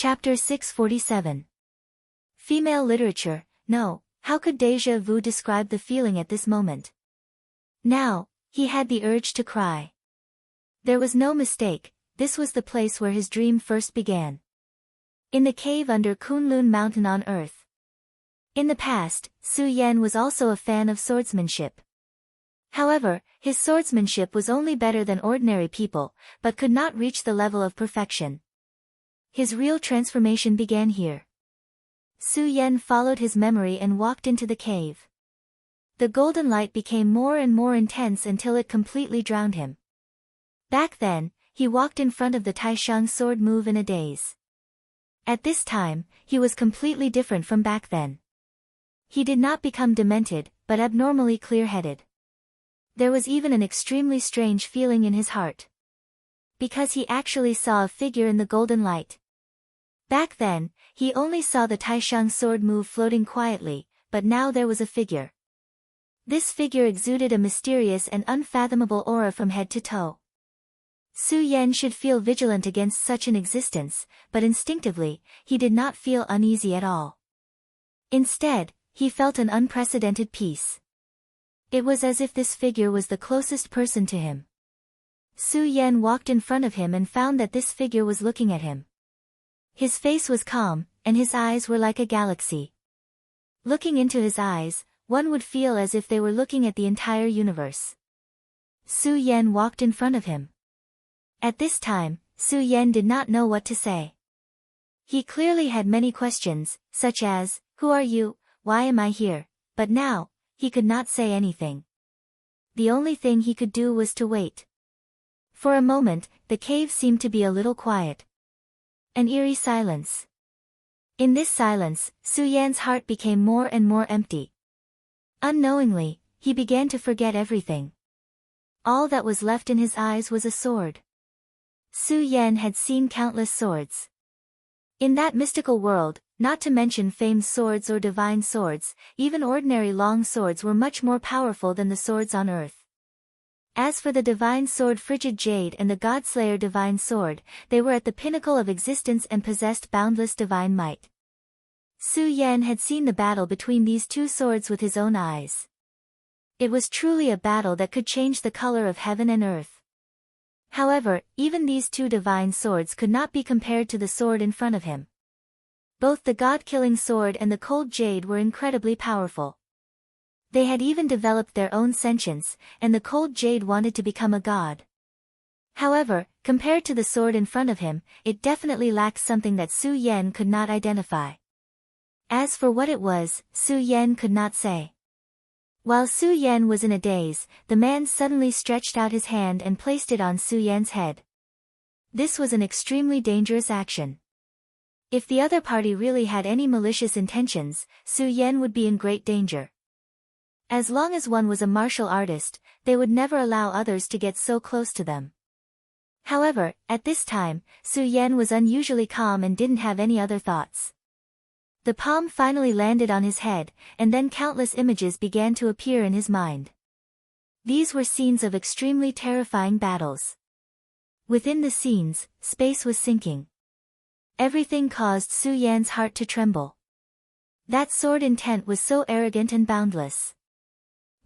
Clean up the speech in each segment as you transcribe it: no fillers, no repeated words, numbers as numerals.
Chapter 647. Female literature. No, how could déjà vu describe the feeling at this moment? Now, he had the urge to cry. There was no mistake, this was the place where his dream first began. In the cave under Kunlun Mountain on Earth. In the past, Su Yan was also a fan of swordsmanship. However, his swordsmanship was only better than ordinary people, but could not reach the level of perfection. His real transformation began here. Su Yan followed his memory and walked into the cave. The golden light became more and more intense until it completely drowned him. Back then, he walked in front of the Taishang sword move in a daze. At this time, he was completely different from back then. He did not become demented, but abnormally clear-headed. There was even an extremely strange feeling in his heart. Because he actually saw a figure in the golden light. Back then, he only saw the Taishang sword move floating quietly, but now there was a figure. This figure exuded a mysterious and unfathomable aura from head to toe. Su Yan should feel vigilant against such an existence, but instinctively, he did not feel uneasy at all. Instead, he felt an unprecedented peace. It was as if this figure was the closest person to him. Su Yan walked in front of him and found that this figure was looking at him. His face was calm, and his eyes were like a galaxy. Looking into his eyes, one would feel as if they were looking at the entire universe. Su Yan walked in front of him. At this time, Su Yan did not know what to say. He clearly had many questions, such as, "Who are you? Why am I here?" But now, he could not say anything. The only thing he could do was to wait. For a moment, the cave seemed to be a little quiet. An eerie silence. In this silence, Su Yan's heart became more and more empty. Unknowingly, he began to forget everything. All that was left in his eyes was a sword. Su Yan had seen countless swords. In that mystical world, not to mention famed swords or divine swords, even ordinary long swords were much more powerful than the swords on earth. As for the divine sword Frigid Jade and the Godslayer divine sword, they were at the pinnacle of existence and possessed boundless divine might. Su Yan had seen the battle between these two swords with his own eyes. It was truly a battle that could change the color of heaven and earth. However, even these two divine swords could not be compared to the sword in front of him. Both the god-killing sword and the cold jade were incredibly powerful. They had even developed their own sentience, and the cold jade wanted to become a god. However, compared to the sword in front of him, it definitely lacked something that Su Yan could not identify. As for what it was, Su Yan could not say. While Su Yan was in a daze, the man suddenly stretched out his hand and placed it on Su Yan's head. This was an extremely dangerous action. If the other party really had any malicious intentions, Su Yan would be in great danger. As long as one was a martial artist, they would never allow others to get so close to them. However, at this time, Su Yan was unusually calm and didn't have any other thoughts. The palm finally landed on his head, and then countless images began to appear in his mind. These were scenes of extremely terrifying battles. Within the scenes, space was sinking. Everything caused Su Yan's heart to tremble. That sword intent was so arrogant and boundless.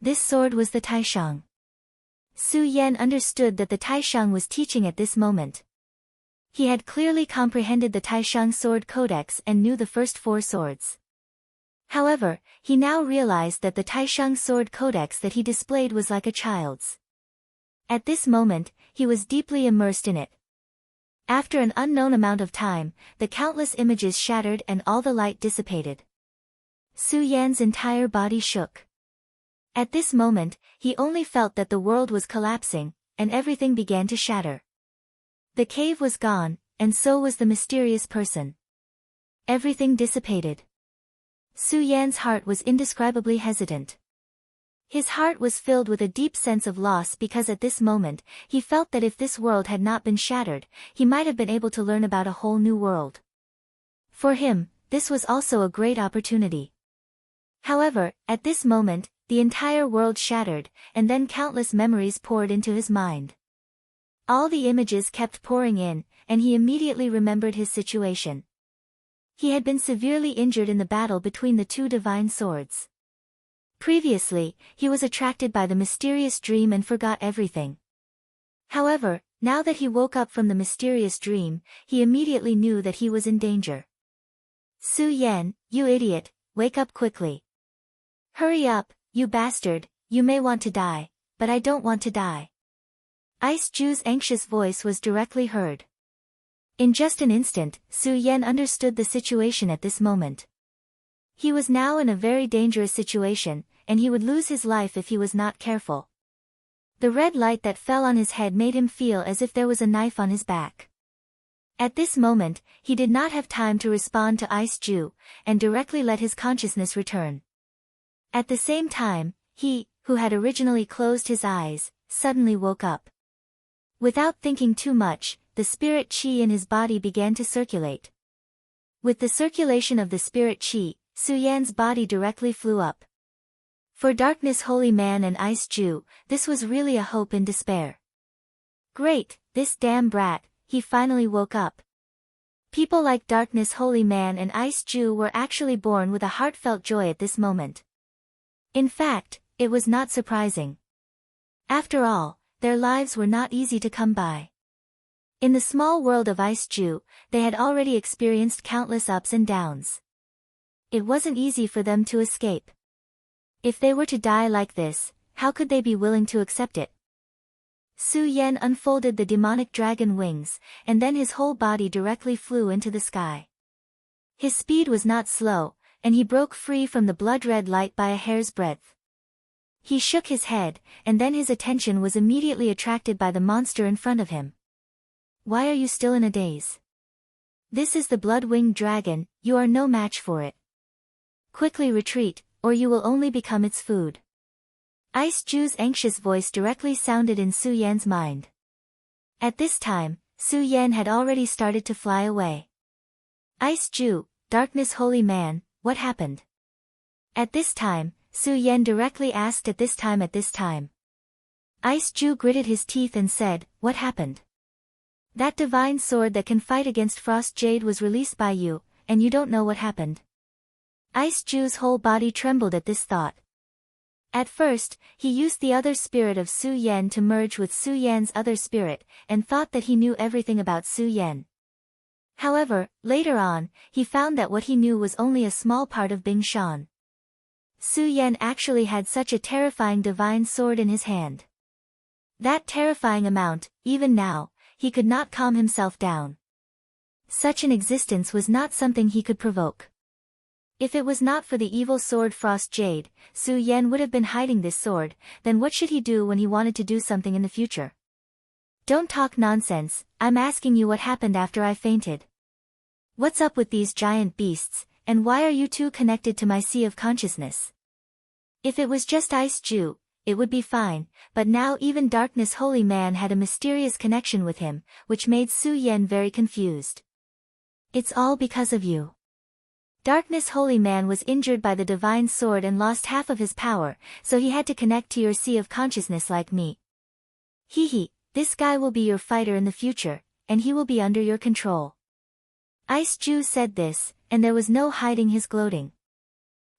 This sword was the Taishang. Su Yan understood that the Taishang was teaching at this moment. He had clearly comprehended the Taishang sword codex and knew the first 4 swords. However, he now realized that the Taishang sword codex that he displayed was like a child's. At this moment, he was deeply immersed in it. After an unknown amount of time, the countless images shattered and all the light dissipated. Su Yan's entire body shook. At this moment, he only felt that the world was collapsing, and everything began to shatter. The cave was gone, and so was the mysterious person. Everything dissipated. Su Yan's heart was indescribably hesitant. His heart was filled with a deep sense of loss because at this moment, he felt that if this world had not been shattered, he might have been able to learn about a whole new world. For him, this was also a great opportunity. However, at this moment, the entire world shattered, and then countless memories poured into his mind. All the images kept pouring in, and he immediately remembered his situation. He had been severely injured in the battle between the two divine swords. Previously, he was attracted by the mysterious dream and forgot everything. However, now that he woke up from the mysterious dream, he immediately knew that he was in danger. Su Yan, you idiot, wake up quickly. Hurry up, you bastard, you may want to die, but I don't want to die. Ice Ju's anxious voice was directly heard. In just an instant, Su Yan understood the situation at this moment. He was now in a very dangerous situation, and he would lose his life if he was not careful. The red light that fell on his head made him feel as if there was a knife on his back. At this moment, he did not have time to respond to Ice Ju, and directly let his consciousness return. At the same time, he, who had originally closed his eyes, suddenly woke up. Without thinking too much, the spirit qi in his body began to circulate. With the circulation of the spirit qi, Su Yan's body directly flew up. For Darkness Holy Man and Ice Ju, this was really a hope in despair. Great, this damn brat, he finally woke up. People like Darkness Holy Man and Ice Ju were actually born with a heartfelt joy at this moment. In fact, it was not surprising. After all, their lives were not easy to come by. In the small world of Ice Ju, they had already experienced countless ups and downs. It wasn't easy for them to escape. If they were to die like this, how could they be willing to accept it? Su Yan unfolded the demonic dragon wings, and then his whole body directly flew into the sky. His speed was not slow, and he broke free from the blood-red light by a hair's breadth. He shook his head, and then his attention was immediately attracted by the monster in front of him. Why are you still in a daze? This is the blood-winged dragon, you are no match for it. Quickly retreat, or you will only become its food. Ice Ju's anxious voice directly sounded in Su Yan's mind. At this time, Su Yan had already started to fly away. Ice Ju, Darkness Holy Man, what happened? At this time, Su Yan directly asked at this time. Ice Ju gritted his teeth and said, what happened? That divine sword that can fight against Frost Jade was released by you, and you don't know what happened. Ice Ju's whole body trembled at this thought. At first, he used the other spirit of Su Yan to merge with Su Yan's other spirit, and thought that he knew everything about Su Yan. However, later on, he found that what he knew was only a small part of Bing Shan. Su Yan actually had such a terrifying divine sword in his hand. That terrifying amount, even now, he could not calm himself down. Such an existence was not something he could provoke. If it was not for the evil sword Frost Jade, Su Yan would have been hiding this sword, then what should he do when he wanted to do something in the future? Don't talk nonsense, I'm asking you what happened after I fainted. What's up with these giant beasts, and why are you two connected to my sea of consciousness? If it was just Ice Ju, it would be fine, but now even Darkness Holy Man had a mysterious connection with him, which made Su Yan very confused. It's all because of you. Darkness Holy Man was injured by the divine sword and lost half of his power, so he had to connect to your sea of consciousness like me. Hee, this guy will be your fighter in the future, and he will be under your control. Ice Ju said this, and there was no hiding his gloating.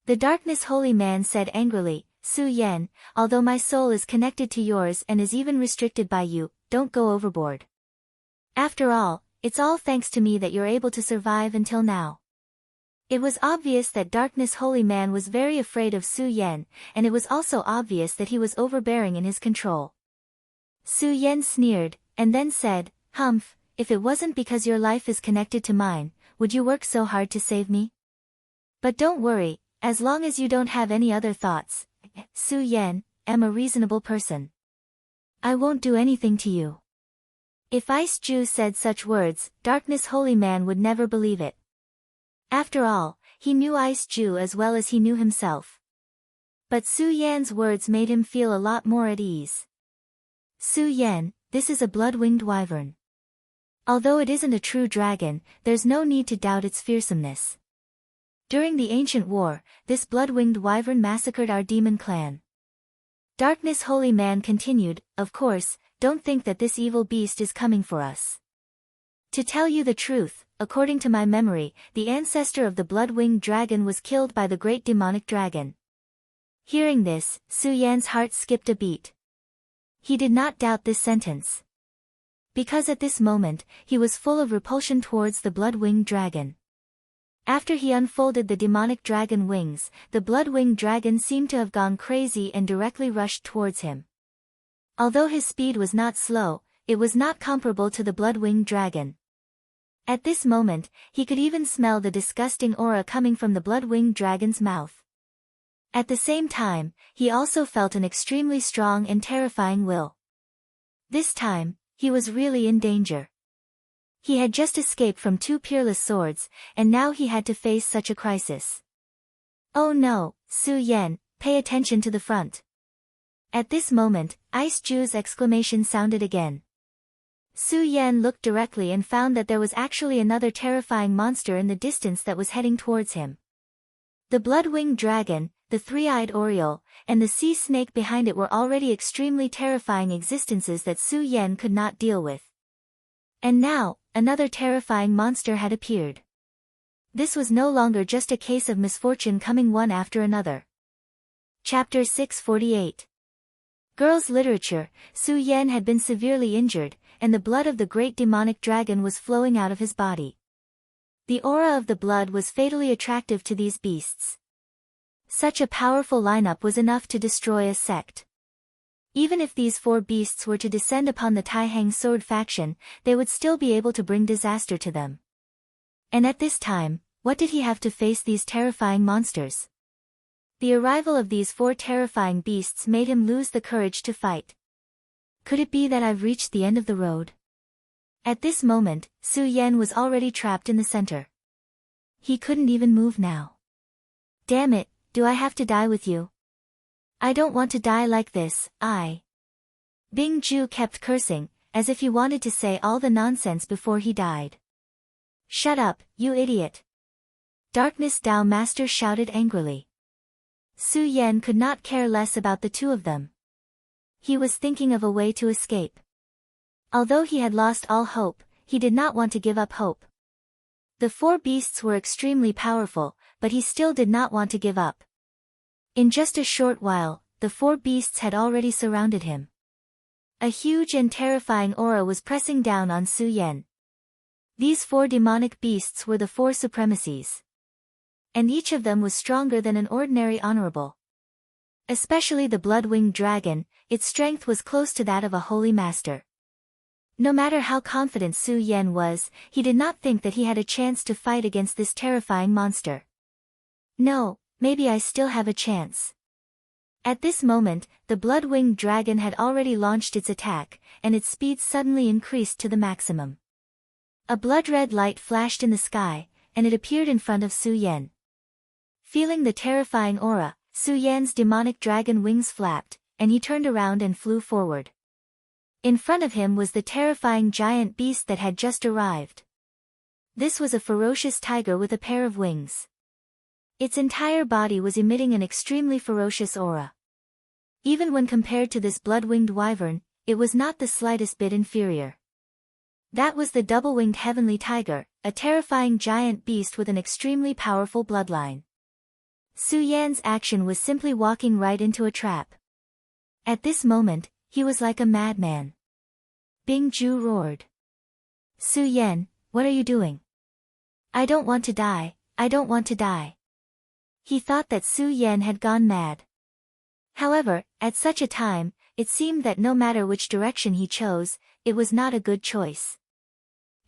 The Darkness Holy Man said angrily, Su Yan, although my soul is connected to yours and is even restricted by you, don't go overboard. After all, it's all thanks to me that you're able to survive until now. It was obvious that Darkness Holy Man was very afraid of Su Yan, and it was also obvious that he was overbearing in his control. Su Yan sneered, and then said, Humph, if it wasn't because your life is connected to mine, would you work so hard to save me? But don't worry, as long as you don't have any other thoughts, Su Yan, am a reasonable person. I won't do anything to you. If Ice Ju said such words, Darkness Holy Man would never believe it. After all, he knew Ice Ju as well as he knew himself. But Su Yan's words made him feel a lot more at ease. Su Yan, this is a blood-winged wyvern. Although it isn't a true dragon, there's no need to doubt its fearsomeness. During the ancient war, this blood-winged wyvern massacred our demon clan. Darkness Holy Man continued, of course, don't think that this evil beast is coming for us. To tell you the truth, according to my memory, the ancestor of the blood-winged dragon was killed by the great demonic dragon. Hearing this, Su Yan's heart skipped a beat. He did not doubt this sentence. Because at this moment, he was full of repulsion towards the blood-winged dragon. After he unfolded the demonic dragon wings, the blood-winged dragon seemed to have gone crazy and directly rushed towards him. Although his speed was not slow, it was not comparable to the blood-winged dragon. At this moment, he could even smell the disgusting aura coming from the blood-winged dragon's mouth. At the same time, he also felt an extremely strong and terrifying will. This time, he was really in danger. He had just escaped from two peerless swords, and now he had to face such a crisis. Oh no, Su Yan, pay attention to the front. At this moment, Ice Ju's exclamation sounded again. Su Yan looked directly and found that there was actually another terrifying monster in the distance that was heading towards him. The blood-winged dragon, the three-eyed oriole, and the sea snake behind it were already extremely terrifying existences that Su Yan could not deal with. And now, another terrifying monster had appeared. This was no longer just a case of misfortune coming one after another. Chapter 648. Girls' Literature. Su Yan had been severely injured, and the blood of the great demonic dragon was flowing out of his body. The aura of the blood was fatally attractive to these beasts. Such a powerful lineup was enough to destroy a sect. Even if these four beasts were to descend upon the Taihang sword faction, they would still be able to bring disaster to them. And at this time, what did he have to face these terrifying monsters? The arrival of these four terrifying beasts made him lose the courage to fight. Could it be that I've reached the end of the road? At this moment, Su Yan was already trapped in the center. He couldn't even move now. Damn it, do I have to die with you? I don't want to die like this, Bing Ju kept cursing, as if he wanted to say all the nonsense before he died. Shut up, you idiot! Darkness Dao Master shouted angrily. Su Yan could not care less about the two of them. He was thinking of a way to escape. Although he had lost all hope, he did not want to give up hope. The four beasts were extremely powerful, but he still did not want to give up. In just a short while, the four beasts had already surrounded him. A huge and terrifying aura was pressing down on Su Yan. These four demonic beasts were the four supremacies. And each of them was stronger than an ordinary honorable. Especially the blood-winged dragon, its strength was close to that of a holy master. No matter how confident Su Yan was, he did not think that he had a chance to fight against this terrifying monster. No, maybe I still have a chance. At this moment, the blood-winged dragon had already launched its attack, and its speed suddenly increased to the maximum. A blood-red light flashed in the sky, and it appeared in front of Su Yan. Feeling the terrifying aura, Su Yan's demonic dragon wings flapped, and he turned around and flew forward. In front of him was the terrifying giant beast that had just arrived. This was a ferocious tiger with a pair of wings. Its entire body was emitting an extremely ferocious aura. Even when compared to this blood-winged wyvern, it was not the slightest bit inferior. That was the double-winged heavenly tiger, a terrifying giant beast with an extremely powerful bloodline. Su Yan's action was simply walking right into a trap. At this moment, he was like a madman. Bing Ju roared. Su Yan, what are you doing? I don't want to die, I don't want to die. He thought that Su Yan had gone mad. However, at such a time, it seemed that no matter which direction he chose, it was not a good choice.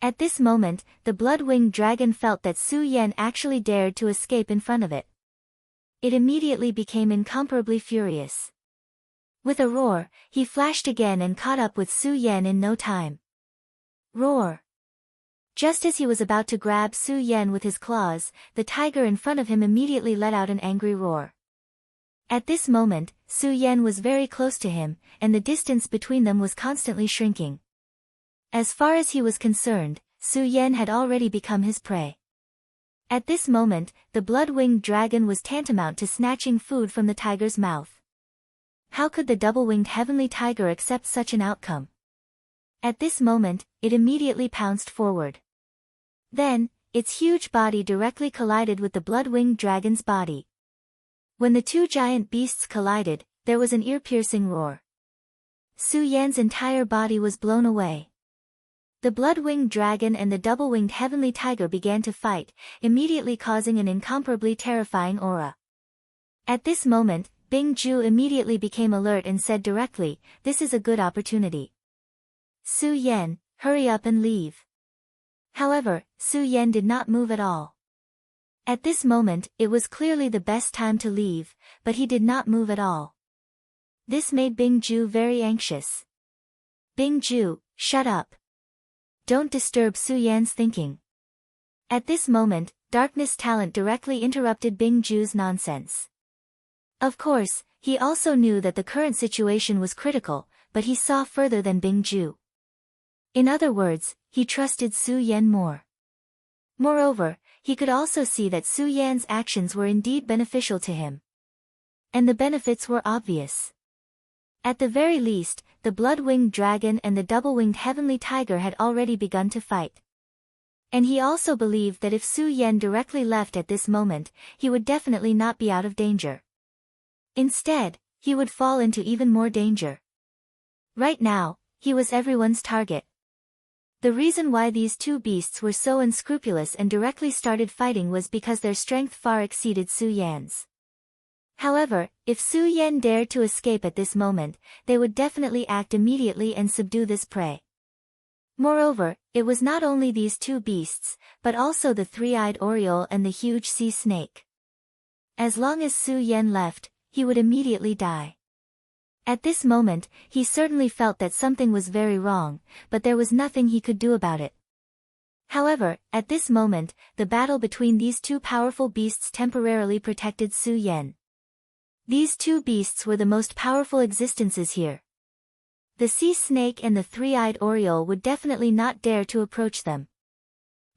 At this moment, the blood-winged dragon felt that Su Yan actually dared to escape in front of it. It immediately became incomparably furious. With a roar, he flashed again and caught up with Su Yan in no time. Roar! Just as he was about to grab Su Yan with his claws, the tiger in front of him immediately let out an angry roar. At this moment, Su Yan was very close to him, and the distance between them was constantly shrinking. As far as he was concerned, Su Yan had already become his prey. At this moment, the blood-winged dragon was tantamount to snatching food from the tiger's mouth. How could the double-winged heavenly tiger accept such an outcome? At this moment, it immediately pounced forward. Then, its huge body directly collided with the blood-winged dragon's body. When the two giant beasts collided, there was an ear-piercing roar. Su Yan's entire body was blown away. The blood-winged dragon and the double-winged heavenly tiger began to fight, immediately causing an incomparably terrifying aura. At this moment, Bing Ju immediately became alert and said directly, "This is a good opportunity. Su Yan, hurry up and leave." However, Su Yan did not move at all. At this moment, it was clearly the best time to leave, but he did not move at all. This made Bing Ju very anxious. "Bing Ju, shut up. Don't disturb Su Yan's thinking." At this moment, Darkness Talent directly interrupted Bing Ju's nonsense. Of course, he also knew that the current situation was critical, but he saw further than Bing Ju. In other words, he trusted Su Yan more. Moreover, he could also see that Su Yan's actions were indeed beneficial to him. And the benefits were obvious. At the very least, the blood-winged dragon and the double-winged heavenly tiger had already begun to fight. And he also believed that if Su Yan directly left at this moment, he would definitely not be out of danger. Instead, he would fall into even more danger. Right now, he was everyone's target. The reason why these two beasts were so unscrupulous and directly started fighting was because their strength far exceeded Su Yan's. However, if Su Yan dared to escape at this moment, they would definitely act immediately and subdue this prey. Moreover, it was not only these two beasts, but also the three-eyed oriole and the huge sea snake. As long as Su Yan left, he would immediately die. At this moment, he certainly felt that something was very wrong, but there was nothing he could do about it. However, at this moment, the battle between these two powerful beasts temporarily protected Su Yan. These two beasts were the most powerful existences here. The sea snake and the three-eyed oriole would definitely not dare to approach them.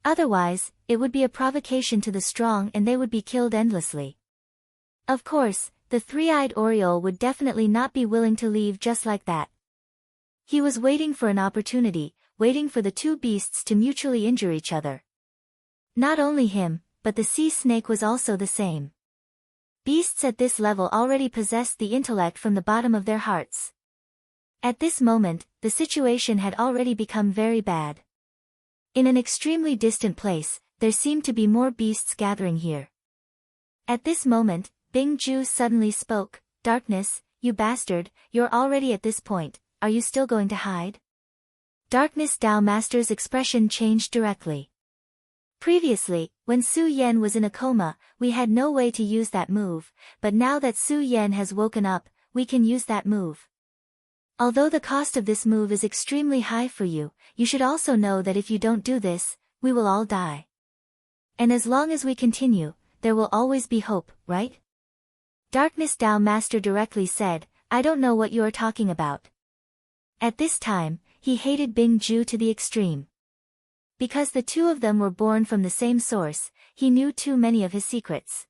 Otherwise, it would be a provocation to the strong and they would be killed endlessly. Of course, the three-eyed oriole would definitely not be willing to leave just like that. He was waiting for an opportunity, waiting for the two beasts to mutually injure each other. Not only him, but the sea snake was also the same. Beasts at this level already possessed the intellect from the bottom of their hearts. At this moment, the situation had already become very bad. In an extremely distant place, there seemed to be more beasts gathering here. At this moment, Bing Ju suddenly spoke, "Darkness, you bastard, you're already at this point, are you still going to hide?" Darkness Dao Master's expression changed directly. Previously, when Su Yan was in a coma, we had no way to use that move, but now that Su Yan has woken up, we can use that move. Although the cost of this move is extremely high for you, you should also know that if you don't do this, we will all die. And as long as we continue, there will always be hope, right? Darkness Dao Master directly said, "I don't know what you are talking about." At this time, he hated Bing Ju to the extreme. Because the two of them were born from the same source, he knew too many of his secrets.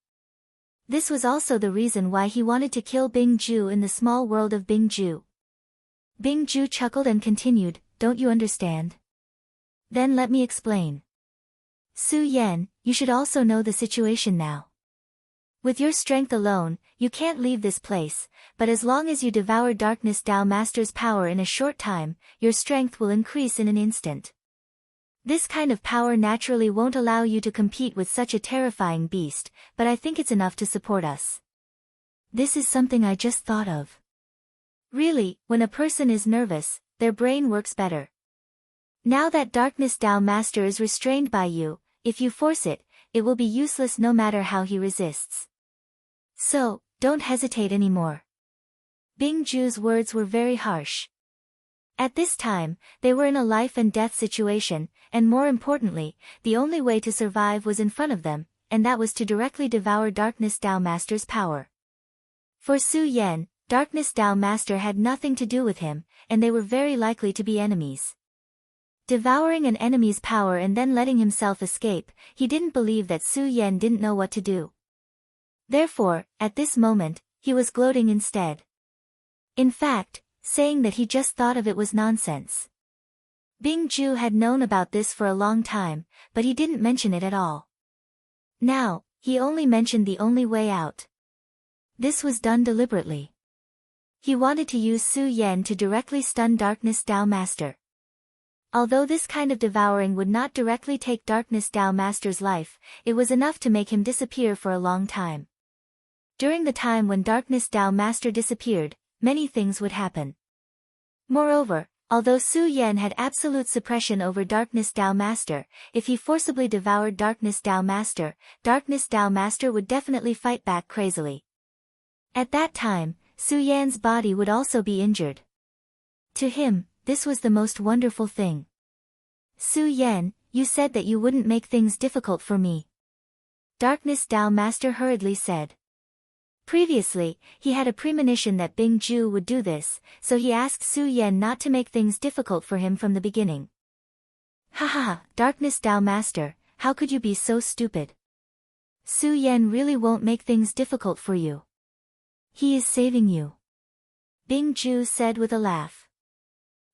This was also the reason why he wanted to kill Bing Ju in the small world of Bing Ju. Bing Ju chuckled and continued, "Don't you understand? Then let me explain. Su Yan, you should also know the situation now. With your strength alone, you can't leave this place, but as long as you devour Darkness Dao Master's power in a short time, your strength will increase in an instant. This kind of power naturally won't allow you to compete with such a terrifying beast, but I think it's enough to support us." This is something I just thought of. Really, when a person is nervous, their brain works better. Now that Darkness Dao Master is restrained by you, if you force it, it will be useless no matter how he resists. So, don't hesitate anymore. Bing Ju's words were very harsh. At this time, they were in a life and death situation, and more importantly, the only way to survive was in front of them, and that was to directly devour Darkness Dao Master's power. For Su Yan, Darkness Dao Master had nothing to do with him, and they were very likely to be enemies. Devouring an enemy's power and then letting himself escape, he didn't believe that Su Yan didn't know what to do. Therefore, at this moment, he was gloating instead. In fact, saying that he just thought of it was nonsense. Bing Ju had known about this for a long time, but he didn't mention it at all. Now, he only mentioned the only way out. This was done deliberately. He wanted to use Su Yan to directly stun Darkness Dao Master. Although this kind of devouring would not directly take Darkness Dao Master's life, it was enough to make him disappear for a long time. During the time when Darkness Dao Master disappeared, many things would happen. Moreover, although Su Yan had absolute suppression over Darkness Dao Master, if he forcibly devoured Darkness Dao Master would definitely fight back crazily. At that time, Su Yan's body would also be injured. To him, this was the most wonderful thing. Su Yan, you said that you wouldn't make things difficult for me. Darkness Dao Master hurriedly said. Previously, he had a premonition that Bing Ju would do this, so he asked Su Yan not to make things difficult for him from the beginning. Haha, Darkness Dao Master, how could you be so stupid? Su Yan really won't make things difficult for you. He is saving you. Bing Ju said with a laugh.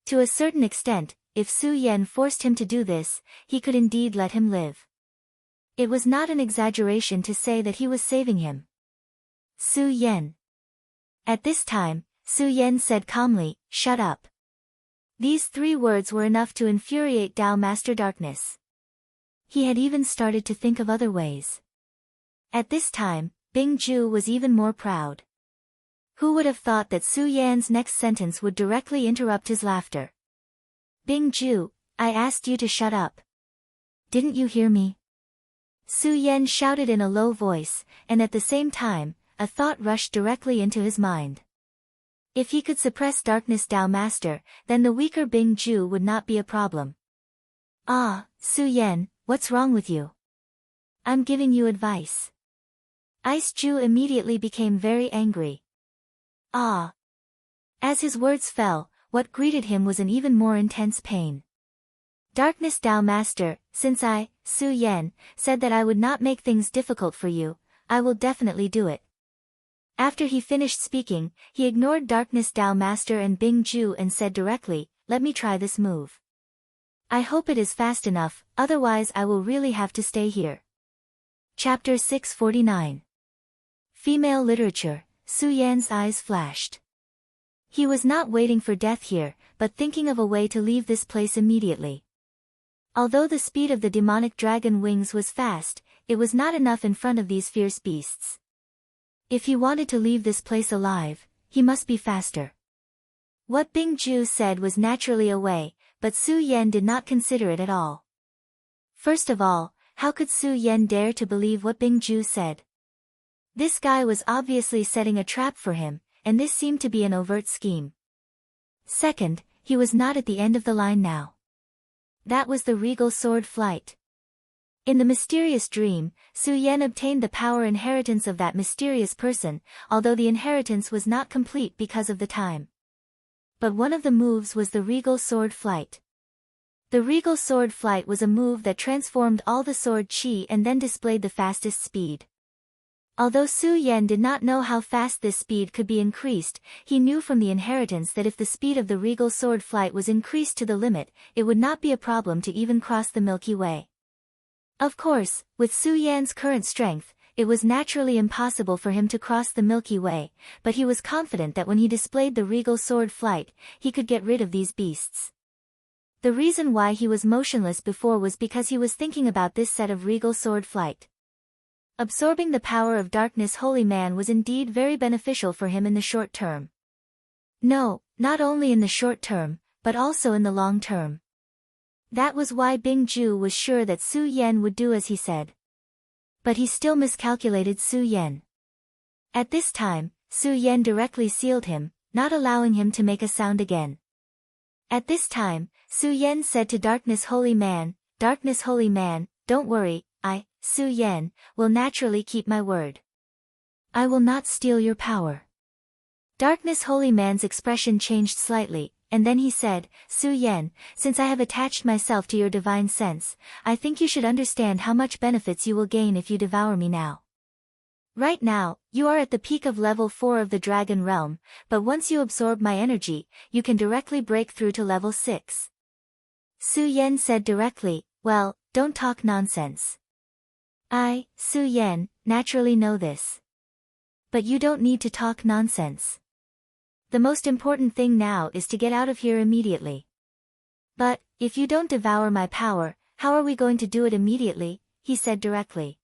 To a certain extent, if Su Yan forced him to do this, he could indeed let him live. It was not an exaggeration to say that he was saving him. Su Yan. At this time, Su Yan said calmly, "Shut up." These 3 words were enough to infuriate Dao Master Darkness. He had even started to think of other ways. At this time, Bing Ju was even more proud. Who would have thought that Su Yan's next sentence would directly interrupt his laughter? Bing Ju, I asked you to shut up. Didn't you hear me? Su Yan shouted in a low voice, and at the same time, a thought rushed directly into his mind. If he could suppress Darkness Dao Master, then the weaker Bing Ju would not be a problem. Ah, Su Yan, what's wrong with you? I'm giving you advice. Ice Ju immediately became very angry. Ah! As his words fell, what greeted him was an even more intense pain. Darkness Dao Master, since I, Su Yan, said that I would not make things difficult for you, I will definitely do it. After he finished speaking, he ignored Darkness Dao Master and Bing Ju and said directly, let me try this move. I hope it is fast enough, otherwise I will really have to stay here. Chapter 649. Female Literature. Su Yan's eyes flashed. He was not waiting for death here, but thinking of a way to leave this place immediately. Although the speed of the demonic dragon wings was fast, it was not enough in front of these fierce beasts. If he wanted to leave this place alive, he must be faster. What Bing Ju said was naturally a way, but Su Yan did not consider it at all. First of all, how could Su Yan dare to believe what Bing Ju said? This guy was obviously setting a trap for him, and this seemed to be an overt scheme. Second, he was not at the end of the line now. That was the regal sword flight. In the mysterious dream, Su Yan obtained the power inheritance of that mysterious person, although the inheritance was not complete because of the time. But one of the moves was the regal sword flight. The regal sword flight was a move that transformed all the sword chi and then displayed the fastest speed. Although Su Yan did not know how fast this speed could be increased, he knew from the inheritance that if the speed of the regal sword flight was increased to the limit, it would not be a problem to even cross the Milky Way. Of course, with Su Yan's current strength, it was naturally impossible for him to cross the Milky Way, but he was confident that when he displayed the regal sword flight, he could get rid of these beasts. The reason why he was motionless before was because he was thinking about this set of regal sword flight. Absorbing the power of Darkness Holy Man was indeed very beneficial for him in the short term. No, not only in the short term, but also in the long term. That was why Bing Ju was sure that Su Yan would do as he said. But he still miscalculated Su Yan. At this time, Su Yan directly sealed him, not allowing him to make a sound again. At this time, Su Yan said to Darkness Holy Man, don't worry, I, Su Yan, will naturally keep my word. I will not steal your power. Darkness Holy Man's expression changed slightly, and then he said, Su Yan, since I have attached myself to your divine sense, I think you should understand how much benefits you will gain if you devour me now. Right now, you are at the peak of level 4 of the Dragon Realm, but once you absorb my energy, you can directly break through to level 6. Su Yan said directly, well, don't talk nonsense. I, Su Yan, naturally know this. But you don't need to talk nonsense. The most important thing now is to get out of here immediately. But, if you don't devour my power, how are we going to do it immediately? He said directly.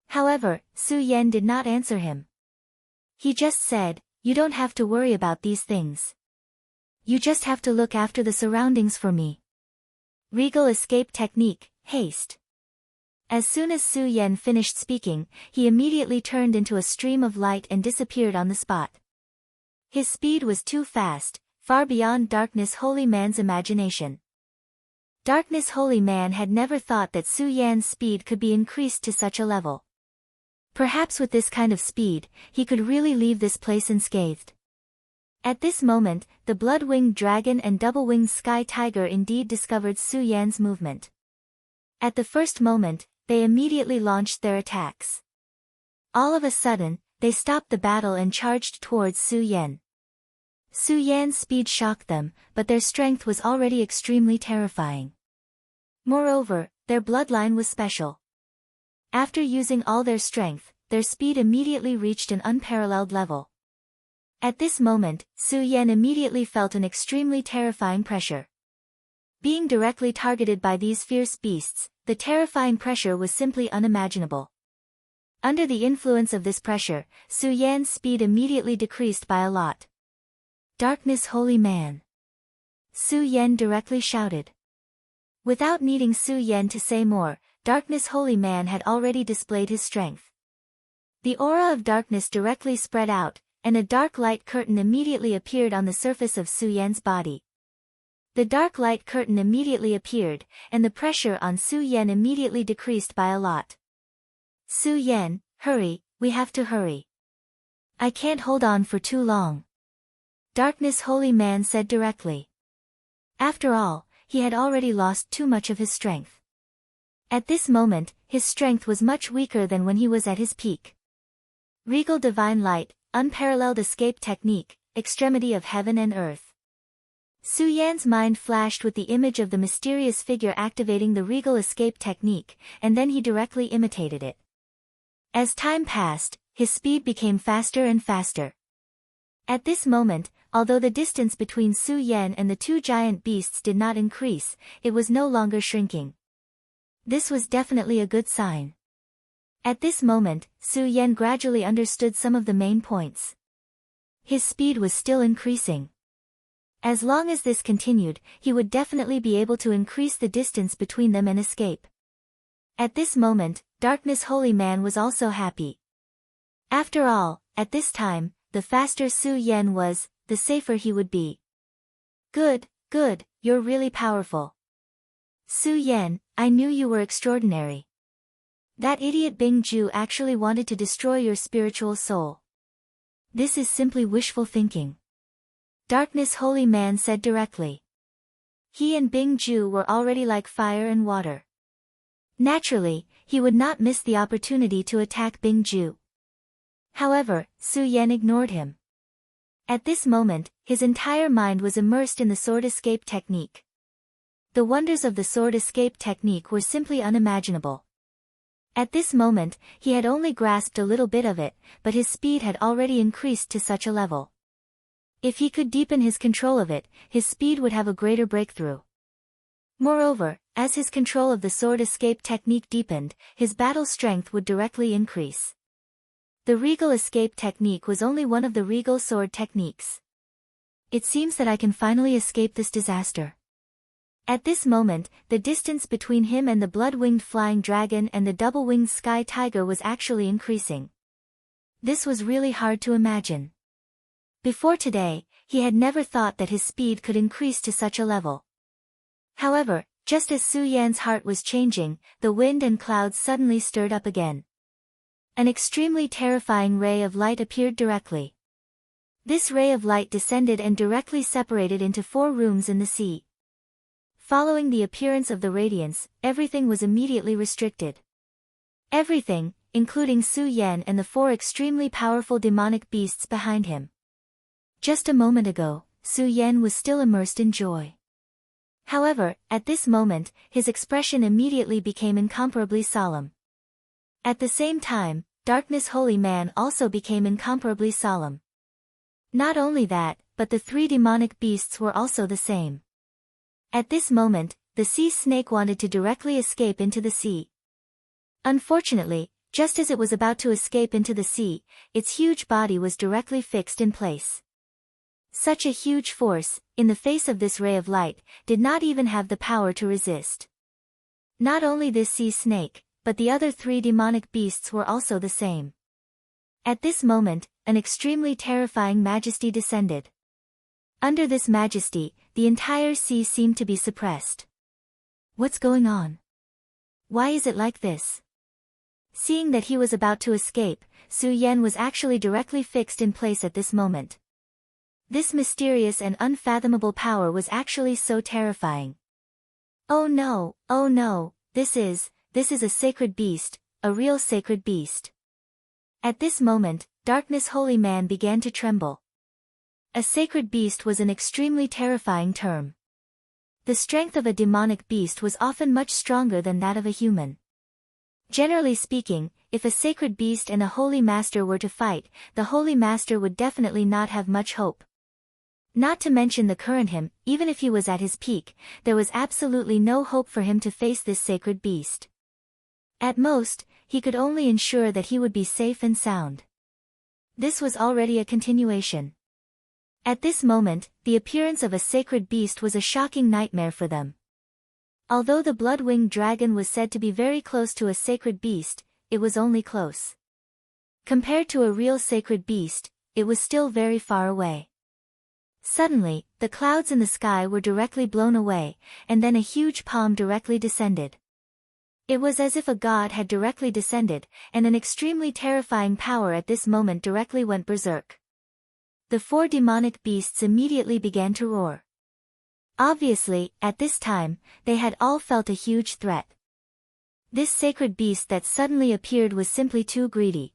However, Su Yan did not answer him. He just said, you don't have to worry about these things. You just have to look after the surroundings for me. Regal escape technique, haste. As soon as Su Yan finished speaking, he immediately turned into a stream of light and disappeared on the spot. His speed was too fast, far beyond Darkness Holy Man's imagination. Darkness Holy Man had never thought that Su Yan's speed could be increased to such a level. Perhaps with this kind of speed, he could really leave this place unscathed. At this moment, the blood-winged dragon and double-winged sky tiger indeed discovered Su Yan's movement. At the first moment, they immediately launched their attacks. All of a sudden, they stopped the battle and charged towards Su Yan. Su Yan's speed shocked them, but their strength was already extremely terrifying. Moreover, their bloodline was special. After using all their strength, their speed immediately reached an unparalleled level. At this moment, Su Yan immediately felt an extremely terrifying pressure. Being directly targeted by these fierce beasts, the terrifying pressure was simply unimaginable. Under the influence of this pressure, Su Yan's speed immediately decreased by a lot. Darkness Holy Man! Su Yan directly shouted. Without needing Su Yan to say more, Darkness Holy Man had already displayed his strength. The aura of darkness directly spread out, and a dark light curtain immediately appeared on the surface of Su Yan's body. The dark light curtain immediately appeared, and the pressure on Su Yan immediately decreased by a lot. Su Yan, hurry, we have to hurry. I can't hold on for too long. Darkness Holy Man said directly. After all, he had already lost too much of his strength. At this moment, his strength was much weaker than when he was at his peak. Regal Divine Light, Unparalleled Escape Technique, Extremity of Heaven and Earth. Su Yan's mind flashed with the image of the mysterious figure activating the Regal Escape Technique, and then he directly imitated it. As time passed, his speed became faster and faster. At this moment, although the distance between Su Yan and the two giant beasts did not increase, it was no longer shrinking. This was definitely a good sign. At this moment, Su Yan gradually understood some of the main points. His speed was still increasing. As long as this continued, he would definitely be able to increase the distance between them and escape. At this moment, Darkness Holy Man was also happy. After all, at this time, the faster Su Yan was, the safer he would be. Good, good, you're really powerful. Su Yan, I knew you were extraordinary. That idiot Bing Ju actually wanted to destroy your spiritual soul. This is simply wishful thinking. Darkness Holy Man said directly. He and Bing Ju were already like fire and water. Naturally, he would not miss the opportunity to attack Bing Ju. However, Su Yan ignored him. At this moment, his entire mind was immersed in the sword escape technique. The wonders of the sword escape technique were simply unimaginable. At this moment, he had only grasped a little bit of it, but his speed had already increased to such a level. If he could deepen his control of it, his speed would have a greater breakthrough. Moreover, as his control of the sword escape technique deepened, his battle strength would directly increase. The Regal Escape Technique was only one of the Regal Sword techniques. It seems that I can finally escape this disaster. At this moment, the distance between him and the blood-winged flying dragon and the double-winged sky tiger was actually increasing. This was really hard to imagine. Before today, he had never thought that his speed could increase to such a level. However, just as Su Yan's heart was changing, the wind and clouds suddenly stirred up again. An extremely terrifying ray of light appeared directly. This ray of light descended and directly separated into 4 rooms in the sea. Following the appearance of the radiance, everything was immediately restricted. Everything, including Su Yan and the 4 extremely powerful demonic beasts behind him. Just a moment ago, Su Yan was still immersed in joy. However, at this moment, his expression immediately became incomparably solemn. At the same time, Darkness Holy Man also became incomparably solemn. Not only that, but the three demonic beasts were also the same. At this moment, the sea snake wanted to directly escape into the sea. Unfortunately, just as it was about to escape into the sea, its huge body was directly fixed in place. Such a huge force, in the face of this ray of light, did not even have the power to resist. Not only this sea snake, but the other three demonic beasts were also the same. At this moment, an extremely terrifying majesty descended. Under this majesty, the entire sea seemed to be suppressed. What's going on? Why is it like this? Seeing that he was about to escape, Su Yan was actually directly fixed in place at this moment. This mysterious and unfathomable power was actually so terrifying. Oh no, this is a sacred beast, a real sacred beast. At this moment, Darkness Holy Man began to tremble. A sacred beast was an extremely terrifying term. The strength of a demonic beast was often much stronger than that of a human. Generally speaking, if a sacred beast and a holy master were to fight, the holy master would definitely not have much hope. Not to mention the current him, even if he was at his peak, there was absolutely no hope for him to face this sacred beast. At most, he could only ensure that he would be safe and sound. This was already a continuation. At this moment, the appearance of a sacred beast was a shocking nightmare for them. Although the blood-winged dragon was said to be very close to a sacred beast, it was only close. Compared to a real sacred beast, it was still very far away. Suddenly, the clouds in the sky were directly blown away, and then a huge palm directly descended. It was as if a god had directly descended, and an extremely terrifying power at this moment directly went berserk. The four demonic beasts immediately began to roar. Obviously, at this time, they had all felt a huge threat. This sacred beast that suddenly appeared was simply too greedy.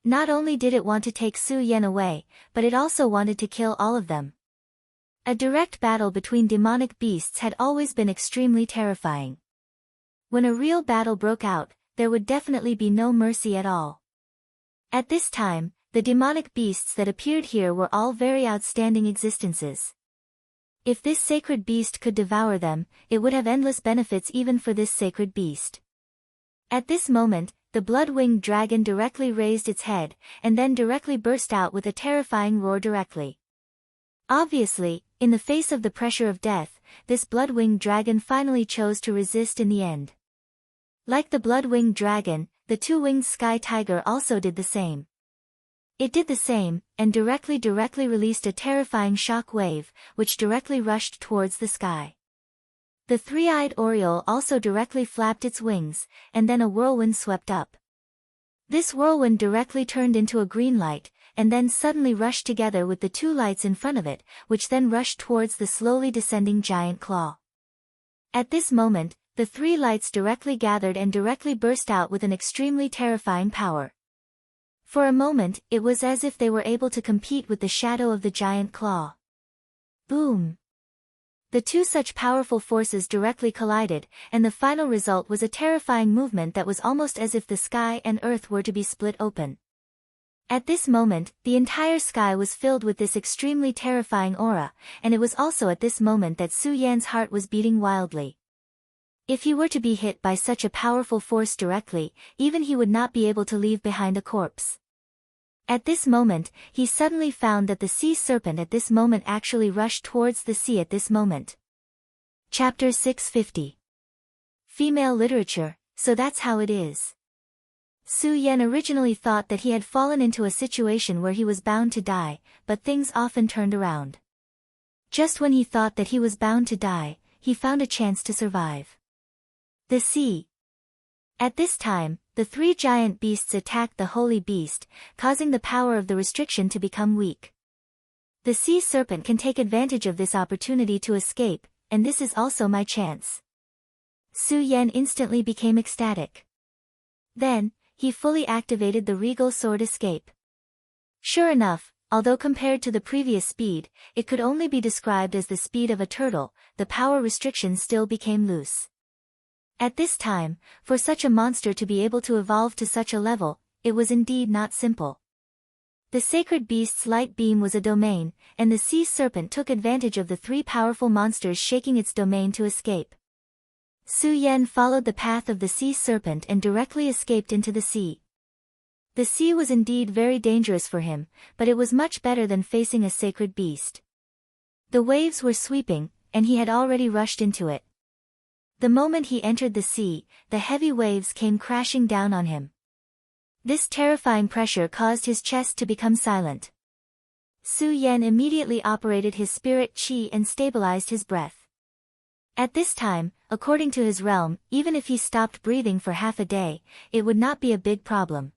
Not only did it want to take Su Yan away, but it also wanted to kill all of them. A direct battle between demonic beasts had always been extremely terrifying. When a real battle broke out, there would definitely be no mercy at all. At this time, the demonic beasts that appeared here were all very outstanding existences. If this sacred beast could devour them, it would have endless benefits even for this sacred beast. At this moment, the blood-winged dragon directly raised its head, and then directly burst out with a terrifying roar directly. Obviously, in the face of the pressure of death, this blood-winged dragon finally chose to resist in the end. Like the blood-winged dragon, the two-winged sky tiger also did the same. It did the same, and directly released a terrifying shock wave, which directly rushed towards the sky. The three-eyed oriole also directly flapped its wings, and then a whirlwind swept up. This whirlwind directly turned into a green light, and then suddenly rushed together with the two lights in front of it, which then rushed towards the slowly descending giant claw. At this moment, the three lights directly gathered and directly burst out with an extremely terrifying power. For a moment, it was as if they were able to compete with the shadow of the giant claw. Boom! The two such powerful forces directly collided, and the final result was a terrifying movement that was almost as if the sky and earth were to be split open. At this moment, the entire sky was filled with this extremely terrifying aura, and it was also at this moment that Su Yan's heart was beating wildly. If he were to be hit by such a powerful force directly, even he would not be able to leave behind a corpse. At this moment, he suddenly found that the sea serpent at this moment actually rushed towards the sea at this moment. Chapter 650. Female Literature, So That's How It Is. Su Yan originally thought that he had fallen into a situation where he was bound to die, but things often turned around. Just when he thought that he was bound to die, he found a chance to survive. The sea. At this time, the three giant beasts attacked the holy beast, causing the power of the restriction to become weak. The sea serpent can take advantage of this opportunity to escape, and this is also my chance. Su Yan instantly became ecstatic. Then, he fully activated the regal sword escape. Sure enough, although compared to the previous speed, it could only be described as the speed of a turtle, the power restriction still became loose. At this time, for such a monster to be able to evolve to such a level, it was indeed not simple. The sacred beast's light beam was a domain, and the sea serpent took advantage of the three powerful monsters shaking its domain to escape. Su Yan followed the path of the sea serpent and directly escaped into the sea. The sea was indeed very dangerous for him, but it was much better than facing a sacred beast. The waves were sweeping, and he had already rushed into it. The moment he entered the sea, the heavy waves came crashing down on him. This terrifying pressure caused his chest to become silent. Su Yan immediately operated his spirit qi and stabilized his breath. At this time, according to his realm, even if he stopped breathing for half a day, it would not be a big problem.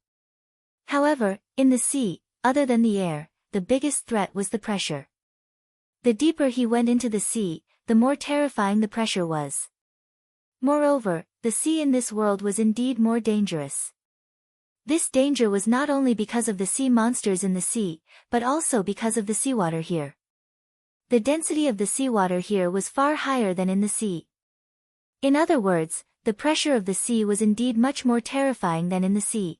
However, in the sea, other than the air, the biggest threat was the pressure. The deeper he went into the sea, the more terrifying the pressure was. Moreover, the sea in this world was indeed more dangerous. This danger was not only because of the sea monsters in the sea, but also because of the seawater here. The density of the seawater here was far higher than in the sea. In other words, the pressure of the sea was indeed much more terrifying than in the sea.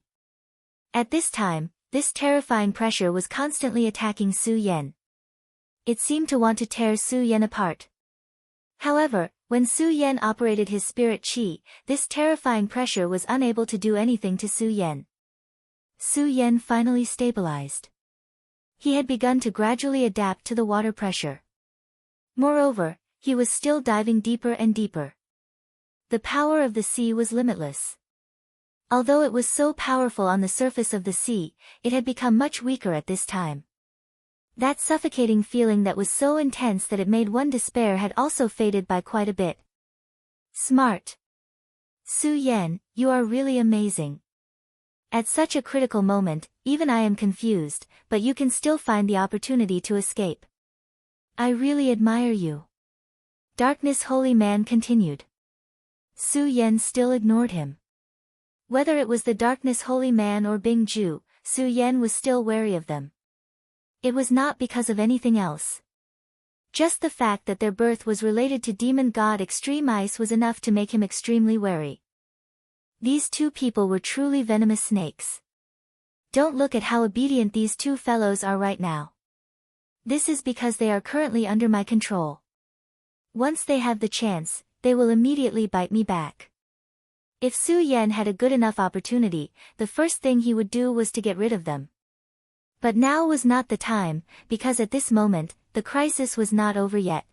At this time, this terrifying pressure was constantly attacking Su Yan. It seemed to want to tear Su Yan apart. However, when Su Yan operated his spirit qi, this terrifying pressure was unable to do anything to Su Yan. Su Yan finally stabilized. He had begun to gradually adapt to the water pressure. Moreover, he was still diving deeper and deeper. The power of the sea was limitless. Although it was so powerful on the surface of the sea, it had become much weaker at this time. That suffocating feeling that was so intense that it made one despair had also faded by quite a bit. Smart. Su Yan, you are really amazing. At such a critical moment, even I am confused, but you can still find the opportunity to escape. I really admire you. Darkness Holy Man continued. Su Yan still ignored him. Whether it was the Darkness Holy Man or Bing Ju, Su Yan was still wary of them. It was not because of anything else. Just the fact that their birth was related to demon god Extreme Ice was enough to make him extremely wary. These two people were truly venomous snakes. Don't look at how obedient these two fellows are right now. This is because they are currently under my control. Once they have the chance, they will immediately bite me back. If Su Yan had a good enough opportunity, the first thing he would do was to get rid of them. But now was not the time, because at this moment, the crisis was not over yet.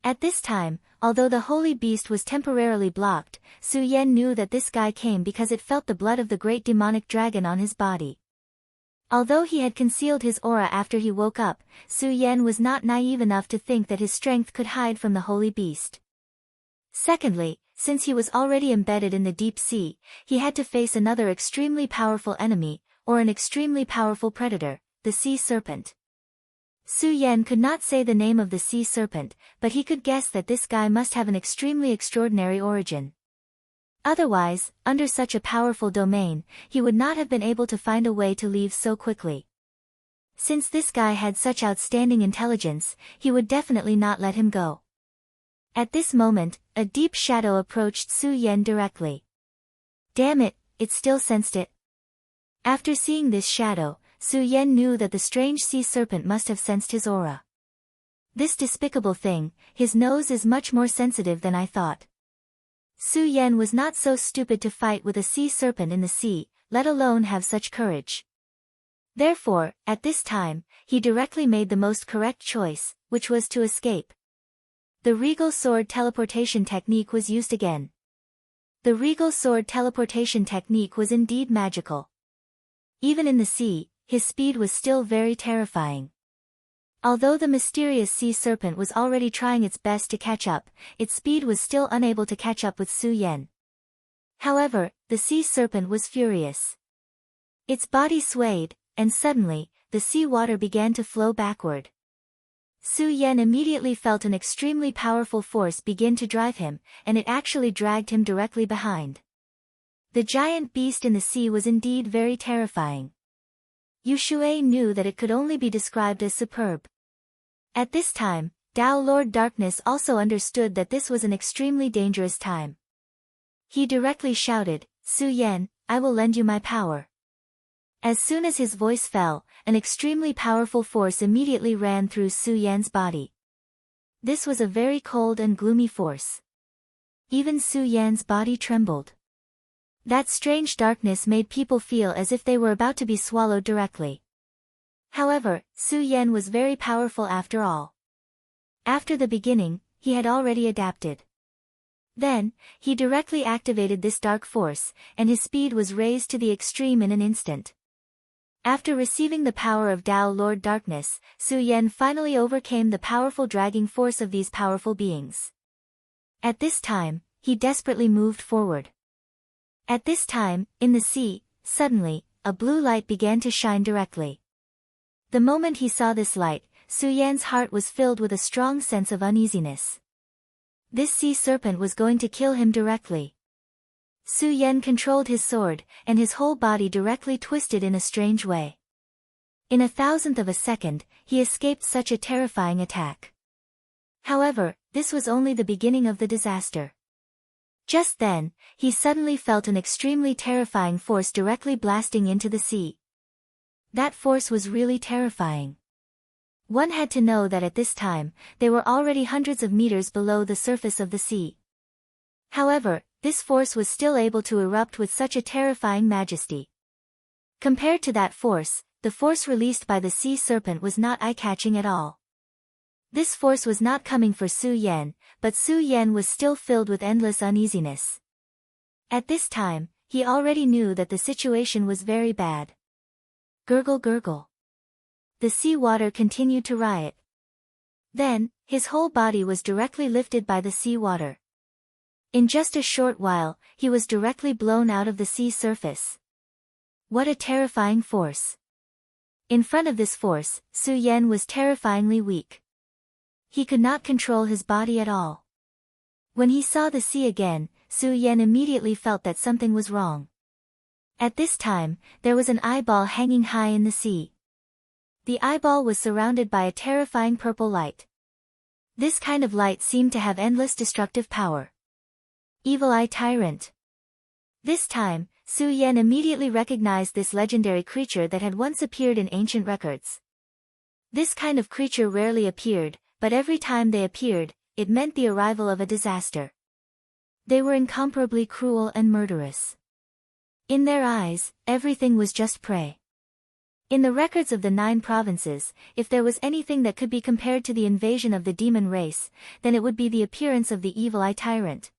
At this time, although the holy beast was temporarily blocked, Su Yan knew that this guy came because it felt the blood of the great demonic dragon on his body. Although he had concealed his aura after he woke up, Su Yan was not naive enough to think that his strength could hide from the holy beast. Secondly, since he was already embedded in the deep sea, he had to face another extremely powerful enemy, or an extremely powerful predator, the sea serpent. Su Yan could not say the name of the sea serpent, but he could guess that this guy must have an extremely extraordinary origin. Otherwise, under such a powerful domain, he would not have been able to find a way to leave so quickly. Since this guy had such outstanding intelligence, he would definitely not let him go. At this moment, a deep shadow approached Su Yan directly. Damn it, it still sensed it. After seeing this shadow, Su Yan knew that the strange sea serpent must have sensed his aura. This despicable thing, his nose is much more sensitive than I thought. Su Yan was not so stupid to fight with a sea serpent in the sea, let alone have such courage. Therefore, at this time, he directly made the most correct choice, which was to escape. The Regal Sword teleportation technique was used again. The Regal Sword teleportation technique was indeed magical. Even in the sea, his speed was still very terrifying. Although the mysterious sea serpent was already trying its best to catch up, its speed was still unable to catch up with Su Yan. However, the sea serpent was furious. Its body swayed, and suddenly, the sea water began to flow backward. Su Yan immediately felt an extremely powerful force begin to drive him, and it actually dragged him directly behind. The giant beast in the sea was indeed very terrifying. Yu Shuai knew that it could only be described as superb. At this time, Dao Lord Darkness also understood that this was an extremely dangerous time. He directly shouted, "Su Yan, I will lend you my power." As soon as his voice fell, an extremely powerful force immediately ran through Su Yan's body. This was a very cold and gloomy force. Even Su Yan's body trembled. That strange darkness made people feel as if they were about to be swallowed directly. However, Su Yan was very powerful after all. After the beginning, he had already adapted. Then, he directly activated this dark force, and his speed was raised to the extreme in an instant. After receiving the power of Dao Lord Darkness, Su Yan finally overcame the powerful dragging force of these powerful beings. At this time, he desperately moved forward. At this time, in the sea, suddenly, a blue light began to shine directly. The moment he saw this light, Su Yan's heart was filled with a strong sense of uneasiness. This sea serpent was going to kill him directly. Su Yan controlled his sword, and his whole body directly twisted in a strange way. In a thousandth of a second, he escaped such a terrifying attack. However, this was only the beginning of the disaster. Just then, he suddenly felt an extremely terrifying force directly blasting into the sea. That force was really terrifying. One had to know that at this time, they were already hundreds of meters below the surface of the sea. However, this force was still able to erupt with such a terrifying majesty. Compared to that force, the force released by the sea serpent was not eye-catching at all. This force was not coming for Su Yan, but Su Yan was still filled with endless uneasiness. At this time, he already knew that the situation was very bad. Gurgle gurgle. The sea water continued to riot. Then, his whole body was directly lifted by the sea water. In just a short while, he was directly blown out of the sea surface. What a terrifying force. In front of this force, Su Yan was terrifyingly weak. He could not control his body at all. When he saw the sea again, Su Yan immediately felt that something was wrong. At this time, there was an eyeball hanging high in the sea. The eyeball was surrounded by a terrifying purple light. This kind of light seemed to have endless destructive power. Evil Eye Tyrant. This time, Su Yan immediately recognized this legendary creature that had once appeared in ancient records. This kind of creature rarely appeared, but every time they appeared, it meant the arrival of a disaster. They were incomparably cruel and murderous. In their eyes, everything was just prey. In the records of the 9 provinces, if there was anything that could be compared to the invasion of the demon race, then it would be the appearance of the Evil Eye Tyrant.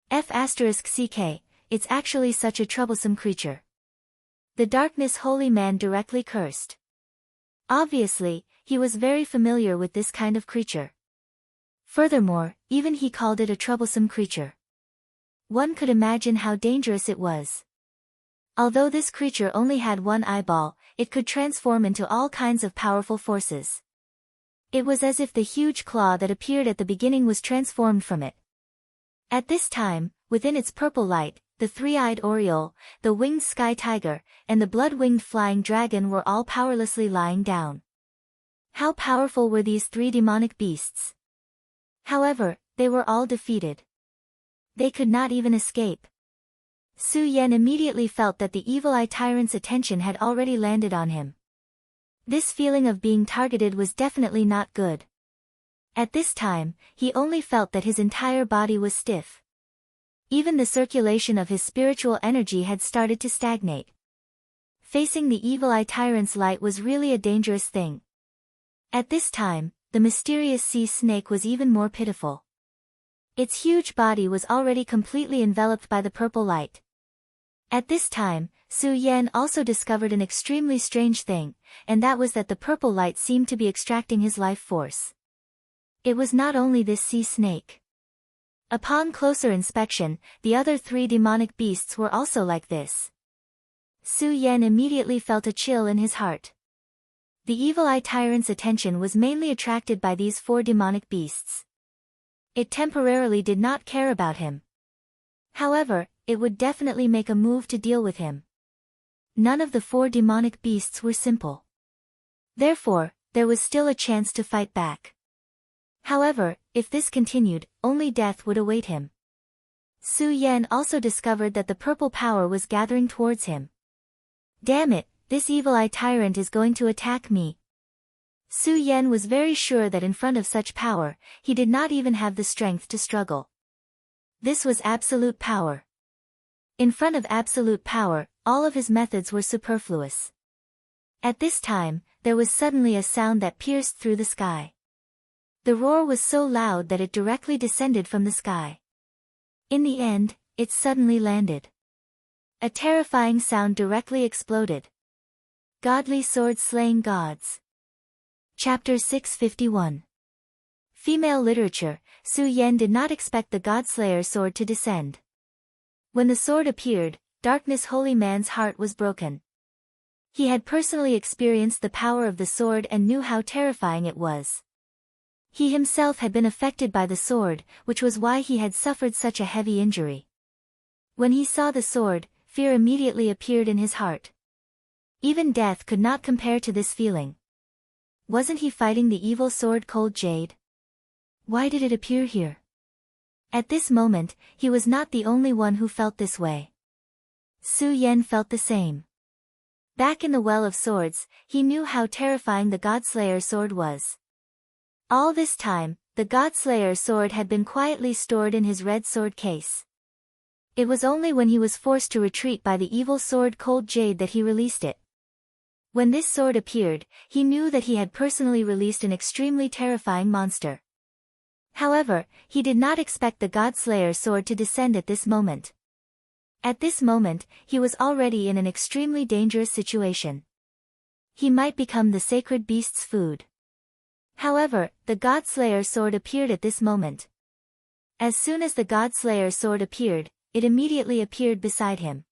F***ck, it's actually such a troublesome creature. The Darkness Holy Man directly cursed. Obviously, he was very familiar with this kind of creature. Furthermore, even he called it a troublesome creature. One could imagine how dangerous it was. Although this creature only had one eyeball, it could transform into all kinds of powerful forces. It was as if the huge claw that appeared at the beginning was transformed from it. At this time, within its purple light, the 3-eyed Oriole, the winged sky tiger, and the blood-winged flying dragon were all powerlessly lying down. How powerful were these 3 demonic beasts? However, they were all defeated. They could not even escape. Su Yan immediately felt that the Evil Eye Tyrant's attention had already landed on him. This feeling of being targeted was definitely not good. At this time, he only felt that his entire body was stiff. Even the circulation of his spiritual energy had started to stagnate. Facing the Evil Eye Tyrant's light was really a dangerous thing. At this time, the mysterious sea snake was even more pitiful. Its huge body was already completely enveloped by the purple light. At this time, Su Yan also discovered an extremely strange thing, and that was that the purple light seemed to be extracting his life force. It was not only this sea snake. Upon closer inspection, the other 3 demonic beasts were also like this. Su Yan immediately felt a chill in his heart. The Evil Eye Tyrant's attention was mainly attracted by these 4 demonic beasts. It temporarily did not care about him. However, it would definitely make a move to deal with him. none of the 4 demonic beasts were simple. Therefore, there was still a chance to fight back. However, if this continued, only death would await him. Su Yan also discovered that the purple power was gathering towards him. Damn it, this evil-eye tyrant is going to attack me. Su Yan was very sure that in front of such power, he did not even have the strength to struggle. This was absolute power. In front of absolute power, all of his methods were superfluous. At this time, there was suddenly a sound that pierced through the sky. The roar was so loud that it directly descended from the sky. In the end, it suddenly landed. A terrifying sound directly exploded. Godly sword slaying gods. Chapter 651. Female literature. Su Yan did not expect the Godslayer sword to descend. When the sword appeared, Darkness Holy Man's heart was broken. He had personally experienced the power of the sword and knew how terrifying it was. He himself had been affected by the sword, which was why he had suffered such a heavy injury. When he saw the sword, fear immediately appeared in his heart. Even death could not compare to this feeling. Wasn't he fighting the evil sword Cold Jade? Why did it appear here? At this moment, he was not the only one who felt this way. Su Yan felt the same. Back in the Well of Swords, he knew how terrifying the Godslayer sword was. All this time, the Godslayer sword had been quietly stored in his red sword case. It was only when he was forced to retreat by the evil sword Cold Jade that he released it. When this sword appeared, he knew that he had personally released an extremely terrifying monster. However, he did not expect the Godslayer sword to descend at this moment. At this moment, he was already in an extremely dangerous situation. He might become the sacred beast's food. However, the Godslayer sword appeared at this moment. As soon as the Godslayer sword appeared, it immediately appeared beside him.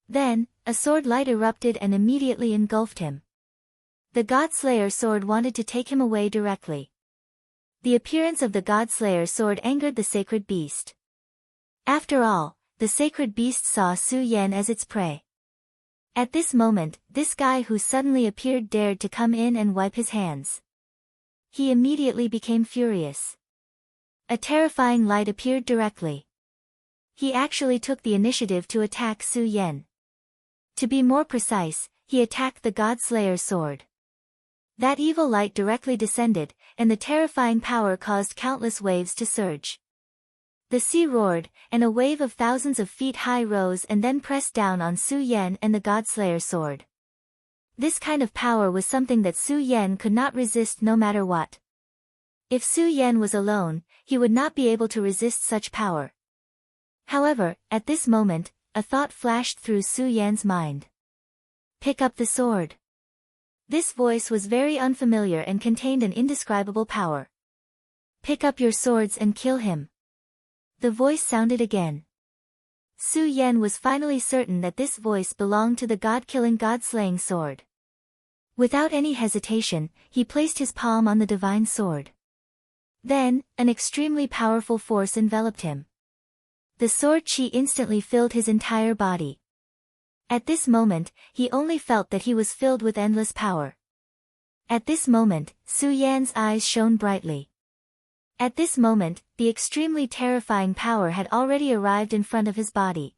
Then, a sword light erupted and immediately engulfed him. The Godslayer sword wanted to take him away directly. The appearance of the Godslayer sword angered the sacred beast. After all, the sacred beast saw Su Yan as its prey. At this moment, this guy who suddenly appeared dared to come in and wipe his hands. He immediately became furious. A terrifying light appeared directly. He actually took the initiative to attack Su Yan. To be more precise, he attacked the Godslayer sword. That evil light directly descended, and the terrifying power caused countless waves to surge. The sea roared, and a wave of thousands of feet high rose and then pressed down on Su Yan and the Godslayer sword. This kind of power was something that Su Yan could not resist no matter what. If Su Yan was alone, he would not be able to resist such power. However, at this moment, a thought flashed through Su Yan's mind. Pick up the sword. This voice was very unfamiliar and contained an indescribable power. Pick up your swords and kill him. The voice sounded again. Su Yan was finally certain that this voice belonged to the god-killing god-slaying sword. Without any hesitation, he placed his palm on the divine sword. Then, an extremely powerful force enveloped him. The sword chi instantly filled his entire body. At this moment, he only felt that he was filled with endless power. At this moment, Su Yan's eyes shone brightly. At this moment, the extremely terrifying power had already arrived in front of his body.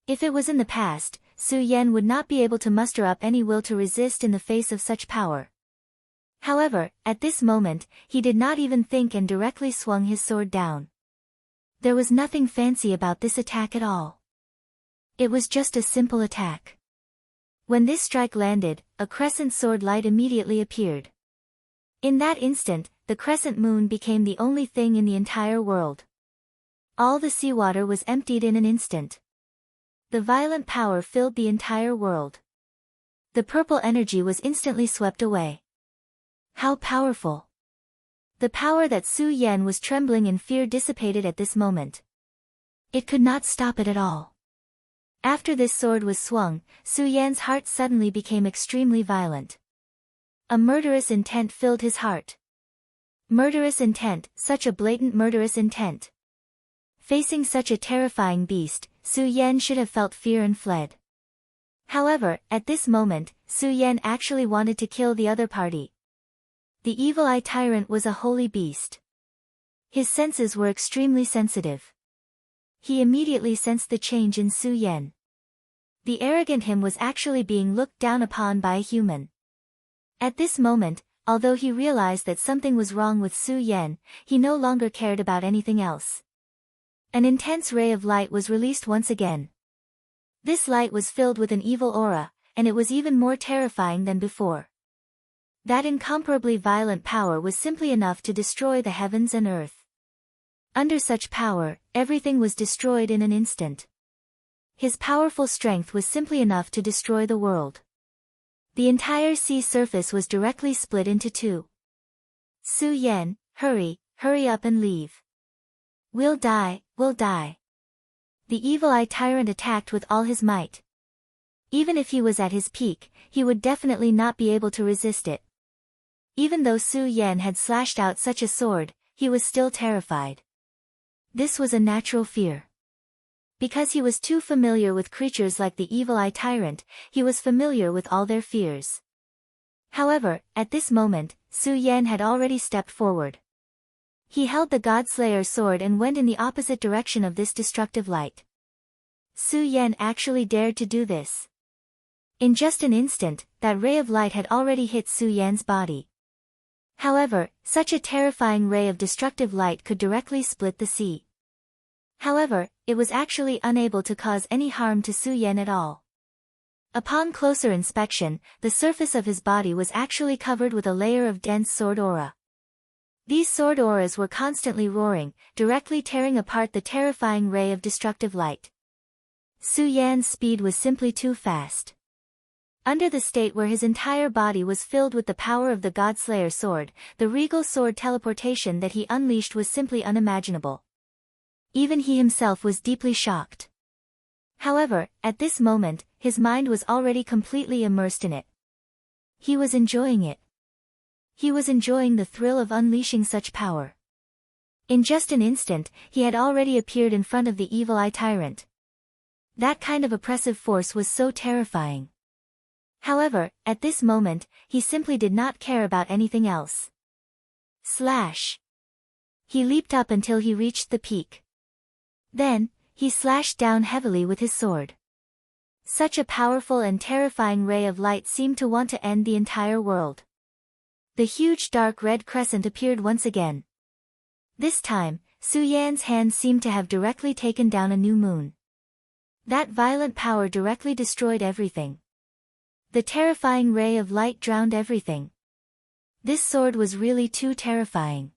If it was in the past, Su Yan would not be able to muster up any will to resist in the face of such power. However, at this moment, he did not even think and directly swung his sword down. There was nothing fancy about this attack at all. It was just a simple attack. When this strike landed, a crescent sword light immediately appeared. In that instant, the crescent moon became the only thing in the entire world. All the seawater was emptied in an instant. The violent power filled the entire world. The purple energy was instantly swept away. How powerful! The power that Su Yan was trembling in fear dissipated at this moment. It could not stop it at all. After this sword was swung, Su Yan's heart suddenly became extremely violent. A murderous intent filled his heart. Murderous intent, such a blatant murderous intent. Facing such a terrifying beast, Su Yan should have felt fear and fled. However, at this moment, Su Yan actually wanted to kill the other party. The evil eye tyrant was a holy beast. His senses were extremely sensitive. He immediately sensed the change in Su Yan. The arrogant him was actually being looked down upon by a human. At this moment, although he realized that something was wrong with Su Yan, he no longer cared about anything else. An intense ray of light was released once again. This light was filled with an evil aura, and it was even more terrifying than before. That incomparably violent power was simply enough to destroy the heavens and earth. Under such power, everything was destroyed in an instant. His powerful strength was simply enough to destroy the world. The entire sea surface was directly split into two. Su Yan, hurry up and leave. We'll die. The evil eye tyrant attacked with all his might. Even if he was at his peak, he would definitely not be able to resist it. Even though Su Yan had slashed out such a sword, he was still terrified. This was a natural fear. Because he was too familiar with creatures like the evil eye tyrant, he was familiar with all their fears. However, at this moment, Su Yan had already stepped forward. He held the Godslayer sword and went in the opposite direction of this destructive light. Su Yan actually dared to do this. In just an instant, that ray of light had already hit Su Yan's body. However, such a terrifying ray of destructive light could directly split the sea. However, it was actually unable to cause any harm to Su Yan at all. Upon closer inspection, the surface of his body was actually covered with a layer of dense sword aura. These sword auras were constantly roaring, directly tearing apart the terrifying ray of destructive light. Su Yan's speed was simply too fast. Under the state where his entire body was filled with the power of the Godslayer sword, the regal sword teleportation that he unleashed was simply unimaginable. Even he himself was deeply shocked. However, at this moment, his mind was already completely immersed in it. He was enjoying it. He was enjoying the thrill of unleashing such power. In just an instant, he had already appeared in front of the evil eye tyrant. That kind of oppressive force was so terrifying. However, at this moment, he simply did not care about anything else. Slash! He leaped up until he reached the peak. Then, he slashed down heavily with his sword. Such a powerful and terrifying ray of light seemed to want to end the entire world. The huge dark red crescent appeared once again. This time, Su Yan's hand seemed to have directly taken down a new moon. That violent power directly destroyed everything. The terrifying ray of light drowned everything. This sword was really too terrifying.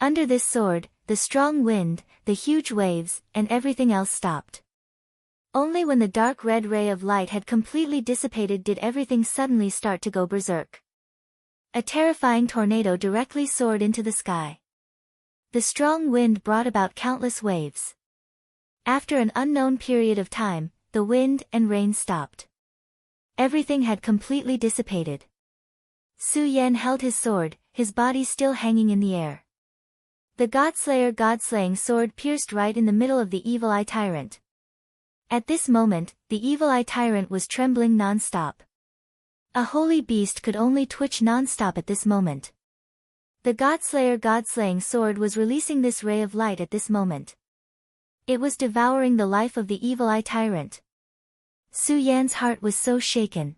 Under this sword, the strong wind, the huge waves, and everything else stopped. Only when the dark red ray of light had completely dissipated did everything suddenly start to go berserk. A terrifying tornado directly soared into the sky. The strong wind brought about countless waves. After an unknown period of time, the wind and rain stopped. Everything had completely dissipated. Su Yan held his sword, his body still hanging in the air. The God-slaying sword pierced right in the middle of the evil eye tyrant. At this moment, the evil eye tyrant was trembling non-stop. A holy beast could only twitch non-stop at this moment. The God-slaying sword was releasing this ray of light at this moment. It was devouring the life of the evil eye tyrant. Su Yan's heart was so shaken.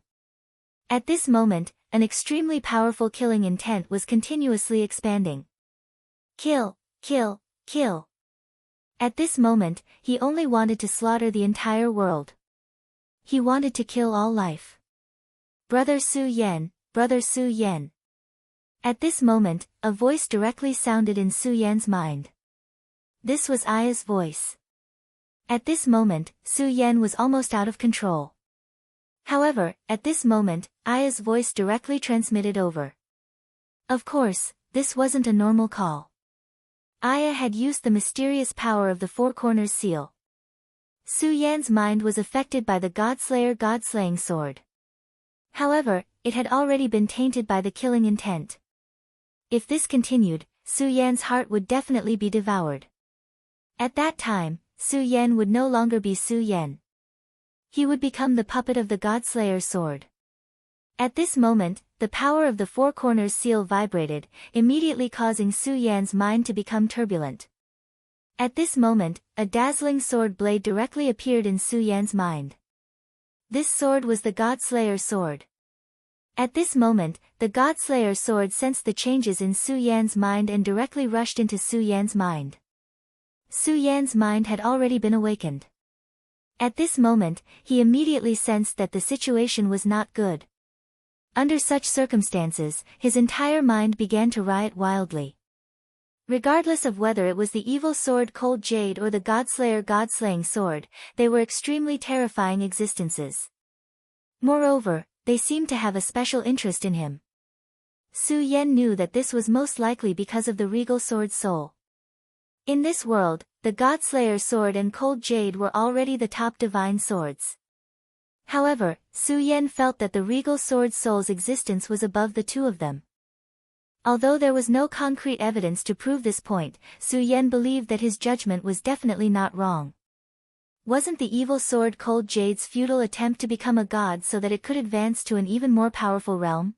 At this moment, an extremely powerful killing intent was continuously expanding. Kill, kill, kill. At this moment, he only wanted to slaughter the entire world. He wanted to kill all life. Brother Su Yan, Brother Su Yan. At this moment, a voice directly sounded in Su Yan's mind. This was Aya's voice. At this moment, Su Yan was almost out of control. However, at this moment, Aya's voice directly transmitted over. Of course, this wasn't a normal call. Aya had used the mysterious power of the Four Corners seal. Su Yan's mind was affected by the God-slaying sword. However, it had already been tainted by the killing intent. If this continued, Su Yan's heart would definitely be devoured. At that time, Su Yan would no longer be Su Yan. he would become the puppet of the Godslayer sword. At this moment, the power of the Four Corners seal vibrated, immediately causing Su Yan's mind to become turbulent. At this moment, a dazzling sword blade directly appeared in Su Yan's mind. This sword was the Godslayer sword. At this moment, the Godslayer sword sensed the changes in Su Yan's mind and directly rushed into Su Yan's mind. Su Yan's mind had already been awakened. At this moment, he immediately sensed that the situation was not good. Under such circumstances, his entire mind began to riot wildly. Regardless of whether it was the evil sword Cold Jade or the Godslayer God-slaying sword, they were extremely terrifying existences. Moreover, they seemed to have a special interest in him. Su Yan knew that this was most likely because of the regal sword's soul. In this world, the Godslayer sword and Cold Jade were already the top divine swords. However, Su Yan felt that the regal sword's soul's existence was above the two of them. Although there was no concrete evidence to prove this point, Su Yan believed that his judgment was definitely not wrong. Wasn't the evil sword Cold Jade's futile attempt to become a god so that it could advance to an even more powerful realm?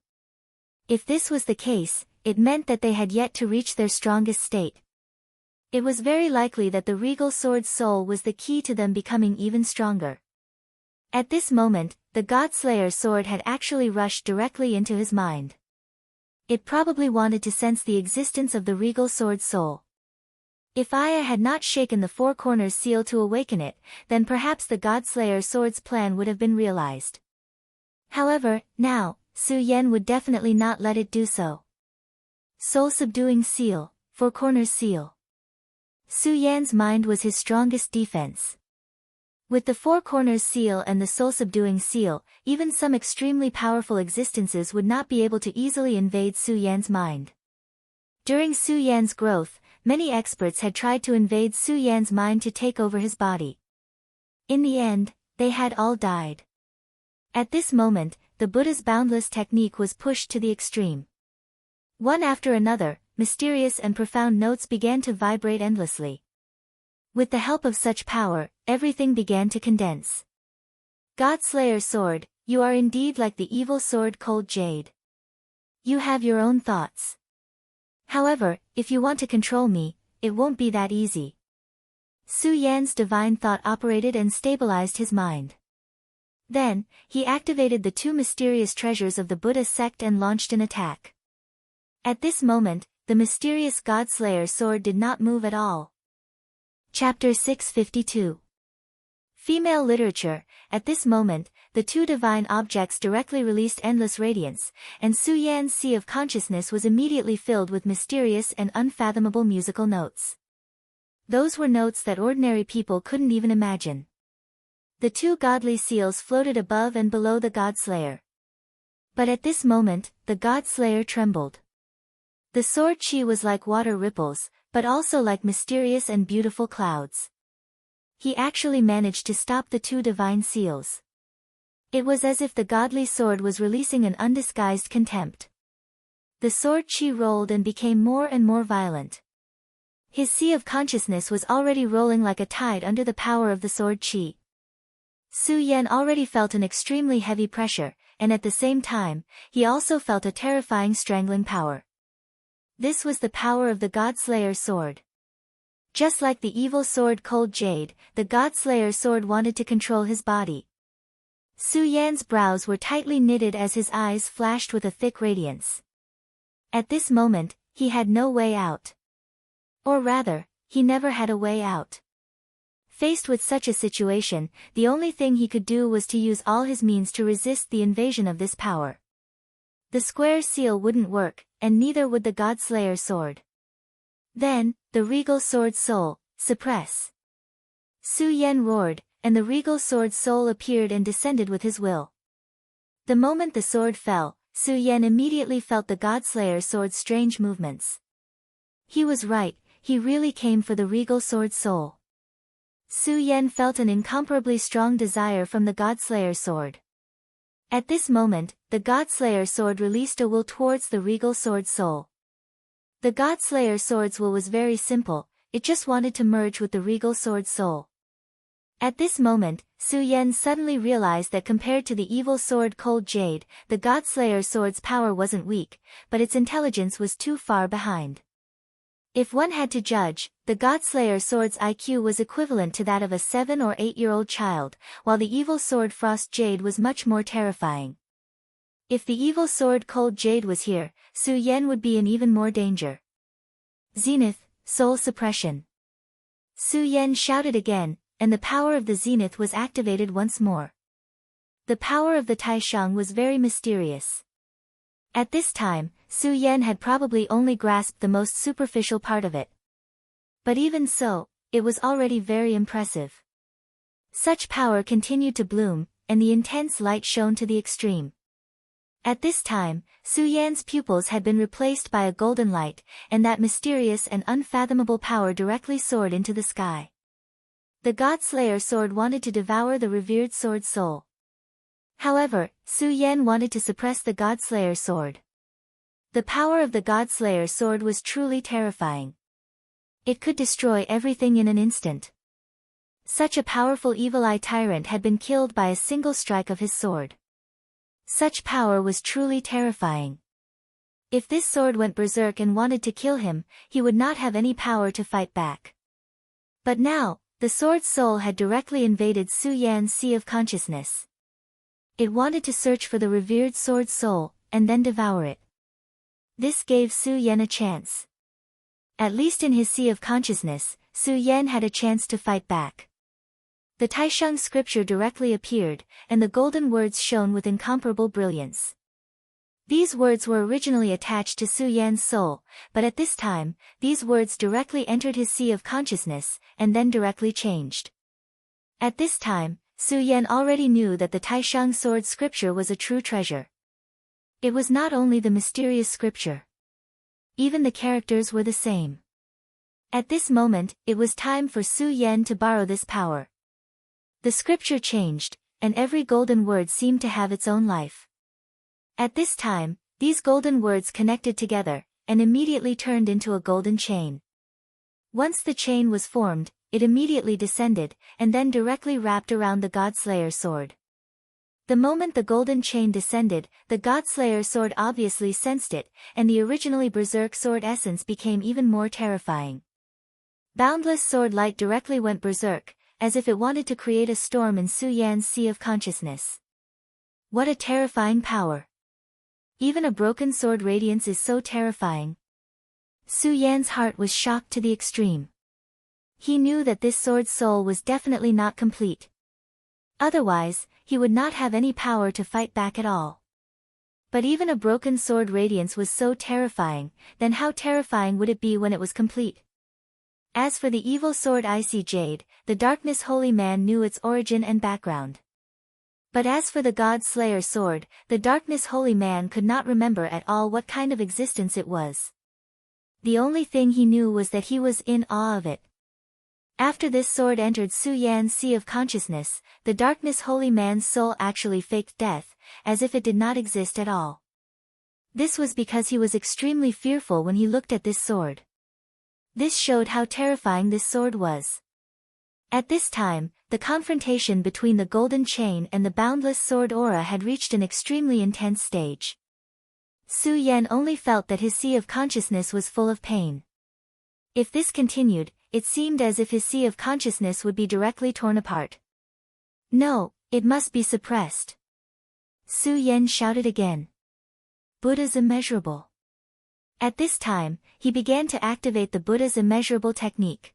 If this was the case, it meant that they had yet to reach their strongest state. It was very likely that the regal sword's soul was the key to them becoming even stronger. At this moment, the Godslayer sword had actually rushed directly into his mind. It probably wanted to sense the existence of the regal sword's soul. If Aya had not shaken the Four Corners seal to awaken it, then perhaps the Godslayer sword's plan would have been realized. However, now, Su Yan would definitely not let it do so. Soul-subduing seal, Four Corners seal. Su Yan's mind was his strongest defense. With the Four Corners seal and the soul-subduing seal, even some extremely powerful existences would not be able to easily invade Su Yan's mind. During Su Yan's growth, many experts had tried to invade Su Yan's mind to take over his body. In the end, they had all died. At this moment, the Buddha's boundless technique was pushed to the extreme. One after another, mysterious and profound notes began to vibrate endlessly. With the help of such power, everything began to condense. Godslayer sword, you are indeed like the evil sword Cold Jade. You have your own thoughts. However, if you want to control me, it won't be that easy. Su Yan's divine thought operated and stabilized his mind. Then, he activated the two mysterious treasures of the Buddha sect and launched an attack. At this moment, the mysterious Godslayer sword did not move at all. Chapter 652. Female literature. At this moment, the two divine objects directly released endless radiance, and Su Yan's sea of consciousness was immediately filled with mysterious and unfathomable musical notes. Those were notes that ordinary people couldn't even imagine. The two godly seals floated above and below the Godslayer. But at this moment, the Godslayer trembled. The sword chi was like water ripples, but also like mysterious and beautiful clouds. He actually managed to stop the two divine seals. It was as if the godly sword was releasing an undisguised contempt. The sword chi rolled and became more and more violent. His sea of consciousness was already rolling like a tide under the power of the sword chi. Su Yan already felt an extremely heavy pressure, and at the same time, he also felt a terrifying strangling power. This was the power of the Godslayer sword. Just like the evil sword Cold Jade, the Godslayer sword wanted to control his body. Su Yan's brows were tightly knitted as his eyes flashed with a thick radiance. At this moment, he had no way out. Or rather, he never had a way out. Faced with such a situation, the only thing he could do was to use all his means to resist the invasion of this power. The square seal wouldn't work, and neither would the Godslayer sword. Then, the regal sword's soul, suppress. Su Yan roared, and the regal sword's soul appeared and descended with his will. The moment the sword fell, Su Yan immediately felt the Godslayer sword's strange movements. He was right, he really came for the regal sword's soul. Su Yan felt an incomparably strong desire from the Godslayer sword. At this moment, the Godslayer sword released a will towards the regal sword's soul. The Godslayer sword's will was very simple, it just wanted to merge with the regal sword's soul. At this moment, Su Yan suddenly realized that compared to the evil sword Cold Jade, the Godslayer sword's power wasn't weak, but its intelligence was too far behind. If one had to judge, the Godslayer sword's IQ was equivalent to that of a 7 or 8-year-old child, while the evil sword Frost Jade was much more terrifying. If the evil sword Cold Jade was here, Su Yan would be in even more danger. Zenith, Soul Suppression. Su Yan shouted again, and the power of the Zenith was activated once more. The power of the Taisheng was very mysterious. At this time, Su Yan had probably only grasped the most superficial part of it. But even so, it was already very impressive. Such power continued to bloom, and the intense light shone to the extreme. At this time, Su Yan's pupils had been replaced by a golden light, and that mysterious and unfathomable power directly soared into the sky. The Godslayer sword wanted to devour the revered sword's soul. However, Su Yan wanted to suppress the Godslayer sword. The power of the Godslayer sword was truly terrifying. It could destroy everything in an instant. Such a powerful evil eye tyrant had been killed by a single strike of his sword. Such power was truly terrifying. If this sword went berserk and wanted to kill him, he would not have any power to fight back. But now, the sword's soul had directly invaded Su Yan's sea of consciousness. It wanted to search for the revered sword's soul, and then devour it. This gave Su Yan a chance. At least in his sea of consciousness, Su Yan had a chance to fight back. The Taisheng scripture directly appeared, and the golden words shone with incomparable brilliance. These words were originally attached to Su Yan's soul, but at this time, these words directly entered his sea of consciousness, and then directly changed. At this time, Su Yan already knew that the Taisheng sword scripture was a true treasure. It was not only the mysterious scripture. Even the characters were the same. At this moment, it was time for Su Yan to borrow this power. The scripture changed, and every golden word seemed to have its own life. At this time, these golden words connected together, and immediately turned into a golden chain. Once the chain was formed, it immediately descended, and then directly wrapped around the Godslayer sword. The moment the golden chain descended, the Godslayer sword obviously sensed it, and the originally berserk sword essence became even more terrifying. Boundless sword light directly went berserk, as if it wanted to create a storm in Su Yan's sea of consciousness. What a terrifying power! Even a broken sword radiance is so terrifying. Su Yan's heart was shocked to the extreme. He knew that this sword's soul was definitely not complete. Otherwise, he would not have any power to fight back at all. But even a broken sword radiance was so terrifying, then how terrifying would it be when it was complete? As for the evil sword Icy Jade, the Darkness Holy Man knew its origin and background. But as for the God Slayer sword, the Darkness Holy Man could not remember at all what kind of existence it was. The only thing he knew was that he was in awe of it. After this sword entered Su Yan's sea of consciousness, the Darkness Holy Man's soul actually faked death, as if it did not exist at all. This was because he was extremely fearful when he looked at this sword. This showed how terrifying this sword was. At this time, the confrontation between the golden chain and the boundless sword aura had reached an extremely intense stage. Su Yan only felt that his sea of consciousness was full of pain. If this continued, it seemed as if his sea of consciousness would be directly torn apart. No, it must be suppressed. Su Yan shouted again. Buddha's immeasurable. At this time, he began to activate the Buddha's immeasurable technique.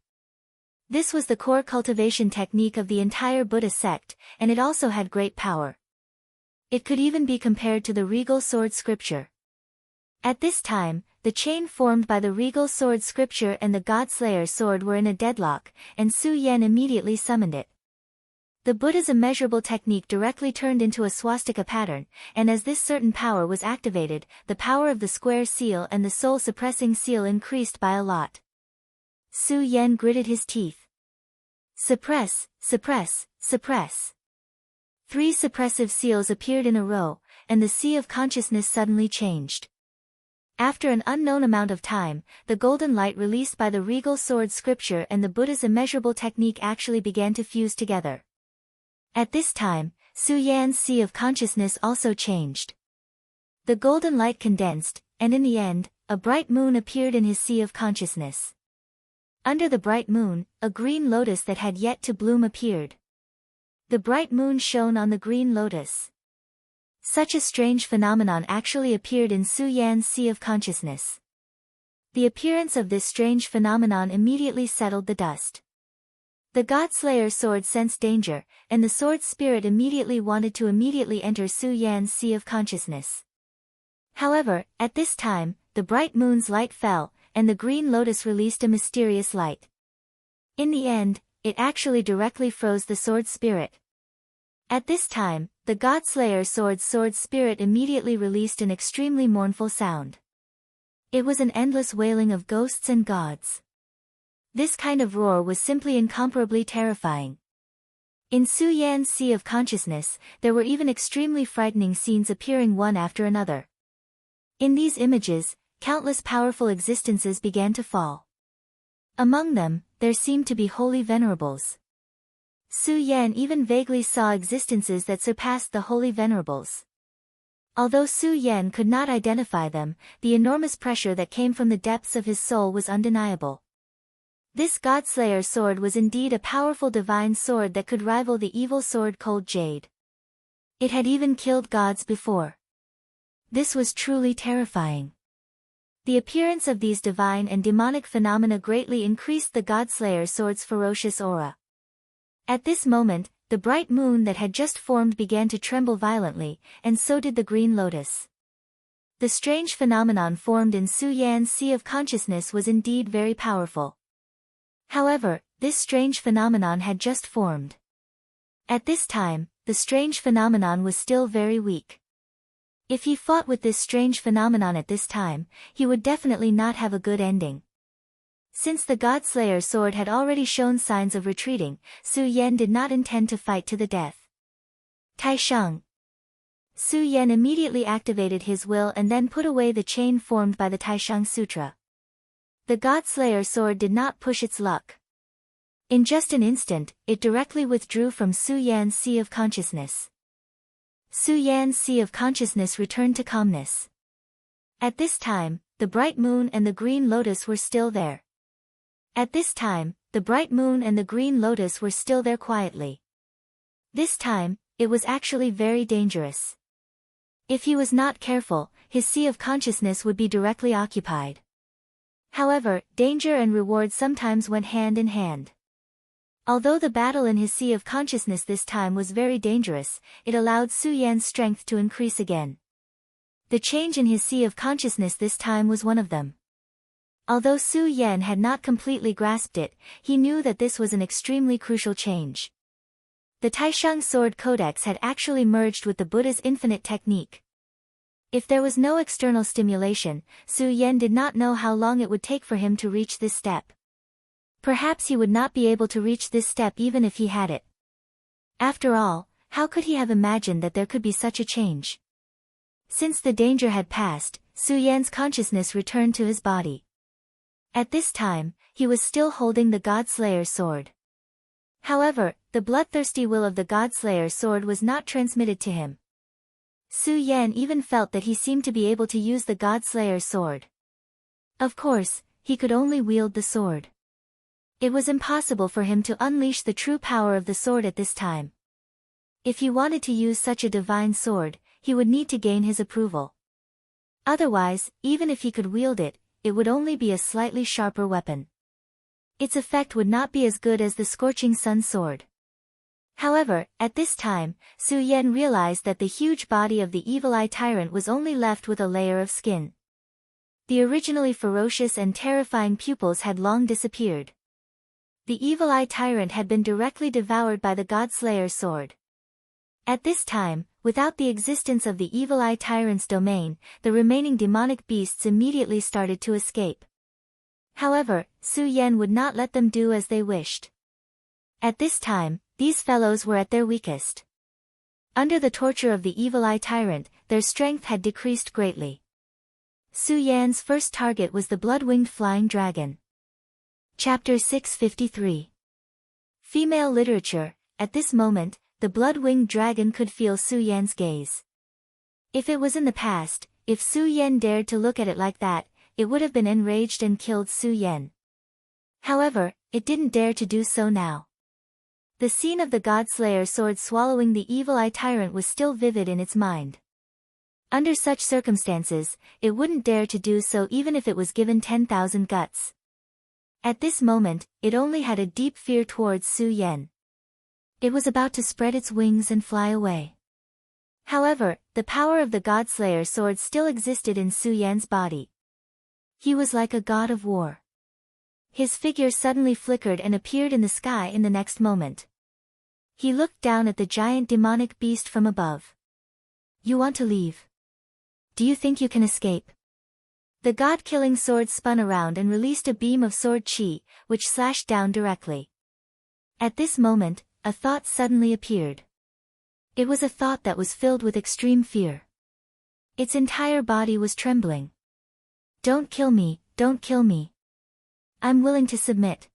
This was the core cultivation technique of the entire Buddha sect, and it also had great power. It could even be compared to the regal sword scripture. At this time, the chain formed by the regal sword scripture and the Godslayer sword were in a deadlock, and Su Yan immediately summoned it. The Buddha's immeasurable technique directly turned into a swastika pattern, and as this certain power was activated, the power of the square seal and the soul-suppressing seal increased by a lot. Su Yan gritted his teeth. Suppress, suppress, suppress. 3 suppressive seals appeared in a row, and the sea of consciousness suddenly changed. After an unknown amount of time, the golden light released by the regal sword scripture and the Buddha's immeasurable technique actually began to fuse together. At this time, Su Yan's sea of consciousness also changed. The golden light condensed, and in the end, a bright moon appeared in his sea of consciousness. Under the bright moon, a green lotus that had yet to bloom appeared. The bright moon shone on the green lotus. Such a strange phenomenon actually appeared in Su Yan's sea of consciousness. The appearance of this strange phenomenon immediately settled the dust. The God-Slayer sword sensed danger, and the sword spirit immediately wanted to enter Su Yan's sea of consciousness. However, at this time, the bright moon's light fell, and the green lotus released a mysterious light. In the end, it actually directly froze the sword spirit. At this time, the God-Slayer sword spirit immediately released an extremely mournful sound. It was an endless wailing of ghosts and gods. This kind of roar was simply incomparably terrifying. In Su Yan's sea of consciousness, there were even extremely frightening scenes appearing one after another. In these images, countless powerful existences began to fall. Among them, there seemed to be holy venerables. Su Yan even vaguely saw existences that surpassed the holy venerables. Although Su Yan could not identify them, the enormous pressure that came from the depths of his soul was undeniable. This God-Slayer sword was indeed a powerful divine sword that could rival the evil sword Cold Jade. It had even killed gods before. This was truly terrifying. The appearance of these divine and demonic phenomena greatly increased the God-Slayer sword's ferocious aura. At this moment, the bright moon that had just formed began to tremble violently, and so did the green lotus. The strange phenomenon formed in Su Yan's sea of consciousness was indeed very powerful. However, this strange phenomenon had just formed. At this time, the strange phenomenon was still very weak. If he fought with this strange phenomenon at this time, he would definitely not have a good ending. Since the God-Slayer sword had already shown signs of retreating, Su Yan did not intend to fight to the death. Taisheng. Su Yan immediately activated his will and then put away the chain formed by the Taisheng Sutra. The God-Slayer sword did not push its luck. In just an instant, it directly withdrew from Su Yan's sea of consciousness. Su Yan's sea of consciousness returned to calmness. At this time, the bright moon and the green lotus were still there. At this time, the bright moon and the green lotus were still there quietly. This time, it was actually very dangerous. If he was not careful, his sea of consciousness would be directly occupied. However, danger and reward sometimes went hand in hand. Although the battle in his sea of consciousness this time was very dangerous, it allowed Su Yan's strength to increase again. The change in his sea of consciousness this time was one of them. Although Su Yan had not completely grasped it, he knew that this was an extremely crucial change. The Taisheng Sword Codex had actually merged with the Buddha's infinite technique. If there was no external stimulation, Su Yan did not know how long it would take for him to reach this step. Perhaps he would not be able to reach this step even if he had it. After all, how could he have imagined that there could be such a change? Since the danger had passed, Su Yan's consciousness returned to his body. At this time, he was still holding the God-Slayer sword. However, the bloodthirsty will of the God-Slayer sword was not transmitted to him. Su Yan even felt that he seemed to be able to use the God-Slayer sword. Of course, he could only wield the sword. It was impossible for him to unleash the true power of the sword at this time. If he wanted to use such a divine sword, he would need to gain his approval. Otherwise, even if he could wield it, it would only be a slightly sharper weapon. Its effect would not be as good as the Scorching Sun sword. However, at this time, Su Yan realized that the huge body of the Evil Eye Tyrant was only left with a layer of skin. The originally ferocious and terrifying pupils had long disappeared. The Evil Eye Tyrant had been directly devoured by the God-Slayer sword. At this time, without the existence of the Evil Eye Tyrant's domain, the remaining demonic beasts immediately started to escape. However, Su Yan would not let them do as they wished. At this time, these fellows were at their weakest. Under the torture of the Evil Eye Tyrant, their strength had decreased greatly. Su Yan's first target was the blood-winged flying dragon. Chapter 653. Female literature. At this moment, the blood-winged dragon could feel Su Yan's gaze. If it was in the past, if Su Yan dared to look at it like that, it would have been enraged and killed Su Yan. However, it didn't dare to do so now. The scene of the God-Slayer sword swallowing the evil eye tyrant was still vivid in its mind. Under such circumstances, it wouldn't dare to do so even if it was given 10,000 guts. At this moment, it only had a deep fear towards Su Yan. It was about to spread its wings and fly away. However, the power of the God-Slayer sword still existed in Su Yan's body. He was like a god of war. His figure suddenly flickered and appeared in the sky in the next moment. He looked down at the giant demonic beast from above. You want to leave? Do you think you can escape? The god-killing sword spun around and released a beam of sword chi, which slashed down directly. At this moment, a thought suddenly appeared. It was a thought that was filled with extreme fear. Its entire body was trembling. Don't kill me, don't kill me. I'm willing to submit.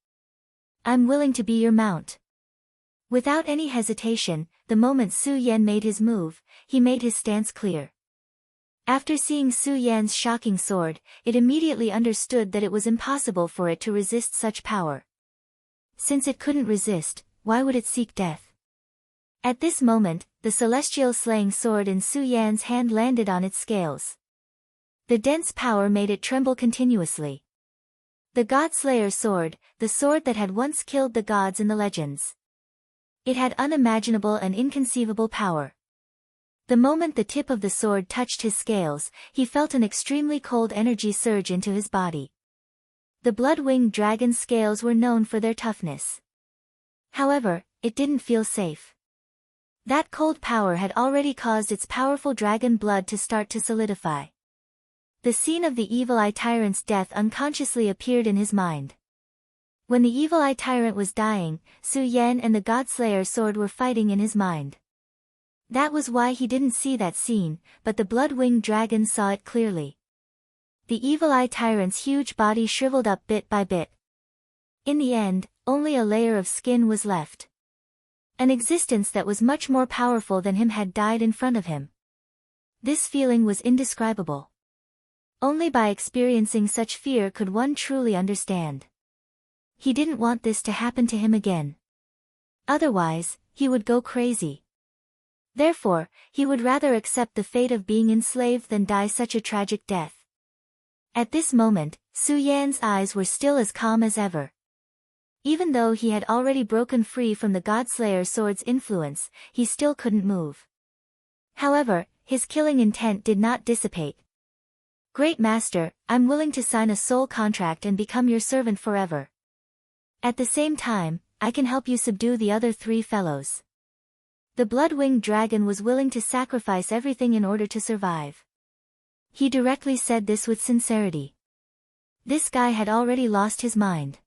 I'm willing to be your mount. Without any hesitation, the moment Su Yan made his move, he made his stance clear. After seeing Su Yan's shocking sword, it immediately understood that it was impossible for it to resist such power. Since it couldn't resist, why would it seek death? At this moment, the celestial slaying sword in Su Yan's hand landed on its scales. The dense power made it tremble continuously. The God-Slayer sword, the sword that had once killed the gods in the legends. It had unimaginable and inconceivable power. The moment the tip of the sword touched his scales, he felt an extremely cold energy surge into his body. The blood-winged dragon's scales were known for their toughness. However, it didn't feel safe. That cold power had already caused its powerful dragon blood to start to solidify. The scene of the evil eye tyrant's death unconsciously appeared in his mind. When the evil eye tyrant was dying, Su Yan and the God-Slayer sword were fighting in his mind. That was why he didn't see that scene, but the blood-winged dragon saw it clearly. The evil eye tyrant's huge body shriveled up bit by bit. In the end, only a layer of skin was left. An existence that was much more powerful than him had died in front of him. This feeling was indescribable. Only by experiencing such fear could one truly understand. He didn't want this to happen to him again. Otherwise, he would go crazy. Therefore, he would rather accept the fate of being enslaved than die such a tragic death. At this moment, Su Yan's eyes were still as calm as ever. Even though he had already broken free from the God-Slayer sword's influence, he still couldn't move. However, his killing intent did not dissipate. Great Master, I'm willing to sign a soul contract and become your servant forever. At the same time, I can help you subdue the other 3 fellows. The blood-winged dragon was willing to sacrifice everything in order to survive. He directly said this with sincerity. This guy had already lost his mind.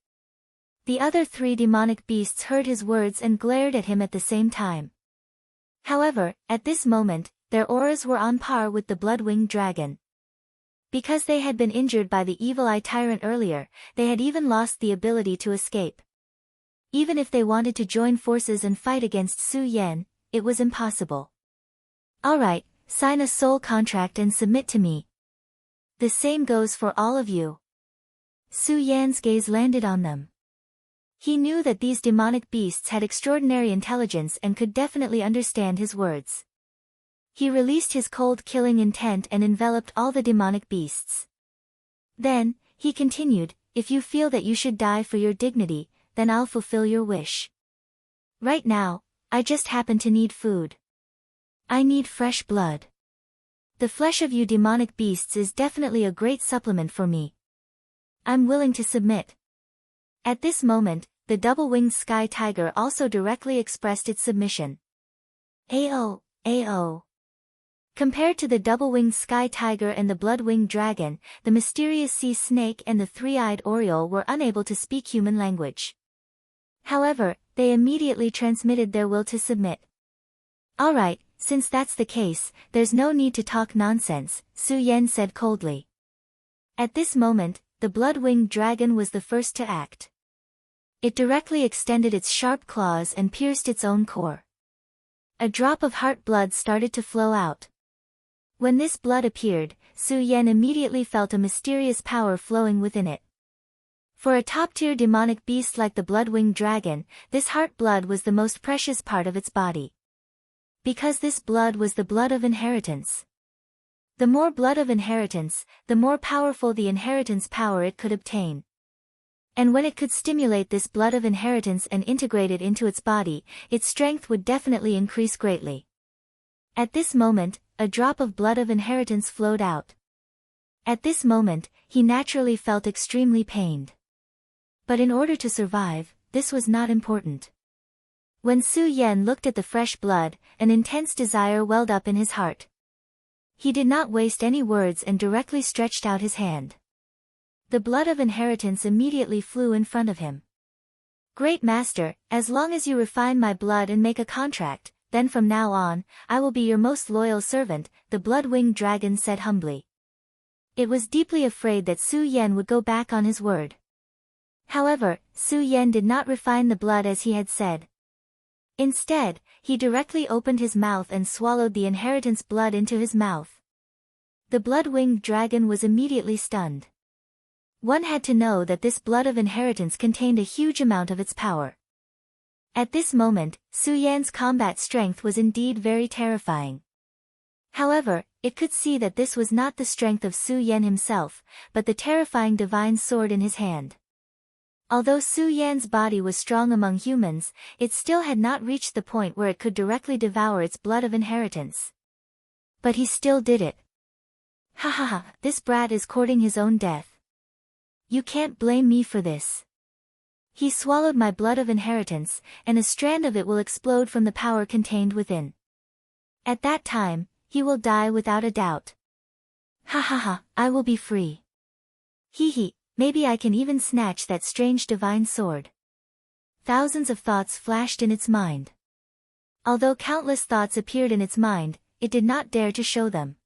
The other 3 demonic beasts heard his words and glared at him at the same time. However, at this moment, their auras were on par with the blood-winged dragon. Because they had been injured by the evil eye tyrant earlier, they had even lost the ability to escape. Even if they wanted to join forces and fight against Su Yan, it was impossible. Alright, sign a soul contract and submit to me. The same goes for all of you. Su Yan's gaze landed on them. He knew that these demonic beasts had extraordinary intelligence and could definitely understand his words. He released his cold killing intent and enveloped all the demonic beasts. Then, he continued, if you feel that you should die for your dignity, then I'll fulfill your wish. Right now, I just happen to need food. I need fresh blood. The flesh of you demonic beasts is definitely a great supplement for me. I'm willing to submit. At this moment, the double-winged sky tiger also directly expressed its submission. Ao, Ao. Compared to the double-winged sky tiger and the blood-winged dragon, the mysterious sea snake and the 3-eyed oriole were unable to speak human language. However, they immediately transmitted their will to submit. Alright, since that's the case, there's no need to talk nonsense, Su Yan said coldly. At this moment, the blood-winged dragon was the first to act. It directly extended its sharp claws and pierced its own core. A drop of heart blood started to flow out. When this blood appeared, Su Yan immediately felt a mysterious power flowing within it. For a top-tier demonic beast like the blood-winged dragon, this heart blood was the most precious part of its body. Because this blood was the blood of inheritance. The more blood of inheritance, the more powerful the inheritance power it could obtain. And when it could stimulate this blood of inheritance and integrate it into its body, its strength would definitely increase greatly. At this moment, a drop of blood of inheritance flowed out. At this moment, he naturally felt extremely pained. But in order to survive, this was not important. When Su Yan looked at the fresh blood, an intense desire welled up in his heart. He did not waste any words and directly stretched out his hand. The blood of inheritance immediately flew in front of him. Great Master, as long as you refine my blood and make a contract, then from now on, I will be your most loyal servant, the blood-winged dragon said humbly. It was deeply afraid that Su Yan would go back on his word. However, Su Yan did not refine the blood as he had said. Instead, he directly opened his mouth and swallowed the inheritance blood into his mouth. The blood-winged dragon was immediately stunned. One had to know that this blood of inheritance contained a huge amount of its power. At this moment, Su Yan's combat strength was indeed very terrifying. However, it could see that this was not the strength of Su Yan himself, but the terrifying divine sword in his hand. Although Su Yan's body was strong among humans, it still had not reached the point where it could directly devour its blood of inheritance. But he still did it. Ha ha ha, this brat is courting his own death. You can't blame me for this. He swallowed my blood of inheritance, and a strand of it will explode from the power contained within. At that time, he will die without a doubt. Ha ha ha, I will be free. Hee hee. Maybe I can even snatch that strange divine sword. Thousands of thoughts flashed in its mind. Although countless thoughts appeared in its mind, it did not dare to show them.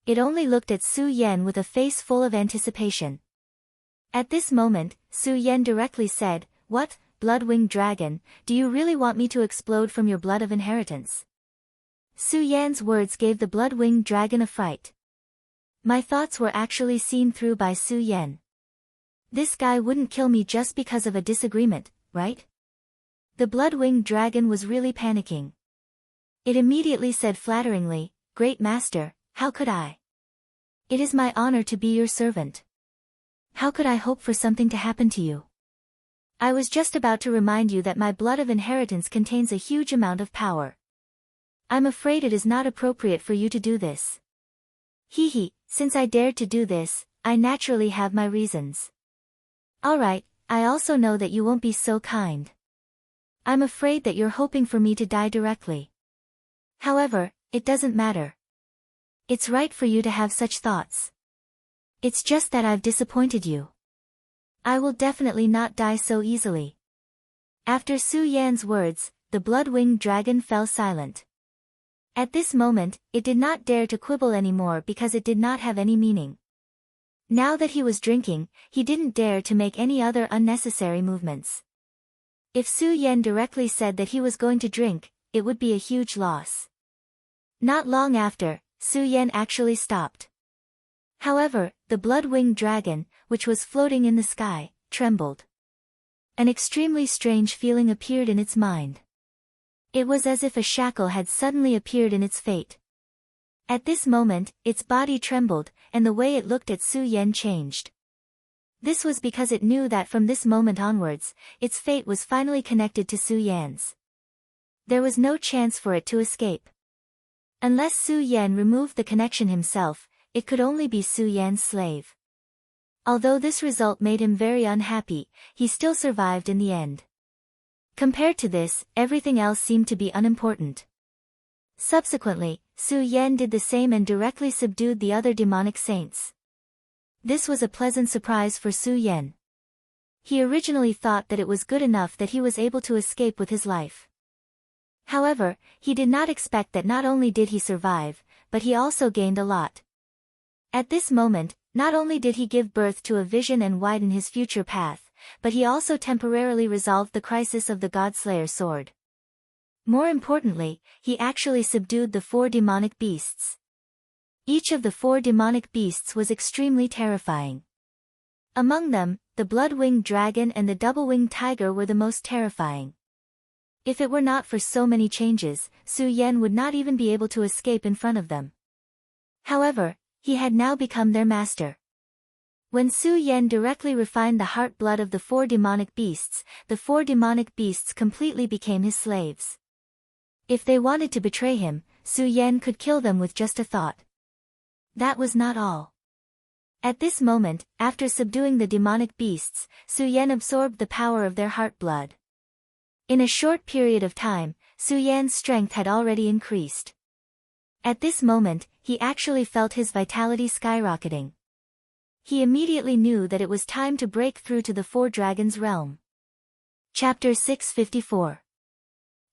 It only looked at Su Yan with a face full of anticipation. At this moment, Su Yan directly said, "What, blood-winged dragon, do you really want me to explode from your blood of inheritance?" Su Yan's words gave the blood-winged dragon a fright. My thoughts were actually seen through by Su Yan. This guy wouldn't kill me just because of a disagreement, right? The blood-winged dragon was really panicking. It immediately said flatteringly, "Great Master, how could I? It is my honor to be your servant. How could I hope for something to happen to you? I was just about to remind you that my blood of inheritance contains a huge amount of power. I'm afraid it is not appropriate for you to do this." Hee hee, since I dared to do this, I naturally have my reasons. Alright, I also know that you won't be so kind. I'm afraid that you're hoping for me to die directly. However, it doesn't matter. It's right for you to have such thoughts. It's just that I've disappointed you. I will definitely not die so easily. After Su Yan's words, the blood-winged dragon fell silent. At this moment, it did not dare to quibble anymore because it did not have any meaning. Now that he was drinking, he didn't dare to make any other unnecessary movements. If Su Yan directly said that he was going to drink, it would be a huge loss. Not long after, Su Yan actually stopped. However, the blood-winged dragon, which was floating in the sky, trembled. An extremely strange feeling appeared in its mind. It was as if a shackle had suddenly appeared in its fate. At this moment, its body trembled, and the way it looked at Su Yan changed. This was because it knew that from this moment onwards, its fate was finally connected to Su Yan's. There was no chance for it to escape. Unless Su Yan removed the connection himself, it could only be Su Yan's slave. Although this result made him very unhappy, he still survived in the end. Compared to this, everything else seemed to be unimportant. Subsequently, Su Yan did the same and directly subdued the other demonic saints. This was a pleasant surprise for Su Yan. He originally thought that it was good enough that he was able to escape with his life. However, he did not expect that not only did he survive, but he also gained a lot. At this moment, not only did he give birth to a vision and widen his future path, but he also temporarily resolved the crisis of the Godslayer sword. More importantly, he actually subdued the 4 demonic beasts. Each of the 4 demonic beasts was extremely terrifying. Among them, the blood-winged dragon and the double-winged tiger were the most terrifying. If it were not for so many changes, Su Yan would not even be able to escape in front of them. However, he had now become their master. When Su Yan directly refined the heart blood of the 4 demonic beasts, the 4 demonic beasts completely became his slaves. If they wanted to betray him, Su Yan could kill them with just a thought. That was not all. At this moment, after subduing the demonic beasts, Su Yan absorbed the power of their heart blood. In a short period of time, Su Yan's strength had already increased. At this moment, he actually felt his vitality skyrocketing. He immediately knew that it was time to break through to the 4 dragons realm. Chapter 654.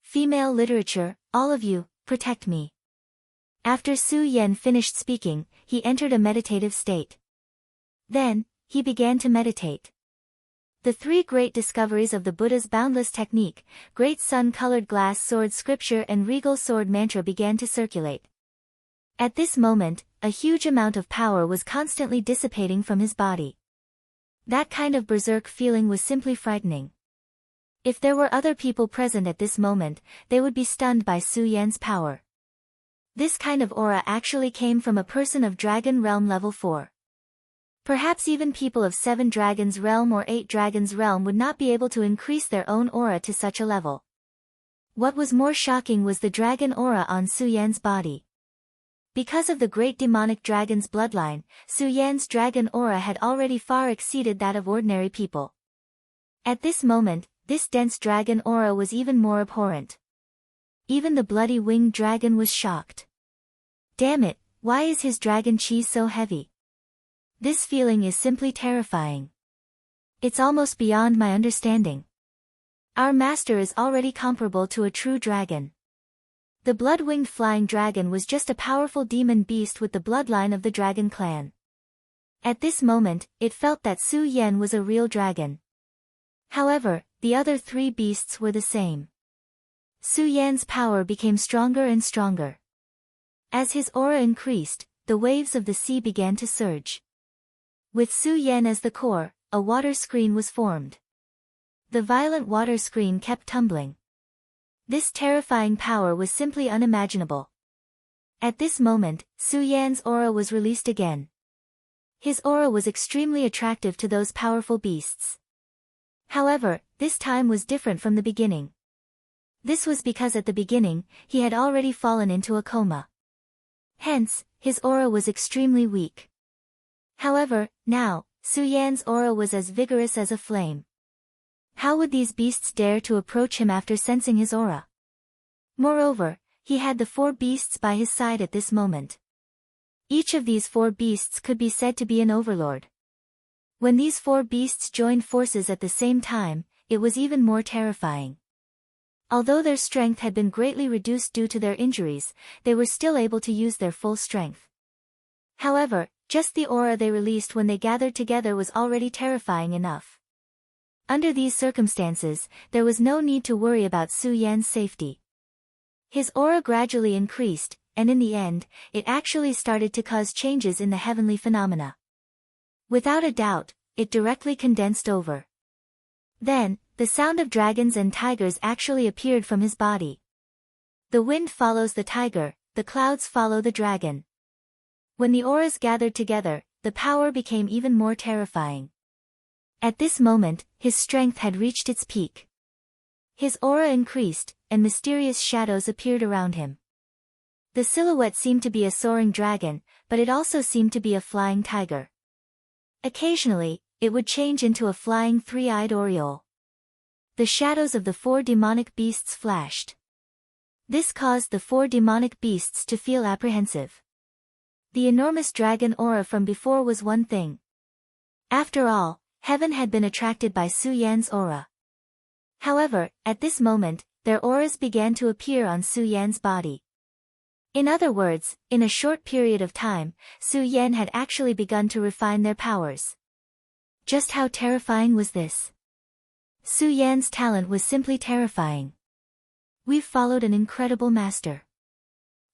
Female literature, all of you, protect me. After Su Yan finished speaking, he entered a meditative state. Then, he began to meditate. The 3 great discoveries of the Buddha's boundless technique, great sun-colored glass sword scripture and regal sword mantra began to circulate. At this moment, a huge amount of power was constantly dissipating from his body. That kind of berserk feeling was simply frightening. If there were other people present at this moment, they would be stunned by Su Yan's power. This kind of aura actually came from a person of Dragon Realm level 4. Perhaps even people of 7 Dragons Realm or 8 Dragons Realm would not be able to increase their own aura to such a level. What was more shocking was the dragon aura on Su Yan's body. Because of the great demonic dragon's bloodline, Su Yan's dragon aura had already far exceeded that of ordinary people. At this moment, this dense dragon aura was even more abhorrent. Even the bloody winged dragon was shocked. Damn it, why is his dragon chi so heavy? This feeling is simply terrifying. It's almost beyond my understanding. Our master is already comparable to a true dragon. The blood-winged flying dragon was just a powerful demon beast with the bloodline of the dragon clan. At this moment, it felt that Su Yan was a real dragon. However, the other 3 beasts were the same. Su Yan's power became stronger and stronger. As his aura increased, the waves of the sea began to surge. With Su Yan as the core, a water screen was formed. The violent water screen kept tumbling. This terrifying power was simply unimaginable. At this moment, Su Yan's aura was released again. His aura was extremely attractive to those powerful beasts. However, this time was different from the beginning. This was because at the beginning, he had already fallen into a coma. Hence, his aura was extremely weak. However, now, Su Yan's aura was as vigorous as a flame. How would these beasts dare to approach him after sensing his aura? Moreover, he had the 4 beasts by his side at this moment. Each of these 4 beasts could be said to be an overlord. When these 4 beasts joined forces at the same time, it was even more terrifying. Although their strength had been greatly reduced due to their injuries, they were still able to use their full strength. However, just the aura they released when they gathered together was already terrifying enough. Under these circumstances, there was no need to worry about Su Yan's safety. His aura gradually increased, and in the end, it actually started to cause changes in the heavenly phenomena. Without a doubt, it directly condensed over. Then, the sound of dragons and tigers actually appeared from his body. The wind follows the tiger, the clouds follow the dragon. When the auras gathered together, the power became even more terrifying. At this moment, his strength had reached its peak. His aura increased, and mysterious shadows appeared around him. The silhouette seemed to be a soaring dragon, but it also seemed to be a flying tiger. Occasionally, it would change into a flying 3-eyed oriole. The shadows of the 4 demonic beasts flashed. This caused the 4 demonic beasts to feel apprehensive. The enormous dragon aura from before was one thing. After all, heaven had been attracted by Su Yan's aura. However, at this moment, their auras began to appear on Su Yan's body. In other words, in a short period of time, Su Yan had actually begun to refine their powers. Just how terrifying was this? Su Yan's talent was simply terrifying. We've followed an incredible master.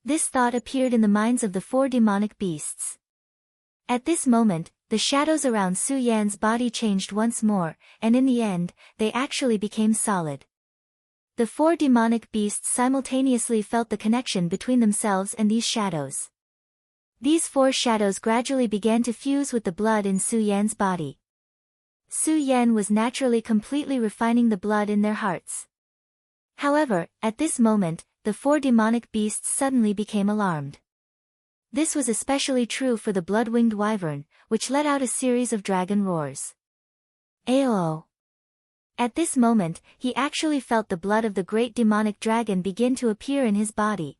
This thought appeared in the minds of the 4 demonic beasts. At this moment, the shadows around Su Yan's body changed once more, and in the end, they actually became solid. The 4 demonic beasts simultaneously felt the connection between themselves and these shadows. These 4 shadows gradually began to fuse with the blood in Su Yan's body. Su Yan was naturally completely refining the blood in their hearts. However, at this moment, the 4 demonic beasts suddenly became alarmed. This was especially true for the blood-winged wyvern, which let out a series of dragon roars. Aoo! At this moment, he actually felt the blood of the great demonic dragon begin to appear in his body.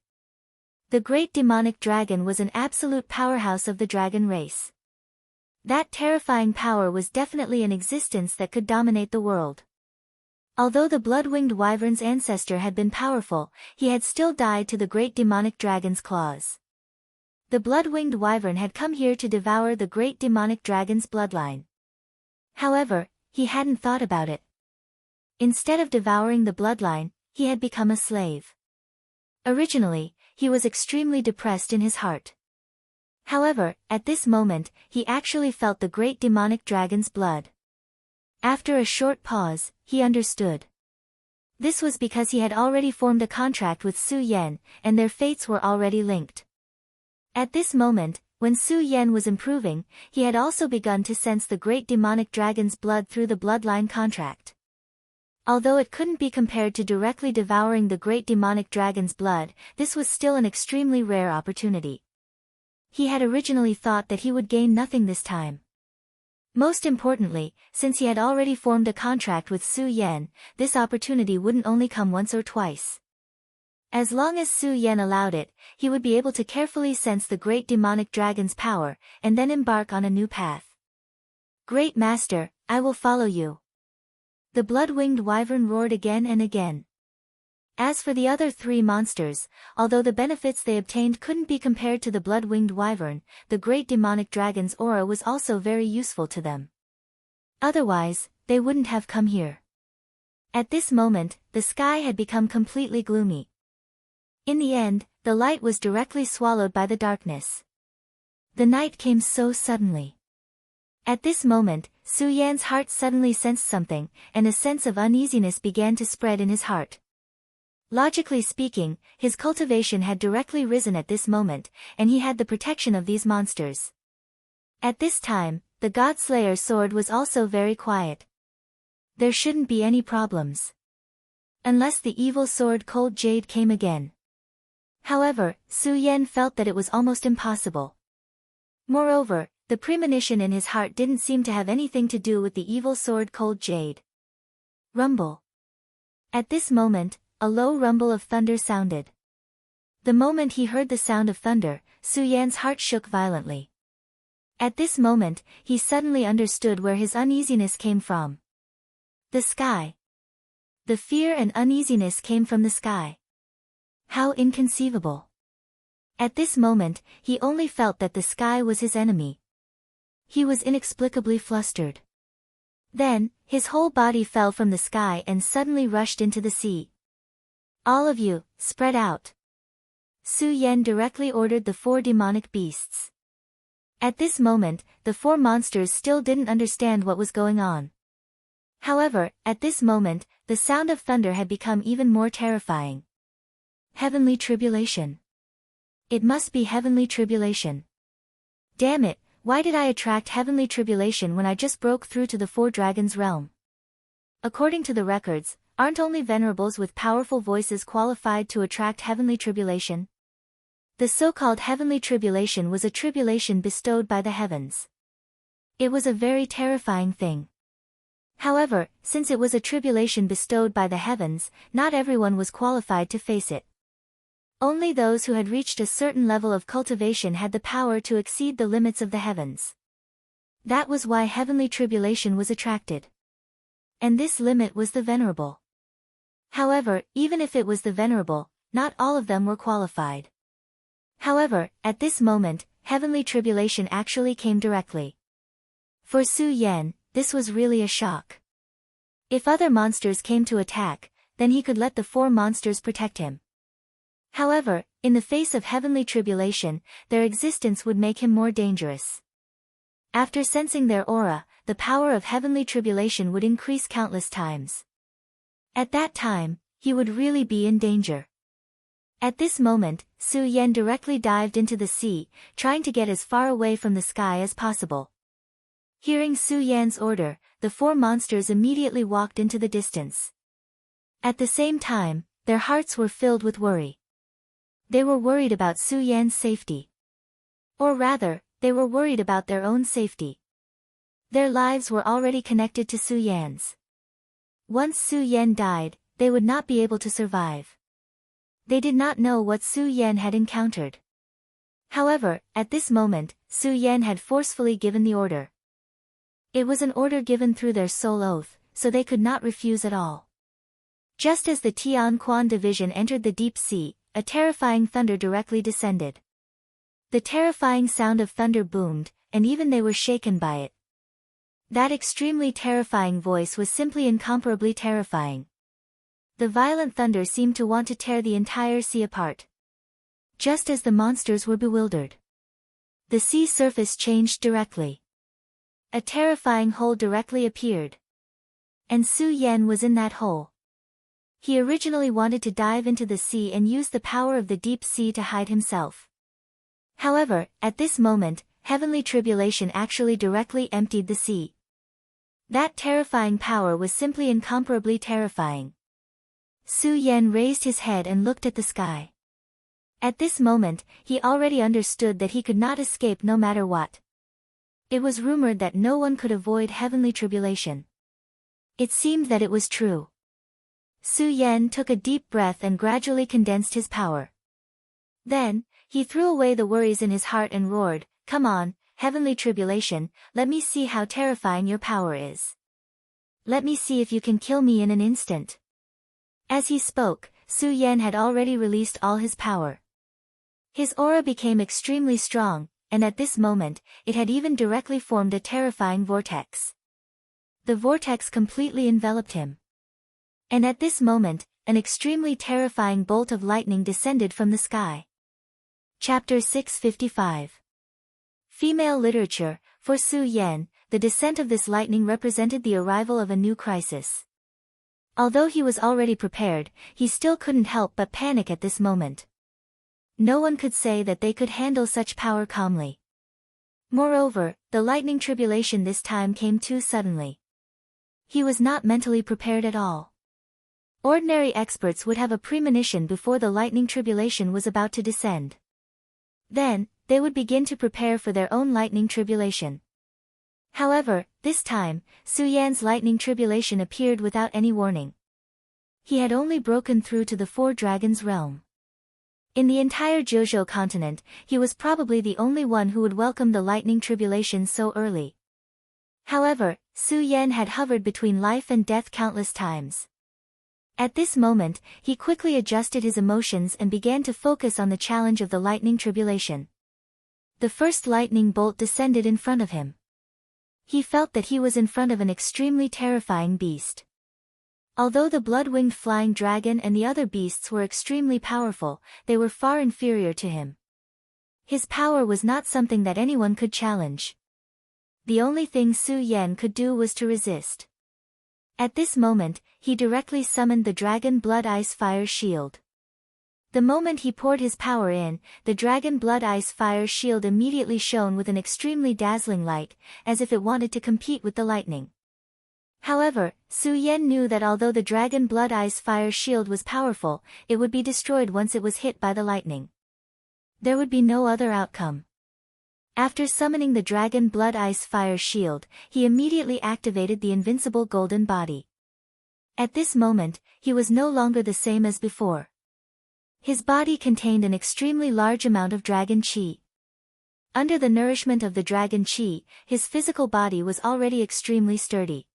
The great demonic dragon was an absolute powerhouse of the dragon race. That terrifying power was definitely an existence that could dominate the world. Although the blood-winged wyvern's ancestor had been powerful, he had still died to the great demonic dragon's claws. The blood-winged wyvern had come here to devour the great demonic dragon's bloodline. However, he hadn't thought about it. Instead of devouring the bloodline, he had become a slave. Originally, he was extremely depressed in his heart. However, at this moment, he actually felt the great demonic dragon's blood. After a short pause, he understood. This was because he had already formed a contract with Su Yan, and their fates were already linked. At this moment, when Su Yan was improving, he had also begun to sense the great demonic dragon's blood through the bloodline contract. Although it couldn't be compared to directly devouring the great demonic dragon's blood, this was still an extremely rare opportunity. He had originally thought that he would gain nothing this time. Most importantly, since he had already formed a contract with Su Yan, this opportunity wouldn't only come once or twice. As long as Su Yan allowed it, he would be able to carefully sense the great demonic dragon's power, and then embark on a new path. Great Master, I will follow you. The blood-winged wyvern roared again and again. As for the other 3 monsters, although the benefits they obtained couldn't be compared to the blood-winged wyvern, the great demonic dragon's aura was also very useful to them. Otherwise, they wouldn't have come here. At this moment, the sky had become completely gloomy. In the end, the light was directly swallowed by the darkness. The night came so suddenly. At this moment, Su Yan's heart suddenly sensed something, and a sense of uneasiness began to spread in his heart. Logically speaking, his cultivation had directly risen at this moment, and he had the protection of these monsters. At this time, the God-Slayer's sword was also very quiet. There shouldn't be any problems. Unless the evil sword Cold Jade came again. However, Su Yan felt that it was almost impossible. Moreover, the premonition in his heart didn't seem to have anything to do with the evil sword Cold Jade. Rumble. At this moment, a low rumble of thunder sounded. The moment he heard the sound of thunder, Su Yan's heart shook violently. At this moment, he suddenly understood where his uneasiness came from. The sky. The fear and uneasiness came from the sky. How inconceivable. At this moment, he only felt that the sky was his enemy. He was inexplicably flustered. Then, his whole body fell from the sky and suddenly rushed into the sea. All of you, spread out. Su Yan directly ordered the 4 demonic beasts. At this moment, the 4 monsters still didn't understand what was going on. However, at this moment, the sound of thunder had become even more terrifying. Heavenly tribulation. It must be heavenly tribulation. Damn it, why did I attract heavenly tribulation when I just broke through to the 4 dragons' realm? According to the records, aren't only venerables with powerful voices qualified to attract heavenly tribulation? The so-called heavenly tribulation was a tribulation bestowed by the heavens. It was a very terrifying thing. However, since it was a tribulation bestowed by the heavens, not everyone was qualified to face it. Only those who had reached a certain level of cultivation had the power to exceed the limits of the heavens. That was why heavenly tribulation was attracted. And this limit was the venerable. However, even if it was the venerable, not all of them were qualified. However, at this moment, heavenly tribulation actually came directly. For Su Yan, this was really a shock. If other monsters came to attack, then he could let the four monsters protect him. However, in the face of heavenly tribulation, their existence would make him more dangerous. After sensing their aura, the power of heavenly tribulation would increase countless times. At that time, he would really be in danger. At this moment, Su Yan directly dived into the sea, trying to get as far away from the sky as possible. Hearing Su Yan's order, the four monsters immediately walked into the distance. At the same time, their hearts were filled with worry. They were worried about Su Yan's safety. Or rather, they were worried about their own safety. Their lives were already connected to Su Yan's. Once Su Yan died, they would not be able to survive. They did not know what Su Yan had encountered. However, at this moment, Su Yan had forcefully given the order. It was an order given through their soul oath, so they could not refuse at all. Just as the Tian Quan division entered the deep sea, a terrifying thunder directly descended. The terrifying sound of thunder boomed, and even they were shaken by it. That extremely terrifying voice was simply incomparably terrifying. The violent thunder seemed to want to tear the entire sea apart. Just as the monsters were bewildered, the sea surface changed directly. A terrifying hole directly appeared. And Su Yan was in that hole. He originally wanted to dive into the sea and use the power of the deep sea to hide himself. However, at this moment, heavenly tribulation actually directly emptied the sea. That terrifying power was simply incomparably terrifying. Su Yan raised his head and looked at the sky. At this moment, he already understood that he could not escape no matter what. It was rumored that no one could avoid heavenly tribulation. It seemed that it was true. Su Yan took a deep breath and gradually condensed his power. Then, he threw away the worries in his heart and roared, "Come on, heavenly tribulation, let me see how terrifying your power is. Let me see if you can kill me in an instant." As he spoke, Su Yan had already released all his power. His aura became extremely strong, and at this moment, it had even directly formed a terrifying vortex. The vortex completely enveloped him. And at this moment, an extremely terrifying bolt of lightning descended from the sky. Chapter 655. Female Literature. For Su Yan, the descent of this lightning represented the arrival of a new crisis. Although he was already prepared, he still couldn't help but panic at this moment. No one could say that they could handle such power calmly. Moreover, the lightning tribulation this time came too suddenly. He was not mentally prepared at all. Ordinary experts would have a premonition before the lightning tribulation was about to descend. Then, they would begin to prepare for their own lightning tribulation. However, this time, Su Yan's lightning tribulation appeared without any warning. He had only broken through to the Four Dragons realm. In the entire Jojo continent, he was probably the only one who would welcome the lightning tribulation so early. However, Su Yan had hovered between life and death countless times. At this moment, he quickly adjusted his emotions and began to focus on the challenge of the lightning tribulation. The first lightning bolt descended in front of him. He felt that he was in front of an extremely terrifying beast. Although the blood-winged flying dragon and the other beasts were extremely powerful, they were far inferior to him. His power was not something that anyone could challenge. The only thing Su Yan could do was to resist. At this moment, he directly summoned the Dragon Blood Ice Fire Shield. The moment he poured his power in, the Dragon Blood Ice Fire Shield immediately shone with an extremely dazzling light, as if it wanted to compete with the lightning. However, Su Yan knew that although the Dragon Blood Ice Fire Shield was powerful, it would be destroyed once it was hit by the lightning. There would be no other outcome. After summoning the Dragon Blood Ice Fire Shield, he immediately activated the invincible golden body. At this moment, he was no longer the same as before. His body contained an extremely large amount of dragon qi. Under the nourishment of the dragon qi, his physical body was already extremely sturdy.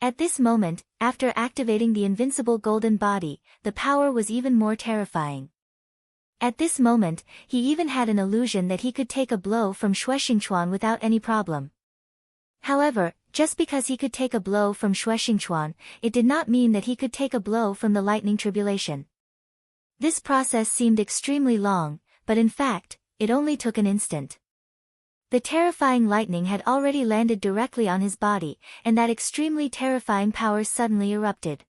At this moment, after activating the invincible golden body, the power was even more terrifying. At this moment, he even had an illusion that he could take a blow from Shuexingchuan without any problem. However, just because he could take a blow from Shueshingchuan, it did not mean that he could take a blow from the lightning tribulation. This process seemed extremely long, but in fact, it only took an instant. The terrifying lightning had already landed directly on his body, and that extremely terrifying power suddenly erupted.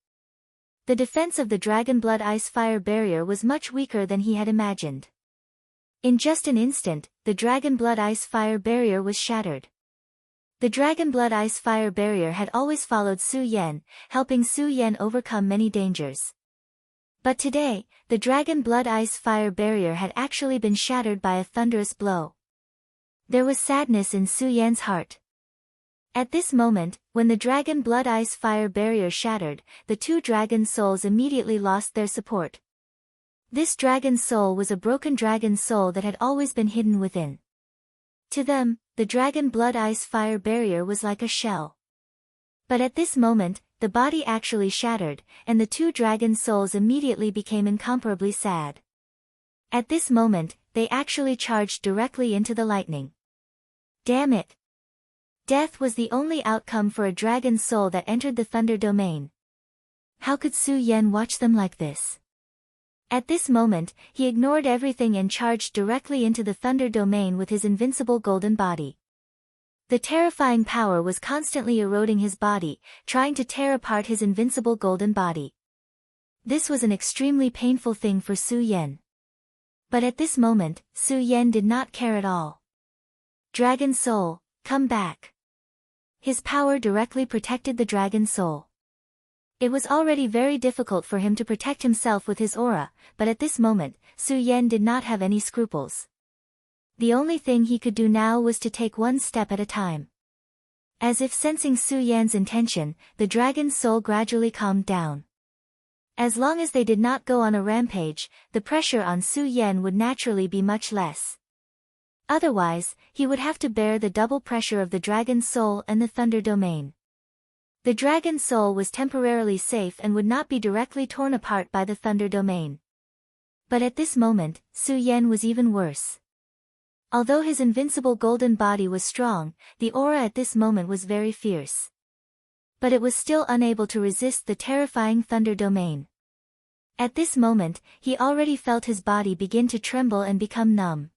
The defense of the Dragon Blood Ice Fire barrier was much weaker than he had imagined. In just an instant, the Dragon Blood Ice Fire barrier was shattered. The Dragon Blood Ice Fire barrier had always followed Su Yan, helping Su Yan overcome many dangers. But today, the Dragon Blood Ice Fire barrier had actually been shattered by a thunderous blow. There was sadness in Su Yan's heart. At this moment, when the Dragon Blood Ice Fire barrier shattered, the two dragon souls immediately lost their support. This dragon soul was a broken dragon soul that had always been hidden within. To them, the Dragon Blood Ice Fire barrier was like a shell. But at this moment, the body actually shattered, and the two dragon souls immediately became incomparably sad. At this moment, they actually charged directly into the lightning. Damn it! Death was the only outcome for a dragon soul that entered the Thunder Domain. How could Su Yan watch them like this? At this moment, he ignored everything and charged directly into the Thunder Domain with his invincible golden body. The terrifying power was constantly eroding his body, trying to tear apart his invincible golden body. This was an extremely painful thing for Su Yan. But at this moment, Su Yan did not care at all. Dragon Soul, come back. His power directly protected the Dragon Soul. It was already very difficult for him to protect himself with his aura, but at this moment, Su Yan did not have any scruples. The only thing he could do now was to take one step at a time. As if sensing Su Yan's intention, the Dragon Soul gradually calmed down. As long as they did not go on a rampage, the pressure on Su Yan would naturally be much less. Otherwise, he would have to bear the double pressure of the Dragon Soul and the Thunder Domain. The Dragon Soul was temporarily safe and would not be directly torn apart by the Thunder Domain. But at this moment, Su Yan was even worse. Although his invincible golden body was strong, the aura at this moment was very fierce. But it was still unable to resist the terrifying Thunder Domain. At this moment, he already felt his body begin to tremble and become numb.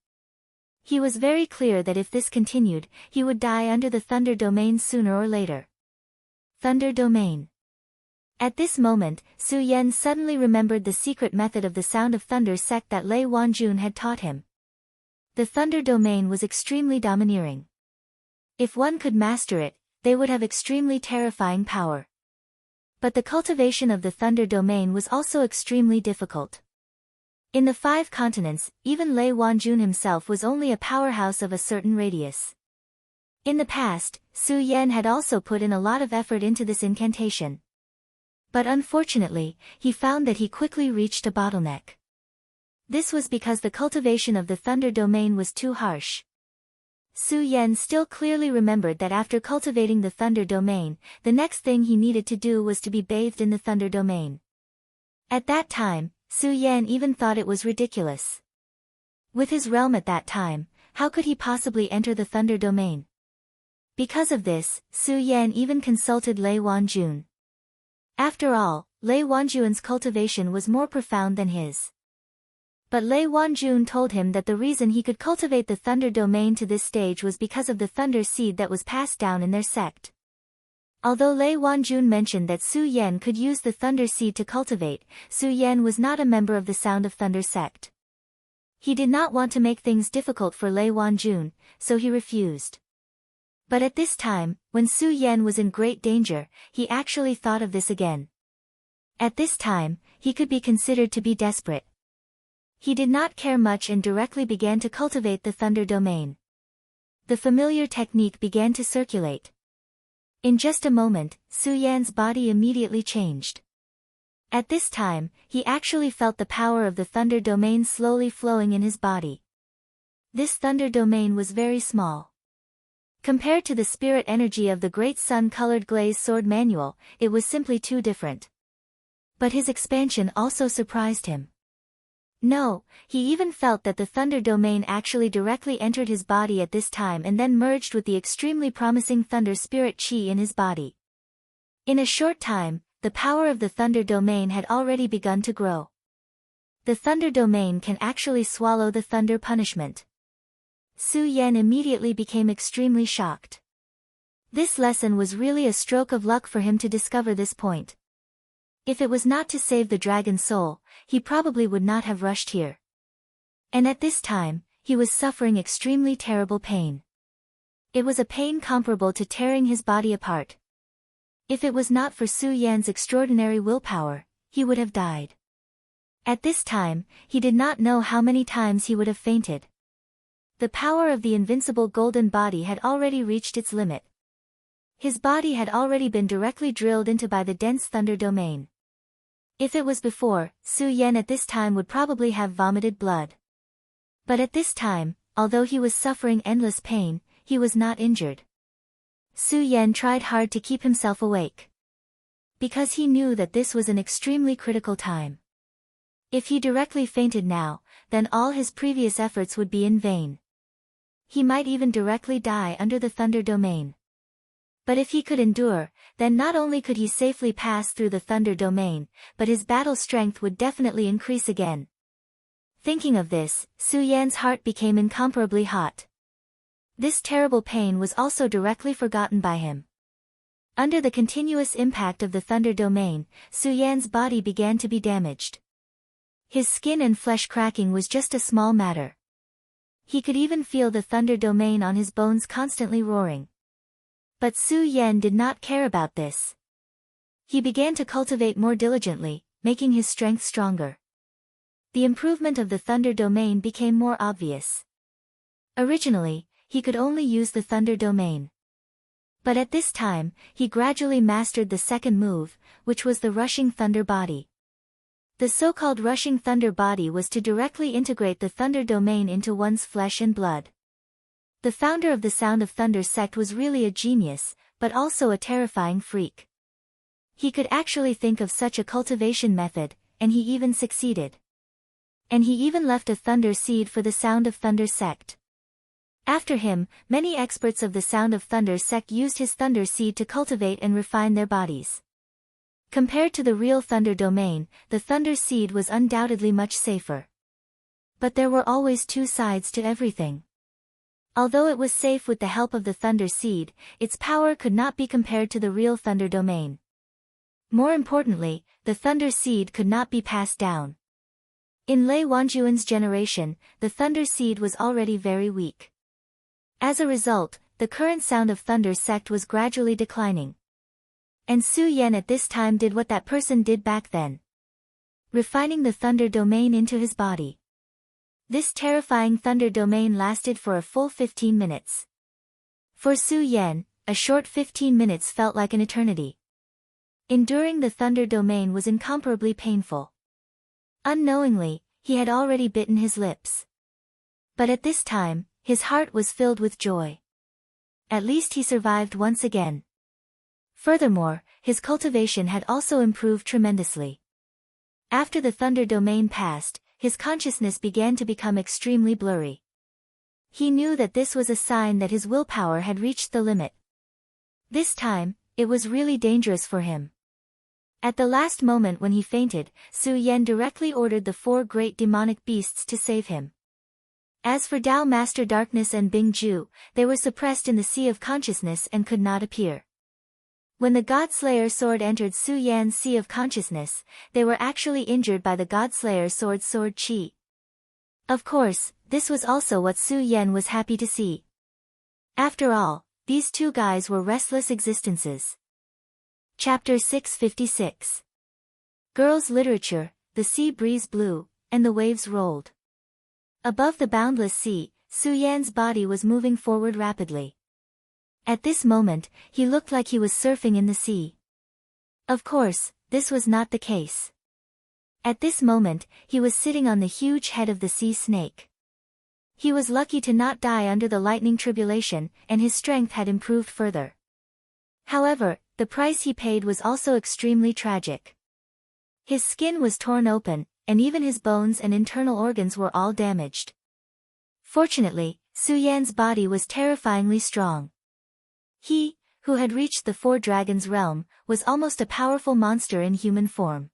He was very clear that if this continued, he would die under the Thunder Domain sooner or later. Thunder Domain. At this moment, Su Yan suddenly remembered the secret method of the Sound of Thunder sect that Lei Wanjun had taught him. The Thunder Domain was extremely domineering. If one could master it, they would have extremely terrifying power. But the cultivation of the Thunder Domain was also extremely difficult. In the 5 continents, even Lei Wanjun himself was only a powerhouse of a certain radius. In the past, Su Yan had also put in a lot of effort into this incantation. But unfortunately, he found that he quickly reached a bottleneck. This was because the cultivation of the Thunder Domain was too harsh. Su Yan still clearly remembered that after cultivating the Thunder Domain, the next thing he needed to do was to be bathed in the Thunder Domain. At that time, Su Yan even thought it was ridiculous. With his realm at that time, how could he possibly enter the Thunder Domain? Because of this, Su Yan even consulted Lei Wanjun. After all, Lei Wanjun's cultivation was more profound than his. But Lei Wanjun told him that the reason he could cultivate the Thunder Domain to this stage was because of the Thunder Seed that was passed down in their sect. Although Lei Wanjun mentioned that Su Yan could use the Thunder Seed to cultivate, Su Yan was not a member of the Sound of Thunder sect. He did not want to make things difficult for Lei Wanjun, so he refused. But at this time, when Su Yan was in great danger, he actually thought of this again. At this time, he could be considered to be desperate. He did not care much and directly began to cultivate the Thunder Domain. The familiar technique began to circulate. In just a moment, Su Yan's body immediately changed. At this time, he actually felt the power of the Thunder Domain slowly flowing in his body. This Thunder Domain was very small. Compared to the spirit energy of the Great Sun-colored glazed sword manual, it was simply too different. But his expansion also surprised him. No, he even felt that the thunder domain actually directly entered his body at this time and then merged with the extremely promising thunder spirit chi in his body. In a short time, the power of the thunder domain had already begun to grow. The thunder domain can actually swallow the thunder punishment. Su Yan immediately became extremely shocked. This lesson was really a stroke of luck for him to discover this point. If it was not to save the dragon's soul, he probably would not have rushed here. And at this time, he was suffering extremely terrible pain. It was a pain comparable to tearing his body apart. If it was not for Su Yan's extraordinary willpower, he would have died. At this time, he did not know how many times he would have fainted. The power of the invincible golden body had already reached its limit. His body had already been directly drilled into by the dense thunder domain. If it was before, Su Yan at this time would probably have vomited blood. But at this time, although he was suffering endless pain, he was not injured. Su Yan tried hard to keep himself awake. Because he knew that this was an extremely critical time. If he directly fainted now, then all his previous efforts would be in vain. He might even directly die under the thunder domain. But if he could endure, then not only could he safely pass through the thunder domain, but his battle strength would definitely increase again. Thinking of this, Su Yan's heart became incomparably hot. This terrible pain was also directly forgotten by him. Under the continuous impact of the thunder domain, Su Yan's body began to be damaged. His skin and flesh cracking was just a small matter. He could even feel the thunder domain on his bones constantly roaring. But Su Yan did not care about this. He began to cultivate more diligently, making his strength stronger. The improvement of the thunder domain became more obvious. Originally, he could only use the thunder domain. But at this time, he gradually mastered the second move, which was the rushing thunder body. The so-called rushing thunder body was to directly integrate the thunder domain into one's flesh and blood. The founder of the Sound of Thunder sect was really a genius, but also a terrifying freak. He could actually think of such a cultivation method, and he even succeeded. And he even left a thunder seed for the Sound of Thunder sect. After him, many experts of the Sound of Thunder sect used his thunder seed to cultivate and refine their bodies. Compared to the real thunder domain, the thunder seed was undoubtedly much safer. But there were always two sides to everything. Although it was safe with the help of the thunder seed, its power could not be compared to the real thunder domain. More importantly, the thunder seed could not be passed down. In Lei Wanjuan's generation, the thunder seed was already very weak. As a result, the current Sound of Thunder sect was gradually declining. And Su Yan at this time did what that person did back then. Refining the thunder domain into his body. This terrifying thunder domain lasted for a full 15 minutes. For Su Yan, a short 15 minutes felt like an eternity. Enduring the thunder domain was incomparably painful. Unknowingly, he had already bitten his lips. But at this time, his heart was filled with joy. At least he survived once again. Furthermore, his cultivation had also improved tremendously. After the thunder domain passed, his consciousness began to become extremely blurry. He knew that this was a sign that his willpower had reached the limit. This time, it was really dangerous for him. At the last moment when he fainted, Su Yan directly ordered the 4 great demonic beasts to save him. As for Tao Master Darkness and Bing Ju, they were suppressed in the Sea of Consciousness and could not appear. When the God-Slayer sword entered Su Yan's Sea of Consciousness, they were actually injured by the God-Slayer sword's sword chi. Of course, this was also what Su Yan was happy to see. After all, these two guys were restless existences. Chapter 656. Girls' Literature, the sea breeze blew, and the waves rolled. Above the boundless sea, Su Yan's body was moving forward rapidly. At this moment, he looked like he was surfing in the sea. Of course, this was not the case. At this moment, he was sitting on the huge head of the sea snake. He was lucky to not die under the lightning tribulation, and his strength had improved further. However, the price he paid was also extremely tragic. His skin was torn open, and even his bones and internal organs were all damaged. Fortunately, Su Yan's body was terrifyingly strong. He, who had reached the Four Dragons realm, was almost a powerful monster in human form.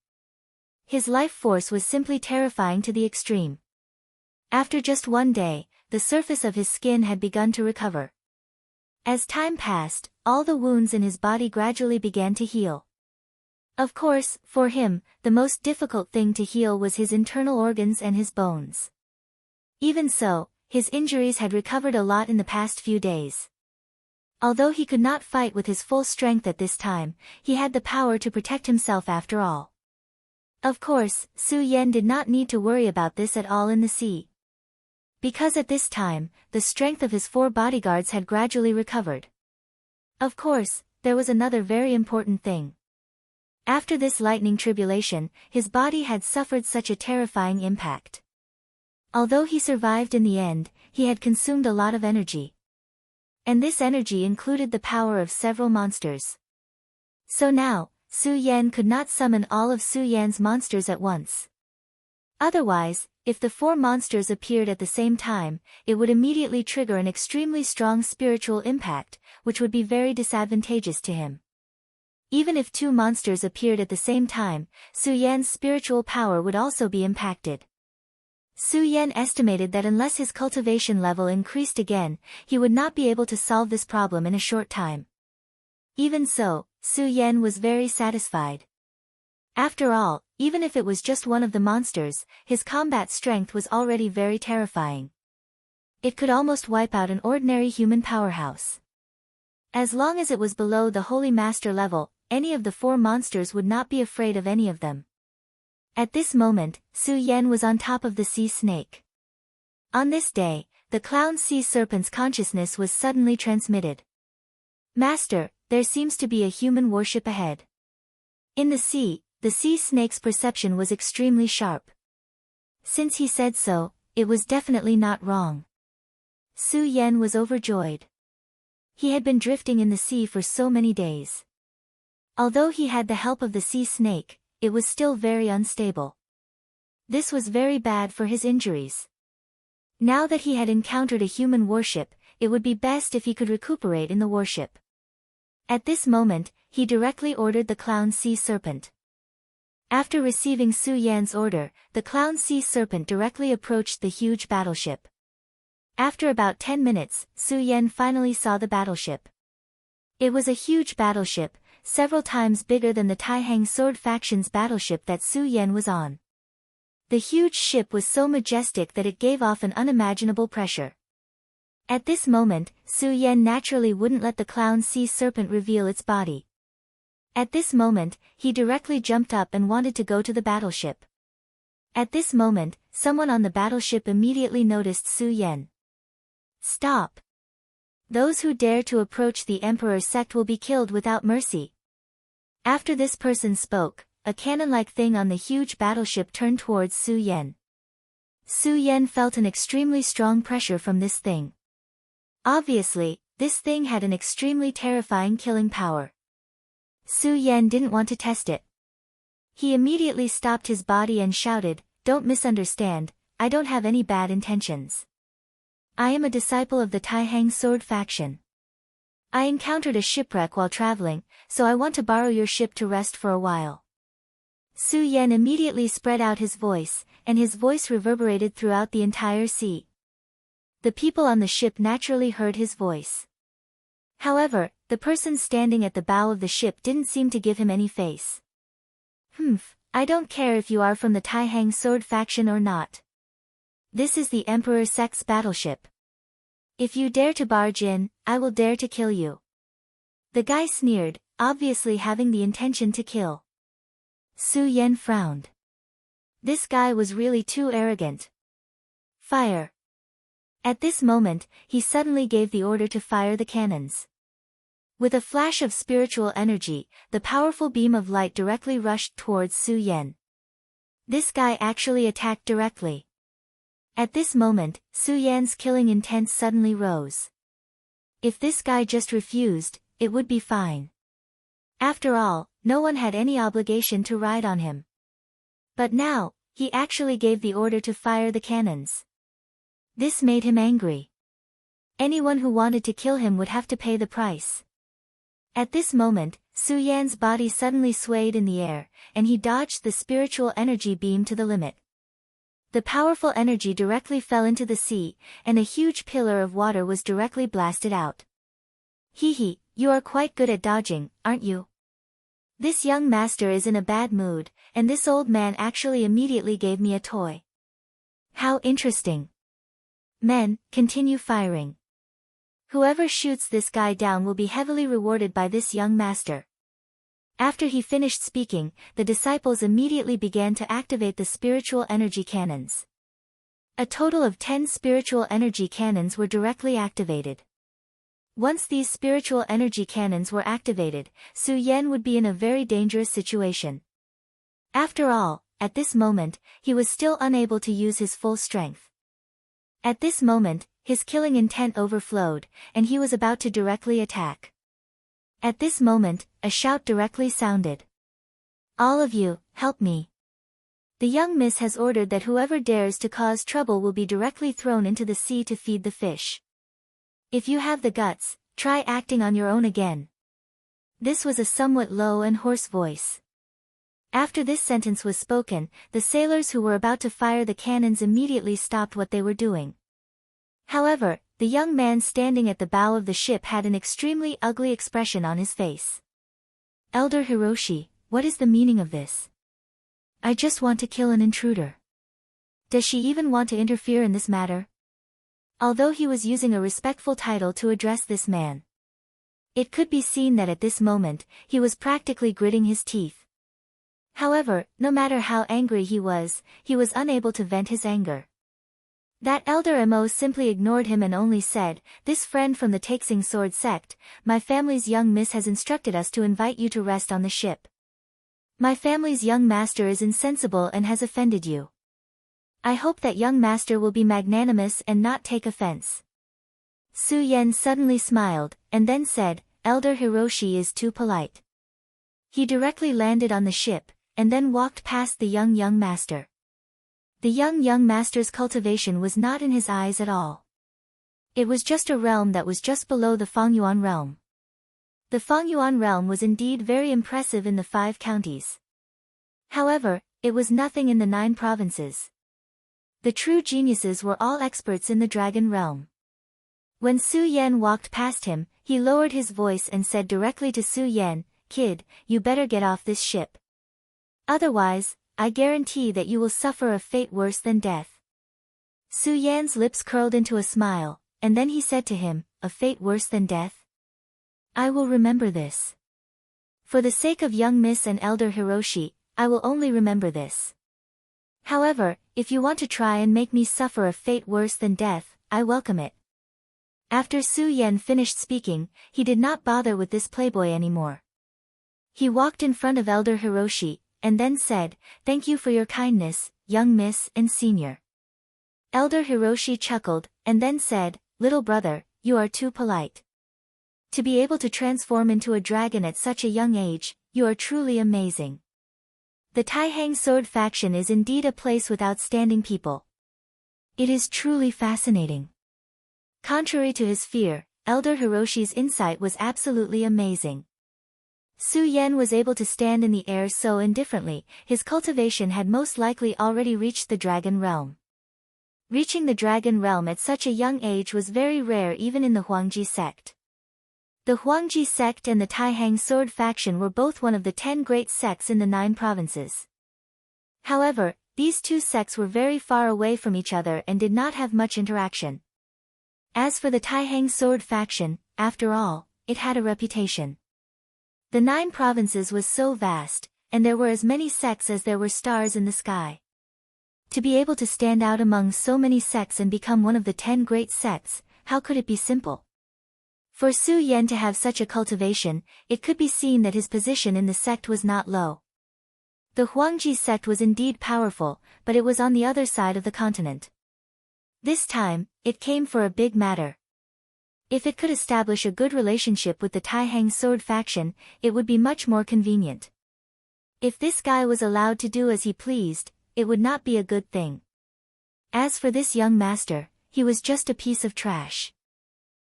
His life force was simply terrifying to the extreme. After just one day, the surface of his skin had begun to recover. As time passed, all the wounds in his body gradually began to heal. Of course, for him, the most difficult thing to heal was his internal organs and his bones. Even so, his injuries had recovered a lot in the past few days. Although he could not fight with his full strength at this time, he had the power to protect himself after all. Of course, Su Yan did not need to worry about this at all in the sea. Because at this time, the strength of his 4 bodyguards had gradually recovered. Of course, there was another very important thing. After this lightning tribulation, his body had suffered such a terrifying impact. Although he survived in the end, he had consumed a lot of energy. And this energy included the power of several monsters. So now, Su Yan could not summon all of Su Yan's monsters at once. Otherwise, if the 4 monsters appeared at the same time, it would immediately trigger an extremely strong spiritual impact, which would be very disadvantageous to him. Even if 2 monsters appeared at the same time, Su Yan's spiritual power would also be impacted. Su Yan estimated that unless his cultivation level increased again, he would not be able to solve this problem in a short time. Even so, Su Yan was very satisfied. After all, even if it was just one of the monsters, his combat strength was already very terrifying. It could almost wipe out an ordinary human powerhouse. As long as it was below the Holy Master level, any of the 4 monsters would not be afraid of any of them. At this moment, Su Yan was on top of the sea snake. On this day, the clown sea serpent's consciousness was suddenly transmitted. Master, there seems to be a human worship ahead. In the sea snake's perception was extremely sharp. Since he said so, it was definitely not wrong. Su Yan was overjoyed. He had been drifting in the sea for so many days. Although he had the help of the sea snake, it was still very unstable. This was very bad for his injuries. Now that he had encountered a human warship, it would be best if he could recuperate in the warship. At this moment, he directly ordered the clown sea serpent. After receiving Su Yan's order, the clown sea serpent directly approached the huge battleship. After about 10 minutes, Su Yan finally saw the battleship. It was a huge battleship, several times bigger than the Taihang Sword faction's battleship that Su Yan was on. The huge ship was so majestic that it gave off an unimaginable pressure. At this moment, Su Yan naturally wouldn't let the clown sea serpent reveal its body. At this moment, he directly jumped up and wanted to go to the battleship. At this moment, someone on the battleship immediately noticed Su Yan. Stop! Those who dare to approach the Emperor's sect will be killed without mercy. After this person spoke, a cannon-like thing on the huge battleship turned towards Su Yan. Su Yan felt an extremely strong pressure from this thing. Obviously, this thing had an extremely terrifying killing power. Su Yan didn't want to test it. He immediately stopped his body and shouted, "Don't misunderstand, I don't have any bad intentions. I am a disciple of the Taihang Sword faction. I encountered a shipwreck while traveling, so I want to borrow your ship to rest for a while." Su Yan immediately spread out his voice, and his voice reverberated throughout the entire sea. The people on the ship naturally heard his voice. However, the person standing at the bow of the ship didn't seem to give him any face. I don't care if you are from the Taihang Sword faction or not. This is the Emperor Sect's battleship. If you dare to barge in, I will dare to kill you. The guy sneered, obviously having the intention to kill. Su Yan frowned. This guy was really too arrogant. Fire! At this moment, he suddenly gave the order to fire the cannons. With a flash of spiritual energy, the powerful beam of light directly rushed towards Su Yan. This guy actually attacked directly. At this moment, Su Yan's killing intent suddenly rose. If this guy just refused, it would be fine. After all, no one had any obligation to ride on him. But now, He actually gave the order to fire the cannons. This made him angry. Anyone who wanted to kill him would have to pay the price. At this moment, Su Yan's body suddenly swayed in the air, and he dodged the spiritual energy beam to the limit. The powerful energy directly fell into the sea, and a huge pillar of water was directly blasted out. Hee, you are quite good at dodging, aren't you? This young master is in a bad mood, and this old man actually immediately gave me a toy. How interesting. Men, continue firing. Whoever shoots this guy down will be heavily rewarded by this young master. After he finished speaking, the disciples immediately began to activate the spiritual energy cannons. A total of 10 spiritual energy cannons were directly activated. Once these spiritual energy cannons were activated, Su Yan would be in a very dangerous situation. After all, at this moment, he was still unable to use his full strength. At this moment, his killing intent overflowed, and he was about to directly attack. At this moment, a shout directly sounded. All of you, help me. The young miss has ordered that whoever dares to cause trouble will be directly thrown into the sea to feed the fish. If you have the guts, try acting on your own again. This was a somewhat low and hoarse voice. After this sentence was spoken, the sailors who were about to fire the cannons immediately stopped what they were doing. However, the young man standing at the bow of the ship had an extremely ugly expression on his face. Elder Hiroshi, what is the meaning of this? I just want to kill an intruder. Does she even want to interfere in this matter? Although he was using a respectful title to address this man, it could be seen that at this moment, he was practically gritting his teeth. However, no matter how angry he was unable to vent his anger. That elder Mo simply ignored him and only said, "This friend from the Taixing Sword sect, my family's young miss has instructed us to invite you to rest on the ship. My family's young master is insensible and has offended you. I hope that young master will be magnanimous and not take offense." Su Yan suddenly smiled, and then said, "Elder Hiroshi is too polite." He directly landed on the ship, and then walked past the young master. The young master's cultivation was not in his eyes at all. It was just a realm that was just below the Fengyuan realm. The Fengyuan realm was indeed very impressive in the 5 counties. However, it was nothing in the 9 provinces. The true geniuses were all experts in the dragon realm. When Su Yan walked past him, he lowered his voice and said directly to Su Yan, "Kid, you better get off this ship. Otherwise, I guarantee that you will suffer a fate worse than death." Su Yan's lips curled into a smile, and then he said to him, "A fate worse than death? I will remember this. For the sake of young Miss and Elder Hiroshi, I will only remember this. However, if you want to try and make me suffer a fate worse than death, I welcome it." After Su Yan finished speaking, he did not bother with this playboy anymore. He walked in front of Elder Hiroshi, and then said, "Thank you for your kindness, young miss and senior." Elder Hiroshi chuckled, and then said, "Little brother, you are too polite. To be able to transform into a dragon at such a young age, you are truly amazing. The Taihang Sword faction is indeed a place with outstanding people. It is truly fascinating." Contrary to his fear, Elder Hiroshi's insight was absolutely amazing. Su Yan was able to stand in the air so indifferently, his cultivation had most likely already reached the dragon realm. Reaching the dragon realm at such a young age was very rare even in the Huangji sect. The Huangji sect and the Taihang Sword faction were both one of the 10 great sects in the 9 provinces. However, these 2 sects were very far away from each other and did not have much interaction. As for the Taihang Sword faction, after all, it had a reputation. The 9 provinces was so vast, and there were as many sects as there were stars in the sky. To be able to stand out among so many sects and become one of the 10 great sects, how could it be simple? For Su Yan to have such a cultivation, it could be seen that his position in the sect was not low. The Huangji sect was indeed powerful, but it was on the other side of the continent. This time, it came for a big matter. If it could establish a good relationship with the Taihang Sword faction, it would be much more convenient. If this guy was allowed to do as he pleased, it would not be a good thing. As for this young master, he was just a piece of trash.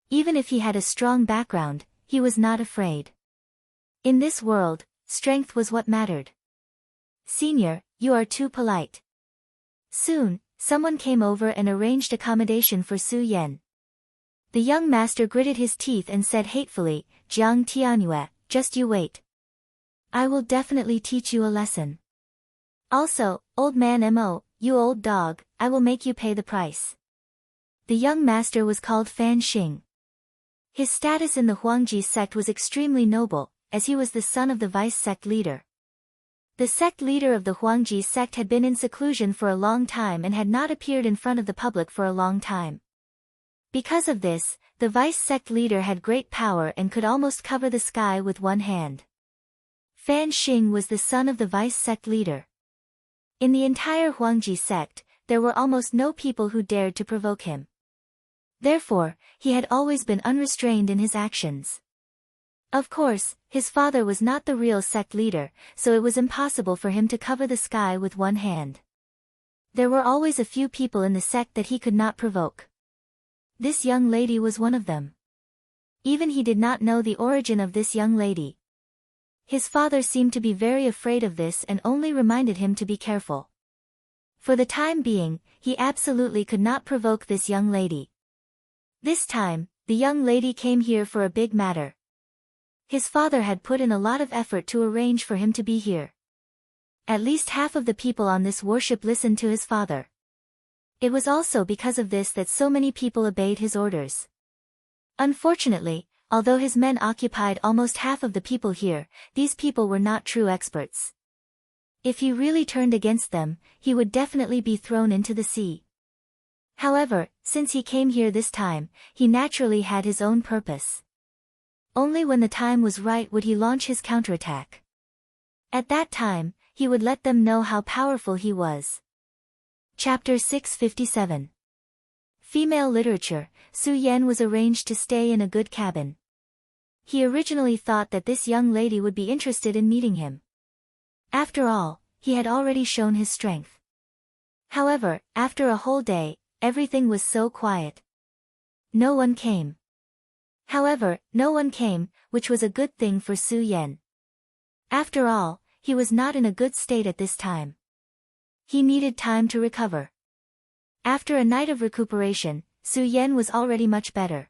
Even if he had a strong background, he was not afraid. In this world, strength was what mattered. Senior, you are too polite. Soon, someone came over and arranged accommodation for Su Yan. The young master gritted his teeth and said hatefully, Jiang Tianyue, just you wait. I will definitely teach you a lesson. Also, old man Mo, you old dog, I will make you pay the price. The young master was called Fan Xing. His status in the Huangji sect was extremely noble, as he was the son of the vice sect leader. The sect leader of the Huangji sect had been in seclusion for a long time and had not appeared in front of the public for a long time. Because of this, the vice sect leader had great power and could almost cover the sky with one hand. Fan Xing was the son of the vice sect leader. In the entire Huangji sect, there were almost no people who dared to provoke him. Therefore, he had always been unrestrained in his actions. Of course, his father was not the real sect leader, so it was impossible for him to cover the sky with one hand. There were always a few people in the sect that he could not provoke. This young lady was one of them. Even he did not know the origin of this young lady. His father seemed to be very afraid of this and only reminded him to be careful. For the time being, he absolutely could not provoke this young lady. This time, the young lady came here for a big matter. His father had put in a lot of effort to arrange for him to be here. At least half of the people on this warship listened to his father. It was also because of this that so many people obeyed his orders. Unfortunately, although his men occupied almost half of the people here, these people were not true experts. If he really turned against them, he would definitely be thrown into the sea. However, since he came here this time, he naturally had his own purpose. Only when the time was right would he launch his counterattack. At that time, he would let them know how powerful he was. Chapter 657. Female Literature. Su Yan was arranged to stay in a good cabin. He originally thought that this young lady would be interested in meeting him. After all, he had already shown his strength. However, after a whole day, everything was so quiet. No one came. However, no one came, which was a good thing for Su Yan. After all, he was not in a good state at this time. He needed time to recover. After a night of recuperation, Su Yan was already much better.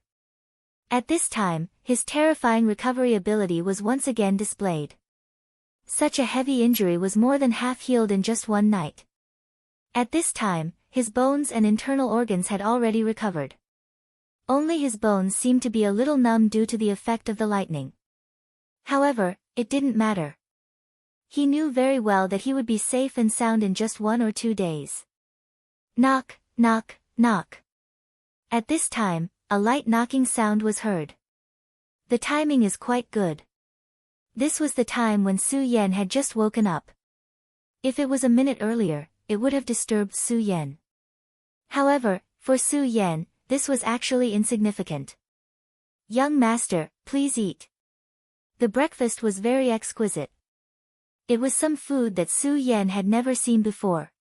At this time, his terrifying recovery ability was once again displayed. Such a heavy injury was more than half healed in just one night. At this time, his bones and internal organs had already recovered. Only his bones seemed to be a little numb due to the effect of the lightning. However, it didn't matter. He knew very well that he would be safe and sound in just 1 or 2 days. Knock, knock, knock. At this time, a light knocking sound was heard. The timing is quite good. This was the time when Su Yan had just woken up. If it was a minute earlier, it would have disturbed Su Yan. However, for Su Yan, this was actually insignificant. Young master, please eat. The breakfast was very exquisite. It was some food that Su Yan had never seen before.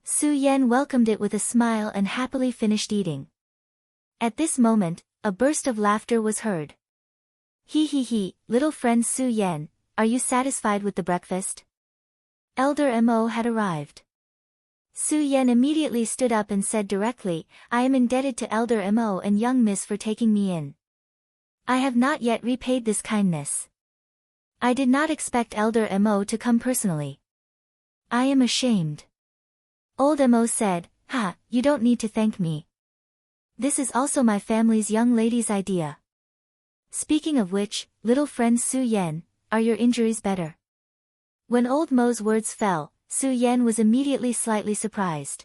Su Yan welcomed it with a smile and happily finished eating. At this moment, a burst of laughter was heard. He, little friend Su Yan, are you satisfied with the breakfast? Elder Mo had arrived. Su Yan immediately stood up and said directly, I am indebted to Elder Mo and young miss for taking me in. I have not yet repaid this kindness. I did not expect Elder Mo to come personally. I am ashamed. Old Mo said, Ha, you don't need to thank me. This is also my family's young lady's idea. Speaking of which, little friend Su Yan, are your injuries better? When Old Mo's words fell, Su Yan was immediately slightly surprised.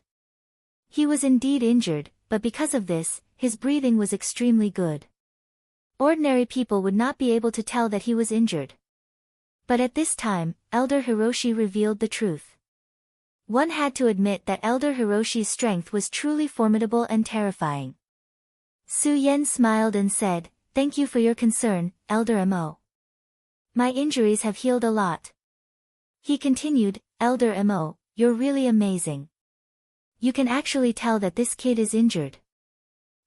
He was indeed injured, but because of this, his breathing was extremely good. Ordinary people would not be able to tell that he was injured. But at this time, Elder Hiroshi revealed the truth. One had to admit that Elder Hiroshi's strength was truly formidable and terrifying. Su Yan smiled and said, Thank you for your concern, Elder Mo. My injuries have healed a lot. He continued, Elder Mo, you're really amazing. You can actually tell that this kid is injured.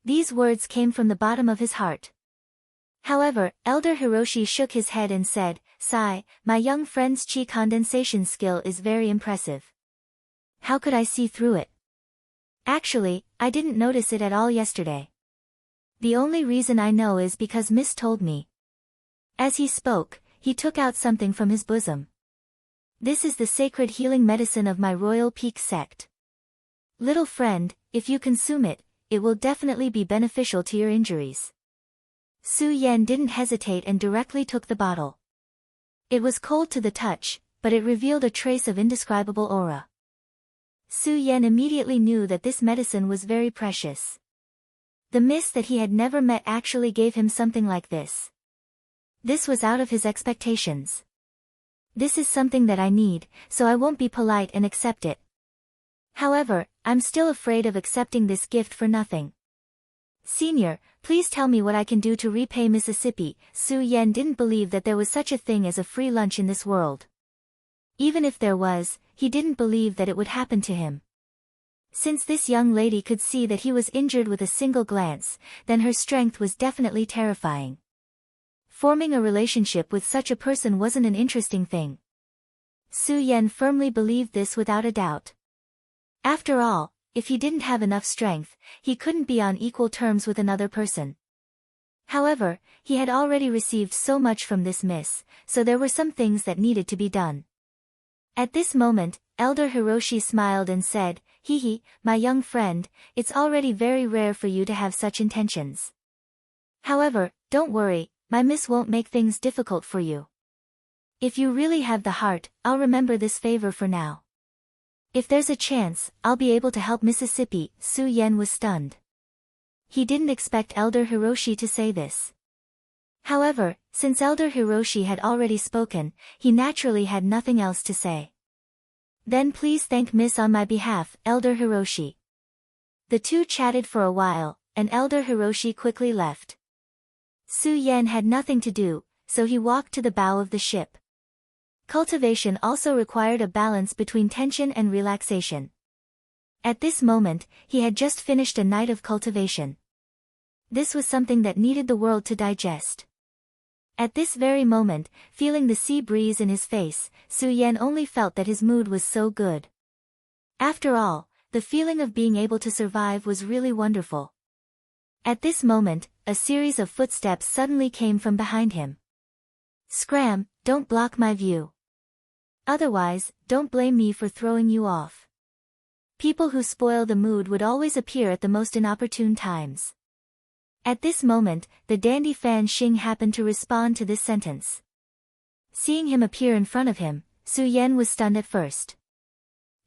These words came from the bottom of his heart. However, Elder Hiroshi shook his head and said, "Sigh, my young friend's chi condensation skill is very impressive. How could I see through it? Actually, I didn't notice it at all yesterday. The only reason I know is because Miss told me." As he spoke, he took out something from his bosom. "This is the sacred healing medicine of my Royal Peak sect. Little friend, if you consume it, it will definitely be beneficial to your injuries." Su Yan didn't hesitate and directly took the bottle. It was cold to the touch, but it revealed a trace of indescribable aura. Su Yan immediately knew that this medicine was very precious. The miss that he had never met actually gave him something like this. This was out of his expectations. "This is something that I need, so I won't be polite and accept it. However, I'm still afraid of accepting this gift for nothing. Senior, please tell me what I can do to repay Mississippi." Su Yan didn't believe that there was such a thing as a free lunch in this world. Even if there was, he didn't believe that it would happen to him. Since this young lady could see that he was injured with a single glance, then her strength was definitely terrifying. Forming a relationship with such a person wasn't an interesting thing. Su Yan firmly believed this without a doubt. After all, if he didn't have enough strength, he couldn't be on equal terms with another person. However, he had already received so much from this miss, so there were some things that needed to be done. At this moment, Elder Hiroshi smiled and said, "Hee, my young friend, it's already very rare for you to have such intentions. However, don't worry, my miss won't make things difficult for you. If you really have the heart, I'll remember this favor for now. If there's a chance, I'll be able to help Mississippi." Su Yan was stunned. He didn't expect Elder Hiroshi to say this. However, since Elder Hiroshi had already spoken, he naturally had nothing else to say. "Then please thank Miss on my behalf, Elder Hiroshi." The two chatted for a while, and Elder Hiroshi quickly left. Su Yan had nothing to do, so he walked to the bow of the ship. Cultivation also required a balance between tension and relaxation. At this moment, he had just finished a night of cultivation. This was something that needed the world to digest. At this very moment, feeling the sea breeze in his face, Su Yan only felt that his mood was so good. After all, the feeling of being able to survive was really wonderful. At this moment, a series of footsteps suddenly came from behind him. "Scram, don't block my view. Otherwise, don't blame me for throwing you off." People who spoil the mood would always appear at the most inopportune times. At this moment, the dandy Fan Xing happened to respond to this sentence. Seeing him appear in front of him, Su Yan was stunned at first.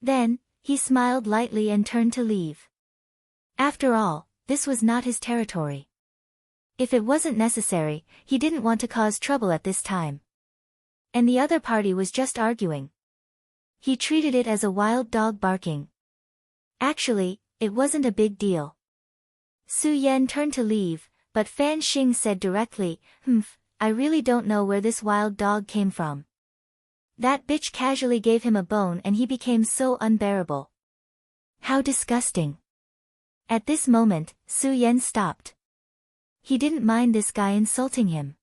Then, he smiled lightly and turned to leave. After all, this was not his territory. If it wasn't necessary, he didn't want to cause trouble at this time. And the other party was just arguing. He treated it as a wild dog barking. Actually, it wasn't a big deal. Su Yan turned to leave, but Fan Xing said directly, "I really don't know where this wild dog came from. That bitch casually gave him a bone and he became so unbearable. How disgusting." At this moment, Su Yan stopped. He didn't mind this guy insulting him.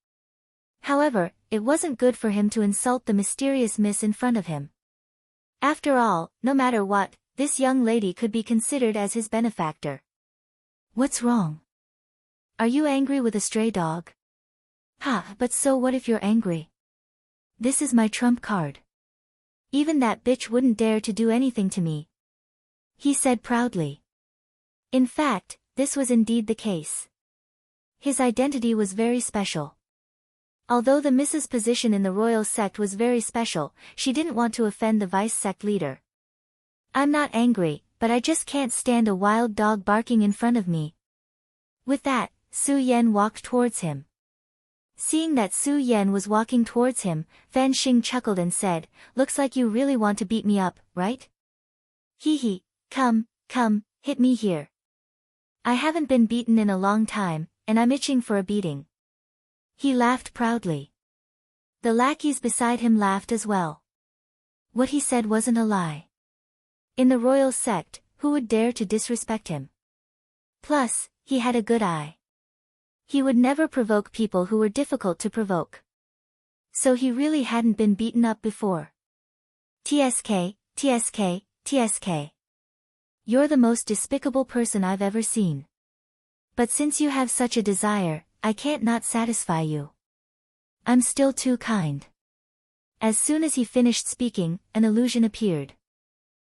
However, it wasn't good for him to insult the mysterious miss in front of him. After all, no matter what, this young lady could be considered as his benefactor. "What's wrong? Are you angry with a stray dog?" But so what if you're angry? This is my trump card. Even that bitch wouldn't dare to do anything to me," he said proudly. In fact, this was indeed the case. His identity was very special. Although the Mrs. position in the royal sect was very special, she didn't want to offend the vice sect leader. "I'm not angry, but I just can't stand a wild dog barking in front of me." With that, Su Yan walked towards him. Seeing that Su Yan was walking towards him, Fan Xing chuckled and said, "Looks like you really want to beat me up, right? Hee, come, hit me here. I haven't been beaten in a long time, and I'm itching for a beating." He laughed proudly. The lackeys beside him laughed as well. What he said wasn't a lie. In the royal sect, who would dare to disrespect him? Plus, he had a good eye. He would never provoke people who were difficult to provoke. So he really hadn't been beaten up before. TSK, TSK, TSK. You're the most despicable person I've ever seen. But since you have such a desire, I can't not satisfy you. I'm still too kind. As soon as he finished speaking, an illusion appeared.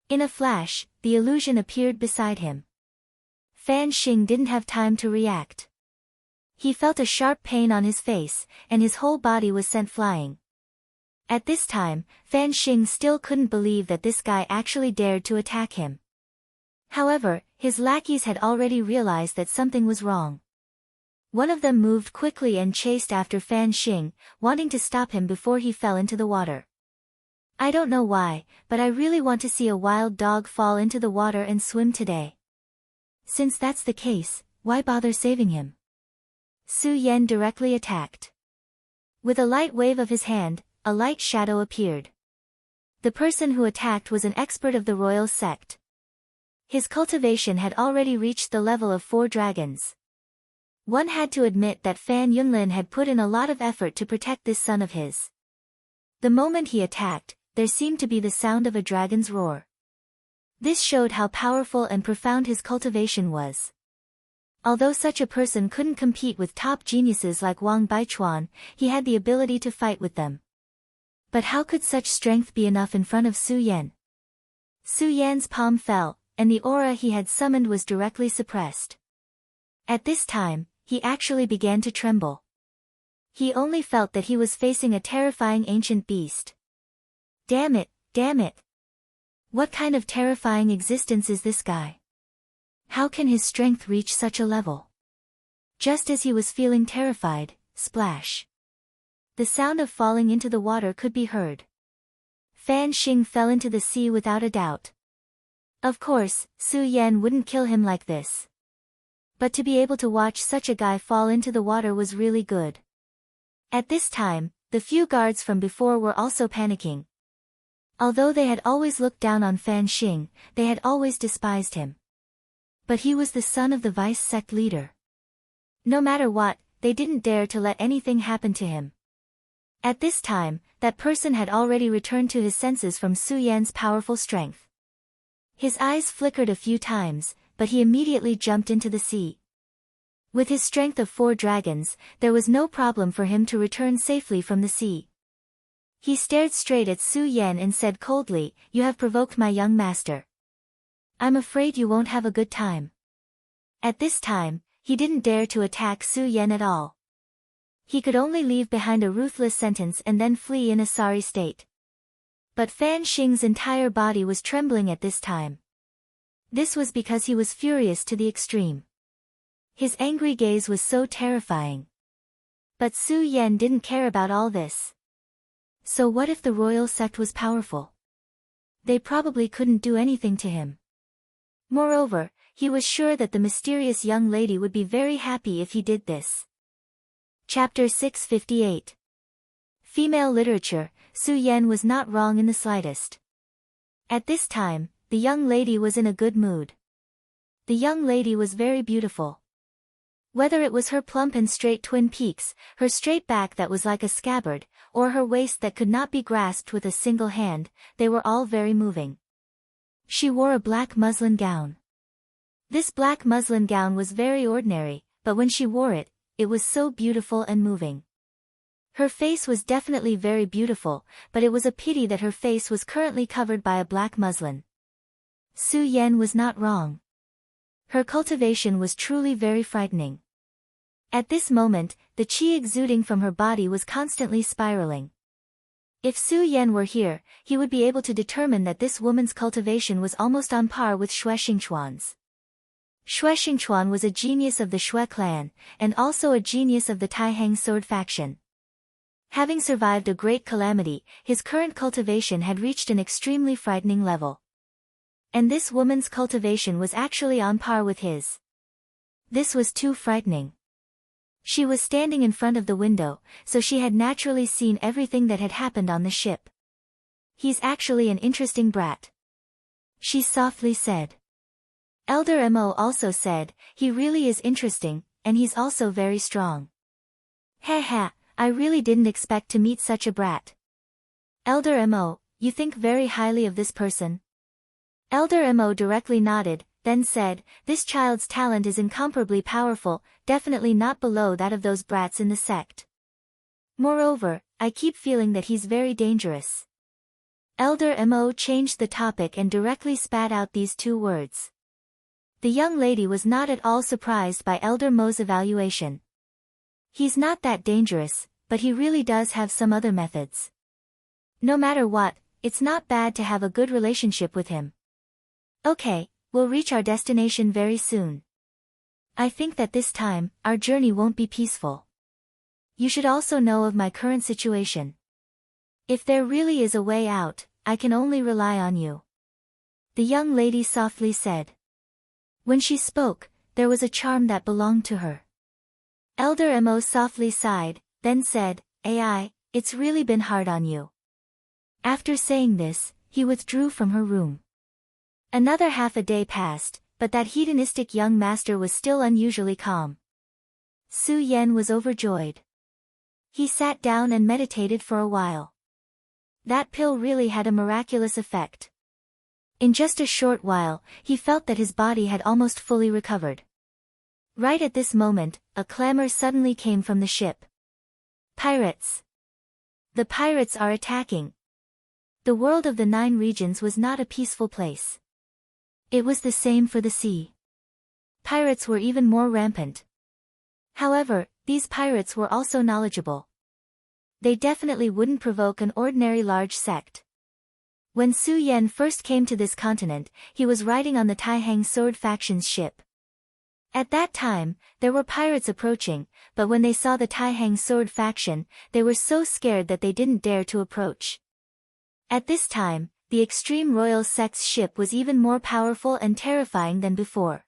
In a flash, the illusion appeared beside him. Fan Xing didn't have time to react. He felt a sharp pain on his face, and his whole body was sent flying. At this time, Fan Xing still couldn't believe that this guy actually dared to attack him. However, his lackeys had already realized that something was wrong. One of them moved quickly and chased after Fan Xing, wanting to stop him before he fell into the water. I don't know why, but I really want to see a wild dog fall into the water and swim today. Since that's the case, why bother saving him? Su Yan directly attacked. With a light wave of his hand, a light shadow appeared. The person who attacked was an expert of the royal sect. His cultivation had already reached the level of 4 dragons. One had to admit that Fan Yunlin had put in a lot of effort to protect this son of his. The moment he attacked, there seemed to be the sound of a dragon's roar. This showed how powerful and profound his cultivation was. Although such a person couldn't compete with top geniuses like Wang Baichuan, he had the ability to fight with them. But how could such strength be enough in front of Su Yan? Su Yan's palm fell, and the aura he had summoned was directly suppressed. At this time, he actually began to tremble. He only felt that he was facing a terrifying ancient beast. Damn it, damn it! What kind of terrifying existence is this guy? How can his strength reach such a level? Just as he was feeling terrified, splash. The sound of falling into the water could be heard. Fan Xing fell into the sea without a doubt. Of course, Su Yan wouldn't kill him like this. But to be able to watch such a guy fall into the water was really good. At this time, the few guards from before were also panicking. Although they had always looked down on Fan Xing, they had always despised him. But he was the son of the vice sect leader. No matter what, they didn't dare to let anything happen to him. At this time, that person had already returned to his senses from Su Yan's powerful strength. His eyes flickered a few times, but he immediately jumped into the sea. With his strength of 4 dragons, there was no problem for him to return safely from the sea. He stared straight at Su Yan and said coldly, "You have provoked my young master. I'm afraid you won't have a good time." At this time, he didn't dare to attack Su Yan at all. He could only leave behind a ruthless sentence and then flee in a sorry state. But Fan Xing's entire body was trembling at this time. This was because he was furious to the extreme. His angry gaze was so terrifying. But Su Yan didn't care about all this. So what if the royal sect was powerful? They probably couldn't do anything to him. Moreover, he was sure that the mysterious young lady would be very happy if he did this. Chapter 658. Female literature. Su Yan was not wrong in the slightest. At this time, the young lady was in a good mood. The young lady was very beautiful. Whether it was her plump and straight twin peaks, her straight back that was like a scabbard, or her waist that could not be grasped with a single hand, they were all very moving. She wore a black muslin gown. This black muslin gown was very ordinary, but when she wore it, it was so beautiful and moving. Her face was definitely very beautiful, but it was a pity that her face was currently covered by a black muslin. Su Yan was not wrong. Her cultivation was truly very frightening. At this moment, the qi exuding from her body was constantly spiraling. If Su Yan were here, he would be able to determine that this woman's cultivation was almost on par with Xue Xingchuan's. Xue Xingchuan was a genius of the Xue clan, and also a genius of the Taihang sword faction. Having survived a great calamity, his current cultivation had reached an extremely frightening level. And this woman's cultivation was actually on par with his. This was too frightening. She was standing in front of the window, so she had naturally seen everything that had happened on the ship. He's actually an interesting brat. she softly said. Elder Mo also said, he really is interesting, and he's also very strong. Haha, I really didn't expect to meet such a brat. Elder Mo, you think very highly of this person? Elder Mo directly nodded, then said, this child's talent is incomparably powerful, definitely not below that of those brats in the sect. Moreover, I keep feeling that he's very dangerous. Elder Mo changed the topic and directly spat out these two words. The young lady was not at all surprised by Elder Mo's evaluation. He's not that dangerous, but he really does have some other methods. No matter what, it's not bad to have a good relationship with him. Okay, we'll reach our destination very soon. I think that this time, our journey won't be peaceful. You should also know of my current situation. If there really is a way out, I can only rely on you. The young lady softly said. When she spoke, there was a charm that belonged to her. Elder Mo softly sighed, then said, AI, it's really been hard on you. After saying this, he withdrew from her room. Another half a day passed, but that hedonistic young master was still unusually calm. Su Yan was overjoyed. He sat down and meditated for a while. That pill really had a miraculous effect. In just a short while, he felt that his body had almost fully recovered. Right at this moment, a clamor suddenly came from the ship. Pirates! The pirates are attacking! The world of the 9 regions was not a peaceful place. It was the same for the sea. Pirates were even more rampant. However, these pirates were also knowledgeable. They definitely wouldn't provoke an ordinary large sect. When Su Yan first came to this continent, he was riding on the Taihang Sword faction's ship. At that time, there were pirates approaching, but when they saw the Taihang Sword faction, they were so scared that they didn't dare to approach. At this time, the Extreme Royal Sect's ship was even more powerful and terrifying than before.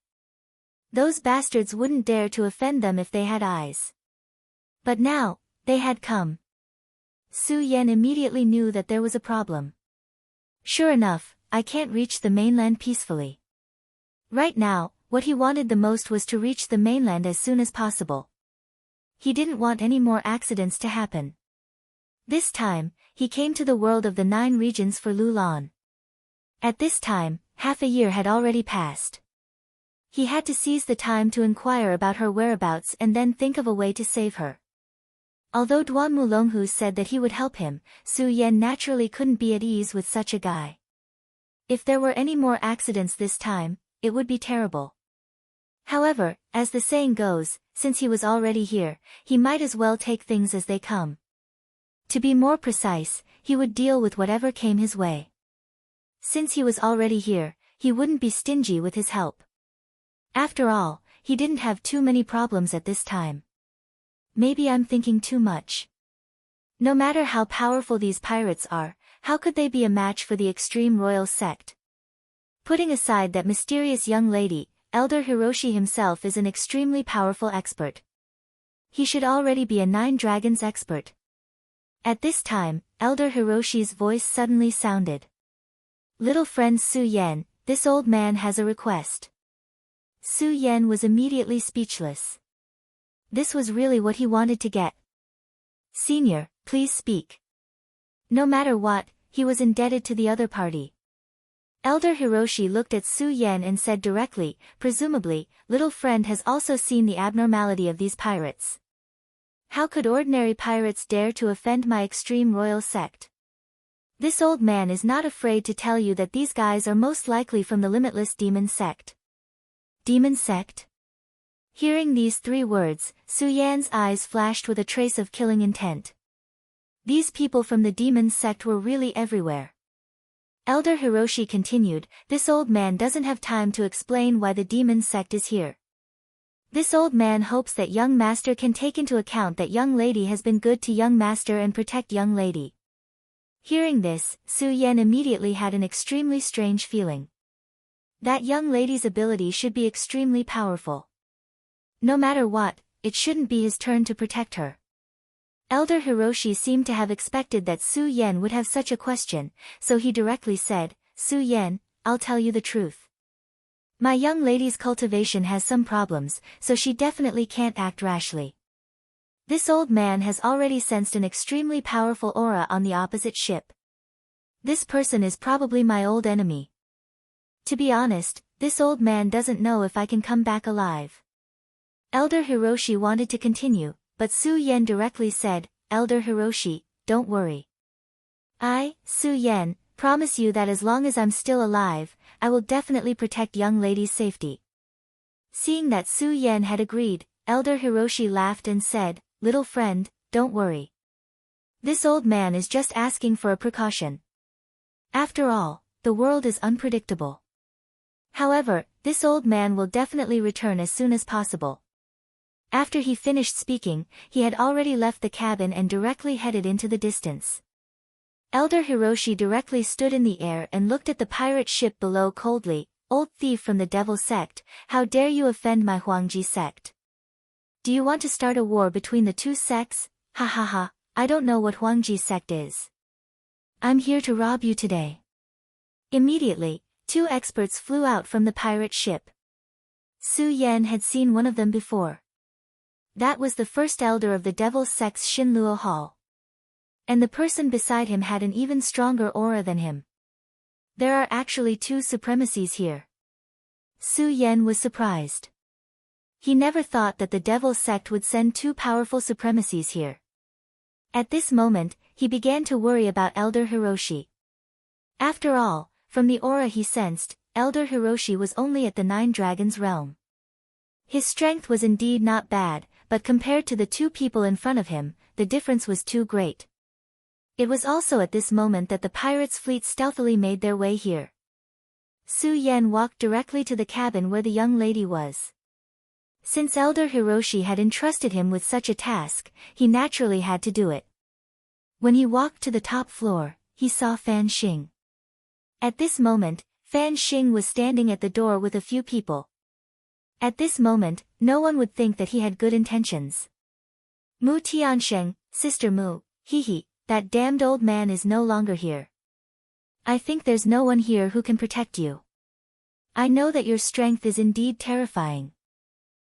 Those bastards wouldn't dare to offend them if they had eyes. But now, they had come. Su Yan immediately knew that there was a problem. Sure enough, I can't reach the mainland peacefully. Right now, what he wanted the most was to reach the mainland as soon as possible. He didn't want any more accidents to happen. This time, he came to the world of the 9 regions for Lulan. At this time, half a year had already passed. He had to seize the time to inquire about her whereabouts and then think of a way to save her. Although Duan Mulonghu said that he would help him, Su Yan naturally couldn't be at ease with such a guy. If there were any more accidents this time, it would be terrible. However, as the saying goes, since he was already here, he might as well take things as they come. To be more precise, he would deal with whatever came his way. Since he was already here, he wouldn't be stingy with his help. After all, he didn't have too many problems at this time. Maybe I'm thinking too much. No matter how powerful these pirates are, how could they be a match for the Extreme Royal Sect? Putting aside that mysterious young lady, Elder Hiroshi himself is an extremely powerful expert. He should already be a 9 dragons expert. At this time, Elder Hiroshi's voice suddenly sounded. Little friend Su Yan, this old man has a request. Su Yan was immediately speechless. This was really what he wanted to get. Senior, please speak. No matter what, he was indebted to the other party. Elder Hiroshi looked at Su Yan and said directly, presumably, little friend has also seen the abnormality of these pirates. How could ordinary pirates dare to offend my Extreme Royal Sect? This old man is not afraid to tell you that these guys are most likely from the Limitless Demon Sect. Demon Sect? Hearing these 3 words, Su Yan's eyes flashed with a trace of killing intent. These people from the demon sect were really everywhere. Elder Hiroshi continued, this old man doesn't have time to explain why the demon sect is here. This old man hopes that young master can take into account that young lady has been good to young master and protect young lady. Hearing this, Su Yan immediately had an extremely strange feeling. That young lady's ability should be extremely powerful. No matter what, it shouldn't be his turn to protect her. Elder Hiroshi seemed to have expected that Su Yan would have such a question, so he directly said, Su Yan, I'll tell you the truth. My young lady's cultivation has some problems, so she definitely can't act rashly. This old man has already sensed an extremely powerful aura on the opposite ship. This person is probably my old enemy. To be honest, this old man doesn't know if I can come back alive. Elder Hiroshi wanted to continue, but Su Yen directly said, Elder Hiroshi, don't worry. I, Su Yen, promise you that as long as I'm still alive, I will definitely protect young lady's safety. Seeing that Su Yen had agreed, Elder Hiroshi laughed and said, Little friend, don't worry. This old man is just asking for a precaution. After all, the world is unpredictable. However, this old man will definitely return as soon as possible. After he finished speaking, he had already left the cabin and directly headed into the distance. Elder Hiroshi directly stood in the air and looked at the pirate ship below coldly. Old thief from the devil sect, how dare you offend my Huangji sect? Do you want to start a war between the two sects? Ha ha ha, I don't know what Huangji sect is. I'm here to rob you today. Immediately, two experts flew out from the pirate ship. Su Yen had seen one of them before. That was the first elder of the devil's sect's Shinluo Hall. And the person beside him had an even stronger aura than him. There are actually two supremacies here. Su Yen was surprised. He never thought that the devil's sect would send two powerful supremacies here. At this moment, he began to worry about Elder Hiroshi. After all, from the aura he sensed, Elder Hiroshi was only at the Nine Dragons realm. His strength was indeed not bad, but compared to the two people in front of him, the difference was too great. It was also at this moment that the pirates' fleet stealthily made their way here. Su Yen walked directly to the cabin where the young lady was. Since Elder Hiroshi had entrusted him with such a task, he naturally had to do it. When he walked to the top floor, he saw Fan Xing. At this moment, Fan Xing was standing at the door with a few people. At this moment, no one would think that he had good intentions. Mu Tiansheng, Sister Mu, hee, that damned old man is no longer here. I think there's no one here who can protect you. I know that your strength is indeed terrifying.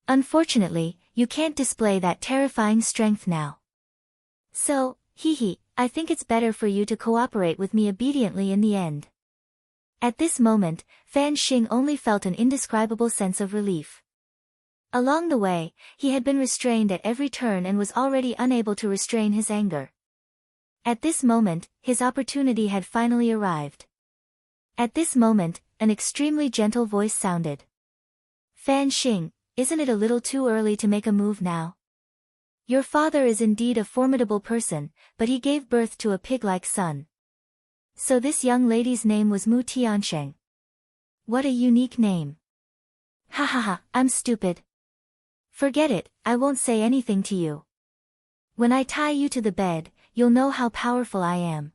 Unfortunately, you can't display that terrifying strength now. So, I think it's better for you to cooperate with me obediently in the end. At this moment, Fan Xing only felt an indescribable sense of relief. Along the way, he had been restrained at every turn and was already unable to restrain his anger. At this moment, his opportunity had finally arrived. At this moment, an extremely gentle voice sounded. Fan Xing, isn't it a little too early to make a move now? Your father is indeed a formidable person, but he gave birth to a pig-like son. So this young lady's name was Mu Tiansheng. What a unique name. Ha ha ha, I'm stupid. Forget it, I won't say anything to you. When I tie you to the bed, you'll know how powerful I am.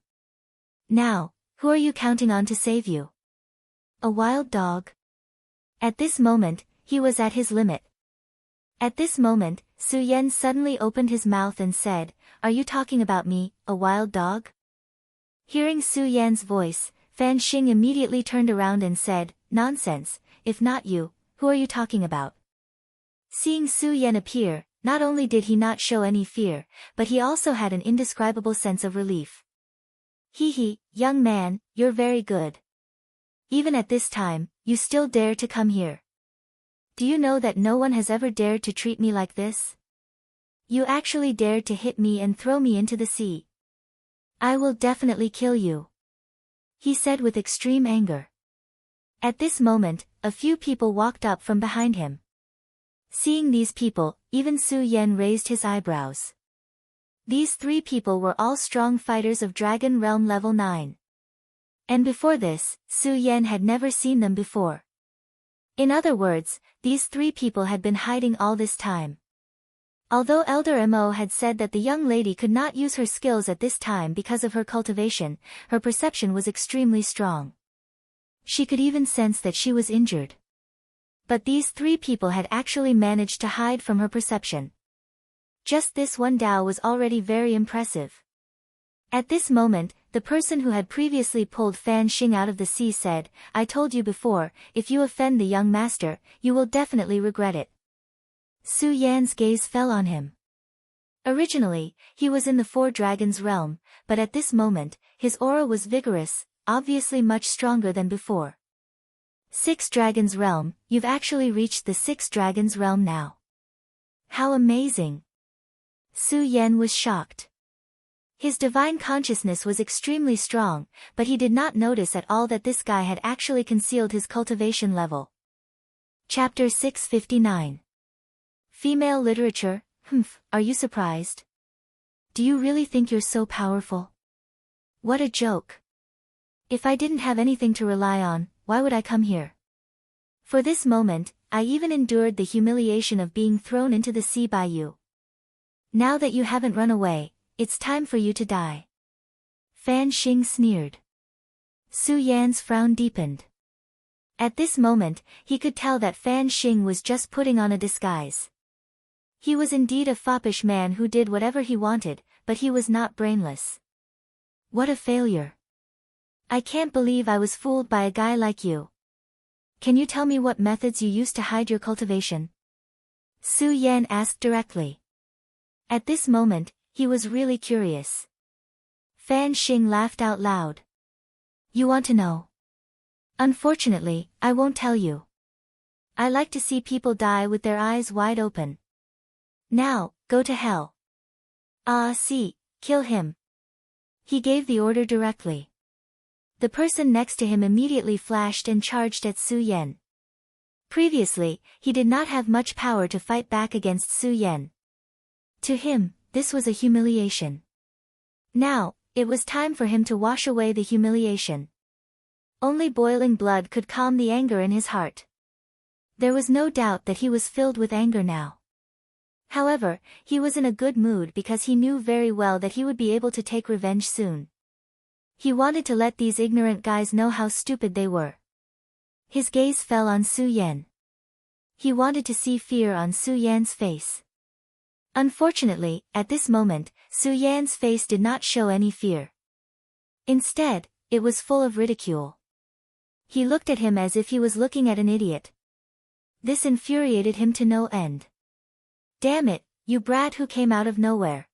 Now, who are you counting on to save you? A wild dog? At this moment, he was at his limit. At this moment, Su Yen suddenly opened his mouth and said, Are you talking about me, a wild dog? Hearing Su Yan's voice, Fan Xing immediately turned around and said, Nonsense, if not you, who are you talking about? Seeing Su Yen appear, not only did he not show any fear, but he also had an indescribable sense of relief. Young man, you're very good. Even at this time, you still dare to come here. Do you know that no one has ever dared to treat me like this? You actually dared to hit me and throw me into the sea. I will definitely kill you, he said with extreme anger. At this moment, a few people walked up from behind him. Seeing these people, even Su Yen raised his eyebrows. These three people were all strong fighters of Dragon Realm level 9. And before this, Su Yen had never seen them before. In other words, these three people had been hiding all this time. Although Elder Mo had said that the young lady could not use her skills at this time because of her cultivation, her perception was extremely strong. She could even sense that she was injured. But these three people had actually managed to hide from her perception. Just this one Dao was already very impressive. At this moment, the person who had previously pulled Fan Xing out of the sea said, "I told you before, if you offend the young master, you will definitely regret it." Su Yan's gaze fell on him. Originally, he was in the Four Dragons realm, but at this moment, his aura was vigorous, obviously much stronger than before. Six Dragons realm, you've actually reached the Six Dragons realm now. How amazing! Su Yan was shocked. His divine consciousness was extremely strong, but he did not notice at all that this guy had actually concealed his cultivation level. Chapter 659. Female literature. Are you surprised? Do you really think you're so powerful? What a joke. If I didn't have anything to rely on, why would I come here? For this moment, I even endured the humiliation of being thrown into the sea by you. Now that you haven't run away, it's time for you to die. Fan Xing sneered. Su Yan's frown deepened. At this moment, he could tell that Fan Xing was just putting on a disguise. He was indeed a foppish man who did whatever he wanted, but he was not brainless. What a failure. I can't believe I was fooled by a guy like you. Can you tell me what methods you used to hide your cultivation? Su Yan asked directly. At this moment, he was really curious. Fan Xing laughed out loud. You want to know? Unfortunately, I won't tell you. I like to see people die with their eyes wide open. Now, go to hell. See, kill him. He gave the order directly. The person next to him immediately flashed and charged at Su Yan. Previously, he did not have much power to fight back against Su Yan. To him, this was a humiliation. Now, it was time for him to wash away the humiliation. Only boiling blood could calm the anger in his heart. There was no doubt that he was filled with anger now. However, he was in a good mood because he knew very well that he would be able to take revenge soon. He wanted to let these ignorant guys know how stupid they were. His gaze fell on Su Yan. He wanted to see fear on Su Yan's face. Unfortunately, at this moment, Su Yan's face did not show any fear. Instead, it was full of ridicule. He looked at him as if he was looking at an idiot. This infuriated him to no end. Damn it, you brat who came out of nowhere.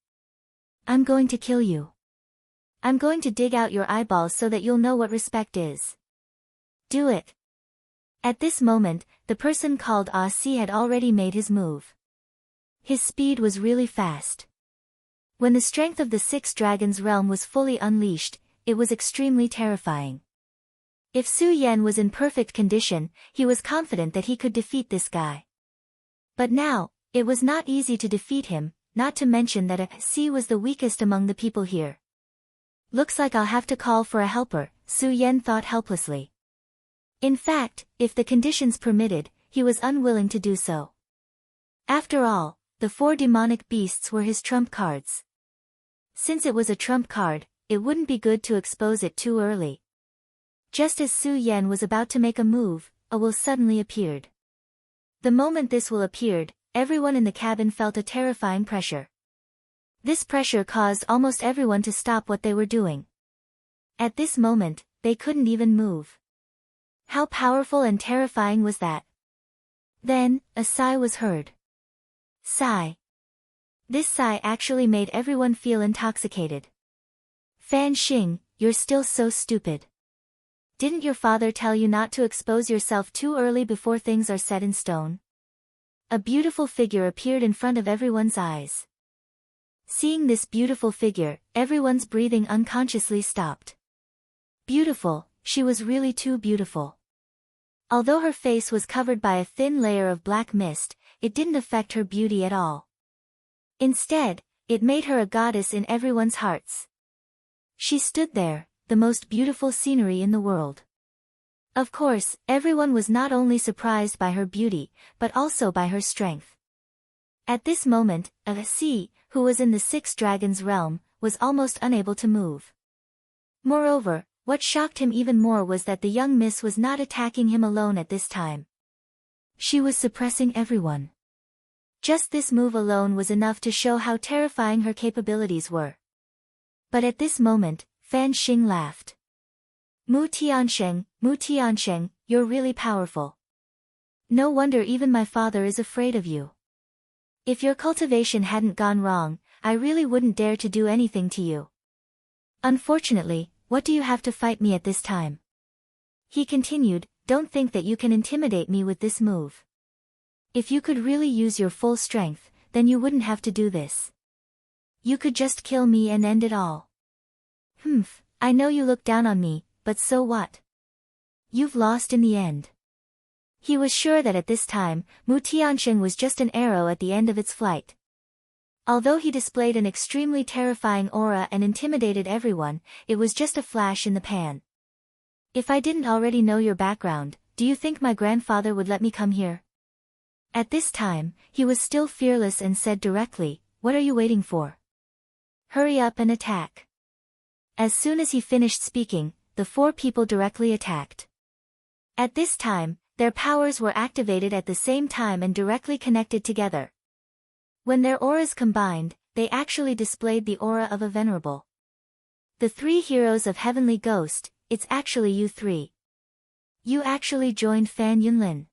I'm going to kill you. I'm going to dig out your eyeballs so that you'll know what respect is. Do it. At this moment, the person called Si had already made his move. His speed was really fast. When the strength of the Six Dragons realm was fully unleashed, it was extremely terrifying. If Su Yan was in perfect condition, he was confident that he could defeat this guy. But now, it was not easy to defeat him, not to mention that Si was the weakest among the people here. Looks like I'll have to call for a helper, Su Yan thought helplessly. In fact, if the conditions permitted, he was unwilling to do so. After all, the four demonic beasts were his trump cards. Since it was a trump card, it wouldn't be good to expose it too early. Just as Su Yan was about to make a move, a will suddenly appeared. The moment this will appeared, everyone in the cabin felt a terrifying pressure. This pressure caused almost everyone to stop what they were doing. At this moment, they couldn't even move. How powerful and terrifying was that? Then, a sigh was heard. Sigh. This sigh actually made everyone feel intoxicated. Fan Xing, you're still so stupid. Didn't your father tell you not to expose yourself too early before things are set in stone? A beautiful figure appeared in front of everyone's eyes. Seeing this beautiful figure, everyone's breathing unconsciously stopped. Beautiful, she was really too beautiful. Although her face was covered by a thin layer of black mist, it didn't affect her beauty at all. Instead, it made her a goddess in everyone's hearts. She stood there, the most beautiful scenery in the world. Of course, everyone was not only surprised by her beauty, but also by her strength. At this moment, Si, who was in the Six Dragons realm, was almost unable to move. Moreover, what shocked him even more was that the young miss was not attacking him alone at this time. She was suppressing everyone. Just this move alone was enough to show how terrifying her capabilities were. But at this moment, Fan Xing laughed. Mu Tiansheng, you're really powerful. No wonder even my father is afraid of you. If your cultivation hadn't gone wrong, I really wouldn't dare to do anything to you. Unfortunately, what do you have to fight me at this time? He continued, don't think that you can intimidate me with this move. If you could really use your full strength, then you wouldn't have to do this. You could just kill me and end it all. Humph, I know you look down on me, but so what? You've lost in the end. He was sure that at this time, Mu Tiansheng was just an arrow at the end of its flight. Although he displayed an extremely terrifying aura and intimidated everyone, it was just a flash in the pan. If I didn't already know your background, do you think my grandfather would let me come here? At this time, he was still fearless and said directly, what are you waiting for? Hurry up and attack. As soon as he finished speaking, the four people directly attacked. At this time, their powers were activated at the same time and directly connected together. When their auras combined, they actually displayed the aura of a venerable. The three heroes of Heavenly Ghost, it's actually you three. You actually joined Fan Yunlin.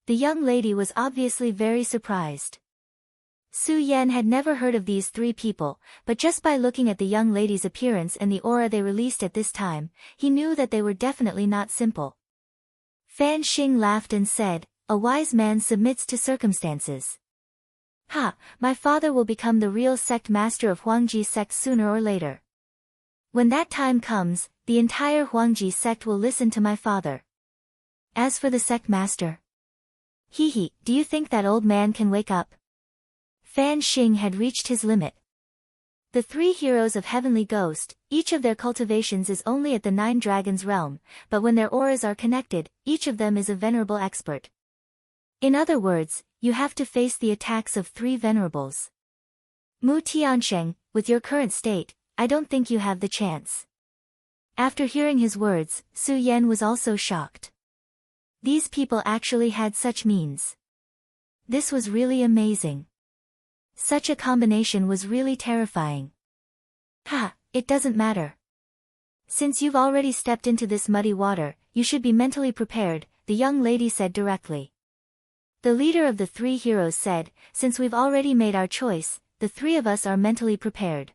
The young lady was obviously very surprised. Su Yan had never heard of these three people, but just by looking at the young lady's appearance and the aura they released at this time, he knew that they were definitely not simple. Fan Xing laughed and said, a wise man submits to circumstances. Ha, my father will become the real sect master of Huangji sect sooner or later. When that time comes, the entire Huangji sect will listen to my father. As for the sect master. Hee, do you think that old man can wake up? Fan Xing had reached his limit. The three heroes of Heavenly Ghost, each of their cultivations is only at the 9 Dragons realm, but when their auras are connected, each of them is a venerable expert. In other words, you have to face the attacks of 3 venerables. Mu Tiansheng, with your current state, I don't think you have the chance. After hearing his words, Su Yan was also shocked. These people actually had such means. This was really amazing. Such a combination was really terrifying. Ha, it doesn't matter. Since you've already stepped into this muddy water, you should be mentally prepared, the young lady said directly. The leader of the 3 heroes said, since we've already made our choice, the 3 of us are mentally prepared.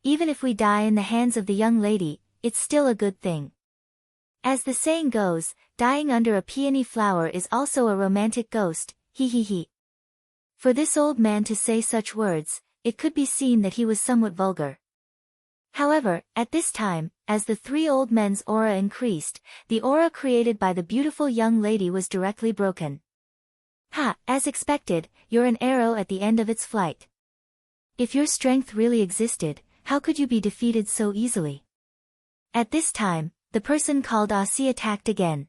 Even if we die in the hands of the young lady, it's still a good thing. As the saying goes, dying under a peony flower is also a romantic ghost, he. For this old man to say such words, it could be seen that he was somewhat vulgar. However, at this time, as the 3 old men's aura increased, the aura created by the beautiful young lady was directly broken. Ha, as expected, you're an arrow at the end of its flight. If your strength really existed, how could you be defeated so easily? At this time, the person called Asi attacked again.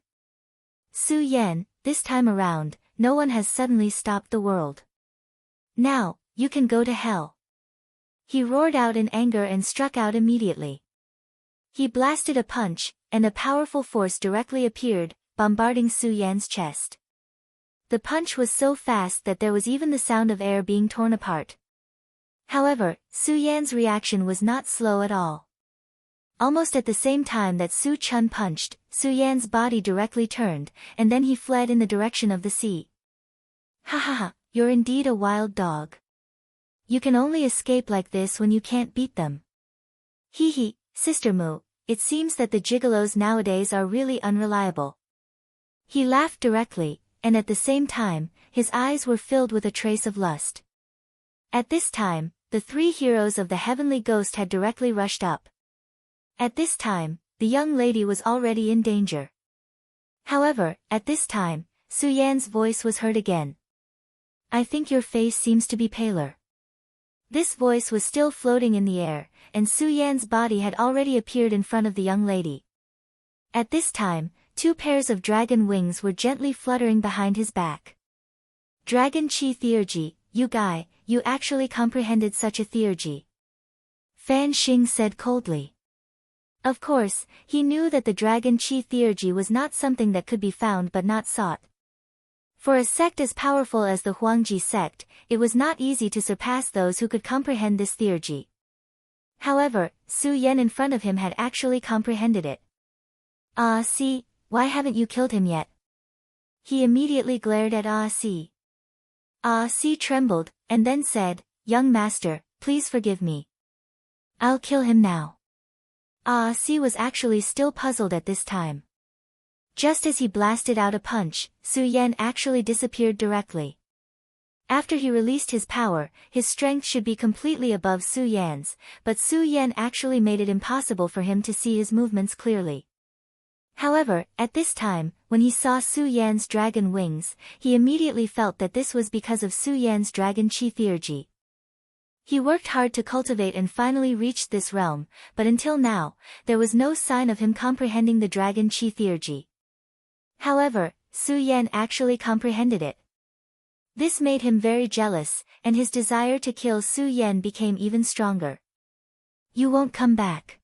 Su Yan, this time around, no one has suddenly stopped the world. Now, you can go to hell. He roared out in anger and struck out immediately. He blasted a punch, and a powerful force directly appeared, bombarding Su Yan's chest. The punch was so fast that there was even the sound of air being torn apart. However, Su Yan's reaction was not slow at all. Almost at the same time that Su Chun punched, Su Yan's body directly turned, and then he fled in the direction of the sea. Ha, you're indeed a wild dog. You can only escape like this when you can't beat them. Hee, Sister Mu, it seems that the gigolos nowadays are really unreliable. He laughed directly, and at the same time, his eyes were filled with a trace of lust. At this time, the 3 heroes of the Heavenly Ghost had directly rushed up. At this time, the young lady was already in danger. However, at this time, Su Yan's voice was heard again. I think your face seems to be paler. This voice was still floating in the air, and Su Yan's body had already appeared in front of the young lady. At this time, 2 pairs of dragon wings were gently fluttering behind his back. Dragon Chi Theurgy, you guy, you actually comprehended such a theurgy. Fan Xing said coldly. Of course, he knew that the Dragon Chi Theurgy was not something that could be found but not sought. For a sect as powerful as the Huangji sect, it was not easy to surpass those who could comprehend this theurgy. However, Su Yan in front of him had actually comprehended it. See, why haven't you killed him yet? He immediately glared at Si. Si trembled, and then said, "Young master, please forgive me. I'll kill him now." Si was actually still puzzled at this time. Just as he blasted out a punch, Su Yan actually disappeared directly. After he released his power, his strength should be completely above Su Yan's, but Su Yan actually made it impossible for him to see his movements clearly. However, at this time, when he saw Su Yan's dragon wings, he immediately felt that this was because of Su Yan's dragon chi theurgy. He worked hard to cultivate and finally reached this realm, but until now, there was no sign of him comprehending the dragon chi theurgy. However, Su Yan actually comprehended it. This made him very jealous, and his desire to kill Su Yan became even stronger. "You won't come back.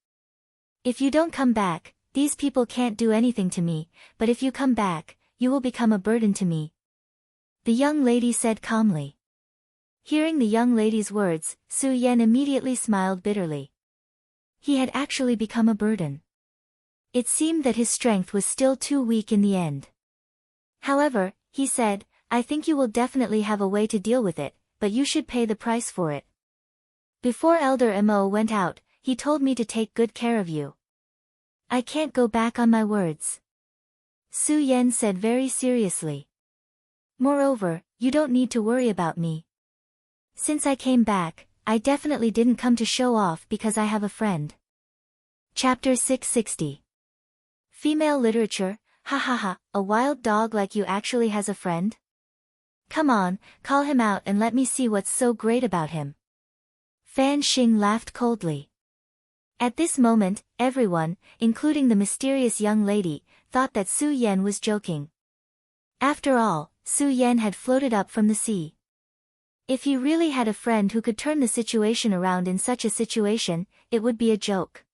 If you don't come back, these people can't do anything to me, but if you come back, you will become a burden to me," the young lady said calmly. Hearing the young lady's words, Su Yan immediately smiled bitterly. He had actually become a burden. It seemed that his strength was still too weak in the end. However, he said, "I think you will definitely have a way to deal with it, but you should pay the price for it. Before Elder Mo went out, he told me to take good care of you. I can't go back on my words," Su Yan said very seriously. "Moreover, you don't need to worry about me. Since I came back, I definitely didn't come to show off because I have a friend." Chapter 660. Female literature, ha ha ha, a wild dog like you actually has a friend? Come on, call him out and let me see what's so great about him. Fan Xing laughed coldly. At this moment, everyone, including the mysterious young lady, thought that Su Yan was joking. After all, Su Yan had floated up from the sea. If he really had a friend who could turn the situation around in such a situation, it would be a joke.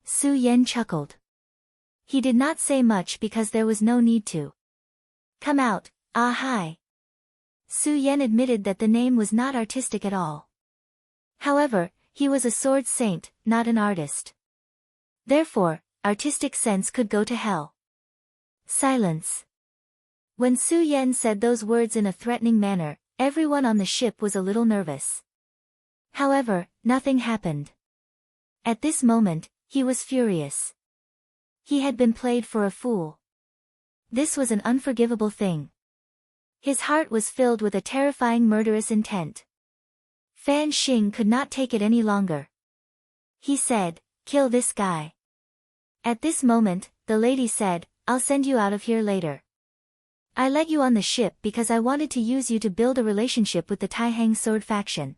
Su Yan chuckled. He did not say much because there was no need to. "Come out, hi." Su Yan admitted that the name was not artistic at all. However, he was a sword saint, not an artist. Therefore, artistic sense could go to hell. Silence. When Su Yan said those words in a threatening manner, everyone on the ship was a little nervous. However, nothing happened. At this moment, he was furious. He had been played for a fool. This was an unforgivable thing. His heart was filled with a terrifying murderous intent. Fan Xing could not take it any longer. He said, "Kill this guy." At this moment, the lady said, "I'll send you out of here later. I let you on the ship because I wanted to use you to build a relationship with the Taihang sword faction.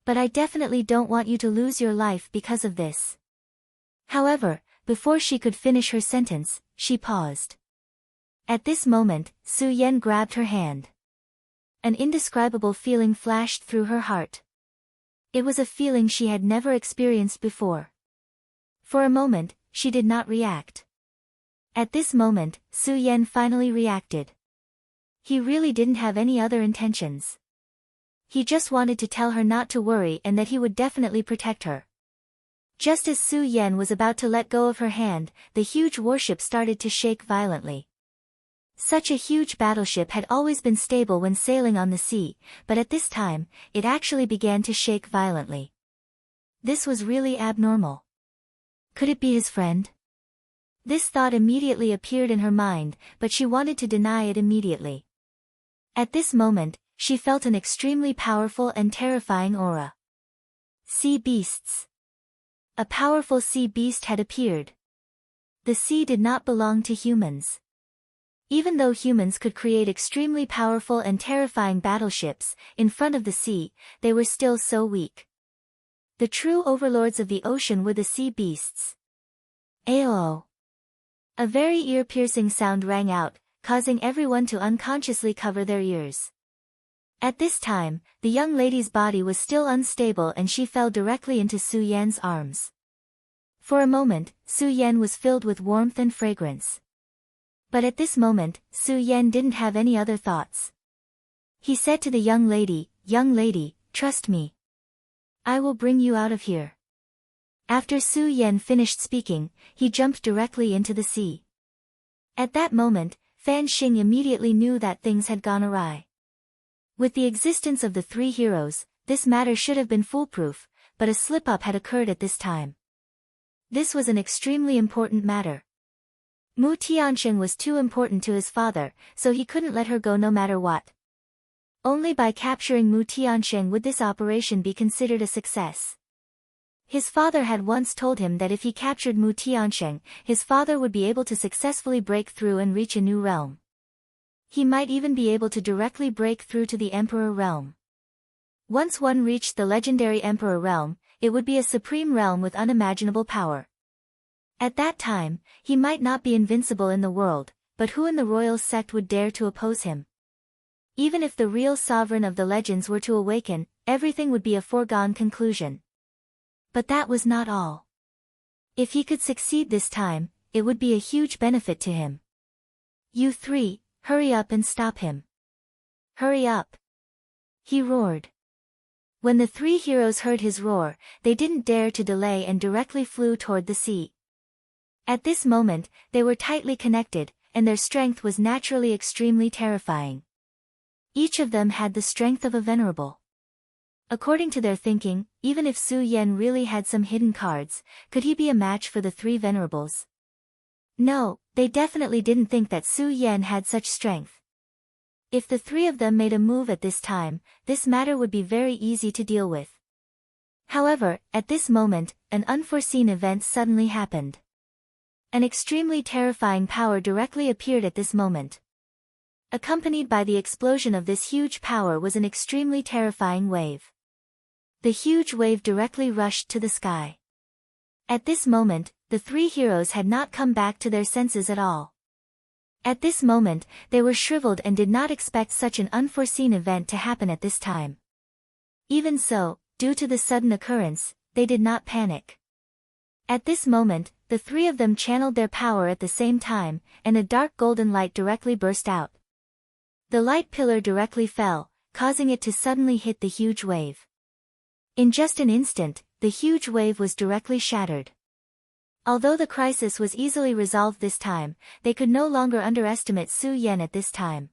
But I definitely don't want you to lose your life because of this." However, before she could finish her sentence, she paused. At this moment, Su Yan grabbed her hand. An indescribable feeling flashed through her heart. It was a feeling she had never experienced before. For a moment, she did not react. At this moment, Su Yan finally reacted. He really didn't have any other intentions. He just wanted to tell her not to worry and that he would definitely protect her. Just as Su Yan was about to let go of her hand, the huge warship started to shake violently. Such a huge battleship had always been stable when sailing on the sea, but at this time, it actually began to shake violently. This was really abnormal. Could it be his friend? This thought immediately appeared in her mind, but she wanted to deny it immediately. At this moment, she felt an extremely powerful and terrifying aura. Sea beasts. A powerful sea beast had appeared. The sea did not belong to humans. Even though humans could create extremely powerful and terrifying battleships, in front of the sea, they were still so weak. The true overlords of the ocean were the sea beasts. Aoo! A very ear-piercing sound rang out, causing everyone to unconsciously cover their ears. At this time, the young lady's body was still unstable and she fell directly into Su Yan's arms. For a moment, Su Yan was filled with warmth and fragrance. But at this moment, Su Yan didn't have any other thoughts. He said to the young lady, "Young lady, trust me. I will bring you out of here." After Su Yan finished speaking, he jumped directly into the sea. At that moment, Fan Xing immediately knew that things had gone awry. With the existence of the three heroes, this matter should have been foolproof, but a slip-up had occurred at this time. This was an extremely important matter. Mu Tiansheng was too important to his father, so he couldn't let her go no matter what. Only by capturing Mu Tiansheng would this operation be considered a success. His father had once told him that if he captured Mu Tiansheng, his father would be able to successfully break through and reach a new realm. He might even be able to directly break through to the Emperor realm. Once one reached the legendary Emperor realm, it would be a supreme realm with unimaginable power. At that time, he might not be invincible in the world, but who in the royal sect would dare to oppose him? Even if the real sovereign of the legends were to awaken, everything would be a foregone conclusion. But that was not all. If he could succeed this time, it would be a huge benefit to him. You three, hurry up and stop him. Hurry up! He roared. When the three heroes heard his roar, they didn't dare to delay and directly flew toward the sea. At this moment, they were tightly connected, and their strength was naturally extremely terrifying. Each of them had the strength of a venerable. According to their thinking, even if Su Yan really had some hidden cards, could he be a match for the three venerables? No, they definitely didn't think that Su Yan had such strength. If the three of them made a move at this time, this matter would be very easy to deal with. However, at this moment, an unforeseen event suddenly happened. An extremely terrifying power directly appeared at this moment. Accompanied by the explosion of this huge power was an extremely terrifying wave. The huge wave directly rushed to the sky. At this moment, the three heroes had not come back to their senses at all. At this moment, they were shriveled and did not expect such an unforeseen event to happen at this time. Even so, due to the sudden occurrence, they did not panic. At this moment, the three of them channeled their power at the same time, and a dark golden light directly burst out. The light pillar directly fell, causing it to suddenly hit the huge wave. In just an instant, the huge wave was directly shattered. Although the crisis was easily resolved this time, they could no longer underestimate Su Yan at this time.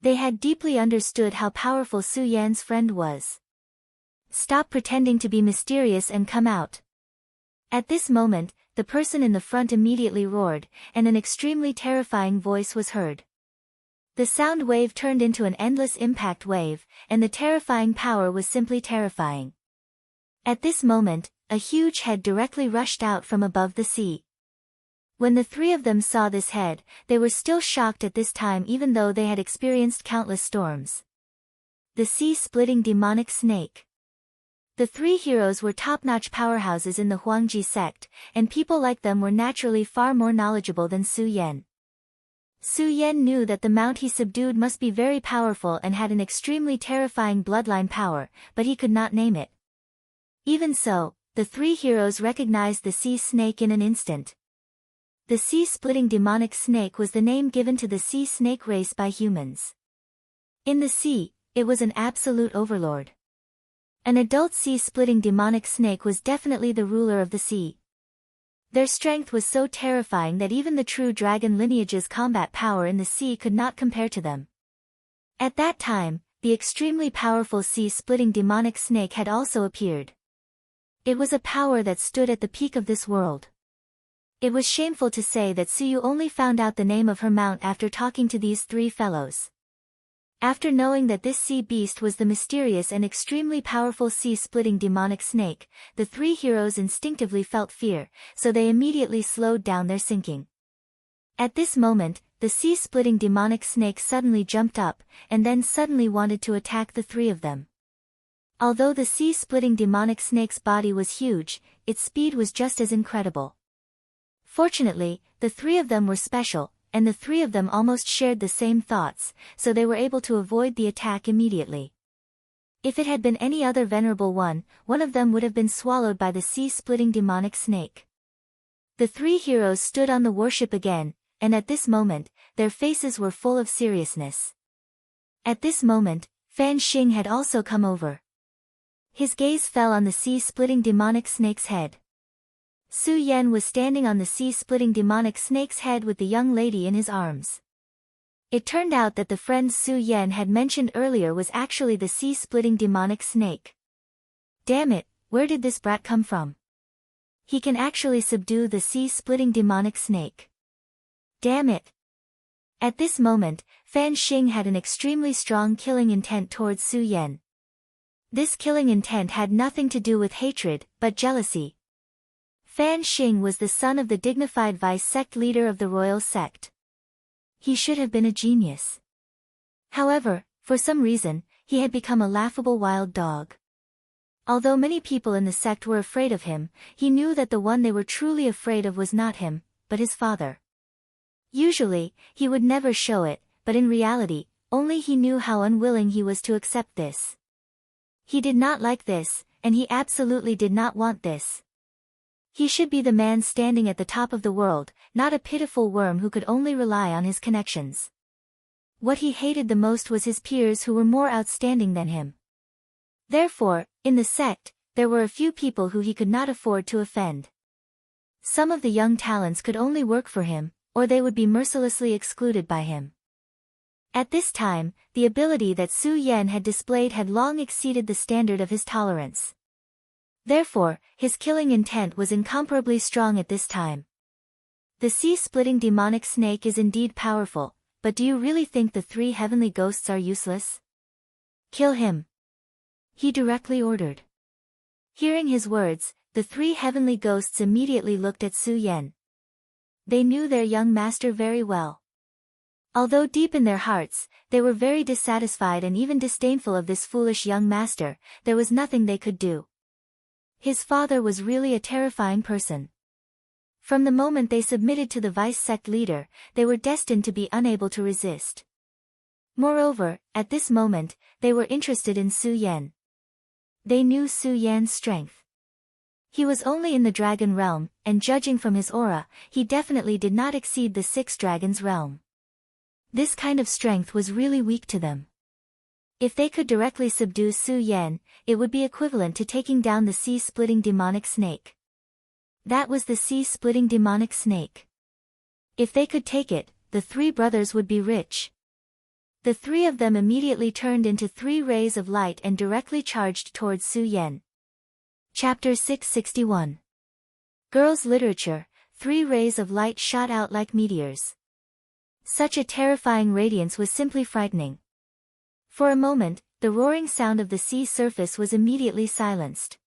They had deeply understood how powerful Su Yan's friend was. Stop pretending to be mysterious and come out. At this moment, the person in the front immediately roared, and an extremely terrifying voice was heard. The sound wave turned into an endless impact wave, and the terrifying power was simply terrifying. At this moment, a huge head directly rushed out from above the sea. When the three of them saw this head, they were still shocked at this time even though they had experienced countless storms. The sea-splitting demonic snake. The three heroes were top-notch powerhouses in the Huangji sect, and people like them were naturally far more knowledgeable than Su Yan. Su Yan knew that the mount he subdued must be very powerful and had an extremely terrifying bloodline power, but he could not name it. Even so, the three heroes recognized the sea snake in an instant. The sea-splitting demonic snake was the name given to the sea snake race by humans. In the sea, it was an absolute overlord. An adult sea-splitting demonic snake was definitely the ruler of the sea. Their strength was so terrifying that even the true dragon lineage's combat power in the sea could not compare to them. At that time, the extremely powerful sea-splitting demonic snake had also appeared. It was a power that stood at the peak of this world. It was shameful to say that Suyu only found out the name of her mount after talking to these three fellows. After knowing that this sea beast was the mysterious and extremely powerful sea-splitting demonic snake, the three heroes instinctively felt fear, so they immediately slowed down their sinking. At this moment, the sea-splitting demonic snake suddenly jumped up, and then suddenly wanted to attack the three of them. Although the sea-splitting demonic snake's body was huge, its speed was just as incredible. Fortunately, the three of them were special, and the three of them almost shared the same thoughts, so they were able to avoid the attack immediately. If it had been any other venerable one of them would have been swallowed by the sea-splitting demonic snake. The three heroes stood on the warship again, and at this moment, their faces were full of seriousness. At this moment, Fan Xing had also come over. His gaze fell on the sea-splitting demonic snake's head. Su Yan was standing on the sea-splitting demonic snake's head with the young lady in his arms. It turned out that the friend Su Yan had mentioned earlier was actually the sea-splitting demonic snake. Damn it, where did this brat come from? He can actually subdue the sea-splitting demonic snake. Damn it. At this moment, Fan Xing had an extremely strong killing intent towards Su Yan. This killing intent had nothing to do with hatred, but jealousy. Fan Xing was the son of the dignified vice sect leader of the royal sect. He should have been a genius. However, for some reason, he had become a laughable wild dog. Although many people in the sect were afraid of him, he knew that the one they were truly afraid of was not him, but his father. Usually, he would never show it, but in reality, only he knew how unwilling he was to accept this. He did not like this, and he absolutely did not want this. He should be the man standing at the top of the world, not a pitiful worm who could only rely on his connections. What he hated the most was his peers who were more outstanding than him. Therefore, in the sect, there were a few people who he could not afford to offend. Some of the young talents could only work for him, or they would be mercilessly excluded by him. At this time, the ability that Su Yan had displayed had long exceeded the standard of his tolerance. Therefore, his killing intent was incomparably strong at this time. The sea-splitting demonic snake is indeed powerful, but do you really think the 3 heavenly ghosts are useless? Kill him. He directly ordered. Hearing his words, the 3 heavenly ghosts immediately looked at Su Yan. They knew their young master very well. Although deep in their hearts, they were very dissatisfied and even disdainful of this foolish young master, there was nothing they could do. His father was really a terrifying person. From the moment they submitted to the vice sect leader, they were destined to be unable to resist. Moreover, at this moment, they were interested in Su Yan. They knew Su Yan's strength. He was only in the dragon realm, and judging from his aura, he definitely did not exceed the 6 dragons realm. This kind of strength was really weak to them. If they could directly subdue Su Yan, it would be equivalent to taking down the sea-splitting demonic snake. That was the sea-splitting demonic snake. If they could take it, the 3 brothers would be rich. The 3 of them immediately turned into 3 rays of light and directly charged towards Su Yan. Chapter 661. Girls' Literature, 3 rays of light shot out like meteors. Such a terrifying radiance was simply frightening. For a moment, the roaring sound of the sea surface was immediately silenced.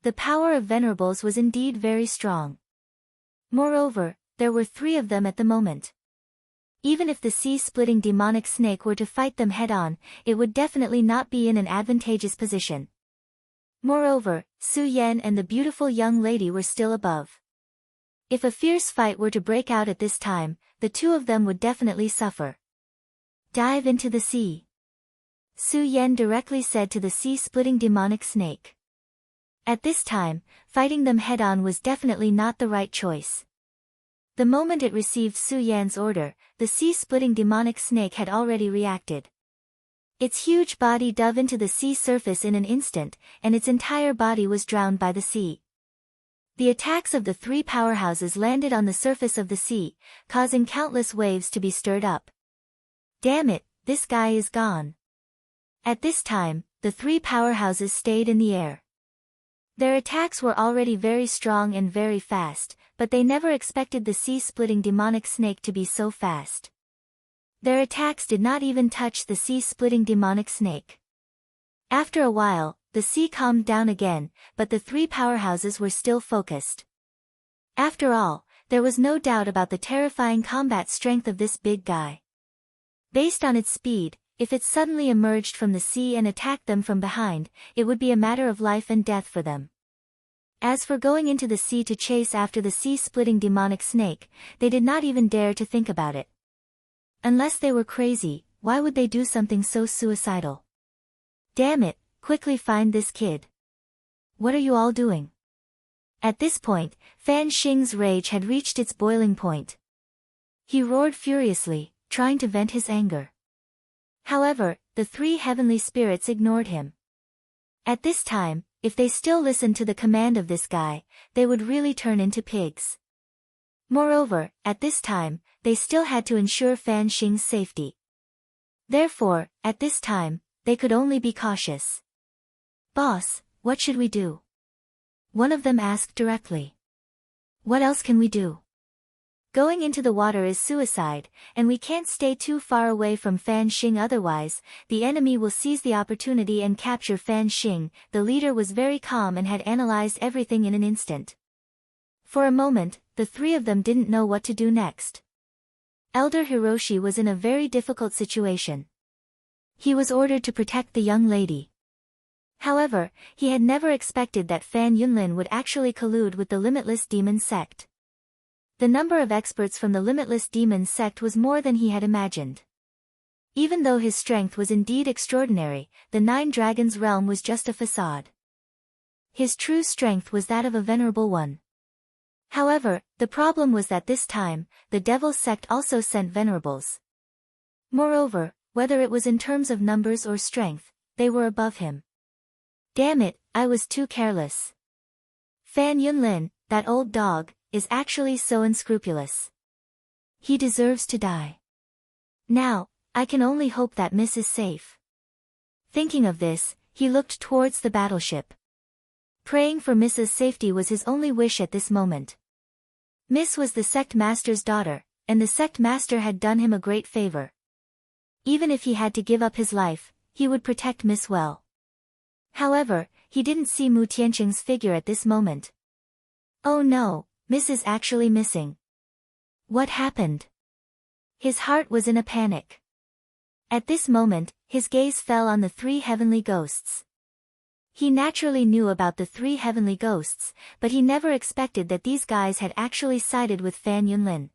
The power of Venerables was indeed very strong. Moreover, there were 3 of them at the moment. Even if the sea-splitting demonic snake were to fight them head-on, it would definitely not be in an advantageous position. Moreover, Su Yan and the beautiful young lady were still above. If a fierce fight were to break out at this time, the 2 of them would definitely suffer. Dive into the sea. Su Yan directly said to the sea-splitting demonic snake. At this time, fighting them head-on was definitely not the right choice. The moment it received Su Yan's order, the sea-splitting demonic snake had already reacted. Its huge body dove into the sea surface in an instant, and its entire body was drowned by the sea. The attacks of the 3 powerhouses landed on the surface of the sea, causing countless waves to be stirred up. Damn it, this guy is gone. At this time, the 3 powerhouses stayed in the air. Their attacks were already very strong and very fast, but they never expected the sea-splitting demonic snake to be so fast. Their attacks did not even touch the sea-splitting demonic snake. After a while, the sea calmed down again, but the 3 powerhouses were still focused. After all, there was no doubt about the terrifying combat strength of this big guy. Based on its speed, if it suddenly emerged from the sea and attacked them from behind, it would be a matter of life and death for them. As for going into the sea to chase after the sea-splitting demonic snake, they did not even dare to think about it. Unless they were crazy, why would they do something so suicidal? Damn it, quickly find this kid. What are you all doing? At this point, Fan Xing's rage had reached its boiling point. He roared furiously, trying to vent his anger. However, the 3 heavenly spirits ignored him. At this time, if they still listened to the command of this guy, they would really turn into pigs. Moreover, at this time, they still had to ensure Fan Xing's safety. Therefore, at this time, they could only be cautious. "Boss, what should we do?" one of them asked directly. "What else can we do? Going into the water is suicide, and we can't stay too far away from Fan Xing, otherwise, the enemy will seize the opportunity and capture Fan Xing." The leader was very calm and had analyzed everything in an instant. For a moment, the three of them didn't know what to do next. Elder Hiroshi was in a very difficult situation. He was ordered to protect the young lady. However, he had never expected that Fan Yunlin would actually collude with the Limitless Demon Sect. The number of experts from the Limitless Demon Sect was more than he had imagined. Even though his strength was indeed extraordinary, the Nine Dragons realm was just a facade. His true strength was that of a venerable one. However, the problem was that this time, the Devil's Sect also sent venerables. Moreover, whether it was in terms of numbers or strength, they were above him. Damn it, I was too careless. Fan Yunlin, that old dog, is actually so unscrupulous. He deserves to die. Now, I can only hope that Miss is safe. Thinking of this, he looked towards the battleship. Praying for Miss's safety was his only wish at this moment. Miss was the sect master's daughter, and the sect master had done him a great favor. Even if he had to give up his life, he would protect Miss well. However, he didn't see Mu Tianqing's figure at this moment. Oh no, Miss is actually missing. What happened? His heart was in a panic. At this moment, his gaze fell on the three heavenly ghosts. He naturally knew about the three heavenly ghosts, but he never expected that these guys had actually sided with Fan Yunlin.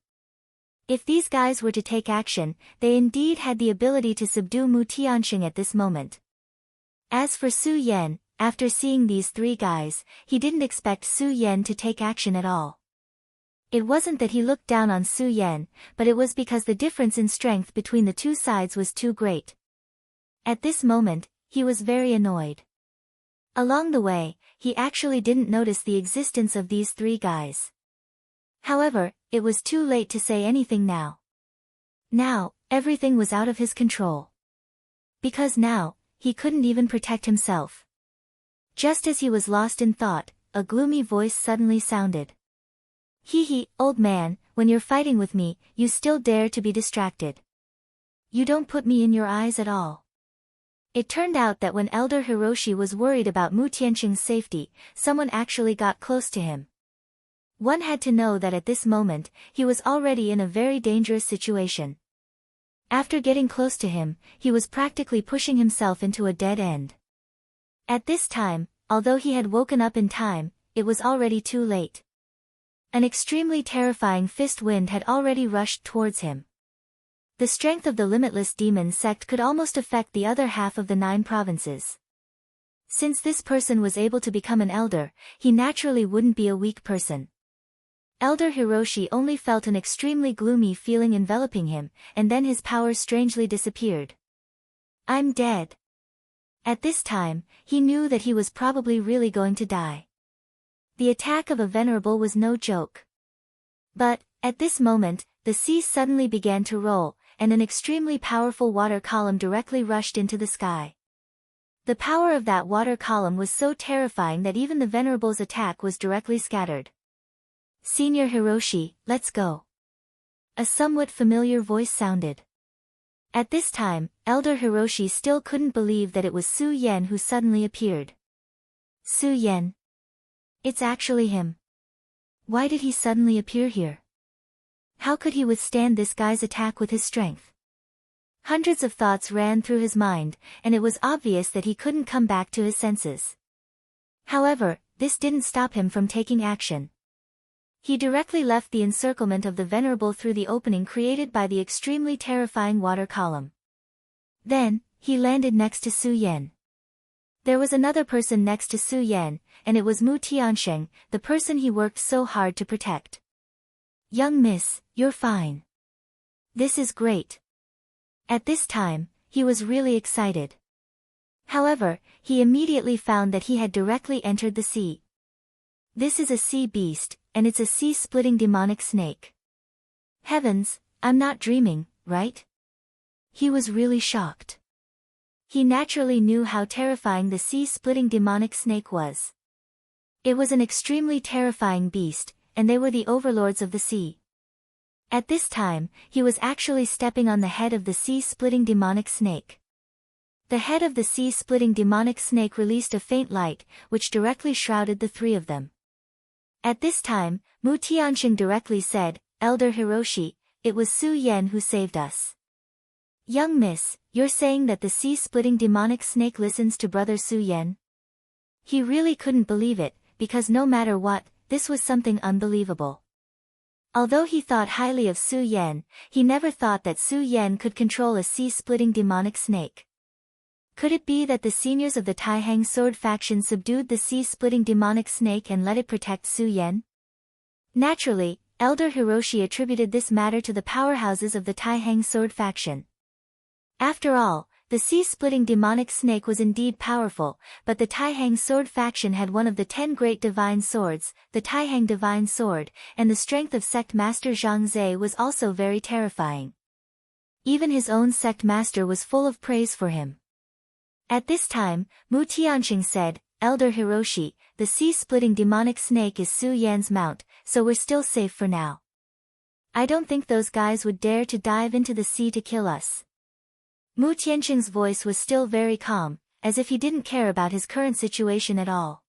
If these guys were to take action, they indeed had the ability to subdue Mu Tianqing at this moment. As for Su Yan, after seeing these three guys, he didn't expect Su Yan to take action at all. It wasn't that he looked down on Su Yan, but it was because the difference in strength between the two sides was too great. At this moment, he was very annoyed. Along the way, he actually didn't notice the existence of these three guys. However, it was too late to say anything now. Now, everything was out of his control. Because now, he couldn't even protect himself. Just as he was lost in thought, a gloomy voice suddenly sounded. "Hee hee, old man, when you're fighting with me, you still dare to be distracted. You don't put me in your eyes at all." It turned out that when Elder Hiroshi was worried about Mu Tianqing's safety, someone actually got close to him. One had to know that at this moment, he was already in a very dangerous situation. After getting close to him, he was practically pushing himself into a dead end. At this time, although he had woken up in time, it was already too late. An extremely terrifying fist wind had already rushed towards him. The strength of the Limitless Demon Sect could almost affect the other half of the 9 provinces. Since this person was able to become an elder, he naturally wouldn't be a weak person. Elder Hiroshi only felt an extremely gloomy feeling enveloping him, and then his powers strangely disappeared. "I'm dead." At this time, he knew that he was probably really going to die. The attack of a venerable was no joke. But, at this moment, the sea suddenly began to roll, and an extremely powerful water column directly rushed into the sky. The power of that water column was so terrifying that even the venerable's attack was directly scattered. "Senior Hiroshi, let's go." A somewhat familiar voice sounded. At this time, Elder Hiroshi still couldn't believe that it was Su Yan who suddenly appeared. Su Yan. It's actually him. Why did he suddenly appear here? How could he withstand this guy's attack with his strength? Hundreds of thoughts ran through his mind, and it was obvious that he couldn't come back to his senses. However, this didn't stop him from taking action. He directly left the encirclement of the venerable through the opening created by the extremely terrifying water column. Then, he landed next to Su Yan. There was another person next to Su Yan, and it was Mu Tianqing, the person he worked so hard to protect. "Young miss, you're fine. This is great." At this time, he was really excited. However, he immediately found that he had directly entered the sea. This is a sea beast, and it's a sea-splitting demonic snake. Heavens, I'm not dreaming, right? He was really shocked. He naturally knew how terrifying the sea-splitting demonic snake was. It was an extremely terrifying beast, and they were the overlords of the sea. At this time, he was actually stepping on the head of the sea-splitting demonic snake. The head of the sea-splitting demonic snake released a faint light, which directly shrouded the three of them. At this time, Mu Tianqing directly said, "Elder Hiroshi, it was Su Yan who saved us." "Young miss, you're saying that the sea-splitting demonic snake listens to Brother Su Yan?" He really couldn't believe it, because no matter what, this was something unbelievable. Although he thought highly of Su Yan, he never thought that Su Yan could control a sea-splitting demonic snake. Could it be that the seniors of the Taihang sword faction subdued the sea-splitting demonic snake and let it protect Su Yan? Naturally, Elder Hiroshi attributed this matter to the powerhouses of the Taihang sword faction. After all, the sea-splitting demonic snake was indeed powerful, but the Taihang sword faction had one of the 10 great divine swords, the Taihang divine sword, and the strength of sect master Zhang Zhe was also very terrifying. Even his own sect master was full of praise for him. At this time, Mu Tianqing said, "Elder Hiroshi, the sea-splitting demonic snake is Su Yan's mount, so we're still safe for now. I don't think those guys would dare to dive into the sea to kill us." Mu Tianqing's voice was still very calm, as if he didn't care about his current situation at all.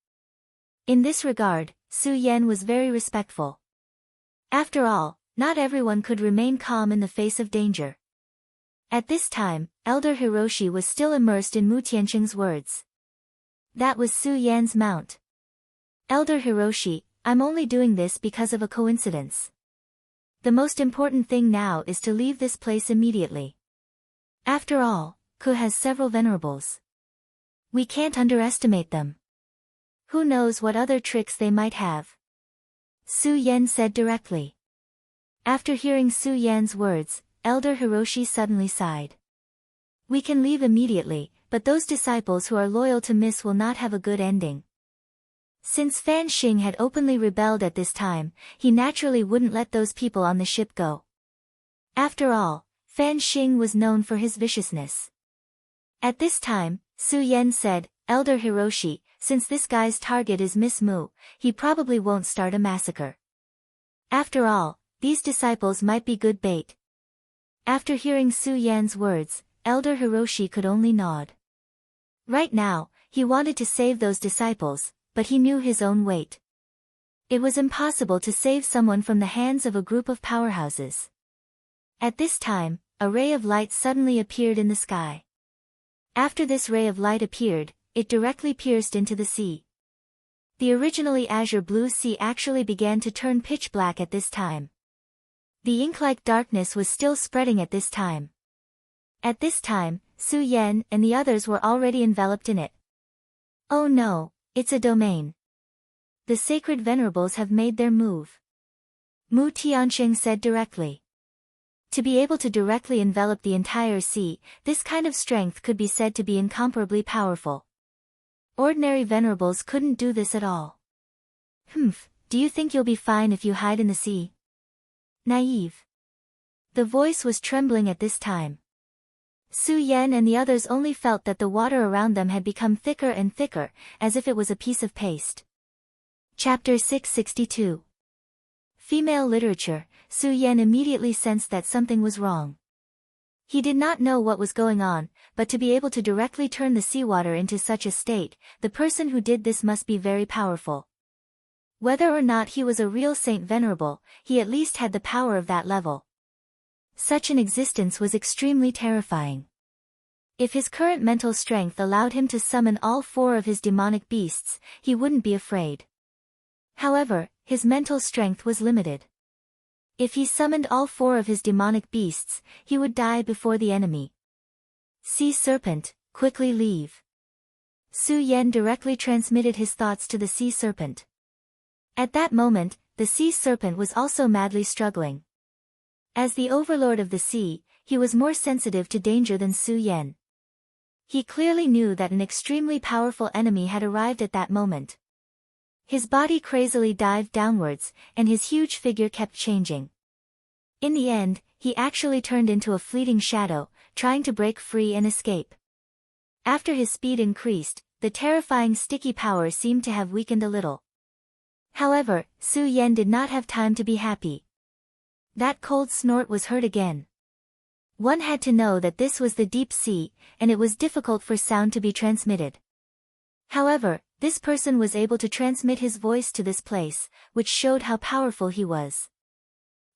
In this regard, Su Yan was very respectful. After all, not everyone could remain calm in the face of danger. At this time, Elder Hiroshi was still immersed in Mu Tianqing's words. That was Su Yan's mount. "Elder Hiroshi, I'm only doing this because of a coincidence. The most important thing now is to leave this place immediately. After all, Ku has several venerables. We can't underestimate them. Who knows what other tricks they might have?" Su Yan said directly. After hearing Su Yan's words, Elder Hiroshi suddenly sighed. "We can leave immediately, but those disciples who are loyal to Miss will not have a good ending." Since Fan Xing had openly rebelled at this time, he naturally wouldn't let those people on the ship go. After all, Fan Xing was known for his viciousness. At this time, Su Yan said, "Elder Hiroshi, since this guy's target is Miss Mu, he probably won't start a massacre. After all, these disciples might be good bait." After hearing Su Yan's words, Elder Hiroshi could only nod. Right now, he wanted to save those disciples, but he knew his own weight. It was impossible to save someone from the hands of a group of powerhouses. At this time, a ray of light suddenly appeared in the sky. After this ray of light appeared, it directly pierced into the sea. The originally azure blue sea actually began to turn pitch black at this time. The ink-like darkness was still spreading at this time. At this time, Su Yan and the others were already enveloped in it. "Oh no, it's a domain. The sacred venerables have made their move," Mu Tianqing said directly. To be able to directly envelop the entire sea, this kind of strength could be said to be incomparably powerful. Ordinary venerables couldn't do this at all. Do you think you'll be fine if you hide in the sea?" Naive. The voice was trembling at this time. Su Yan and the others only felt that the water around them had become thicker and thicker, as if it was a piece of paste. Chapter 662. Female Literature. Su Yan immediately sensed that something was wrong. He did not know what was going on, but to be able to directly turn the seawater into such a state, the person who did this must be very powerful. Whether or not he was a real saint venerable, he at least had the power of that level. Such an existence was extremely terrifying. If his current mental strength allowed him to summon all 4 of his demonic beasts, he wouldn't be afraid. However, his mental strength was limited. If he summoned all 4 of his demonic beasts, he would die before the enemy. "Sea Serpent, quickly leave." Su Yan directly transmitted his thoughts to the Sea Serpent. At that moment, the Sea Serpent was also madly struggling. As the overlord of the sea, he was more sensitive to danger than Su Yan. He clearly knew that an extremely powerful enemy had arrived at that moment. His body crazily dived downwards, and his huge figure kept changing. In the end, he actually turned into a fleeting shadow, trying to break free and escape. After his speed increased, the terrifying sticky power seemed to have weakened a little. However, Su Yen did not have time to be happy. That cold snort was heard again. One had to know that this was the deep sea, and it was difficult for sound to be transmitted. However, this person was able to transmit his voice to this place, which showed how powerful he was.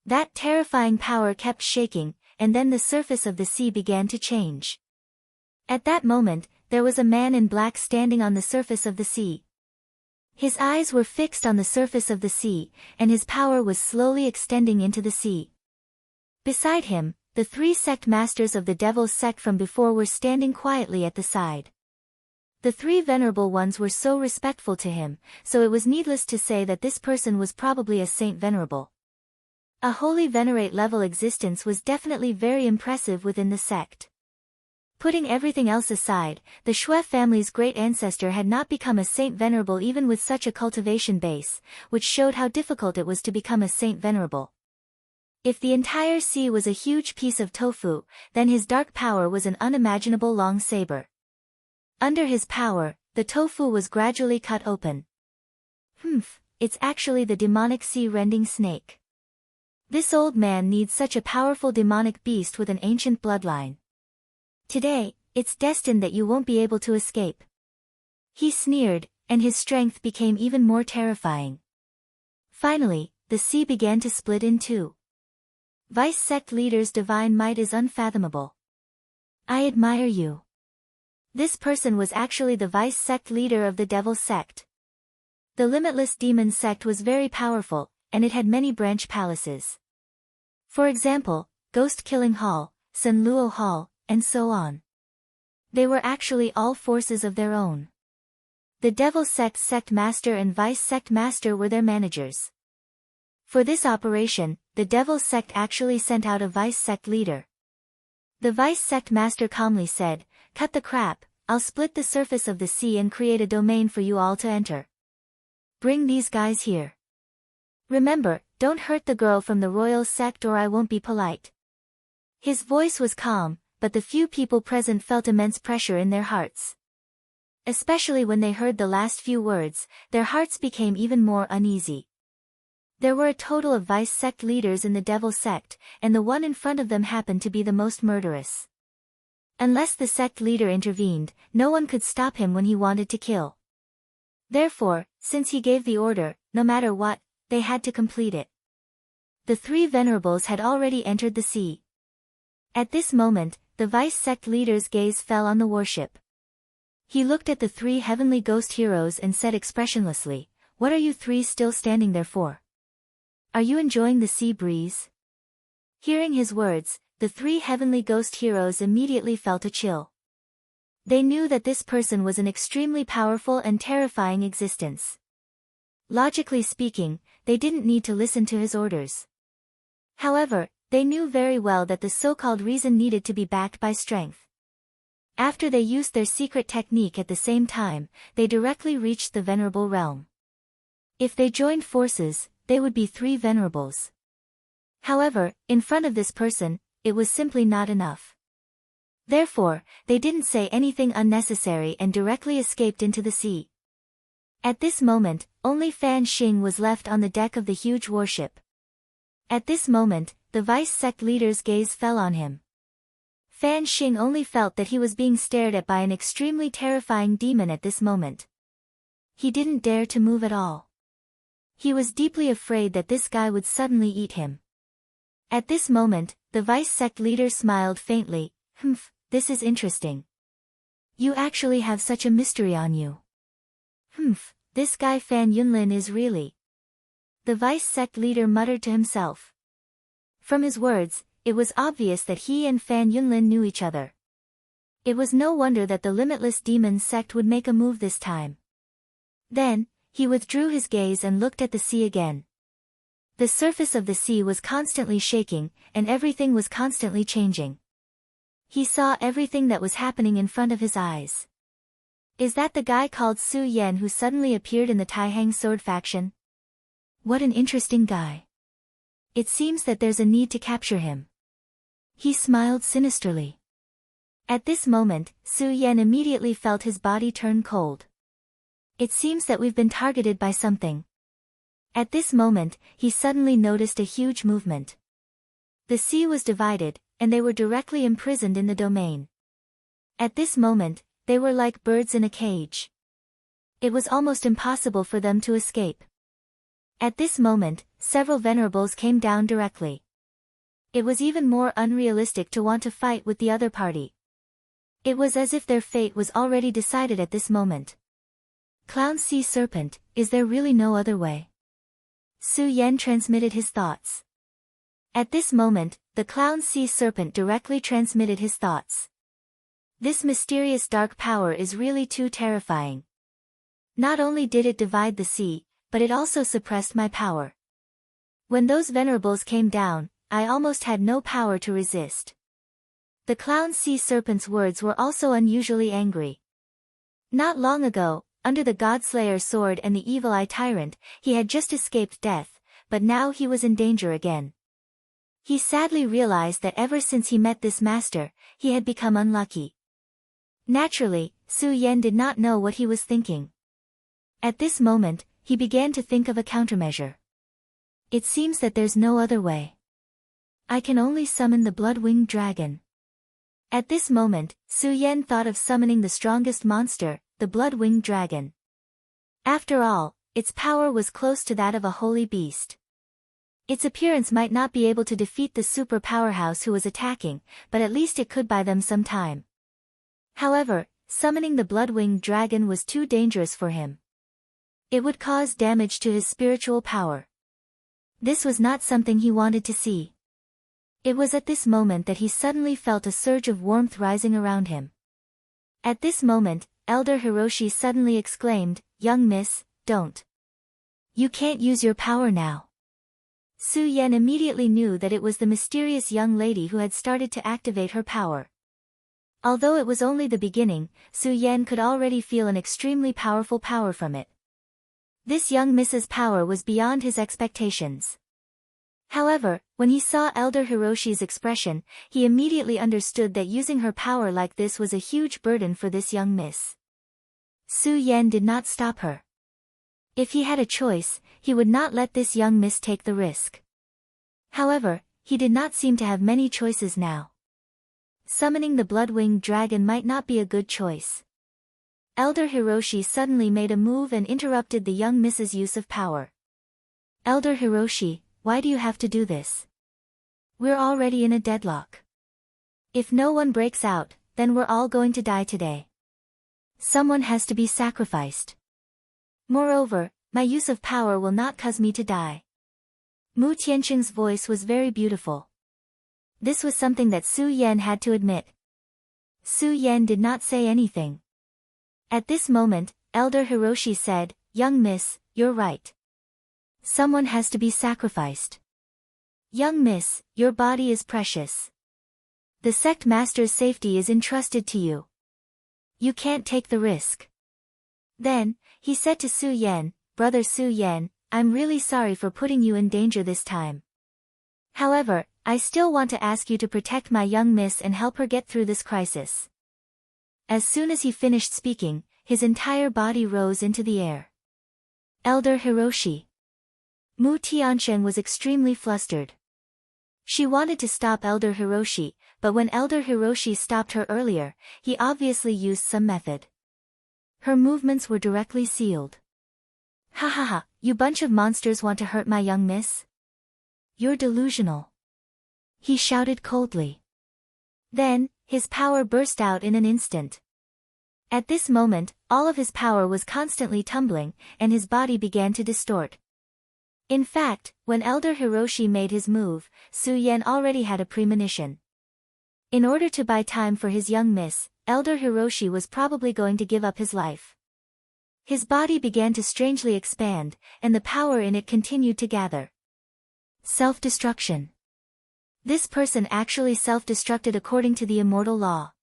That terrifying power kept shaking, and then the surface of the sea began to change. At that moment, there was a man in black standing on the surface of the sea. His eyes were fixed on the surface of the sea, and his power was slowly extending into the sea. Beside him, the 3 sect masters of the Devil's sect from before were standing quietly at the side. The 3 venerable ones were so respectful to him, so it was needless to say that this person was probably a saint venerable. A holy venerate level existence was definitely very impressive within the sect. Putting everything else aside, the Shui family's great ancestor had not become a saint venerable even with such a cultivation base, which showed how difficult it was to become a saint venerable. If the entire sea was a huge piece of tofu, then his dark power was an unimaginable long saber. Under his power, the tofu was gradually cut open. It's actually the demonic sea-rending snake. This old man needs such a powerful demonic beast with an ancient bloodline. Today, it's destined that you won't be able to escape. He sneered, and his strength became even more terrifying. Finally, the sea began to split in two. Vice sect leader's divine might is unfathomable. I admire you. This person was actually the vice sect leader of the Devil sect. The Limitless Demon sect was very powerful, and it had many branch palaces. For example, Ghost Killing Hall, Sun Luo Hall, and so on. They were actually all forces of their own. The Devil sect master and vice sect master were their managers. For this operation, the Devil sect actually sent out a vice sect leader. The vice sect master calmly said, "Cut the crap, I'll split the surface of the sea and create a domain for you all to enter. Bring these guys here. Remember, don't hurt the girl from the royal sect or I won't be polite." His voice was calm, but the few people present felt immense pressure in their hearts. Especially when they heard the last few words, their hearts became even more uneasy. There were a total of vice sect leaders in the Devil sect, and the one in front of them happened to be the most murderous. Unless the sect leader intervened, no one could stop him when he wanted to kill. Therefore, since he gave the order, no matter what, they had to complete it. The 3 venerables had already entered the sea. At this moment, the vice sect leader's gaze fell on the warship. He looked at the 3 heavenly ghost heroes and said expressionlessly, "What are you 3 still standing there for? Are you enjoying the sea breeze?" Hearing his words, the 3 heavenly ghost heroes immediately felt a chill. They knew that this person was an extremely powerful and terrifying existence. Logically speaking, they didn't need to listen to his orders. However, they knew very well that the so-called reason needed to be backed by strength. After they used their secret technique at the same time, they directly reached the venerable realm. If they joined forces, they would be 3 venerables. However, in front of this person, it was simply not enough. Therefore, they didn't say anything unnecessary and directly escaped into the sea. At this moment, only Fan Xing was left on the deck of the huge warship. At this moment, the vice sect leader's gaze fell on him. Fan Xing only felt that he was being stared at by an extremely terrifying demon at this moment. He didn't dare to move at all. He was deeply afraid that this guy would suddenly eat him. At this moment, the vice sect leader smiled faintly. This is interesting. You actually have such a mystery on you. This guy Fan Yunlin is really... The vice sect leader muttered to himself. From his words, it was obvious that he and Fan Yunlin knew each other. It was no wonder that the Limitless Demon sect would make a move this time. Then, he withdrew his gaze and looked at the sea again. The surface of the sea was constantly shaking, and everything was constantly changing. He saw everything that was happening in front of his eyes. Is that the guy called Su Yan who suddenly appeared in the Taihang sword faction? What an interesting guy. It seems that there's a need to capture him. He smiled sinisterly. At this moment, Su Yan immediately felt his body turn cold. It seems that we've been targeted by something. At this moment, he suddenly noticed a huge movement. The sea was divided, and they were directly imprisoned in the domain. At this moment, they were like birds in a cage. It was almost impossible for them to escape. At this moment, several venerables came down directly. It was even more unrealistic to want to fight with the other party. It was as if their fate was already decided at this moment. Clown Sea Serpent, is there really no other way? Su Yan transmitted his thoughts. At this moment, the Clown Sea Serpent directly transmitted his thoughts. This mysterious dark power is really too terrifying. Not only did it divide the sea, but it also suppressed my power. When those venerables came down, I almost had no power to resist. The Clown Sea Serpent's words were also unusually angry. Not long ago, under the Godslayer sword and the Evil Eye Tyrant, he had just escaped death, but now he was in danger again. He sadly realized that ever since he met this master, he had become unlucky. Naturally, Su Yan did not know what he was thinking. At this moment, he began to think of a countermeasure. It seems that there's no other way. I can only summon the blood-winged dragon. At this moment, Su Yan thought of summoning the strongest monster, the blood-winged dragon. After all, its power was close to that of a holy beast. Its appearance might not be able to defeat the super powerhouse who was attacking, but at least it could buy them some time. However, summoning the blood-winged dragon was too dangerous for him. It would cause damage to his spiritual power. This was not something he wanted to see. It was at this moment that he suddenly felt a surge of warmth rising around him. At this moment, Elder Hiroshi suddenly exclaimed, "Young miss, don't. You can't use your power now." Su Yan immediately knew that it was the mysterious young lady who had started to activate her power. Although it was only the beginning, Su Yan could already feel an extremely powerful power from it. This young miss's power was beyond his expectations. However, when he saw Elder Hiroshi's expression, he immediately understood that using her power like this was a huge burden for this young miss. Su Yan did not stop her. If he had a choice, he would not let this young miss take the risk. However, he did not seem to have many choices now. Summoning the blood-winged dragon might not be a good choice. Elder Hiroshi suddenly made a move and interrupted the young miss's use of power. "Elder Hiroshi, why do you have to do this? We're already in a deadlock. If no one breaks out, then we're all going to die today. Someone has to be sacrificed. Moreover, my use of power will not cause me to die." Mu Tianqing's voice was very beautiful. This was something that Su Yan had to admit. Su Yan did not say anything. At this moment, Elder Hiroshi said, "Young miss, you're right. Someone has to be sacrificed. Young miss, your body is precious. The sect master's safety is entrusted to you. You can't take the risk." Then, he said to Su Yan, "Brother Su Yan, I'm really sorry for putting you in danger this time. However, I still want to ask you to protect my young miss and help her get through this crisis." As soon as he finished speaking, his entire body rose into the air. Elder Hiroshi. Mu Tianqing was extremely flustered. She wanted to stop Elder Hiroshi, but when Elder Hiroshi stopped her earlier, he obviously used some method. Her movements were directly sealed. "Ha ha ha, you bunch of monsters want to hurt my young miss? You're delusional," he shouted coldly. Then, his power burst out in an instant. At this moment, all of his power was constantly tumbling, and his body began to distort. In fact, when Elder Hiroshi made his move, Su Yan already had a premonition. In order to buy time for his young miss, Elder Hiroshi was probably going to give up his life. His body began to strangely expand, and the power in it continued to gather. Self-destruction. This person actually self-destructed according to the immortal law.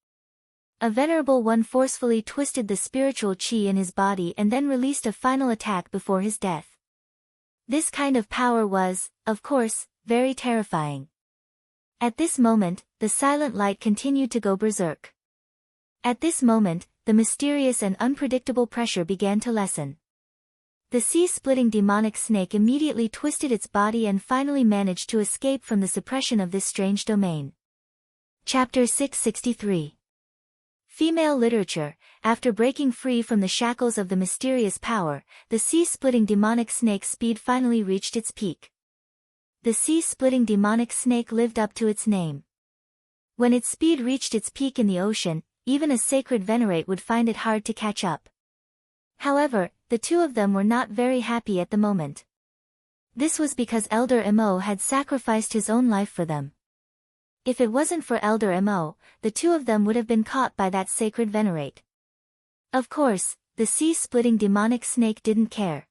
A venerable one forcefully twisted the spiritual chi in his body and then released a final attack before his death. This kind of power was, of course, very terrifying. At this moment, the silent light continued to go berserk. At this moment, the mysterious and unpredictable pressure began to lessen. The sea-splitting demonic snake immediately twisted its body and finally managed to escape from the suppression of this strange domain. Chapter 663. Female literature. After breaking free from the shackles of the mysterious power, the sea-splitting demonic snake's speed finally reached its peak. The sea-splitting demonic snake lived up to its name. When its speed reached its peak in the ocean, even a sacred venerate would find it hard to catch up. However, the two of them were not very happy at the moment. This was because Elder Mo had sacrificed his own life for them. If it wasn't for Elder Mo, the two of them would have been caught by that sacred venerate. Of course, the sea-splitting demonic snake didn't care.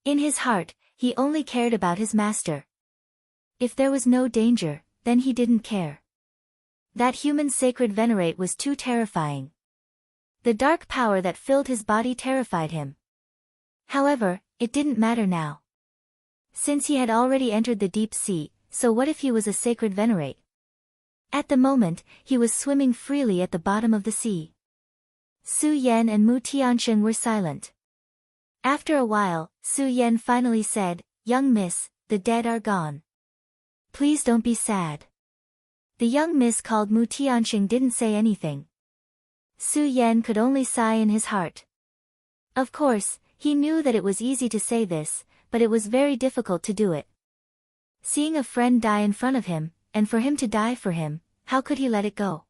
In his heart, he only cared about his master. If there was no danger, then he didn't care. That human sacred venerate was too terrifying. The dark power that filled his body terrified him. However, it didn't matter now. Since he had already entered the deep sea, so what if he was a sacred venerate? At the moment, he was swimming freely at the bottom of the sea. Su Yan and Mu Tiansheng were silent. After a while, Su Yan finally said, "Young miss, the dead are gone. Please don't be sad." The young miss called Mu Tiansheng didn't say anything. Su Yan could only sigh in his heart. Of course, he knew that it was easy to say this, but it was very difficult to do it. Seeing a friend die in front of him, and for him to die for him, how could he let it go?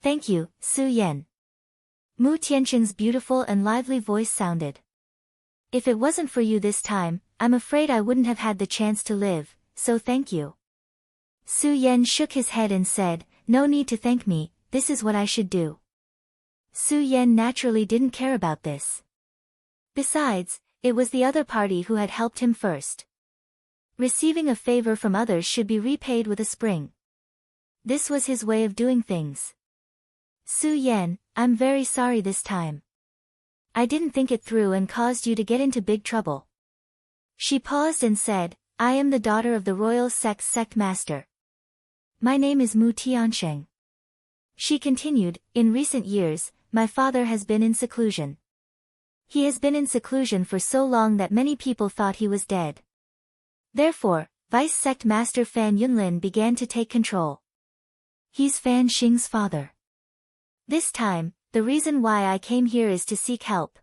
"Thank you, Su Yan." Mu Tiansheng's beautiful and lively voice sounded. "If it wasn't for you this time, I'm afraid I wouldn't have had the chance to live, so thank you." Su Yan shook his head and said, "No need to thank me, this is what I should do." Su Yan naturally didn't care about this. Besides, it was the other party who had helped him first. Receiving a favor from others should be repaid with a spring. This was his way of doing things. "Su Yan, I'm very sorry this time. I didn't think it through and caused you to get into big trouble." She paused and said, "I am the daughter of the royal sect master. My name is Mu Tiansheng." She continued, "In recent years, my father has been in seclusion. He has been in seclusion for so long that many people thought he was dead. Therefore, Vice Sect Master Fan Yunlin began to take control. He's Fan Xing's father. This time, the reason why I came here is to seek help.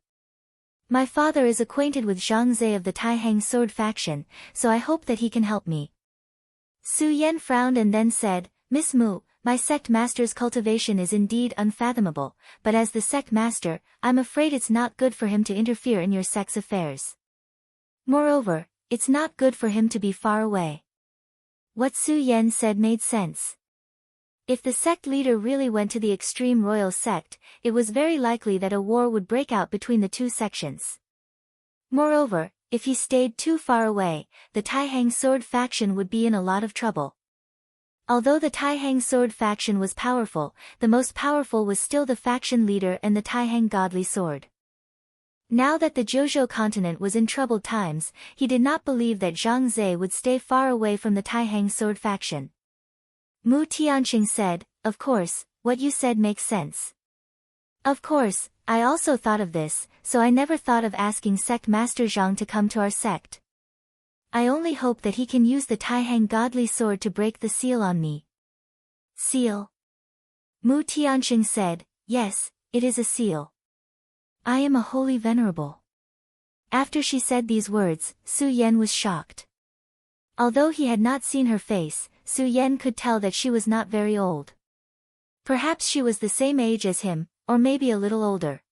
My father is acquainted with Zhang Zhe of the Taihang Sword faction, so I hope that he can help me." Su Yan frowned and then said, "Miss Mu, my sect master's cultivation is indeed unfathomable, but as the sect master, I'm afraid it's not good for him to interfere in your sect's affairs. Moreover, it's not good for him to be far away." What Su Yan said made sense. If the sect leader really went to the extreme royal sect, it was very likely that a war would break out between the two sections. Moreover, if he stayed too far away, the Taihang Sword faction would be in a lot of trouble. Although the Taihang Sword faction was powerful, the most powerful was still the faction leader and the Taihang Godly Sword. Now that the Zhouzhou continent was in troubled times, he did not believe that Zhang Zhe would stay far away from the Taihang Sword faction. Mu Tianqing said, "Of course, what you said makes sense. Of course, I also thought of this, so I never thought of asking Sect Master Zhang to come to our sect. I only hope that he can use the Taihang Godly Sword to break the seal on me." "Seal?" Mu Tianqing said, "Yes, it is a seal. I am a holy venerable." After she said these words, Su Yan was shocked. Although he had not seen her face, Su Yan could tell that she was not very old. Perhaps she was the same age as him, or maybe a little older.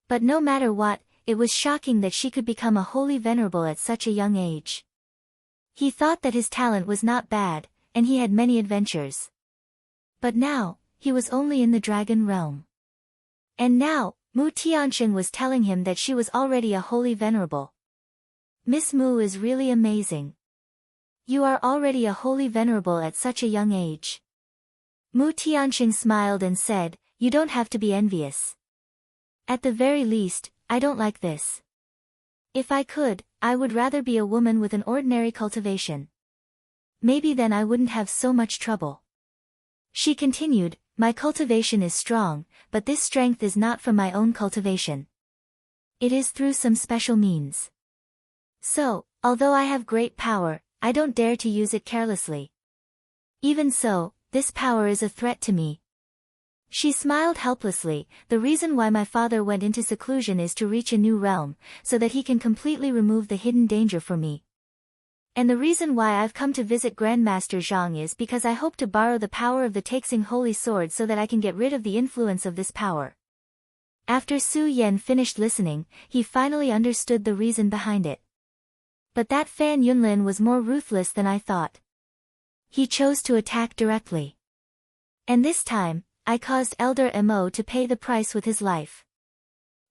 But no matter what, it was shocking that she could become a holy venerable at such a young age. He thought that his talent was not bad, and he had many adventures. But now, he was only in the dragon realm. And now, Mu Tianqing was telling him that she was already a holy venerable. Miss Mu is really amazing. You are already a holy venerable at such a young age. Mu Tianxing smiled and said, you don't have to be envious. At the very least, I don't like this. If I could, I would rather be a woman with an ordinary cultivation. Maybe then I wouldn't have so much trouble. She continued, my cultivation is strong, but this strength is not from my own cultivation. It is through some special means. So, although I have great power, I don't dare to use it carelessly. Even so, this power is a threat to me. She smiled helplessly. The reason why my father went into seclusion is to reach a new realm, so that he can completely remove the hidden danger for me. And the reason why I've come to visit Grandmaster Zhang is because I hope to borrow the power of the Taixing Holy Sword so that I can get rid of the influence of this power. After Su Yan finished listening, he finally understood the reason behind it. But that Fan Yunlin was more ruthless than I thought. He chose to attack directly. And this time, I caused Elder Mo to pay the price with his life.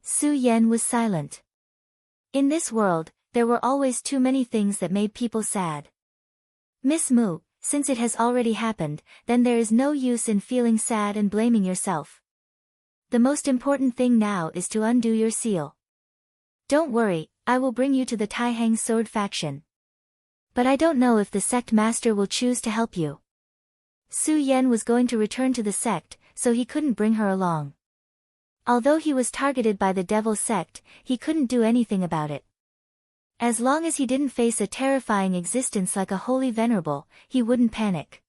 Su Yan was silent. In this world, there were always too many things that made people sad. Miss Mu, since it has already happened, then there is no use in feeling sad and blaming yourself. The most important thing now is to undo your seal. Don't worry, I will bring you to the Taihang Sword faction. But I don't know if the sect master will choose to help you. Su Yan was going to return to the sect, so he couldn't bring her along. Although he was targeted by the devil sect, he couldn't do anything about it. As long as he didn't face a terrifying existence like a holy venerable, he wouldn't panic.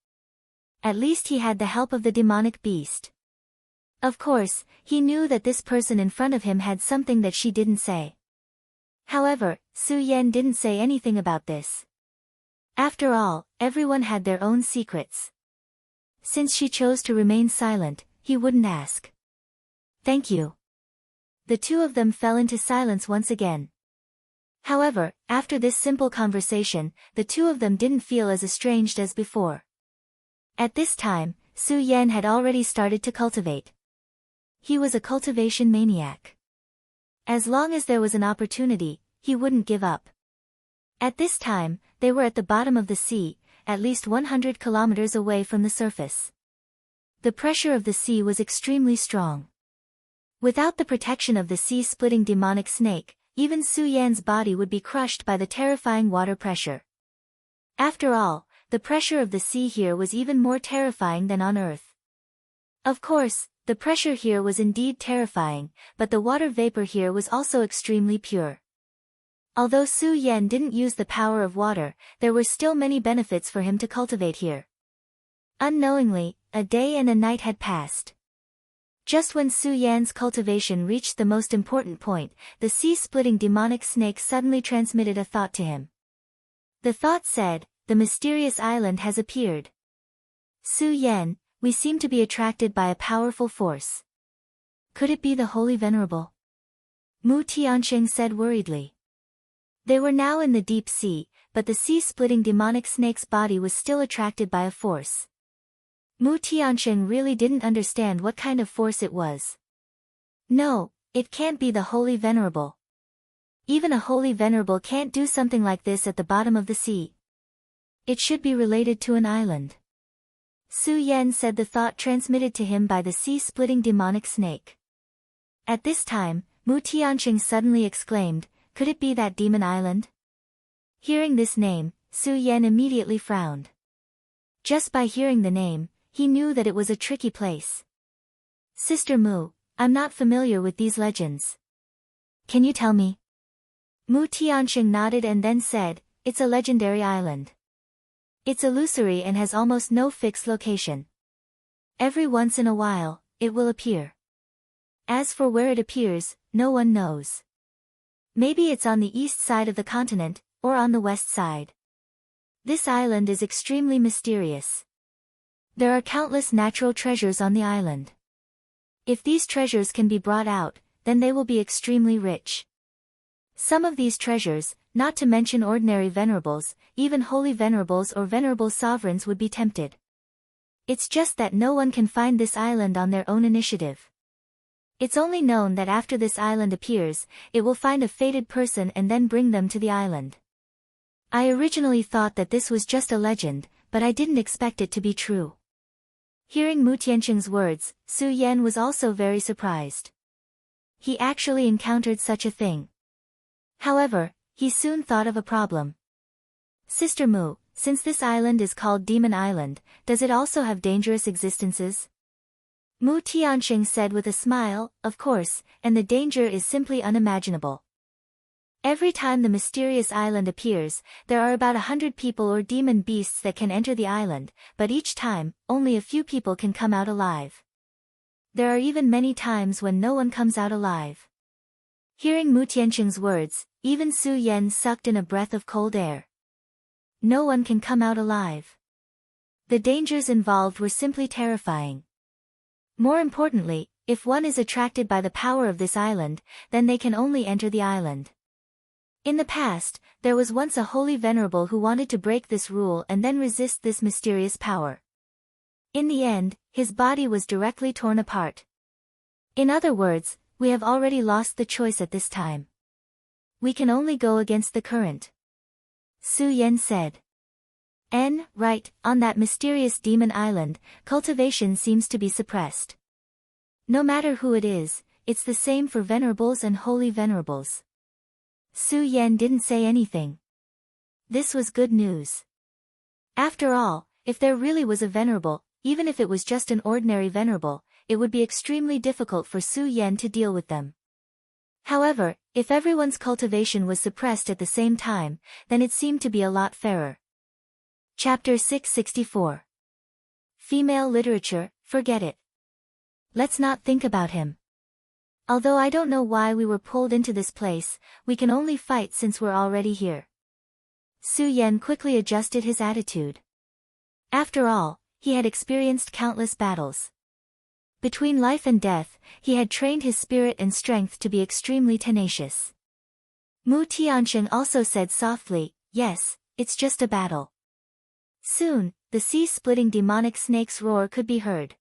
At least he had the help of the demonic beast. Of course, he knew that this person in front of him had something that she didn't say. However, Su Yan didn't say anything about this. After all, everyone had their own secrets. Since she chose to remain silent, he wouldn't ask. Thank you. The two of them fell into silence once again. However, after this simple conversation, the two of them didn't feel as estranged as before. At this time, Su Yan had already started to cultivate. He was a cultivation maniac. As long as there was an opportunity, he wouldn't give up. At this time, they were at the bottom of the sea, at least 100 kilometers away from the surface. The pressure of the sea was extremely strong. Without the protection of the sea-splitting demonic snake, even Su Yan's body would be crushed by the terrifying water pressure. After all, the pressure of the sea here was even more terrifying than on Earth. Of course, the pressure here was indeed terrifying, but the water vapor here was also extremely pure. Although Su Yan didn't use the power of water, there were still many benefits for him to cultivate here. Unknowingly, a day and a night had passed. Just when Su Yan's cultivation reached the most important point, the sea-splitting demonic snake suddenly transmitted a thought to him. The thought said, the mysterious island has appeared. Su Yan, we seem to be attracted by a powerful force. Could it be the Holy Venerable? Mu Tianxing said worriedly. They were now in the deep sea, but the sea-splitting demonic snake's body was still attracted by a force. Mu Tianxing really didn't understand what kind of force it was. No, it can't be the Holy Venerable. Even a Holy Venerable can't do something like this at the bottom of the sea. It should be related to an island. Su Yan said the thought transmitted to him by the sea-splitting demonic snake. At this time, Mu Tianxing suddenly exclaimed, could it be that demon island? Hearing this name, Su Yan immediately frowned. Just by hearing the name, he knew that it was a tricky place. Sister Mu, I'm not familiar with these legends. Can you tell me? Mu Tianxing nodded and then said, it's a legendary island. It's illusory and has almost no fixed location. Every once in a while, it will appear. As for where it appears, no one knows. Maybe it's on the east side of the continent, or on the west side. This island is extremely mysterious. There are countless natural treasures on the island. If these treasures can be brought out, then they will be extremely rich. Some of these treasures, not to mention ordinary venerables, even holy venerables or venerable sovereigns would be tempted. It's just that no one can find this island on their own initiative. It's only known that after this island appears, it will find a fated person and then bring them to the island. I originally thought that this was just a legend, but I didn't expect it to be true. Hearing Mu Tianqing's words, Su Yan was also very surprised. He actually encountered such a thing. However, he soon thought of a problem. Sister Mu, since this island is called Demon Island, does it also have dangerous existences? Mu Tianqing said with a smile, of course, and the danger is simply unimaginable. Every time the mysterious island appears, there are about 100 people or demon beasts that can enter the island, but each time, only a few people can come out alive. There are even many times when no one comes out alive. Hearing Mu Tianqing's words, even Su Yan sucked in a breath of cold air. No one can come out alive. The dangers involved were simply terrifying. More importantly, if one is attracted by the power of this island, then they can only enter the island. In the past, there was once a holy venerable who wanted to break this rule and then resist this mysterious power. In the end, his body was directly torn apart. In other words, we have already lost the choice at this time. We can only go against the current. Su Yan said. Right, on that mysterious demon island, cultivation seems to be suppressed. No matter who it is, it's the same for venerables and holy venerables. Su Yan didn't say anything. This was good news. After all, if there really was a venerable, even if it was just an ordinary venerable, it would be extremely difficult for Su Yan to deal with them. However, if everyone's cultivation was suppressed at the same time, then it seemed to be a lot fairer. Chapter 664. Female literature, forget it. Let's not think about him. Although I don't know why we were pulled into this place, we can only fight since we're already here. Su Yan quickly adjusted his attitude. After all, he had experienced countless battles. Between life and death, he had trained his spirit and strength to be extremely tenacious. Mu Tianqing also said softly, yes, it's just a battle. Soon, the sea-splitting demonic snake's roar could be heard.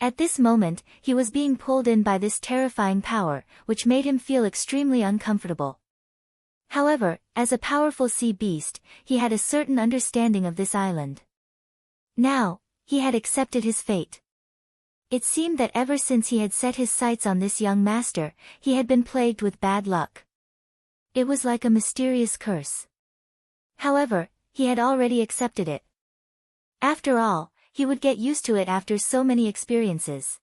At this moment, he was being pulled in by this terrifying power, which made him feel extremely uncomfortable. However, as a powerful sea beast, he had a certain understanding of this island. Now, he had accepted his fate. It seemed that ever since he had set his sights on this young master, he had been plagued with bad luck. It was like a mysterious curse. However, he had already accepted it. After all, he would get used to it after so many experiences.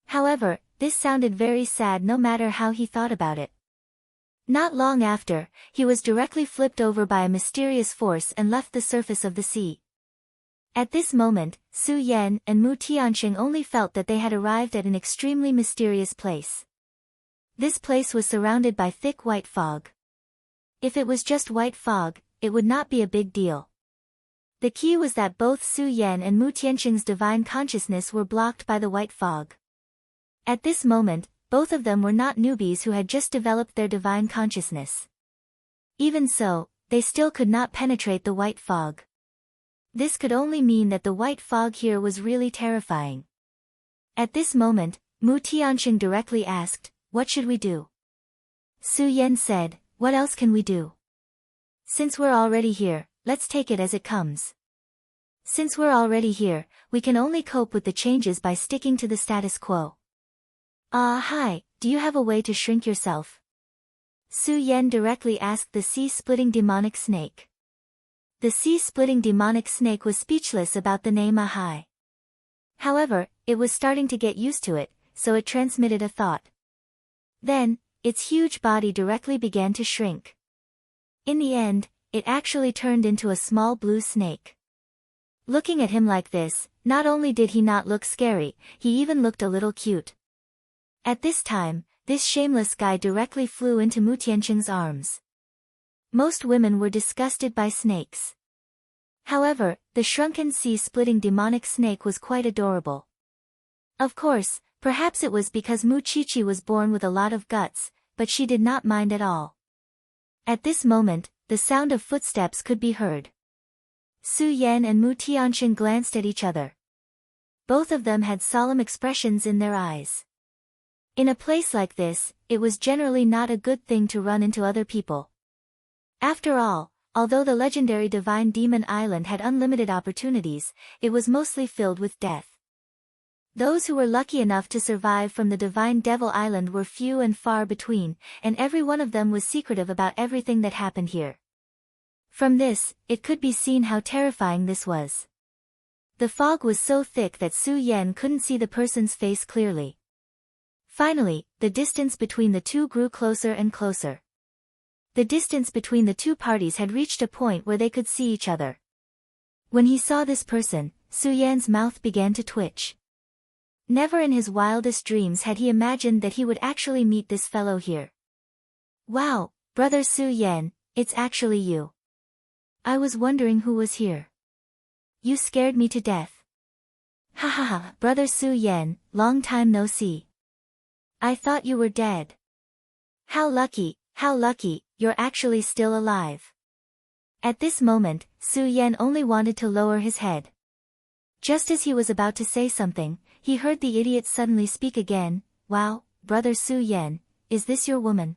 However, this sounded very sad no matter how he thought about it. Not long after, he was directly flipped over by a mysterious force and left the surface of the sea. At this moment, Su Yan and Mu Tianqing only felt that they had arrived at an extremely mysterious place. This place was surrounded by thick white fog. If it was just white fog, it would not be a big deal. The key was that both Su Yan and Mu Tianqing's divine consciousness were blocked by the white fog. At this moment, both of them were not newbies who had just developed their divine consciousness. Even so, they still could not penetrate the white fog. This could only mean that the white fog here was really terrifying. At this moment, Mu Tianqing directly asked, "What should we do?" Su Yan said, "What else can we do? Since we're already here, let's take it as it comes. Since we're already here, we can only cope with the changes by sticking to the status quo." Hi, do you have a way to shrink yourself?" Su Yan directly asked the sea-splitting demonic snake. The sea-splitting demonic snake was speechless about the name Ahai. However, it was starting to get used to it, so it transmitted a thought. Then, its huge body directly began to shrink. In the end, it actually turned into a small blue snake. Looking at him like this, not only did he not look scary, he even looked a little cute. At this time, this shameless guy directly flew into Mu Tianqing's arms. Most women were disgusted by snakes. However, the shrunken sea-splitting demonic snake was quite adorable. Of course, perhaps it was because Mu Chichi was born with a lot of guts, but she did not mind at all. At this moment, the sound of footsteps could be heard. Su Yan and Mu Tianqing glanced at each other. Both of them had solemn expressions in their eyes. In a place like this, it was generally not a good thing to run into other people. After all, Although the legendary Divine Demon Island had unlimited opportunities, it was mostly filled with death. Those who were lucky enough to survive from the Divine Devil Island were few and far between, and every one of them was secretive about everything that happened here. From this, it could be seen how terrifying this was. The fog was so thick that Su Yan couldn't see the person's face clearly. Finally, the distance between the two grew closer and closer. The distance between the two parties had reached a point where they could see each other. When he saw this person, Su Yan's mouth began to twitch. Never in his wildest dreams had he imagined that he would actually meet this fellow here. Wow, brother Su Yan, it's actually you. I was wondering who was here. You scared me to death. Ha ha ha, brother Su Yan, long time no see. I thought you were dead. How lucky, you're actually still alive. At this moment, Su Yan only wanted to lower his head. Just as he was about to say something, he heard the idiot suddenly speak again. Wow, brother Su Yan, is this your woman?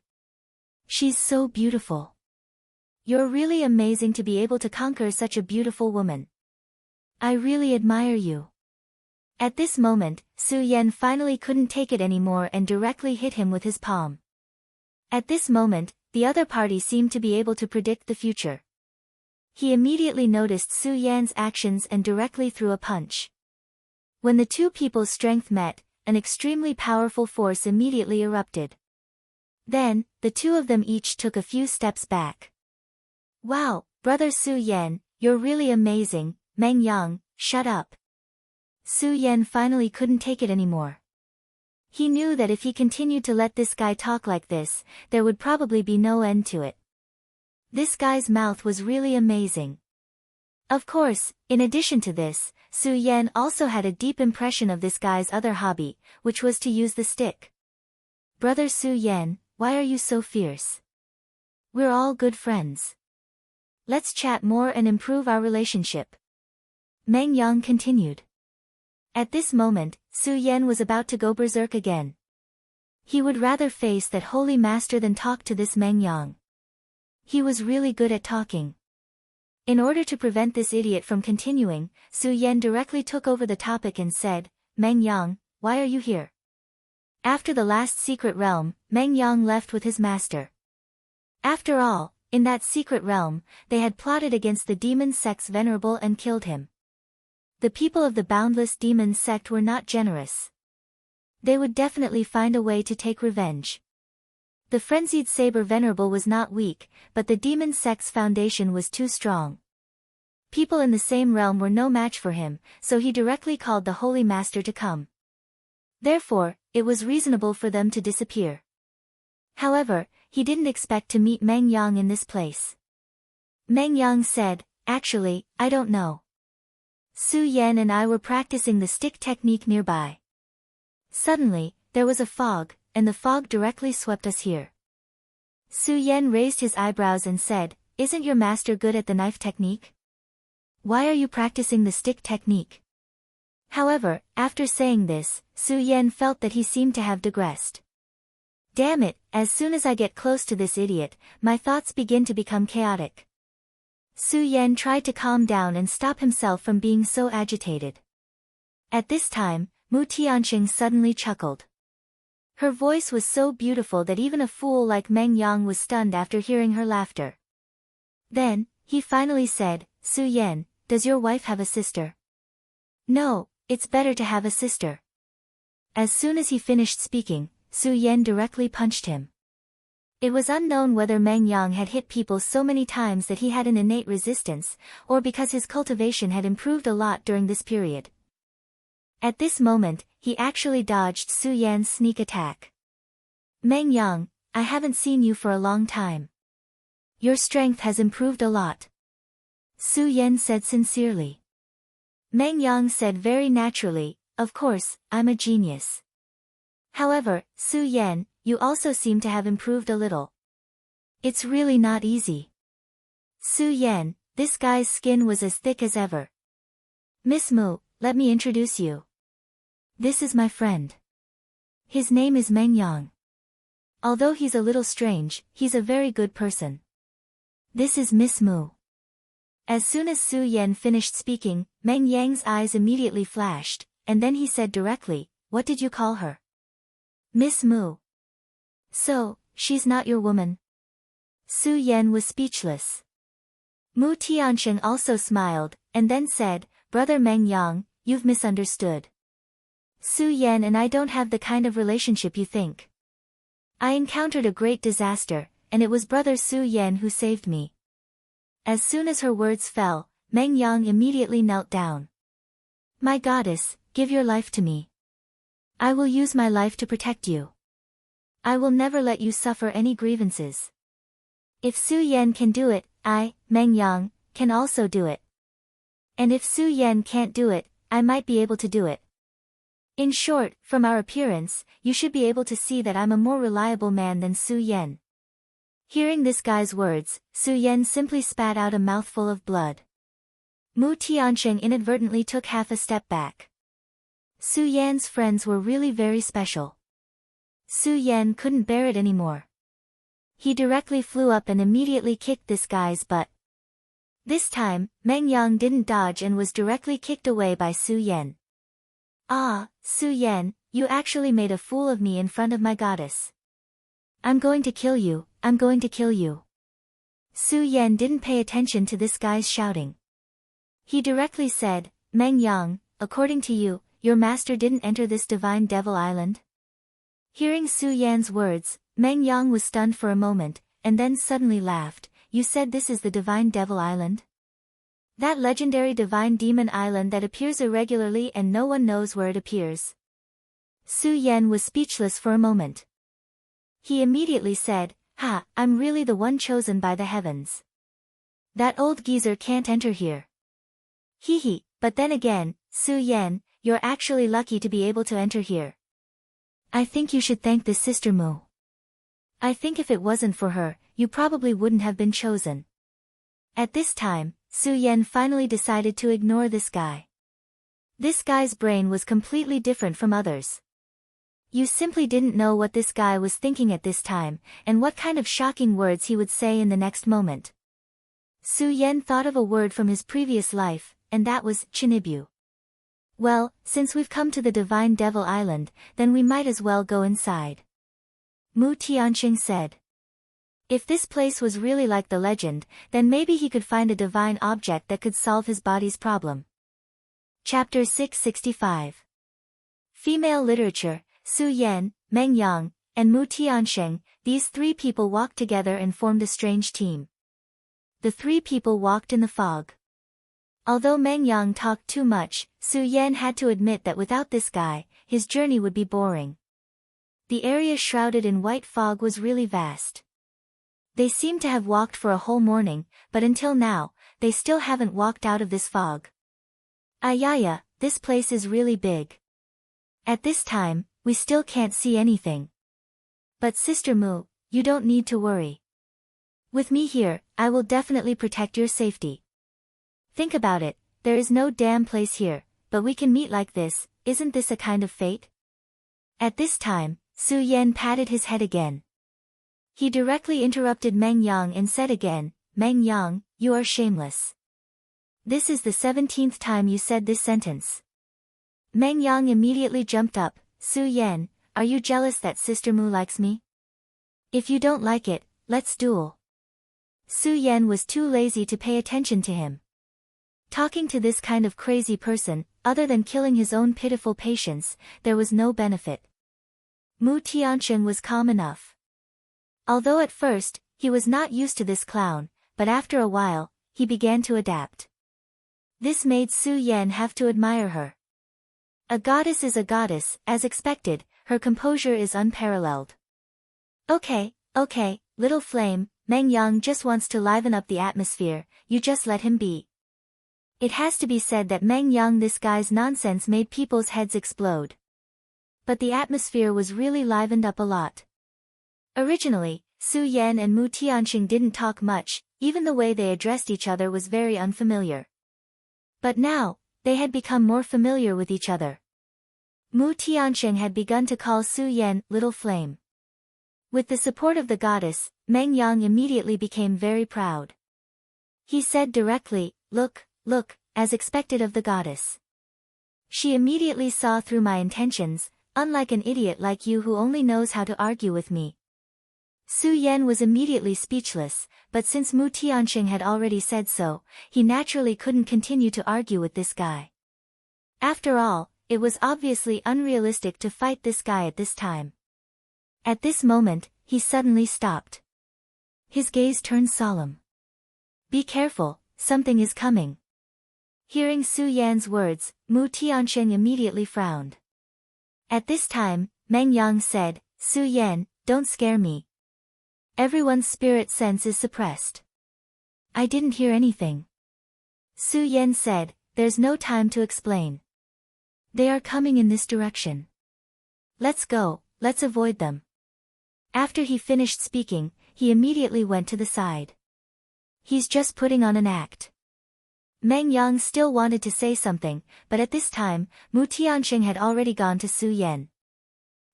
She's so beautiful. You're really amazing to be able to conquer such a beautiful woman. I really admire you. At this moment, Su Yan finally couldn't take it anymore and directly hit him with his palm. At this moment, the other party seemed to be able to predict the future. He immediately noticed Su Yan's actions and directly threw a punch. When the two people's strength met, an extremely powerful force immediately erupted. Then, the two of them each took a few steps back. Wow, brother Su Yan, you're really amazing. Meng Yang, shut up. Su Yan finally couldn't take it anymore. He knew that if he continued to let this guy talk like this, there would probably be no end to it. This guy's mouth was really amazing. Of course, in addition to this, Su Yan also had a deep impression of this guy's other hobby, which was to use the stick. Brother Su Yan, why are you so fierce? We're all good friends. Let's chat more and improve our relationship. Meng Yang continued. At this moment, Su Yan was about to go berserk again. He would rather face that holy master than talk to this Meng Yang. He was really good at talking. In order to prevent this idiot from continuing, Su Yan directly took over the topic and said, Meng Yang, why are you here? After the last secret realm, Meng Yang left with his master. After all, in that secret realm, they had plotted against the demon sect's venerable and killed him. The people of the boundless demon sect were not generous. They would definitely find a way to take revenge. The frenzied saber venerable was not weak, but the demon sect's foundation was too strong. People in the same realm were no match for him, so he directly called the holy master to come. Therefore, it was reasonable for them to disappear. However, he didn't expect to meet Meng Yang in this place. Meng Yang said, actually, I don't know. Su Yan and I were practicing the stick technique nearby. Suddenly, there was a fog, and the fog directly swept us here. Su Yan raised his eyebrows and said, isn't your master good at the knife technique? Why are you practicing the stick technique? However, after saying this, Su Yan felt that he seemed to have digressed. Damn it, as soon as I get close to this idiot, my thoughts begin to become chaotic. Su Yan tried to calm down and stop himself from being so agitated. At this time, Mu Tianqing suddenly chuckled. Her voice was so beautiful that even a fool like Meng Yang was stunned after hearing her laughter. Then, he finally said, Su Yan, does your wife have a sister? No, it's better to have a sister. As soon as he finished speaking, Su Yan directly punched him. It was unknown whether Meng Yang had hit people so many times that he had an innate resistance, or because his cultivation had improved a lot during this period. At this moment, he actually dodged Su Yan's sneak attack. Meng Yang, I haven't seen you for a long time. Your strength has improved a lot. Su Yan said sincerely. Meng Yang said very naturally, of course, I'm a genius. However, Su Yan, you also seem to have improved a little. It's really not easy. Su Yan, this guy's skin was as thick as ever. Miss Mu, let me introduce you. This is my friend. His name is Meng Yang. Although he's a little strange, he's a very good person. This is Miss Mu. As soon as Su Yan finished speaking, Meng Yang's eyes immediately flashed, and then he said directly, "What did you call her?" "Miss Mu." "So, she's not your woman?" Su Yan was speechless. Mu Tiansheng also smiled, and then said, "Brother Meng Yang, you've misunderstood. Su Yan and I don't have the kind of relationship you think. I encountered a great disaster, and it was brother Su Yan who saved me." As soon as her words fell, Meng Yang immediately knelt down. "My goddess, give your life to me. I will use my life to protect you. I will never let you suffer any grievances. If Su Yan can do it, I, Meng Yang, can also do it. And if Su Yan can't do it, I might be able to do it. In short, from our appearance, you should be able to see that I'm a more reliable man than Su Yan." Hearing this guy's words, Su Yan simply spat out a mouthful of blood. Mu Tiansheng inadvertently took half a step back. Su Yan's friends were really very special. Su Yan couldn't bear it anymore. He directly flew up and immediately kicked this guy's butt. This time, Meng Yang didn't dodge and was directly kicked away by Su Yan. "Ah, Su Yan, you actually made a fool of me in front of my goddess. I'm going to kill you, I'm going to kill you." Su Yan didn't pay attention to this guy's shouting. He directly said, "Meng Yang, according to you, your master didn't enter this divine devil island?" Hearing Su Yan's words, Meng Yang was stunned for a moment, and then suddenly laughed. "You said this is the divine devil island? That legendary divine demon island that appears irregularly and no one knows where it appears?" Su Yan was speechless for a moment. He immediately said, "Ha, I'm really the one chosen by the heavens. That old geezer can't enter here. Hee hee, but then again, Su Yan, you're actually lucky to be able to enter here. I think you should thank this Sister Mu. I think if it wasn't for her, you probably wouldn't have been chosen." At this time, Su Yan finally decided to ignore this guy. This guy's brain was completely different from others. You simply didn't know what this guy was thinking at this time, and what kind of shocking words he would say in the next moment. Su Yan thought of a word from his previous life, and that was Chinibu. "Well, since we've come to the Divine Devil Island, then we might as well go inside," Mu Tianqing said. If this place was really like the legend, then maybe he could find a divine object that could solve his body's problem. Chapter 665. Female Literature. Su Yan, Meng Yang, and Mu Tiansheng, these three people walked together and formed a strange team. The three people walked in the fog. Although Meng Yang talked too much, Su Yan had to admit that without this guy, his journey would be boring. The area shrouded in white fog was really vast. They seemed to have walked for a whole morning, but until now, they still haven't walked out of this fog. Ayaya, this place is really big. At this time, we still can't see anything. But Sister Mu, you don't need to worry. With me here, I will definitely protect your safety. Think about it, there is no damn place here, but we can meet like this, isn't this a kind of fate? At this time, Su Yan patted his head again. He directly interrupted Meng Yang and said again, "Meng Yang, you are shameless. This is the 17th time you said this sentence." Meng Yang immediately jumped up. "Su Yan, are you jealous that Sister Mu likes me? If you don't like it, let's duel." Su Yan was too lazy to pay attention to him. Talking to this kind of crazy person, other than killing his own pitiful patients, there was no benefit. Mu Tiansheng was calm enough. Although at first, he was not used to this clown, but after a while, he began to adapt. This made Su Yan have to admire her. A goddess is a goddess, as expected, her composure is unparalleled. Okay, little flame, Meng Yang just wants to liven up the atmosphere, you just let him be." It has to be said that Meng Yang, this guy's nonsense made people's heads explode. But the atmosphere was really livened up a lot. Originally, Su Yan and Mu Tianqing didn't talk much, even the way they addressed each other was very unfamiliar. But now, they had become more familiar with each other. Mu Tiansheng had begun to call Su Yan Little Flame. With the support of the goddess, Meng Yang immediately became very proud. He said directly, look, look, as expected of the goddess. She immediately saw through my intentions, unlike an idiot like you who only knows how to argue with me. Su Yan was immediately speechless, but since Mu Tianxing had already said so, he naturally couldn't continue to argue with this guy. After all, it was obviously unrealistic to fight this guy at this time. At this moment, he suddenly stopped. His gaze turned solemn. Be careful, something is coming. Hearing Su Yan's words, Mu Tianxing immediately frowned. At this time, Meng Yang said, Su Yan, don't scare me. Everyone's spirit sense is suppressed. I didn't hear anything. Su Yan said, there's no time to explain. They are coming in this direction. Let's go, let's avoid them. After he finished speaking, he immediately went to the side. He's just putting on an act. Meng Yang still wanted to say something, but at this time, Mu Tianxing had already gone to Su Yan.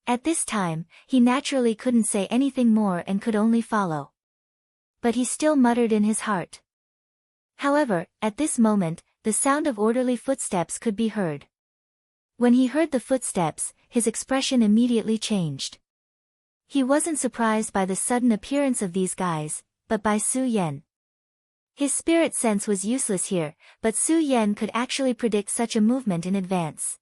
At this time, he naturally couldn't say anything more and could only follow. But he still muttered in his heart. However, at this moment, the sound of orderly footsteps could be heard. When he heard the footsteps, his expression immediately changed. He wasn't surprised by the sudden appearance of these guys, but by Su Yan. His spirit sense was useless here, but Su Yan could actually predict such a movement in advance.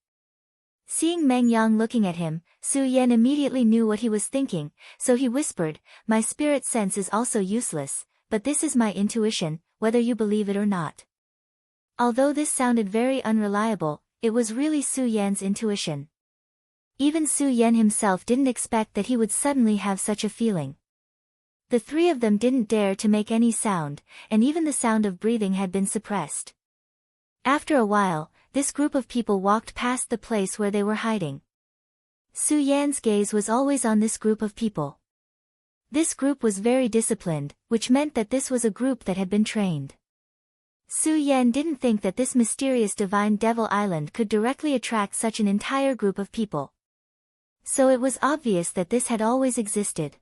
Seeing Meng Yang looking at him, Su Yan immediately knew what he was thinking, so he whispered, my spirit sense is also useless, but this is my intuition, whether you believe it or not. Although this sounded very unreliable, it was really Su Yan's intuition. Even Su Yan himself didn't expect that he would suddenly have such a feeling. The three of them didn't dare to make any sound, and even the sound of breathing had been suppressed. After a while, this group of people walked past the place where they were hiding. Su Yan's gaze was always on this group of people. This group was very disciplined, which meant that this was a group that had been trained. Su Yan didn't think that this mysterious divine devil island could directly attract such an entire group of people. So it was obvious that this had always existed.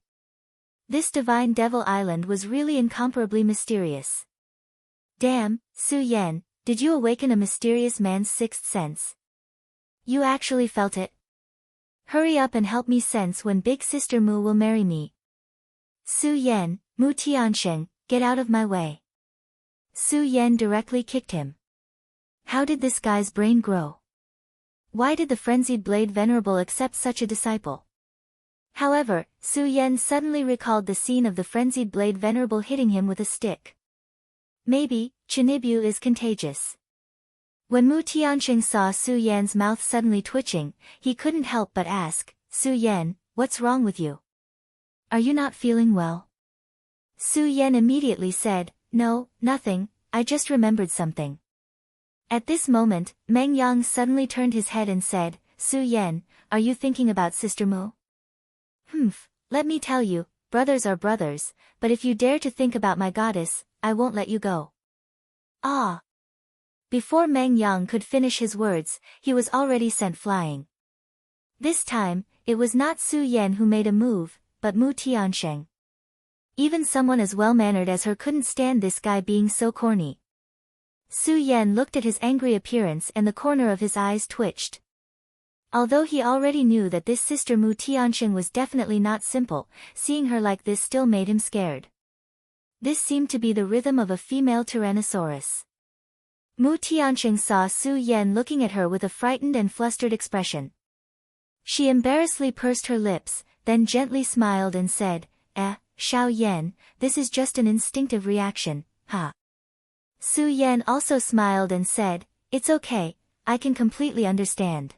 This divine devil island was really incomparably mysterious. Damn, Su Yan, did you awaken a mysterious man's sixth sense? You actually felt it? Hurry up and help me sense when Big Sister Mu will marry me. Su Yan, Mu Tianxing, get out of my way. Su Yan directly kicked him. How did this guy's brain grow? Why did the frenzied Blade Venerable accept such a disciple? However, Su Yan suddenly recalled the scene of the frenzied Blade Venerable hitting him with a stick. Maybe, Chinibyu is contagious. When Mu Tianxing saw Su Yan's mouth suddenly twitching, he couldn't help but ask, Su Yan, what's wrong with you? Are you not feeling well? Su Yan immediately said, no, nothing, I just remembered something. At this moment, Meng Yang suddenly turned his head and said, Su Yan, are you thinking about Sister Mu? Let me tell you, brothers are brothers, but if you dare to think about my goddess, I won't let you go. Ah! Before Meng Yang could finish his words, he was already sent flying. This time, it was not Su Yan who made a move, but Mu Tianxing. Even someone as well-mannered as her couldn't stand this guy being so corny. Su Yan looked at his angry appearance and the corner of his eyes twitched. Although he already knew that this sister Mu Tianxing was definitely not simple, seeing her like this still made him scared. This seemed to be the rhythm of a female Tyrannosaurus. Mu Tianxing saw Su Yan looking at her with a frightened and flustered expression. She embarrassedly pursed her lips, then gently smiled and said, Xiao Yan, this is just an instinctive reaction, ha. Su Yan also smiled and said, it's okay, I can completely understand.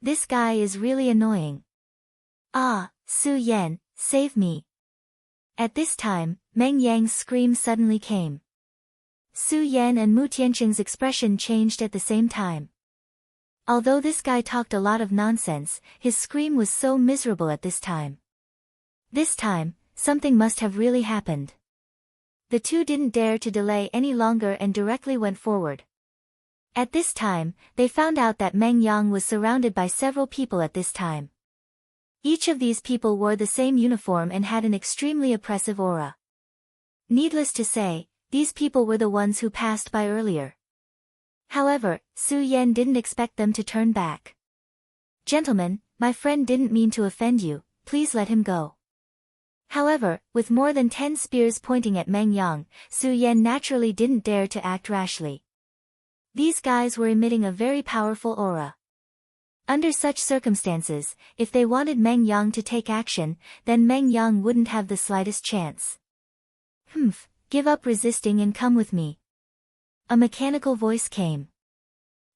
This guy is really annoying. Ah, Su Yan, save me. At this time, Meng Yang's scream suddenly came. Su Yan and Mu Tianxing's expression changed at the same time. Although this guy talked a lot of nonsense, his scream was so miserable at this time. This time, something must have really happened. The two didn't dare to delay any longer and directly went forward. At this time, they found out that Meng Yang was surrounded by several people at this time. Each of these people wore the same uniform and had an extremely oppressive aura. Needless to say, these people were the ones who passed by earlier. However, Su Yan didn't expect them to turn back. "Gentlemen, my friend didn't mean to offend you, please let him go." However, with more than 10 spears pointing at Meng Yang, Su Yan naturally didn't dare to act rashly. These guys were emitting a very powerful aura. Under such circumstances, if they wanted Meng Yang to take action, then Meng Yang wouldn't have the slightest chance. "Humph, give up resisting and come with me." A mechanical voice came.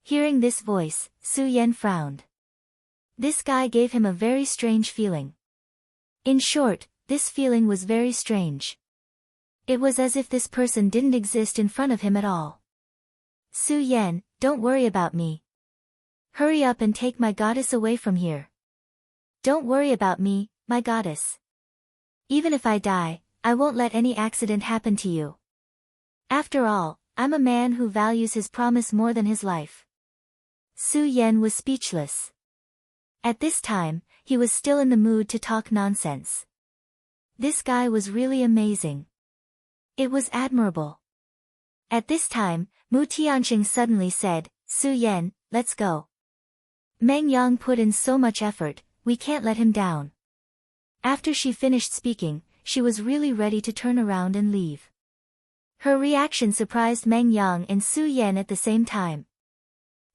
Hearing this voice, Su Yan frowned. This guy gave him a very strange feeling. In short, this feeling was very strange. It was as if this person didn't exist in front of him at all. "Su Yan, don't worry about me. Hurry up and take my goddess away from here." "Don't worry about me, my goddess. Even if I die, I won't let any accident happen to you. After all, I'm a man who values his promise more than his life." Su Yan was speechless. At this time, he was still in the mood to talk nonsense. This guy was really amazing. It was admirable. At this time, Mu Tianxing suddenly said, "Su Yan, let's go. Meng Yang put in so much effort, we can't let him down." After she finished speaking, she was really ready to turn around and leave. Her reaction surprised Meng Yang and Su Yan at the same time.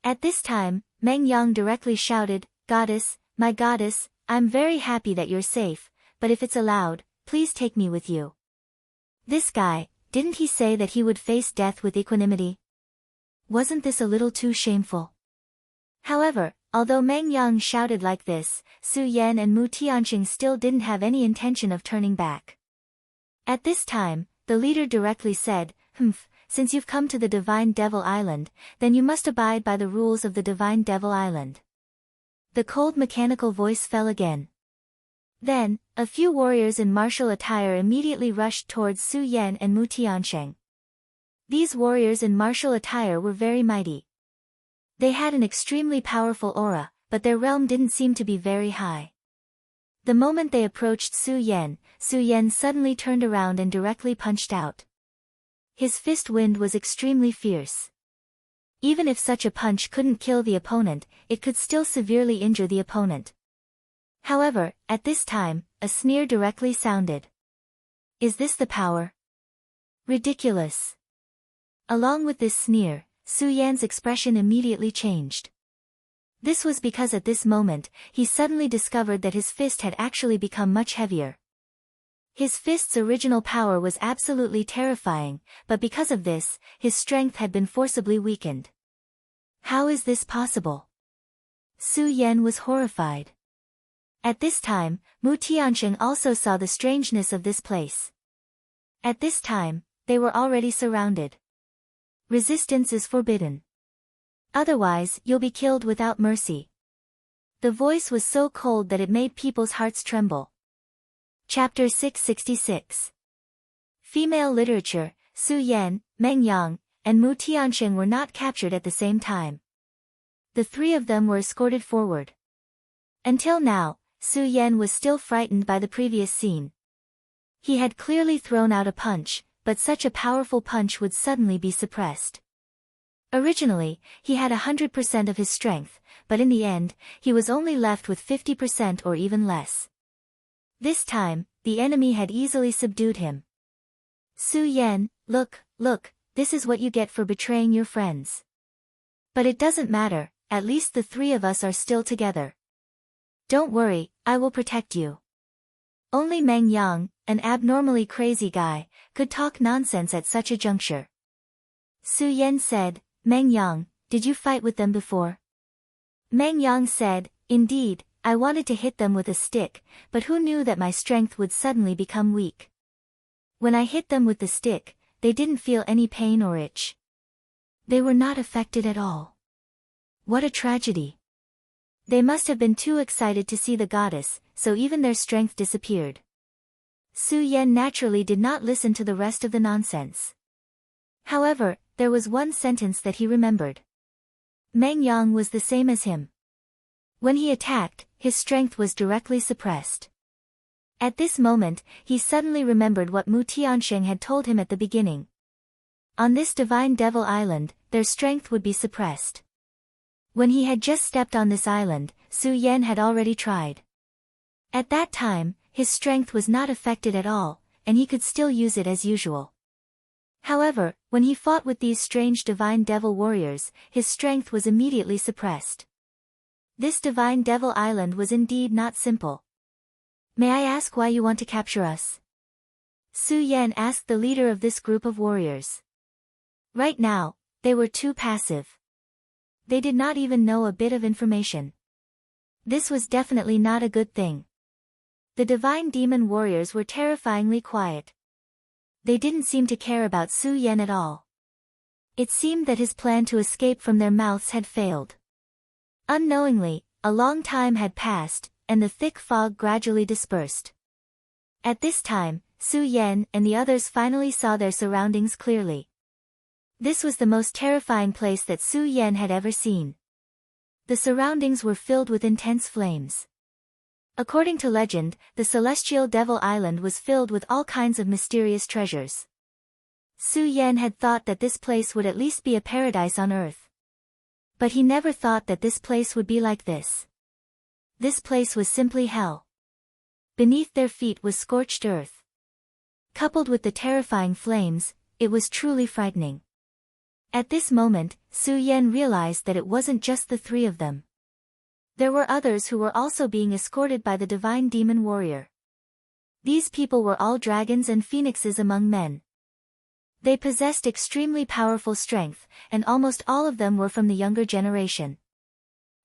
At this time, Meng Yang directly shouted, "Goddess, my goddess, I'm very happy that you're safe, but if it's allowed, please take me with you." This guy, didn't he say that he would face death with equanimity? Wasn't this a little too shameful? However, although Meng Yang shouted like this, Su Yan and Mu Tianxing still didn't have any intention of turning back. At this time, the leader directly said, "Humph, since you've come to the Divine Devil Island, then you must abide by the rules of the Divine Devil Island." The cold mechanical voice fell again. Then, a few warriors in martial attire immediately rushed towards Su Yan and Mu Tianxing. These warriors in martial attire were very mighty. They had an extremely powerful aura, but their realm didn't seem to be very high. The moment they approached Su Yan suddenly turned around and directly punched out. His fist wind was extremely fierce. Even if such a punch couldn't kill the opponent, it could still severely injure the opponent. However, at this time, a sneer directly sounded. "Is this the power? Ridiculous." Along with this sneer, Su Yan's expression immediately changed. This was because at this moment, he suddenly discovered that his fist had actually become much heavier. His fist's original power was absolutely terrifying, but because of this, his strength had been forcibly weakened. How is this possible? Su Yan was horrified. At this time, Mu Tianxing also saw the strangeness of this place. At this time, they were already surrounded. Resistance is forbidden. Otherwise, you'll be killed without mercy. The voice was so cold that it made people's hearts tremble. Chapter 666. Female literature. Su Yan, Meng Yang, and Mu Tianxing were not captured at the same time. The three of them were escorted forward. Until now, Su Yan was still frightened by the previous scene. He had clearly thrown out a punch, but such a powerful punch would suddenly be suppressed. Originally, he had 100% of his strength, but in the end, he was only left with 50% or even less. This time, the enemy had easily subdued him. "Su Yan, look, this is what you get for betraying your friends. But it doesn't matter, at least the three of us are still together. Don't worry, I will protect you." Only Meng Yang, an abnormally crazy guy, could talk nonsense at such a juncture. Su Yan said, "Meng Yang, did you fight with them before?" Meng Yang said, "Indeed, I wanted to hit them with a stick, but who knew that my strength would suddenly become weak. When I hit them with the stick, they didn't feel any pain or itch. They were not affected at all. What a tragedy. They must have been too excited to see the goddess, so even their strength disappeared." Su Yan naturally did not listen to the rest of the nonsense. However, there was one sentence that he remembered. Meng Yang was the same as him. When he attacked, his strength was directly suppressed. At this moment, he suddenly remembered what Mu Tianxing had told him at the beginning. On this divine devil island, their strength would be suppressed. When he had just stepped on this island, Su Yan had already tried. At that time, his strength was not affected at all, and he could still use it as usual. However, when he fought with these strange divine devil warriors, his strength was immediately suppressed. This divine devil island was indeed not simple. "May I ask why you want to capture us?" Su Yan asked the leader of this group of warriors. Right now, they were too passive. They did not even know a bit of information. This was definitely not a good thing. The divine demon warriors were terrifyingly quiet. They didn't seem to care about Su Yan at all. It seemed that his plan to escape from their mouths had failed. Unknowingly, a long time had passed, and the thick fog gradually dispersed. At this time, Su Yan and the others finally saw their surroundings clearly. This was the most terrifying place that Su Yan had ever seen. The surroundings were filled with intense flames. According to legend, the celestial devil island was filled with all kinds of mysterious treasures. Su Yan had thought that this place would at least be a paradise on earth. But he never thought that this place would be like this. This place was simply hell. Beneath their feet was scorched earth. Coupled with the terrifying flames, it was truly frightening. At this moment, Su Yan realized that it wasn't just the three of them. There were others who were also being escorted by the divine demon warrior. These people were all dragons and phoenixes among men. They possessed extremely powerful strength, and almost all of them were from the younger generation.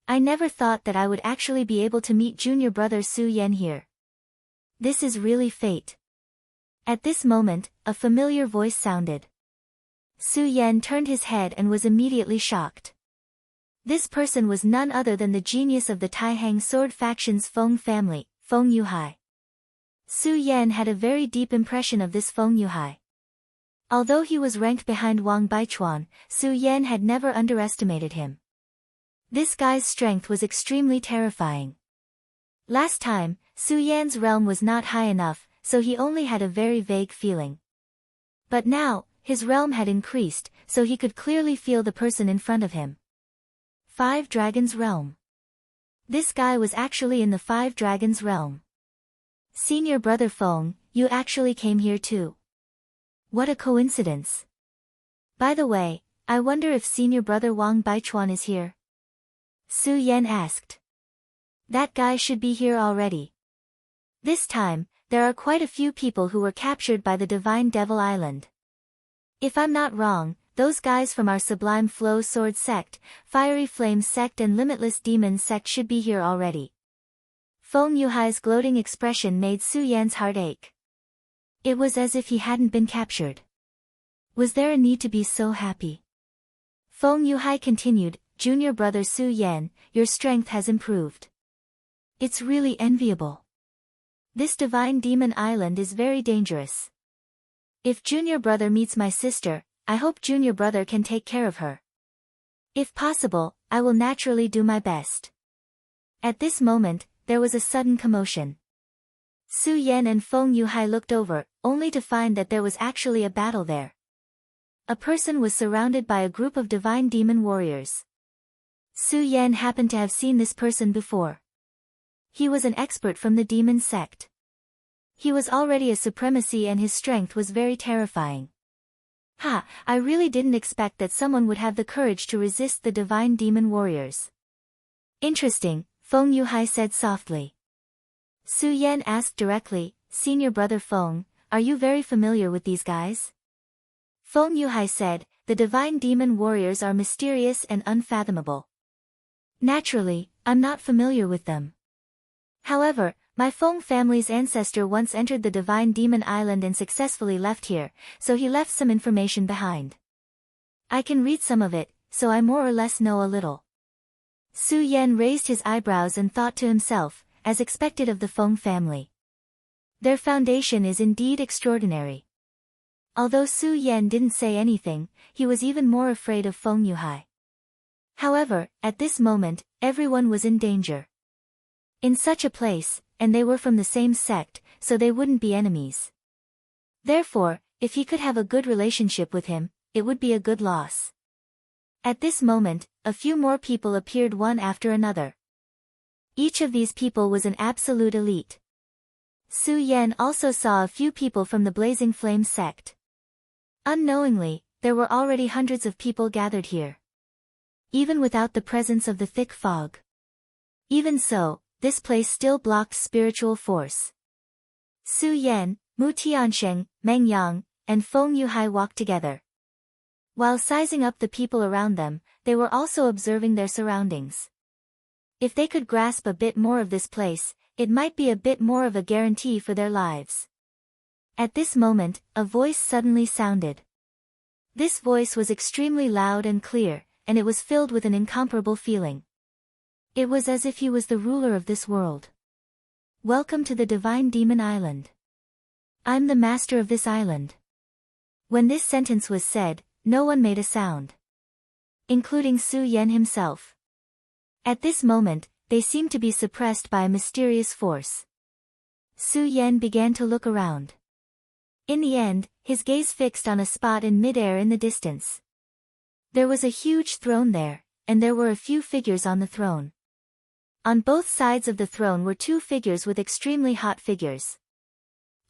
I never thought that I would actually be able to meet junior brother Su Yan here. This is really fate. At this moment, a familiar voice sounded. Su Yan turned his head and was immediately shocked. This person was none other than the genius of the Taihang sword faction's Feng family, Feng Yuhai. Su Yan had a very deep impression of this Feng Yuhai. Although he was ranked behind Wang Baichuan, Su Yan had never underestimated him. This guy's strength was extremely terrifying. Last time, Su Yan's realm was not high enough, so he only had a very vague feeling. But now, his realm had increased, so he could clearly feel the person in front of him. 5 Dragons Realm. This guy was actually in the 5 Dragons Realm. Senior brother Feng, you actually came here too. What a coincidence. By the way, I wonder if senior brother Wang Baichuan is here? Su Yan asked. That guy should be here already. This time, there are quite a few people who were captured by the Divine Devil Island. If I'm not wrong, those guys from our Sublime Flow Sword Sect, Fiery Flame Sect and Limitless Demon Sect should be here already. Feng Yuhai's gloating expression made Su Yan's heart ache. It was as if he hadn't been captured. Was there a need to be so happy? Feng Yuhai continued, Junior brother Su Yan, your strength has improved. It's really enviable. This divine demon island is very dangerous. If junior brother meets my sister, I hope junior brother can take care of her. If possible, I will naturally do my best. At this moment, there was a sudden commotion. Su Yan and Feng Yuhai looked over, only to find that there was actually a battle there. A person was surrounded by a group of divine demon warriors. Su Yan happened to have seen this person before. He was an expert from the demon sect. He was already a supremacy and his strength was very terrifying. Ha, I really didn't expect that someone would have the courage to resist the divine demon warriors. Interesting, Feng Yuhai said softly. Su Yan asked directly, Senior brother Feng, are you very familiar with these guys? Feng Yuhai said, the divine demon warriors are mysterious and unfathomable. Naturally, I'm not familiar with them. However, my Feng family's ancestor once entered the Divine Demon Island and successfully left here, so he left some information behind. I can read some of it, so I more or less know a little. Su Yan raised his eyebrows and thought to himself, as expected of the Feng family. Their foundation is indeed extraordinary. Although Su Yan didn't say anything, he was even more afraid of Feng Yuhai. However, at this moment, everyone was in danger. In such a place, and they were from the same sect, so they wouldn't be enemies. Therefore, if he could have a good relationship with him, it would be a good loss. At this moment, a few more people appeared one after another. Each of these people was an absolute elite. Su Yan also saw a few people from the Blazing Flame sect. Unknowingly, there were already hundreds of people gathered here. Even without the presence of the thick fog. Even so, this place still blocked spiritual force. Su Yan, Mu Tiansheng, Meng Yang, and Feng Yuhai walked together. While sizing up the people around them, they were also observing their surroundings. If they could grasp a bit more of this place, it might be a bit more of a guarantee for their lives. At this moment, a voice suddenly sounded. This voice was extremely loud and clear, and it was filled with an incomparable feeling. It was as if he was the ruler of this world. Welcome to the Divine Demon Island. I'm the master of this island. When this sentence was said, no one made a sound. Including Su Yan himself. At this moment, they seemed to be suppressed by a mysterious force. Su Yan began to look around. In the end, his gaze fixed on a spot in midair in the distance. There was a huge throne there, and there were a few figures on the throne. On both sides of the throne were two figures with extremely hot figures.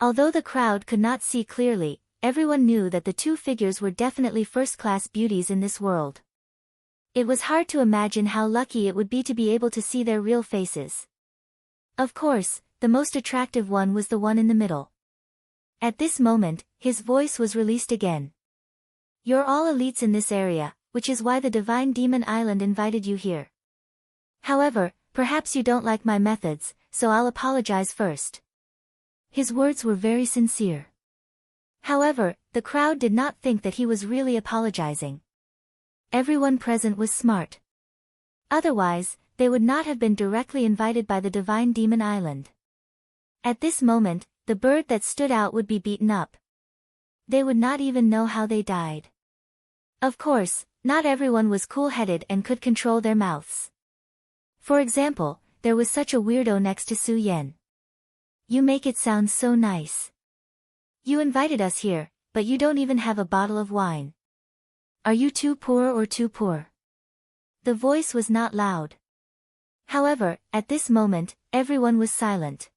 Although the crowd could not see clearly, everyone knew that the two figures were definitely first-class beauties in this world. It was hard to imagine how lucky it would be to be able to see their real faces. Of course, the most attractive one was the one in the middle. At this moment, his voice was released again. You're all elites in this area, which is why the Divine Demon Island invited you here. However, perhaps you don't like my methods, so I'll apologize first. His words were very sincere. However, the crowd did not think that he was really apologizing. Everyone present was smart. Otherwise, they would not have been directly invited by the Divine Demon Island. At this moment, the bird that stood out would be beaten up. They would not even know how they died. Of course, not everyone was cool-headed and could control their mouths. For example, there was such a weirdo next to Su Yan. You make it sound so nice. You invited us here, but you don't even have a bottle of wine. Are you too poor or too poor? The voice was not loud. However, at this moment, everyone was silent.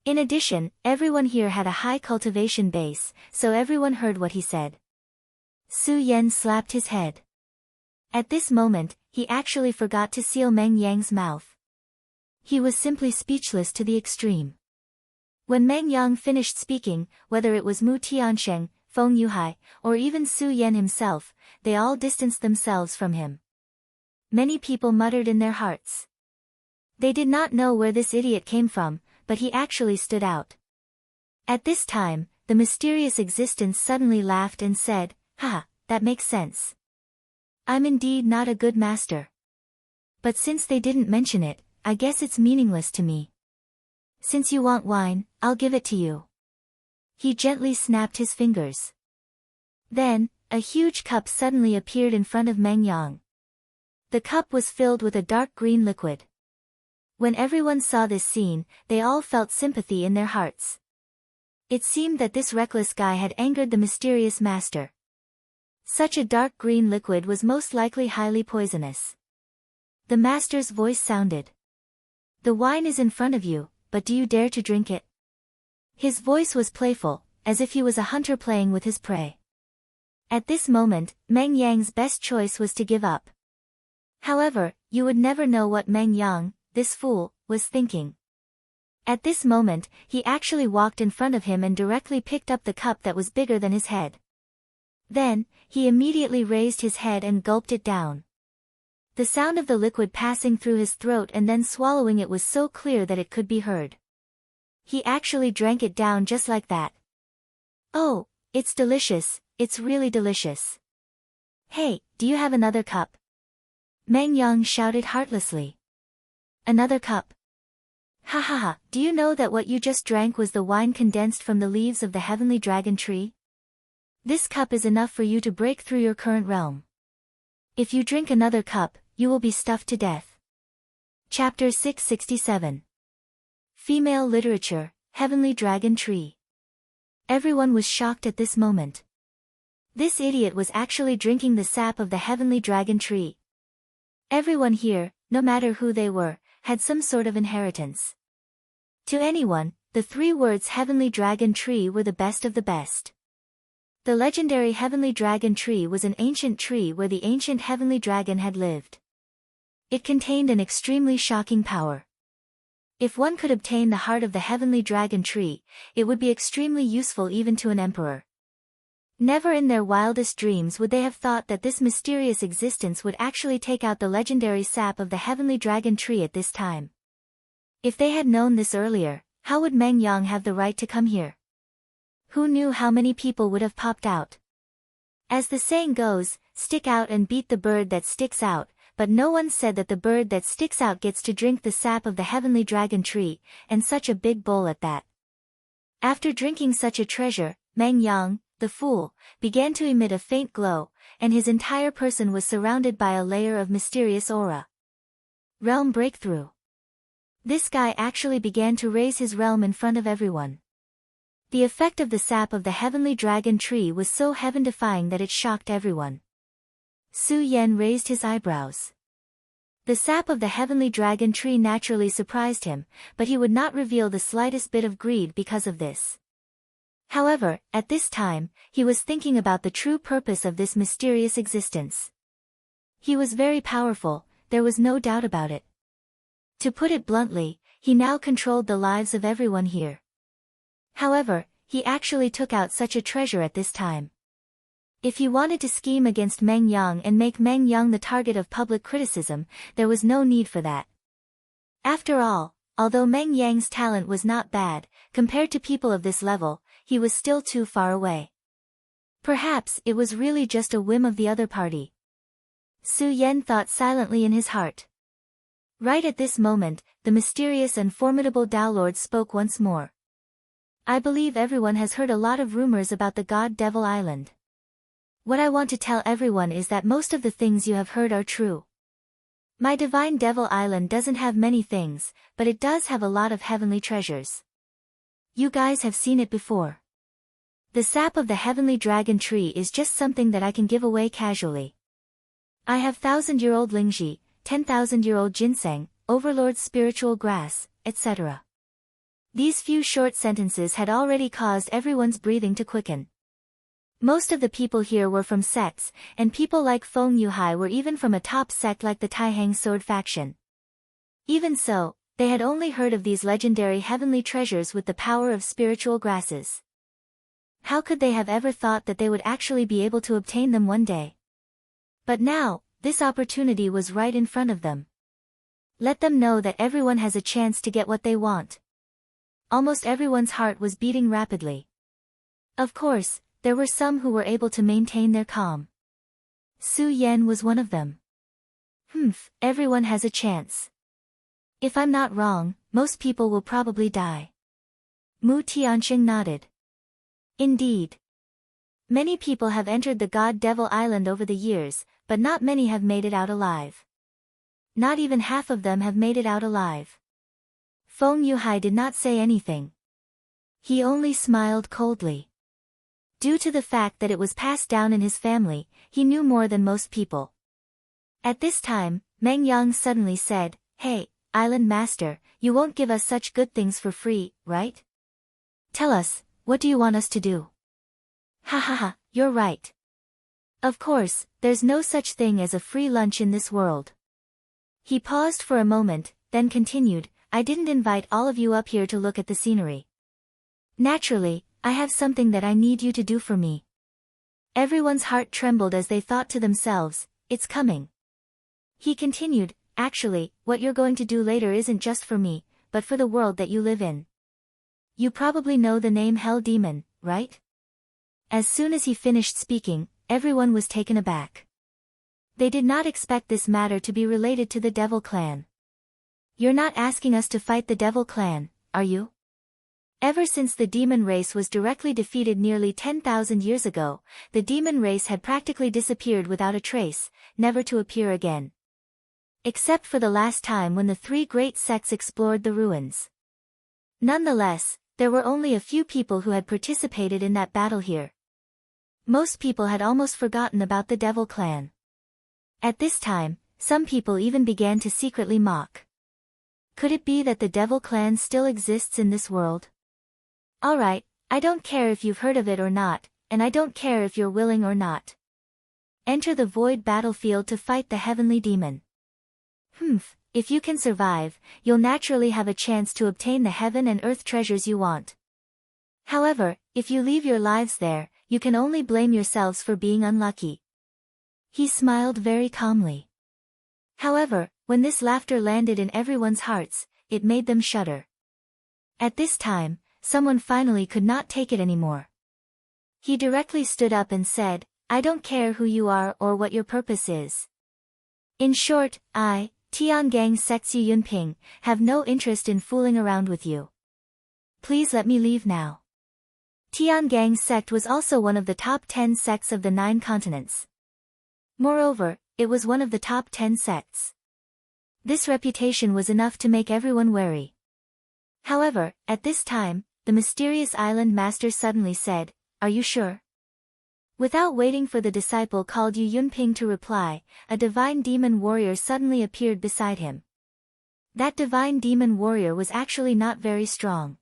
In addition, everyone here had a high cultivation base, so everyone heard what he said. Su Yan slapped his head. At this moment, he actually forgot to seal Meng Yang's mouth. He was simply speechless to the extreme. When Meng Yang finished speaking, whether it was Mu Tiansheng, Feng Yuhai, or even Su Yan himself, they all distanced themselves from him. Many people muttered in their hearts. They did not know where this idiot came from, but he actually stood out. At this time, the mysterious existence suddenly laughed and said, "Haha, that makes sense. I'm indeed not a good master. But since they didn't mention it, I guess it's meaningless to me. Since you want wine, I'll give it to you." He gently snapped his fingers. Then, a huge cup suddenly appeared in front of Meng Yang. The cup was filled with a dark green liquid. When everyone saw this scene, they all felt sympathy in their hearts. It seemed that this reckless guy had angered the mysterious master. Such a dark green liquid was most likely highly poisonous. The master's voice sounded. "The wine is in front of you, but do you dare to drink it?" His voice was playful, as if he was a hunter playing with his prey. At this moment, Meng Yang's best choice was to give up. However, you would never know what Meng Yang, this fool, was thinking. At this moment, he actually walked in front of him and directly picked up the cup that was bigger than his head. Then, he immediately raised his head and gulped it down. The sound of the liquid passing through his throat and then swallowing it was so clear that it could be heard. He actually drank it down just like that. "Oh, it's delicious, it's really delicious. Hey, do you have another cup?" Meng Yang shouted heartlessly. "Another cup? Ha ha ha, do you know that what you just drank was the wine condensed from the leaves of the heavenly dragon tree? This cup is enough for you to break through your current realm. If you drink another cup, you will be stuffed to death." Chapter 667. Female Literature, Heavenly Dragon Tree. Everyone was shocked at this moment. This idiot was actually drinking the sap of the heavenly dragon tree. Everyone here, no matter who they were, had some sort of inheritance. To anyone, the 3 words heavenly dragon tree were the best of the best. The legendary heavenly dragon tree was an ancient tree where the ancient heavenly dragon had lived. It contained an extremely shocking power. If one could obtain the heart of the heavenly dragon tree, it would be extremely useful even to an emperor. Never in their wildest dreams would they have thought that this mysterious existence would actually take out the legendary sap of the heavenly dragon tree at this time. If they had known this earlier, how would Meng Yang have the right to come here? Who knew how many people would have popped out? As the saying goes, stick out and beat the bird that sticks out, but no one said that the bird that sticks out gets to drink the sap of the heavenly dragon tree, and such a big bowl at that. After drinking such a treasure, Meng Yang, the fool, began to emit a faint glow, and his entire person was surrounded by a layer of mysterious aura. Realm breakthrough. This guy actually began to raise his realm in front of everyone. The effect of the sap of the heavenly dragon tree was so heaven-defying that it shocked everyone. Su Yan raised his eyebrows. The sap of the heavenly dragon tree naturally surprised him, but he would not reveal the slightest bit of greed because of this. However, at this time, he was thinking about the true purpose of this mysterious existence. He was very powerful, there was no doubt about it. To put it bluntly, he now controlled the lives of everyone here. However, he actually took out such a treasure at this time. If he wanted to scheme against Meng Yang and make Meng Yang the target of public criticism, there was no need for that. After all, although Meng Yang's talent was not bad, compared to people of this level, he was still too far away. Perhaps it was really just a whim of the other party. Su Yan thought silently in his heart. Right at this moment, the mysterious and formidable Tao Lord spoke once more. I believe everyone has heard a lot of rumors about the God Devil Island. What I want to tell everyone is that most of the things you have heard are true. My divine Devil Island doesn't have many things, but it does have a lot of heavenly treasures. You guys have seen it before. The sap of the heavenly dragon tree is just something that I can give away casually. I have 1,000-year-old Lingji, 10,000-year-old ginseng, overlord's spiritual grass, etc. These few short sentences had already caused everyone's breathing to quicken. Most of the people here were from sects, and people like Feng Yuhai were even from a top sect like the Taihang Sword faction. Even so, they had only heard of these legendary heavenly treasures with the power of spiritual grasses. How could they have ever thought that they would actually be able to obtain them one day? But now, this opportunity was right in front of them. Let them know that everyone has a chance to get what they want. Almost everyone's heart was beating rapidly. Of course, there were some who were able to maintain their calm. Su Yan was one of them. Everyone has a chance. If I'm not wrong, most people will probably die. Mu Tianqing nodded. Indeed. Many people have entered the God Devil Island over the years, but not many have made it out alive. Not even half of them have made it out alive. Feng Yuhai did not say anything. He only smiled coldly. Due to the fact that it was passed down in his family, he knew more than most people. At this time, Meng Yang suddenly said, Hey, Island Master, you won't give us such good things for free, right? Tell us, what do you want us to do? Ha ha ha, you're right. Of course, there's no such thing as a free lunch in this world. He paused for a moment, then continued, I didn't invite all of you up here to look at the scenery. Naturally, I have something that I need you to do for me. Everyone's heart trembled as they thought to themselves, it's coming. He continued, actually, what you're going to do later isn't just for me, but for the world that you live in. You probably know the name Hell Demon, right? As soon as he finished speaking, everyone was taken aback. They did not expect this matter to be related to the Devil Clan. You're not asking us to fight the Devil Clan, are you? Ever since the demon race was directly defeated nearly 10,000 years ago, the demon race had practically disappeared without a trace, never to appear again. Except for the last time when the three great sects explored the ruins. Nonetheless, there were only a few people who had participated in that battle here. Most people had almost forgotten about the Devil clan. At this time, some people even began to secretly mock. Could it be that the Devil clan still exists in this world? Alright, I don't care if you've heard of it or not, and I don't care if you're willing or not. Enter the void battlefield to fight the heavenly demon. If you can survive, you'll naturally have a chance to obtain the heaven and earth treasures you want. However, if you leave your lives there, you can only blame yourselves for being unlucky. He smiled very calmly. However, when this laughter landed in everyone's hearts, it made them shudder. At this time, someone finally could not take it anymore. He directly stood up and said, I don't care who you are or what your purpose is. In short, I, Tiangang Sect's Yu Yunping, have no interest in fooling around with you. Please let me leave now. Tiangang sect was also one of the top 10 sects of the 9 continents. Moreover, it was one of the top 10 sects. This reputation was enough to make everyone wary. However, at this time, the mysterious island master suddenly said, Are you sure? Without waiting for the disciple called Yu Yunping to reply, a divine demon warrior suddenly appeared beside him. That divine demon warrior was actually not very strong.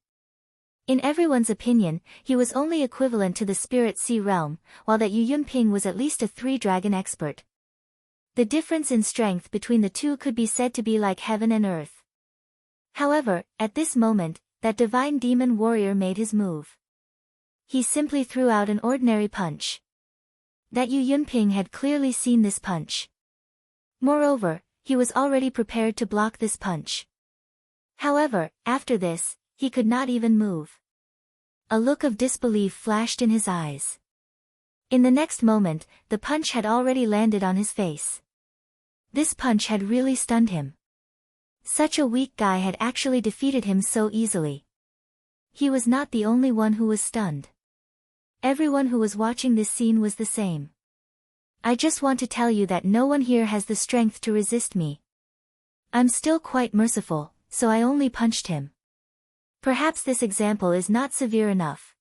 In everyone's opinion, he was only equivalent to the spirit sea realm, while that Yu Yunping was at least a 3-dragon expert. The difference in strength between the two could be said to be like heaven and earth. However, at this moment, that divine demon warrior made his move. He simply threw out an ordinary punch. That Yu Yunping had clearly seen this punch. Moreover, he was already prepared to block this punch. However, after this, he could not even move. A look of disbelief flashed in his eyes. In the next moment, the punch had already landed on his face. This punch had really stunned him. Such a weak guy had actually defeated him so easily. He was not the only one who was stunned. Everyone who was watching this scene was the same. I just want to tell you that no one here has the strength to resist me. I'm still quite merciful, so I only punched him. Perhaps this example is not severe enough.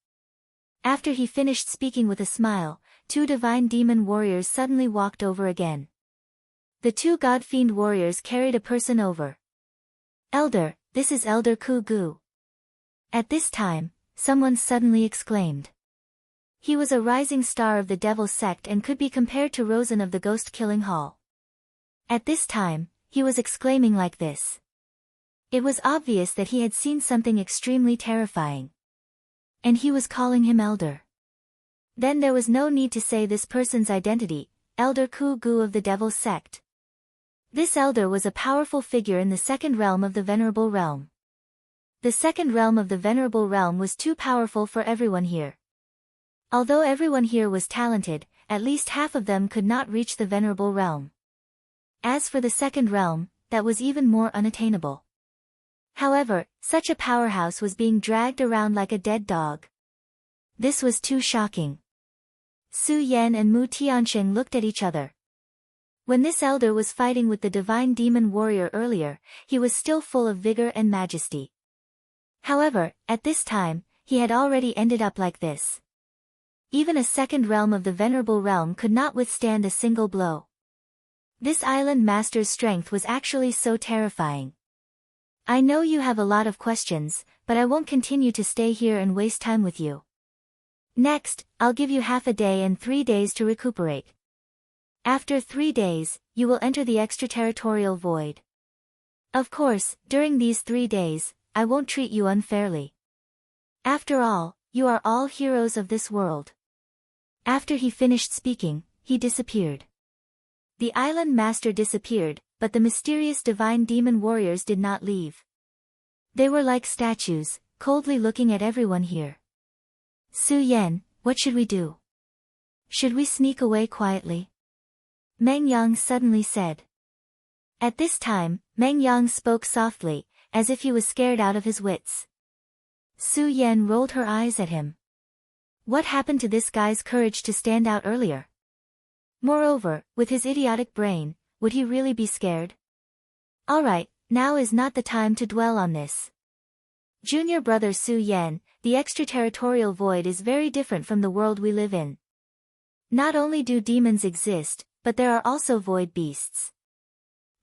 After he finished speaking with a smile, 2 divine demon warriors suddenly walked over again. The 2 god-fiend warriors carried a person over. Elder, this is Elder Ku Gu. At this time, someone suddenly exclaimed. He was a rising star of the Devil sect and could be compared to Rosen of the Ghost-Killing Hall. At this time, he was exclaiming like this. It was obvious that he had seen something extremely terrifying. And he was calling him Elder. Then there was no need to say this person's identity, Elder Ku Gu of the Devil sect. This elder was a powerful figure in the second realm of the Venerable Realm. The second realm of the Venerable Realm was too powerful for everyone here. Although everyone here was talented, at least half of them could not reach the Venerable Realm. As for the second realm, that was even more unattainable. However, such a powerhouse was being dragged around like a dead dog. This was too shocking. Su Yan and Mu Tiansheng looked at each other. When this elder was fighting with the divine demon warrior earlier, he was still full of vigor and majesty. However, at this time, he had already ended up like this. Even a second realm of the Venerable Realm could not withstand a single blow. This island master's strength was actually so terrifying. I know you have a lot of questions, but I won't continue to stay here and waste time with you. Next, I'll give you half a day and 3 days to recuperate. After 3 days, you will enter the extraterritorial void. Of course, during these 3 days, I won't treat you unfairly. After all, you are all heroes of this world. After he finished speaking, he disappeared. The island master disappeared, but the mysterious divine demon warriors did not leave. They were like statues, coldly looking at everyone here. Su Yan, what should we do? Should we sneak away quietly? Meng Yang suddenly said. At this time, Meng Yang spoke softly, as if he was scared out of his wits. Su Yan rolled her eyes at him. What happened to this guy's courage to stand out earlier? Moreover, with his idiotic brain, would he really be scared? Alright, now is not the time to dwell on this. Junior brother Su Yan, the extraterritorial void is very different from the world we live in. Not only do demons exist, but there are also void beasts.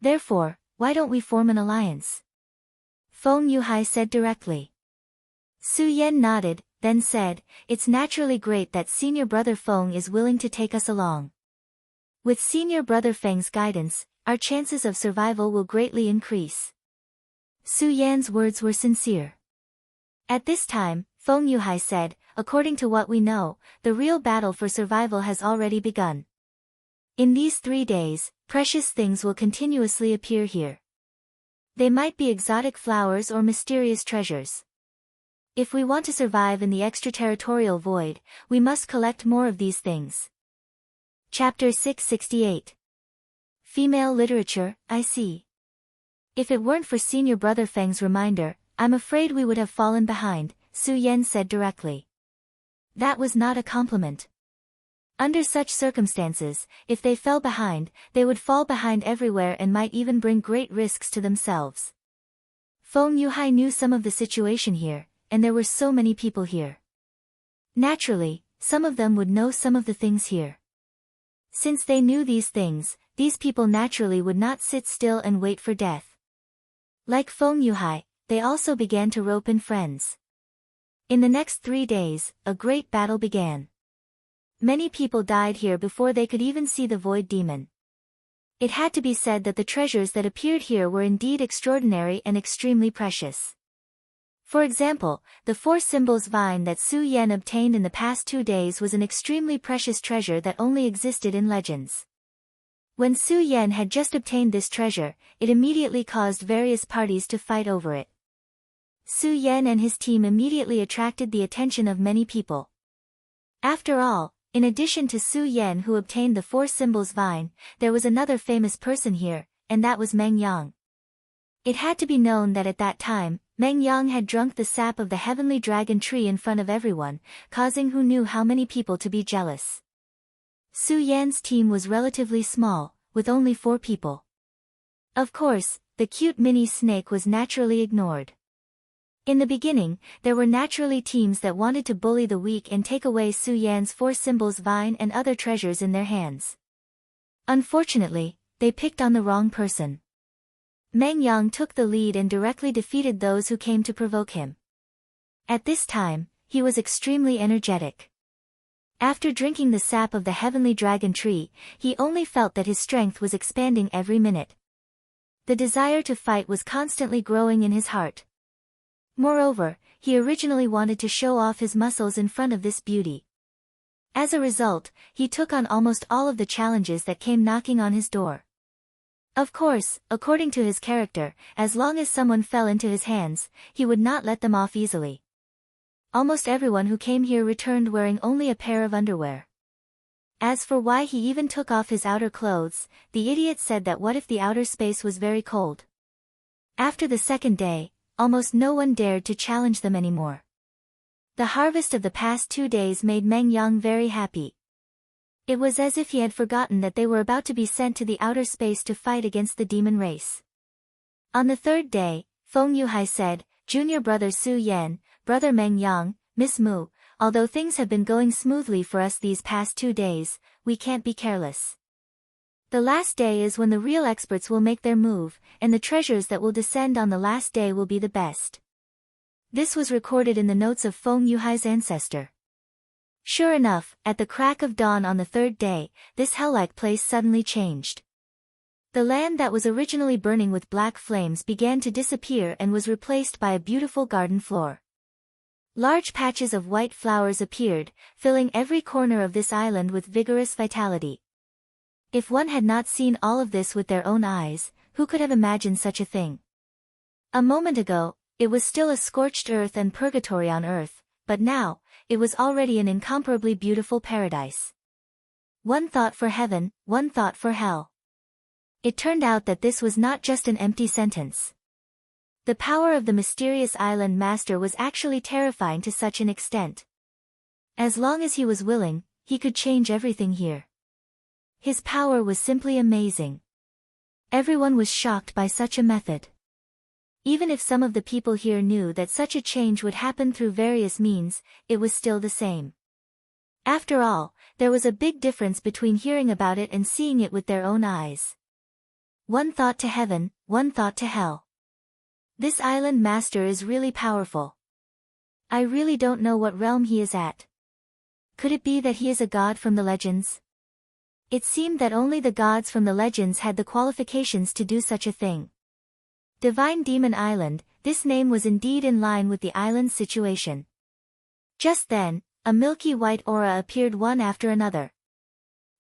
Therefore, why don't we form an alliance? Feng Yuhai said directly. Su Yan nodded, then said, it's naturally great that senior brother Feng is willing to take us along. With senior brother Feng's guidance, our chances of survival will greatly increase. Su Yan's words were sincere. At this time, Feng Yuhai said, according to what we know, the real battle for survival has already begun. In these 3 days, precious things will continuously appear here. They might be exotic flowers or mysterious treasures. If we want to survive in the extraterritorial void, we must collect more of these things. Chapter 668. Female Literature, I see. If it weren't for senior brother Feng's reminder, I'm afraid we would have fallen behind, Su Yan said directly. That was not a compliment. Under such circumstances, if they fell behind, they would fall behind everywhere and might even bring great risks to themselves. Feng Yuhai knew some of the situation here, and there were so many people here. Naturally, some of them would know some of the things here. Since they knew these things, these people naturally would not sit still and wait for death. Like Feng Yuhai, they also began to rope in friends. In the next 3 days, a great battle began. Many people died here before they could even see the void demon. It had to be said that the treasures that appeared here were indeed extraordinary and extremely precious. For example, the 4 symbols vine that Su Yan obtained in the past 2 days was an extremely precious treasure that only existed in legends. When Su Yan had just obtained this treasure, it immediately caused various parties to fight over it. Su Yan and his team immediately attracted the attention of many people. After all, in addition to Su Yan who obtained the 4 symbols vine, there was another famous person here, and that was Meng Yang. It had to be known that at that time, Meng Yang had drunk the sap of the heavenly dragon tree in front of everyone, causing who knew how many people to be jealous. Su Yan's team was relatively small, with only 4 people. Of course, the cute mini snake was naturally ignored. In the beginning, there were naturally teams that wanted to bully the weak and take away Su Yan's 4 symbols vine and other treasures in their hands. Unfortunately, they picked on the wrong person. Meng Yang took the lead and directly defeated those who came to provoke him. At this time, he was extremely energetic. After drinking the sap of the heavenly dragon tree, he only felt that his strength was expanding every minute. The desire to fight was constantly growing in his heart. Moreover, he originally wanted to show off his muscles in front of this beauty. As a result, he took on almost all of the challenges that came knocking on his door. Of course, according to his character, as long as someone fell into his hands, he would not let them off easily. Almost everyone who came here returned wearing only a pair of underwear. As for why he even took off his outer clothes, the idiot said that what if the outer space was very cold? After the 2nd day, almost no one dared to challenge them anymore. The harvest of the past 2 days made Meng Yang very happy. It was as if he had forgotten that they were about to be sent to the outer space to fight against the demon race. On the 3rd day, Feng Yuhai said, Junior brother Su Yan, brother Meng Yang, Miss Mu, although things have been going smoothly for us these past 2 days, we can't be careless. The last day is when the real experts will make their move, and the treasures that will descend on the last day will be the best. This was recorded in the notes of Feng Yuhai's ancestor. Sure enough, at the crack of dawn on the 3rd day, this hell-like place suddenly changed. The land that was originally burning with black flames began to disappear and was replaced by a beautiful garden floor. Large patches of white flowers appeared, filling every corner of this island with vigorous vitality. If one had not seen all of this with their own eyes, who could have imagined such a thing? A moment ago, it was still a scorched earth and purgatory on earth, but now, it was already an incomparably beautiful paradise. One thought for heaven, one thought for hell. It turned out that this was not just an empty sentence. The power of the mysterious island master was actually terrifying to such an extent. As long as he was willing, he could change everything here. His power was simply amazing. Everyone was shocked by such a method. Even if some of the people here knew that such a change would happen through various means, it was still the same. After all, there was a big difference between hearing about it and seeing it with their own eyes. One thought to heaven, one thought to hell. This island master is really powerful. I really don't know what realm he is at. Could it be that he is a god from the legends? It seemed that only the gods from the legends had the qualifications to do such a thing. Divine Demon Island, this name was indeed in line with the island's situation. Just then, a milky white aura appeared one after another.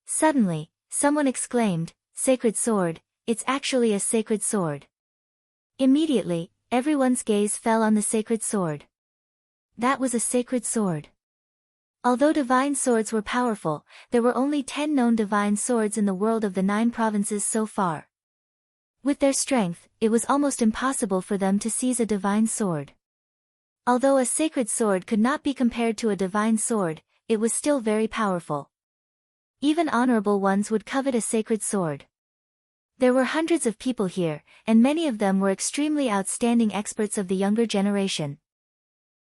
Suddenly, someone exclaimed, "Sacred sword, it's actually a sacred sword." Immediately, everyone's gaze fell on the sacred sword. That was a sacred sword. Although divine swords were powerful, there were only 10 known divine swords in the world of the 9 provinces so far. With their strength, it was almost impossible for them to seize a divine sword. Although a sacred sword could not be compared to a divine sword, it was still very powerful. Even honorable ones would covet a sacred sword. There were hundreds of people here, and many of them were extremely outstanding experts of the younger generation.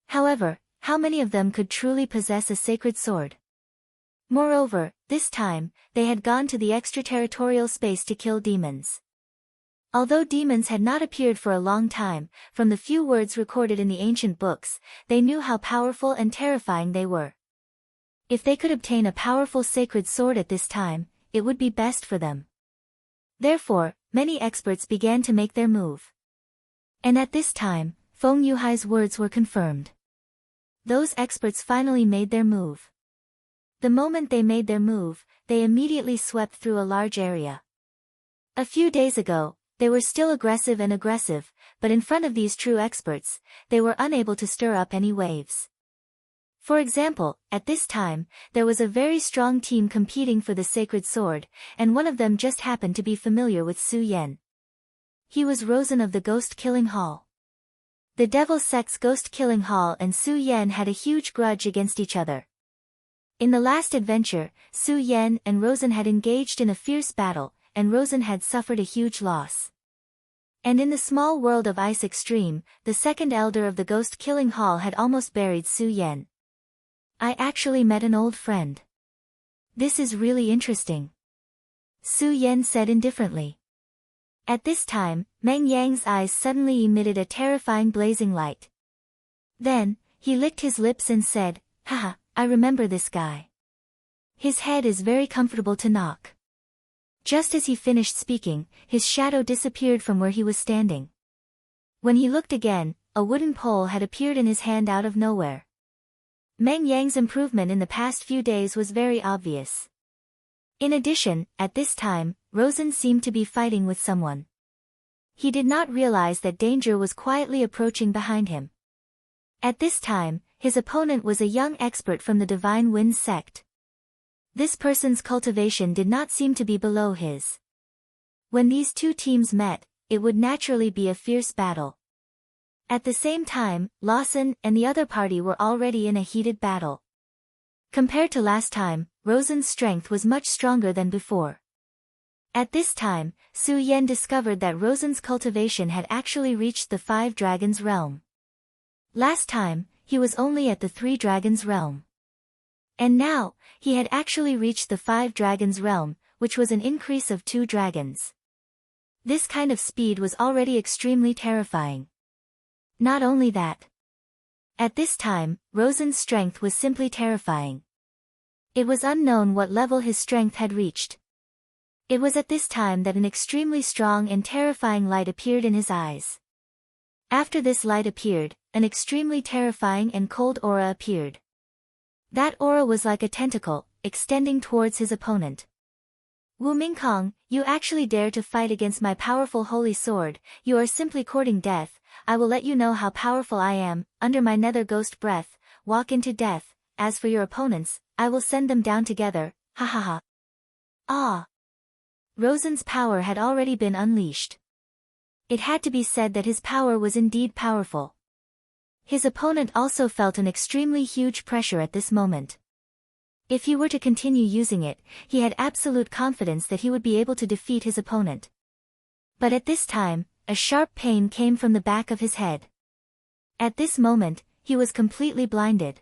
However, how many of them could truly possess a sacred sword? Moreover, this time, they had gone to the extraterritorial space to kill demons. Although demons had not appeared for a long time, from the few words recorded in the ancient books, they knew how powerful and terrifying they were. If they could obtain a powerful sacred sword at this time, it would be best for them. Therefore, many experts began to make their move. And at this time, Feng Yuhai's words were confirmed. Those experts finally made their move. The moment they made their move, they immediately swept through a large area. A few days ago, they were still aggressive, but in front of these true experts, they were unable to stir up any waves. For example, at this time, there was a very strong team competing for the sacred sword, and one of them just happened to be familiar with Su Yan. He was Rosen of the Ghost Killing Hall. The Devil Sect's Ghost Killing Hall and Su Yan had a huge grudge against each other. In the last adventure, Su Yan and Rosen had engaged in a fierce battle, and Rosen had suffered a huge loss. And in the small world of Ice Extreme, the second elder of the Ghost Killing Hall had almost buried Su Yan. I actually met an old friend. This is really interesting, Su Yan said indifferently. At this time, Meng Yang's eyes suddenly emitted a terrifying blazing light. Then, he licked his lips and said, "Haha, I remember this guy. His head is very comfortable to knock." Just as he finished speaking, his shadow disappeared from where he was standing. When he looked again, a wooden pole had appeared in his hand out of nowhere. Meng Yang's improvement in the past few days was very obvious. In addition, at this time, Rosen seemed to be fighting with someone. He did not realize that danger was quietly approaching behind him. At this time, his opponent was a young expert from the Divine Wind sect. This person's cultivation did not seem to be below his. When these two teams met, it would naturally be a fierce battle. At the same time, Lawson and the other party were already in a heated battle. Compared to last time, Rosen's strength was much stronger than before. At this time, Su Yan discovered that Rosen's cultivation had actually reached the 5 Dragons realm. Last time, he was only at the 3 Dragons realm. And now, he had actually reached the 5 Dragons realm, which was an increase of 2 dragons. This kind of speed was already extremely terrifying. Not only that. At this time, Rosen's strength was simply terrifying. It was unknown what level his strength had reached. It was at this time that an extremely strong and terrifying light appeared in his eyes. After this light appeared, an extremely terrifying and cold aura appeared. That aura was like a tentacle, extending towards his opponent. "Wu Mingkong, you actually dare to fight against my powerful holy sword, you are simply courting death. I will let you know how powerful I am, under my nether ghost breath, walk into death. As for your opponents, I will send them down together, ha ha ha." Ah! Rosen's power had already been unleashed. It had to be said that his power was indeed powerful. His opponent also felt an extremely huge pressure at this moment. If he were to continue using it, he had absolute confidence that he would be able to defeat his opponent. But at this time, a sharp pain came from the back of his head. At this moment, he was completely blinded.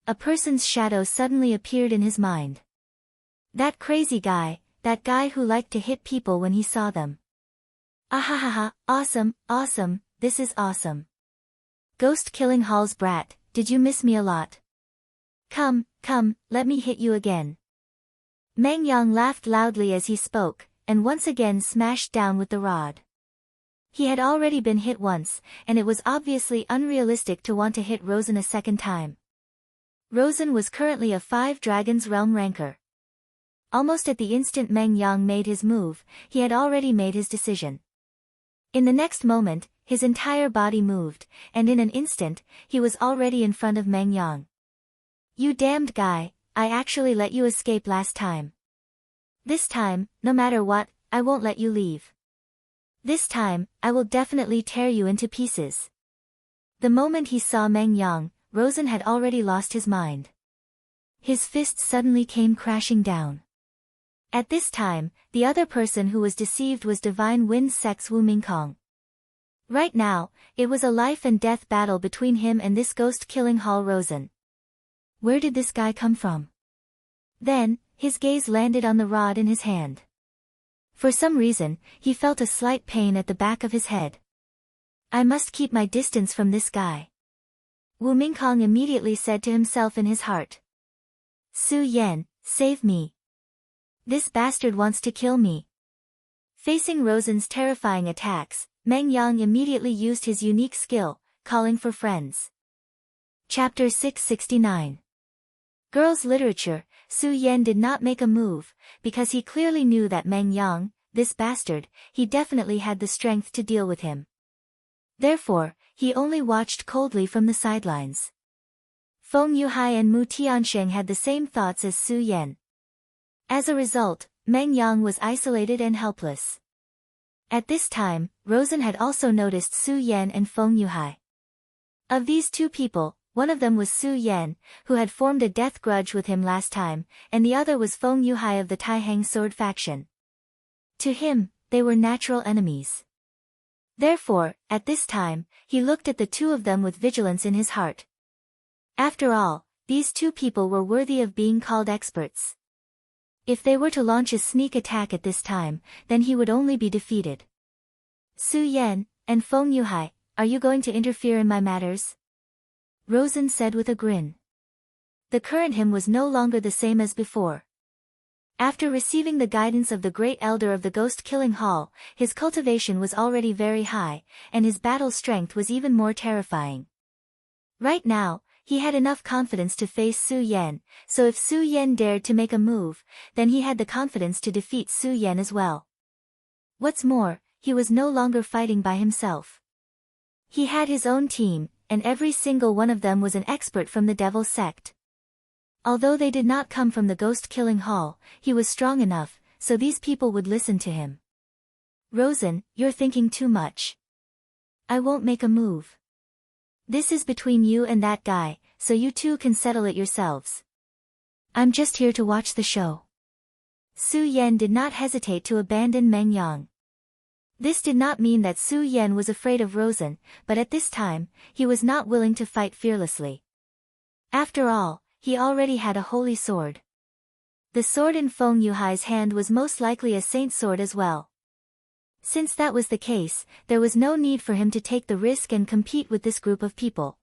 a person's shadow suddenly appeared in his mind. That crazy guy, that guy who liked to hit people when he saw them. Ahahaha, awesome, awesome, this is awesome. Ghost Killing Hall's brat, did you miss me a lot? Come, come, let me hit you again. Meng Yang laughed loudly as he spoke, and once again smashed down with the rod. He had already been hit once, and it was obviously unrealistic to want to hit Rosen a second time. Rosen was currently a 5 Dragons Realm ranker. Almost at the instant Meng Yang made his move, he had already made his decision. In the next moment, his entire body moved, and in an instant, he was already in front of Meng Yang. You damned guy, I actually let you escape last time. This time, no matter what, I won't let you leave. This time, I will definitely tear you into pieces. The moment he saw Meng Yang, Rosen had already lost his mind. His fist suddenly came crashing down. At this time, the other person who was deceived was Divine Wind's sex Wu Mingkong. Right now, it was a life and death battle between him and this ghost-killing Hall Rosen. Where did this guy come from? Then, his gaze landed on the rod in his hand. For some reason, he felt a slight pain at the back of his head. I must keep my distance from this guy. Wu Mingkong immediately said to himself in his heart. Su Yan, save me. This bastard wants to kill me. Facing Rosen's terrifying attacks, Meng Yang immediately used his unique skill, calling for friends. Chapter 669. Girls' Literature. Su Yan did not make a move, because he clearly knew that Meng Yang, this bastard, he definitely had the strength to deal with him. Therefore, he only watched coldly from the sidelines. Feng Yuhai and Mu Tiansheng had the same thoughts as Su Yan. As a result, Meng Yang was isolated and helpless. At this time, Rosen had also noticed Su Yan and Feng Yuhai. Of these two people, one of them was Su Yan, who had formed a death grudge with him last time, and the other was Feng Yuhai of the Taihang Sword faction. To him, they were natural enemies. Therefore, at this time, he looked at the two of them with vigilance in his heart. After all, these two people were worthy of being called experts. If they were to launch a sneak attack at this time, then he would only be defeated. Su Yan, and Feng Yuhai, are you going to interfere in my matters? Rosen said with a grin. The current him was no longer the same as before. After receiving the guidance of the great elder of the ghost-killing hall, his cultivation was already very high, and his battle strength was even more terrifying. Right now, he had enough confidence to face Su Yan, so if Su Yan dared to make a move, then he had the confidence to defeat Su Yan as well. What's more, he was no longer fighting by himself. He had his own team, and every single one of them was an expert from the Devil sect. Although they did not come from the ghost-killing hall, he was strong enough, so these people would listen to him. Rosen, you're thinking too much. I won't make a move. This is between you and that guy, so you two can settle it yourselves. I'm just here to watch the show. Su Yan did not hesitate to abandon Meng Yang. This did not mean that Su Yan was afraid of Rosen, but at this time, he was not willing to fight fearlessly. After all, he already had a holy sword. The sword in Feng Yuhai's hand was most likely a saint sword as well. Since that was the case, there was no need for him to take the risk and compete with this group of people.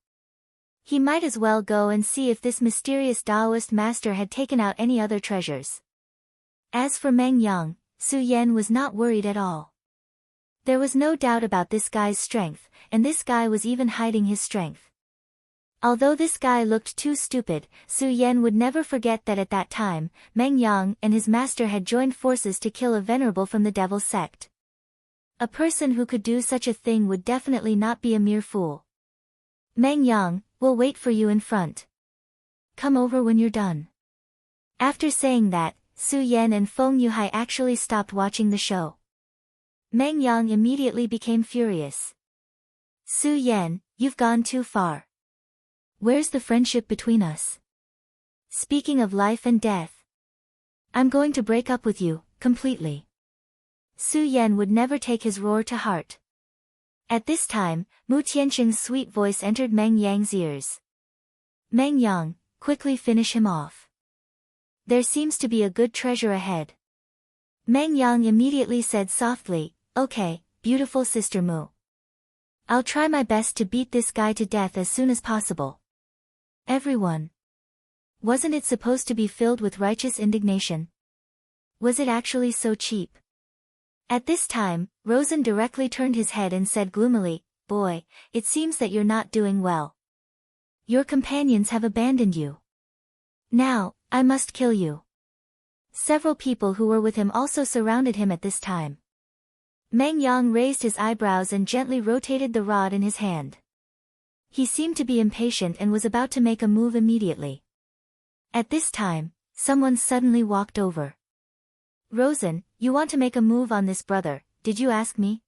He might as well go and see if this mysterious Taoist master had taken out any other treasures. As for Meng Yang, Su Yan was not worried at all. There was no doubt about this guy's strength, and this guy was even hiding his strength. Although this guy looked too stupid, Su Yan would never forget that at that time, Meng Yang and his master had joined forces to kill a venerable from the Devil sect. A person who could do such a thing would definitely not be a mere fool. Meng Yang, we'll wait for you in front. Come over when you're done. After saying that, Su Yan and Feng Yuhai actually stopped watching the show. Meng Yang immediately became furious. Su Yan, you've gone too far. Where's the friendship between us? Speaking of life and death. I'm going to break up with you, completely. Su Yan would never take his roar to heart. At this time, Mu Tiansheng's sweet voice entered Meng Yang's ears. Meng Yang, quickly finish him off. There seems to be a good treasure ahead. Meng Yang immediately said softly, okay, beautiful Sister Mu. I'll try my best to beat this guy to death as soon as possible. Everyone. Wasn't it supposed to be filled with righteous indignation? Was it actually so cheap? At this time, Rosen directly turned his head and said gloomily, boy, it seems that you're not doing well. Your companions have abandoned you. Now, I must kill you. Several people who were with him also surrounded him at this time. Meng Yang raised his eyebrows and gently rotated the rod in his hand. He seemed to be impatient and was about to make a move immediately. At this time, someone suddenly walked over. Rosen, you want to make a move on this brother, did you ask me?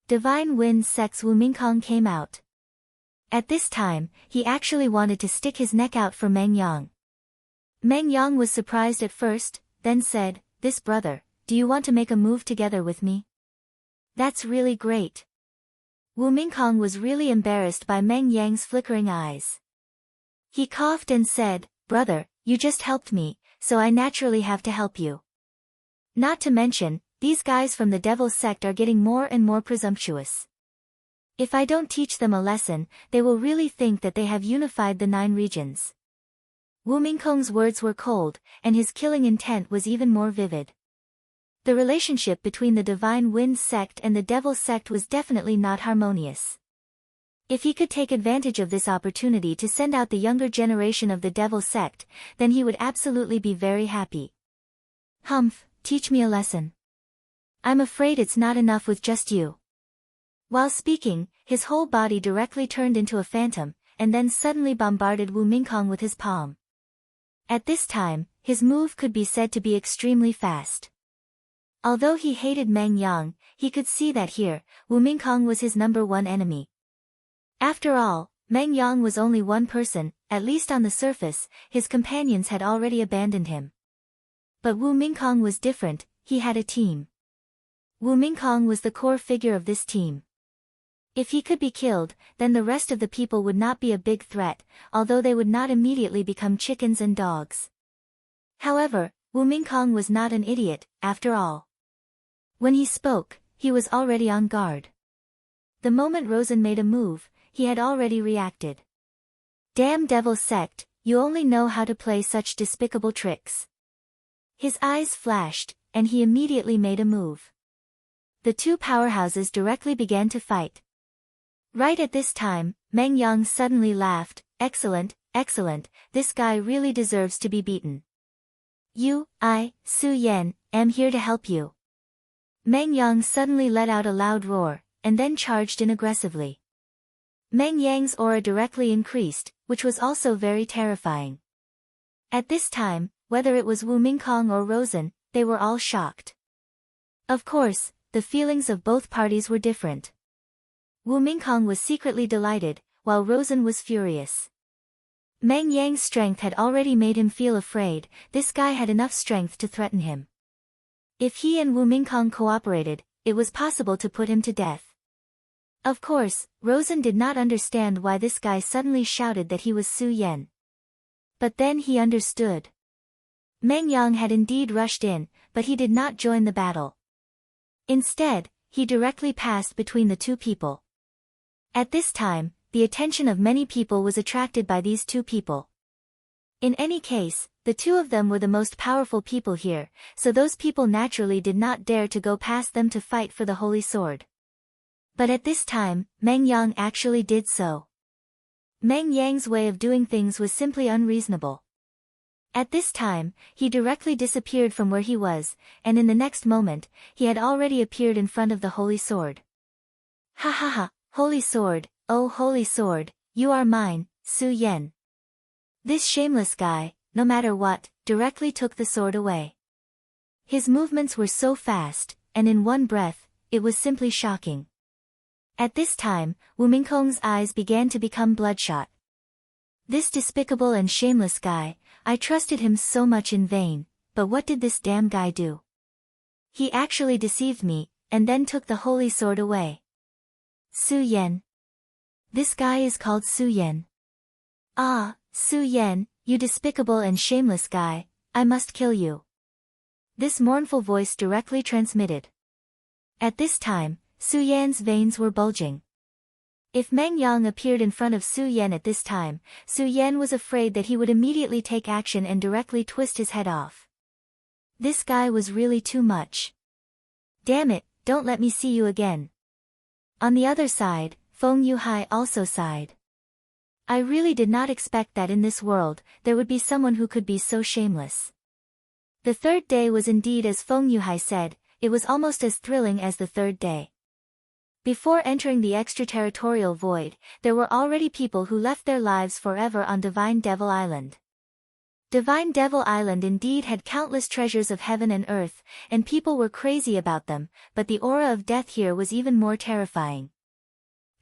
Divine Wind Sect's Wu Mingkong came out. At this time, he actually wanted to stick his neck out for Meng Yang. Meng Yang was surprised at first, then said, this brother, do you want to make a move together with me? That's really great. Wu Mingkong was really embarrassed by Meng Yang's flickering eyes. He coughed and said, brother, you just helped me, so I naturally have to help you. Not to mention, these guys from the Devil's Sect are getting more and more presumptuous. If I don't teach them a lesson, they will really think that they have unified the 9 regions. Wu Mingkong's words were cold, and his killing intent was even more vivid. The relationship between the Divine Wind Sect and the Devil's Sect was definitely not harmonious. If he could take advantage of this opportunity to send out the younger generation of the Devil's Sect, then he would absolutely be very happy. Humph, teach me a lesson. I'm afraid it's not enough with just you. While speaking, his whole body directly turned into a phantom, and then suddenly bombarded Wu Mingkong with his palm. At this time, his move could be said to be extremely fast. Although he hated Meng Yang, he could see that here, Wu Mingkong was his number 1 enemy. After all, Meng Yang was only one person, at least on the surface, his companions had already abandoned him. But Wu Mingkong was different, he had a team. Wu Mingkong was the core figure of this team. If he could be killed, then the rest of the people would not be a big threat, although they would not immediately become chickens and dogs. However, Wu Mingkong was not an idiot, after all. When he spoke, he was already on guard. The moment Rosen made a move, he had already reacted. Damn Devil Sect, you only know how to play such despicable tricks. His eyes flashed, and he immediately made a move. The 2 powerhouses directly began to fight. Right at this time, Meng Yang suddenly laughed, excellent, excellent, this guy really deserves to be beaten. I, Su Yan, am here to help you. Meng Yang suddenly let out a loud roar, and then charged in aggressively. Meng Yang's aura directly increased, which was also very terrifying. At this time, whether it was Wu Mingkong or Rosen, they were all shocked. Of course, the feelings of both parties were different. Wu Mingkong was secretly delighted, while Rosen was furious. Meng Yang's strength had already made him feel afraid, this guy had enough strength to threaten him. If he and Wu Mingkong cooperated, it was possible to put him to death. Of course, Rosen did not understand why this guy suddenly shouted that he was Su Yan. But then he understood. Meng Yang had indeed rushed in, but he did not join the battle. Instead, he directly passed between the 2 people. At this time, the attention of many people was attracted by these 2 people. In any case, the 2 of them were the most powerful people here, so those people naturally did not dare to go past them to fight for the holy sword. But at this time, Meng Yang actually did so. Meng Yang's way of doing things was simply unreasonable. At this time, he directly disappeared from where he was, and in the next moment, he had already appeared in front of the holy sword. Ha ha ha, holy sword, oh holy sword, you are mine, Su Yan. This shameless guy, no matter what, directly took the sword away. His movements were so fast, and in one breath, it was simply shocking. At this time, Wu Mingkong's eyes began to become bloodshot. This despicable and shameless guy, I trusted him so much in vain, but what did this damn guy do? He actually deceived me, and then took the holy sword away. Su Yan. This guy is called Su Yan. Ah, Su Yan, you despicable and shameless guy, I must kill you." This mournful voice directly transmitted. At this time, Su Yan's veins were bulging. If Meng Yang appeared in front of Su Yan at this time, Su Yan was afraid that he would immediately take action and directly twist his head off. This guy was really too much. "Damn it, don't let me see you again." On the other side, Feng Yuhai also sighed. I really did not expect that in this world, there would be someone who could be so shameless. The third day was indeed as Feng Yuhai said, it was almost as thrilling as the third day. Before entering the extraterritorial void, there were already people who left their lives forever on Divine Devil Island. Divine Devil Island indeed had countless treasures of heaven and earth, and people were crazy about them, but the aura of death here was even more terrifying.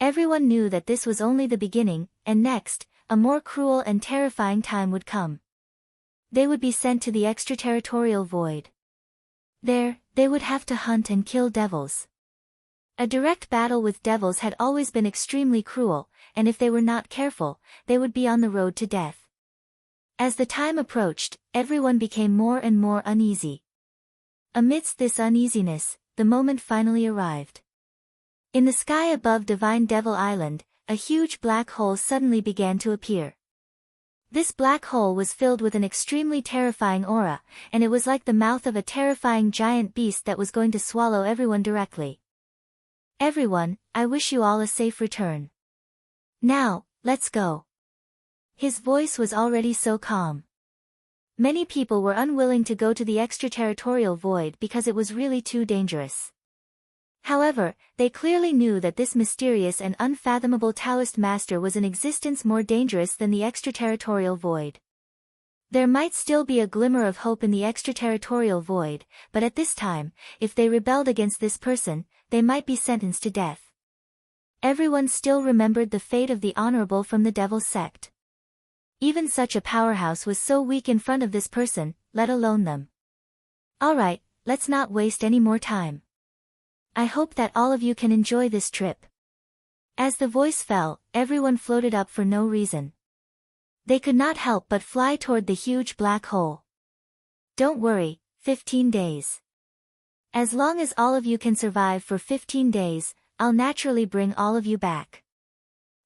Everyone knew that this was only the beginning, and next, a more cruel and terrifying time would come. They would be sent to the extraterritorial void. There, they would have to hunt and kill devils. A direct battle with devils had always been extremely cruel, and if they were not careful, they would be on the road to death. As the time approached, everyone became more and more uneasy. Amidst this uneasiness, the moment finally arrived. In the sky above Divine Devil Island, a huge black hole suddenly began to appear. This black hole was filled with an extremely terrifying aura, and it was like the mouth of a terrifying giant beast that was going to swallow everyone directly. "Everyone, I wish you all a safe return. Now, let's go." His voice was already so calm. Many people were unwilling to go to the extraterritorial void because it was really too dangerous. However, they clearly knew that this mysterious and unfathomable Taoist master was in existence more dangerous than the extraterritorial void. There might still be a glimmer of hope in the extraterritorial void, but at this time, if they rebelled against this person, they might be sentenced to death. Everyone still remembered the fate of the honorable from the Devil's sect. Even such a powerhouse was so weak in front of this person, let alone them. Alright, let's not waste any more time. I hope that all of you can enjoy this trip. As the voice fell, everyone floated up for no reason. They could not help but fly toward the huge black hole. Don't worry, 15 days. As long as all of you can survive for 15 days, I'll naturally bring all of you back.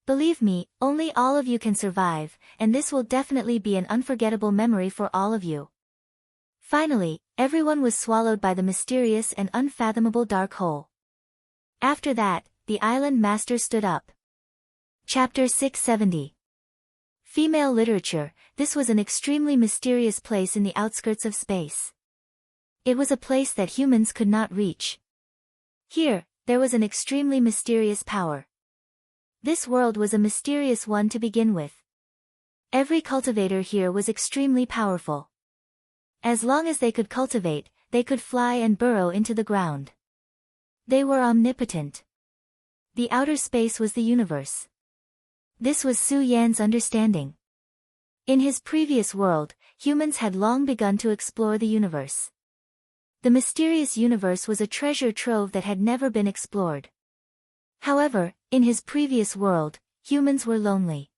Believe me, only all of you can survive, and this will definitely be an unforgettable memory for all of you. Finally, everyone was swallowed by the mysterious and unfathomable dark hole. After that, the island master stood up. Chapter 670. Female literature. This was an extremely mysterious place in the outskirts of space. It was a place that humans could not reach. Here, there was an extremely mysterious power. This world was a mysterious one to begin with. Every cultivator here was extremely powerful. As long as they could cultivate, they could fly and burrow into the ground. They were omnipotent. The outer space was the universe. This was Su Yan's understanding. In his previous world, humans had long begun to explore the universe. The mysterious universe was a treasure trove that had never been explored. However, in his previous world, humans were lonely.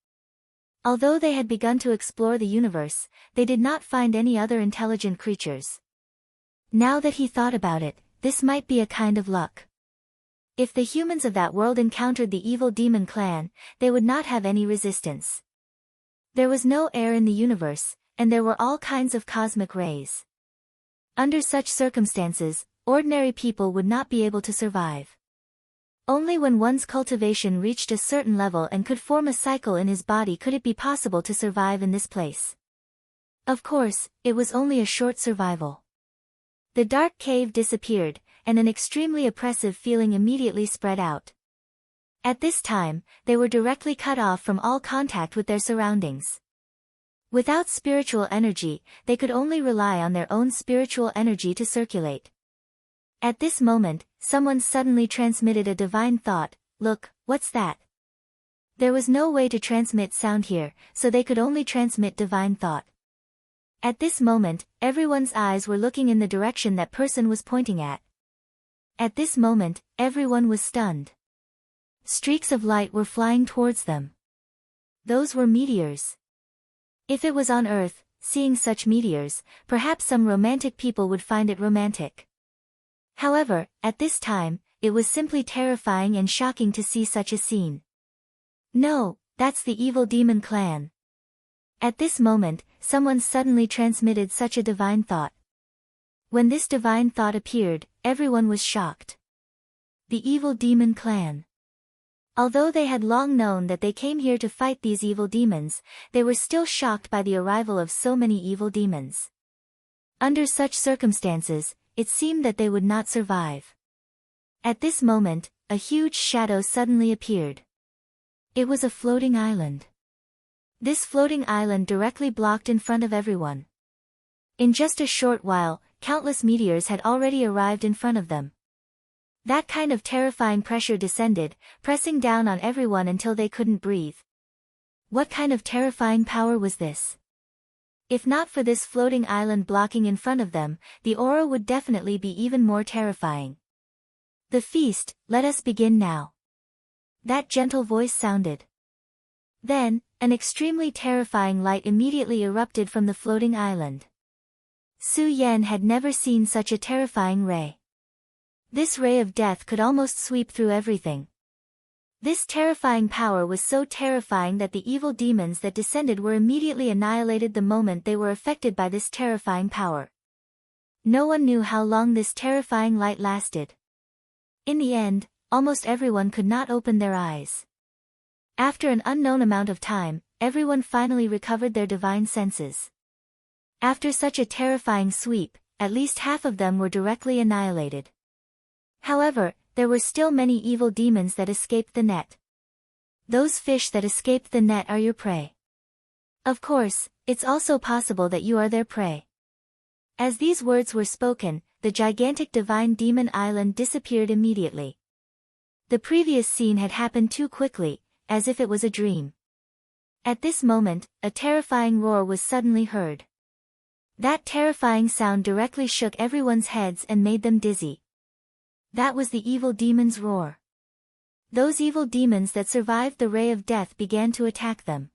Although they had begun to explore the universe, they did not find any other intelligent creatures. Now that he thought about it, this might be a kind of luck. If the humans of that world encountered the evil demon clan, they would not have any resistance. There was no air in the universe, and there were all kinds of cosmic rays. Under such circumstances, ordinary people would not be able to survive. Only when one's cultivation reached a certain level and could form a cycle in his body could it be possible to survive in this place. Of course, it was only a short survival. The dark cave disappeared, and an extremely oppressive feeling immediately spread out. At this time, they were directly cut off from all contact with their surroundings. Without spiritual energy, they could only rely on their own spiritual energy to circulate. At this moment, someone suddenly transmitted a divine thought. Look, what's that? There was no way to transmit sound here, so they could only transmit divine thought. At this moment, everyone's eyes were looking in the direction that person was pointing at. At this moment, everyone was stunned. Streaks of light were flying towards them. Those were meteors. If it was on Earth, seeing such meteors, perhaps some romantic people would find it romantic. However, at this time, it was simply terrifying and shocking to see such a scene. No, that's the evil demon clan. At this moment, someone suddenly transmitted such a divine thought. When this divine thought appeared, everyone was shocked. The evil demon clan. Although they had long known that they came here to fight these evil demons, they were still shocked by the arrival of so many evil demons. Under such circumstances, it seemed that they would not survive. At this moment, a huge shadow suddenly appeared. It was a floating island. This floating island directly blocked in front of everyone. In just a short while, countless meteors had already arrived in front of them. That kind of terrifying pressure descended, pressing down on everyone until they couldn't breathe. What kind of terrifying power was this? If not for this floating island blocking in front of them, the aura would definitely be even more terrifying. The feast, let us begin now. That gentle voice sounded. Then, an extremely terrifying light immediately erupted from the floating island. Su Yan had never seen such a terrifying ray. This ray of death could almost sweep through everything. This terrifying power was so terrifying that the evil demons that descended were immediately annihilated the moment they were affected by this terrifying power. No one knew how long this terrifying light lasted. In the end, almost everyone could not open their eyes. After an unknown amount of time, everyone finally recovered their divine senses. After such a terrifying sweep, at least half of them were directly annihilated. However, there were still many evil demons that escaped the net. Those fish that escaped the net are your prey. Of course, it's also possible that you are their prey. As these words were spoken, the gigantic divine demon island disappeared immediately. The previous scene had happened too quickly, as if it was a dream. At this moment, a terrifying roar was suddenly heard. That terrifying sound directly shook everyone's heads and made them dizzy. That was the evil demon's roar. Those evil demons that survived the ray of death began to attack them.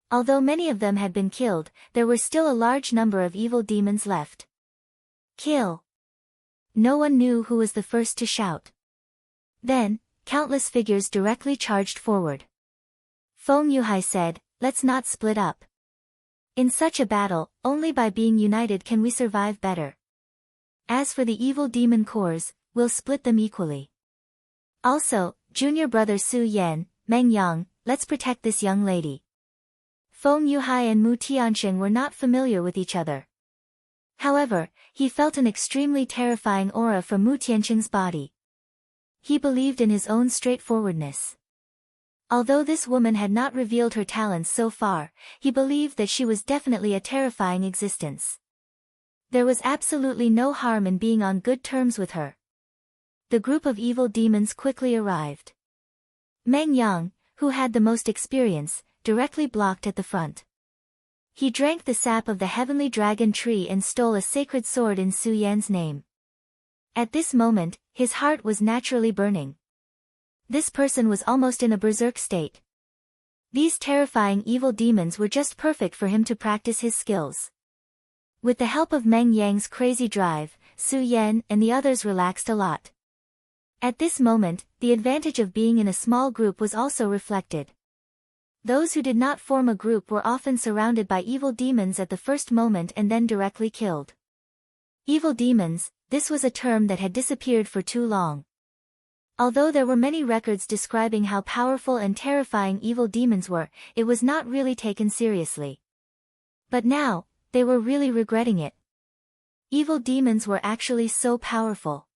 Although many of them had been killed, there were still a large number of evil demons left. Kill! No one knew who was the first to shout. Then, countless figures directly charged forward. Feng Yuhai said, "Let's not split up. In such a battle, only by being united can we survive better. As for the evil demon cores, we'll split them equally. Also, junior brother Su Yan, Meng Yang, let's protect this young lady." Feng Yuhai and Mu Tianxing were not familiar with each other. However, he felt an extremely terrifying aura from Mu Tianxing's body. He believed in his own straightforwardness. Although this woman had not revealed her talents so far, he believed that she was definitely a terrifying existence. There was absolutely no harm in being on good terms with her. The group of evil demons quickly arrived. Meng Yang, who had the most experience, directly blocked at the front. He drank the sap of the heavenly dragon tree and stole a sacred sword in Su Yan's name. At this moment, his heart was naturally burning. This person was almost in a berserk state. These terrifying evil demons were just perfect for him to practice his skills. With the help of Meng Yang's crazy drive, Su Yan and the others relaxed a lot. At this moment, the advantage of being in a small group was also reflected. Those who did not form a group were often surrounded by evil demons at the first moment and then directly killed. Evil demons, this was a term that had disappeared for too long. Although there were many records describing how powerful and terrifying evil demons were, it was not really taken seriously. But now, they were really regretting it. Evil demons were actually so powerful.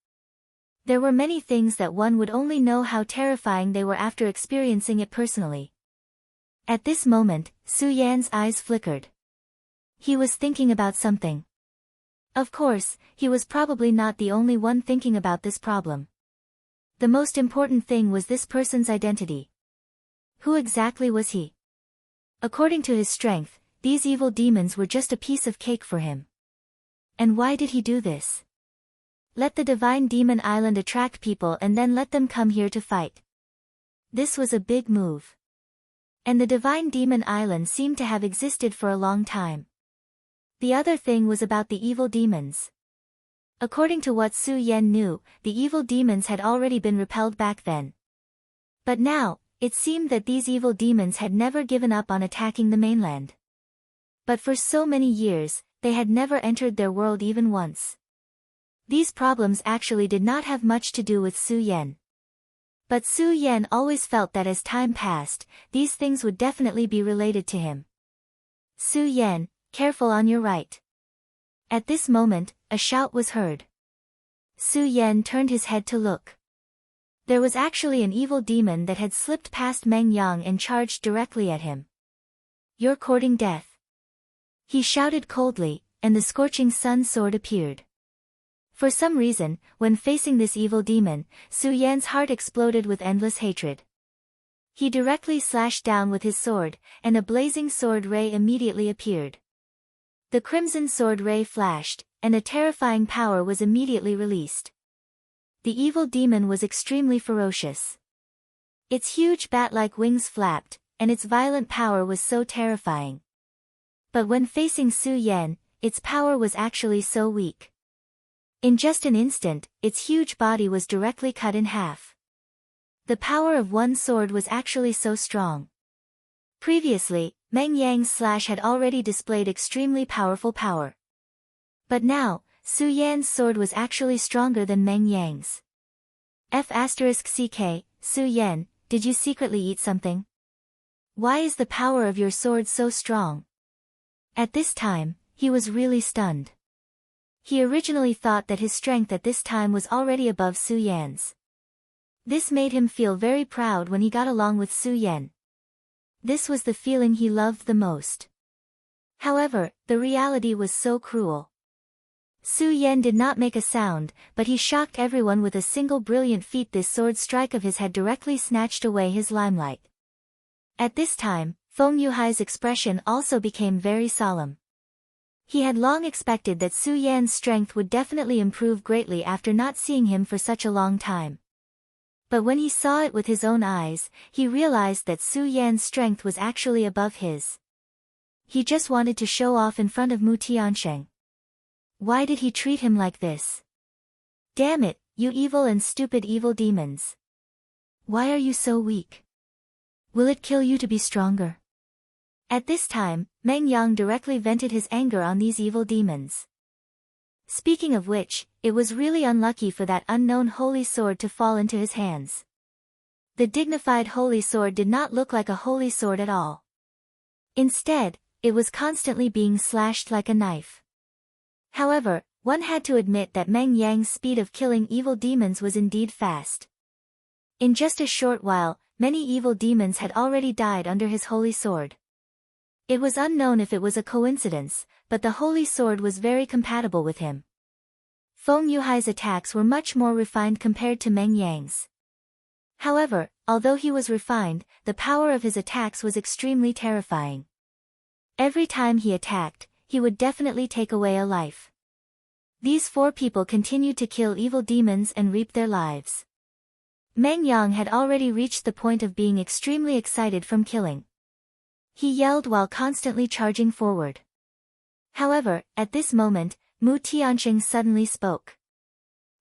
There were many things that one would only know how terrifying they were after experiencing it personally. At this moment, Su Yan's eyes flickered. He was thinking about something. Of course, he was probably not the only one thinking about this problem. The most important thing was this person's identity. Who exactly was he? According to his strength, these evil demons were just a piece of cake for him. And why did he do this? Let the divine demon island attract people and then let them come here to fight. This was a big move. And the divine demon island seemed to have existed for a long time. The other thing was about the evil demons. According to what Su Yan knew, the evil demons had already been repelled back then. But now, it seemed that these evil demons had never given up on attacking the mainland. But for so many years, they had never entered their world even once. These problems actually did not have much to do with Su Yan. But Su Yan always felt that as time passed, these things would definitely be related to him. Su Yan, careful on your right. At this moment, a shout was heard. Su Yan turned his head to look. There was actually an evil demon that had slipped past Meng Yang and charged directly at him. You're courting death. He shouted coldly, and the scorching sun sword appeared. For some reason, when facing this evil demon, Su Yan's heart exploded with endless hatred. He directly slashed down with his sword, and a blazing sword ray immediately appeared. The crimson sword ray flashed, and a terrifying power was immediately released. The evil demon was extremely ferocious. Its huge bat-like wings flapped, and its violent power was so terrifying. But when facing Su Yan, its power was actually so weak. In just an instant, its huge body was directly cut in half. The power of one sword was actually so strong. Previously, Meng Yang's slash had already displayed extremely powerful power. But now, Su Yan's sword was actually stronger than Meng Yang's. F***ck, Su Yan, did you secretly eat something? Why is the power of your sword so strong? At this time, he was really stunned. He originally thought that his strength at this time was already above Su Yan's. This made him feel very proud when he got along with Su Yan. This was the feeling he loved the most. However, the reality was so cruel. Su Yan did not make a sound, but he shocked everyone with a single brilliant feat. This sword strike of his had directly snatched away his limelight. At this time, Feng Yuhai's expression also became very solemn. He had long expected that Su Yan's strength would definitely improve greatly after not seeing him for such a long time. But when he saw it with his own eyes, he realized that Su Yan's strength was actually above his. He just wanted to show off in front of Mu Tiansheng. Why did he treat him like this? Damn it, you evil and stupid evil demons. Why are you so weak? Will it kill you to be stronger? At this time, Meng Yang directly vented his anger on these evil demons. Speaking of which, it was really unlucky for that unknown holy sword to fall into his hands. The dignified holy sword did not look like a holy sword at all. Instead, it was constantly being slashed like a knife. However, one had to admit that Meng Yang's speed of killing evil demons was indeed fast. In just a short while, many evil demons had already died under his holy sword. It was unknown if it was a coincidence, but the holy sword was very compatible with him. Feng Yuhai's attacks were much more refined compared to Meng Yang's. However, although he was refined, the power of his attacks was extremely terrifying. Every time he attacked, he would definitely take away a life. These four people continued to kill evil demons and reap their lives. Meng Yang had already reached the point of being extremely excited from killing. He yelled while constantly charging forward. However, at this moment, Mu Tiansheng suddenly spoke.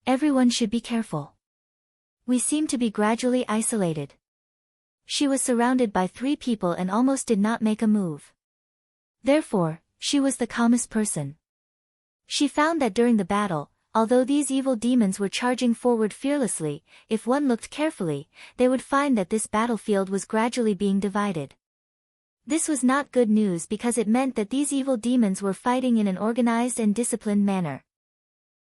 Everyone should be careful. We seem to be gradually isolated. She was surrounded by 3 people and almost did not make a move. Therefore, she was the calmest person. She found that during the battle, although these evil demons were charging forward fearlessly, if one looked carefully, they would find that this battlefield was gradually being divided. This was not good news because it meant that these evil demons were fighting in an organized and disciplined manner.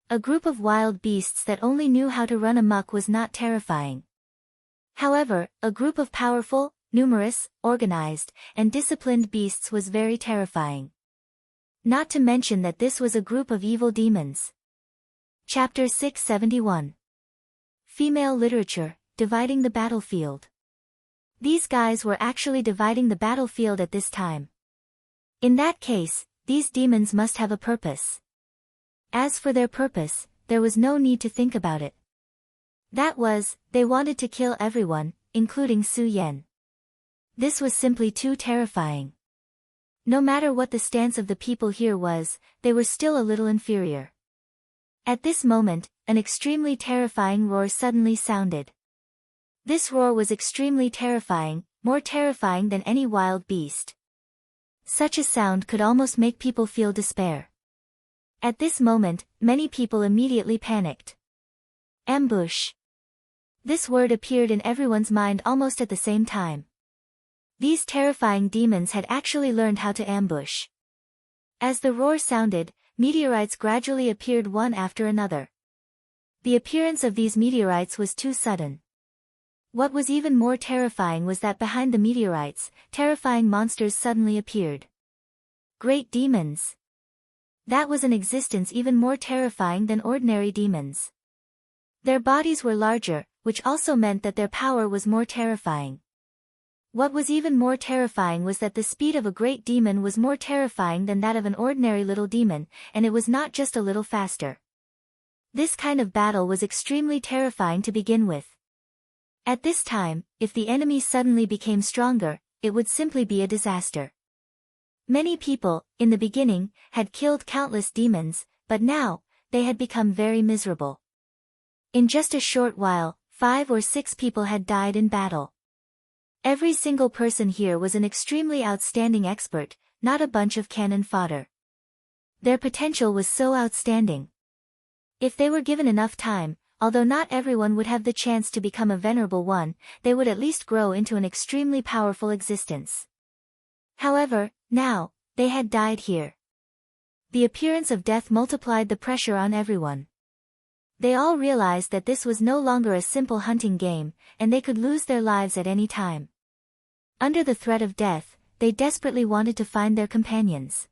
A group of wild beasts that only knew how to run amok was not terrifying. However, a group of powerful, numerous, organized, and disciplined beasts was very terrifying. Not to mention that this was a group of evil demons. Chapter 671. Female Literature, Dividing the Battlefield. These guys were actually dividing the battlefield at this time. In that case, these demons must have a purpose. As for their purpose, there was no need to think about it. That was, they wanted to kill everyone, including Su Yan. This was simply too terrifying. No matter what the stance of the people here was, they were still a little inferior. At this moment, an extremely terrifying roar suddenly sounded. This roar was extremely terrifying, more terrifying than any wild beast. Such a sound could almost make people feel despair. At this moment, many people immediately panicked. Ambush. This word appeared in everyone's mind almost at the same time. These terrifying demons had actually learned how to ambush. As the roar sounded, meteorites gradually appeared one after another. The appearance of these meteorites was too sudden. What was even more terrifying was that behind the meteorites, terrifying monsters suddenly appeared. Great demons. That was an existence even more terrifying than ordinary demons. Their bodies were larger, which also meant that their power was more terrifying. What was even more terrifying was that the speed of a great demon was more terrifying than that of an ordinary little demon, and it was not just a little faster. This kind of battle was extremely terrifying to begin with. At this time, if the enemy suddenly became stronger, it would simply be a disaster. Many people, in the beginning, had killed countless demons, but now, they had become very miserable. In just a short while, 5 or 6 people had died in battle. Every single person here was an extremely outstanding expert, not a bunch of cannon fodder. Their potential was so outstanding. If they were given enough time, although not everyone would have the chance to become a venerable one, they would at least grow into an extremely powerful existence. However, now, they had died here. The appearance of death multiplied the pressure on everyone. They all realized that this was no longer a simple hunting game, and they could lose their lives at any time. Under the threat of death, they desperately wanted to find their companions.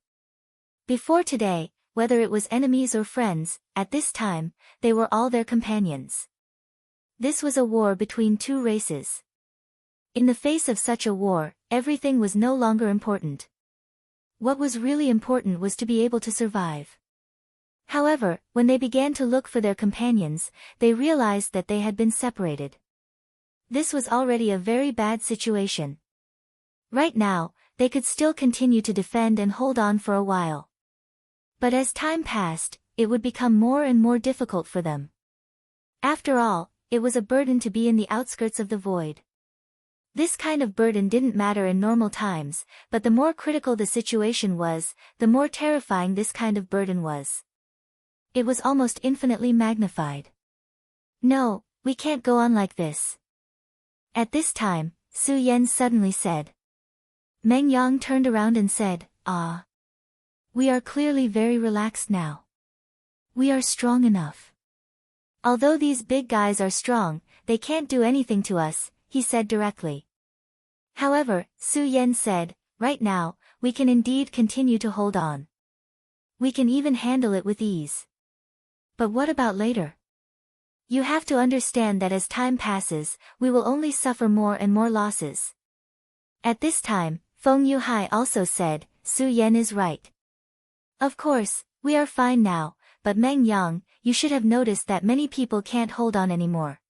Before today, whether it was enemies or friends, at this time, they were all their companions. This was a war between two races. In the face of such a war, everything was no longer important. What was really important was to be able to survive. However, when they began to look for their companions, they realized that they had been separated. This was already a very bad situation. Right now, they could still continue to defend and hold on for a while. But as time passed, it would become more and more difficult for them. After all, it was a burden to be in the outskirts of the void. This kind of burden didn't matter in normal times, but the more critical the situation was, the more terrifying this kind of burden was. It was almost infinitely magnified. No, we can't go on like this. At this time, Su Yan suddenly said. Meng Yang turned around and said, "Ah. We are clearly very relaxed now. We are strong enough. Although these big guys are strong, they can't do anything to us," he said directly. However, Su Yan said, "Right now, we can indeed continue to hold on. We can even handle it with ease. But what about later? You have to understand that as time passes, we will only suffer more and more losses." At this time, Feng Yuhai also said, "Su Yan is right. Of course, we are fine now, but Meng Yang, you should have noticed that many people can't hold on anymore.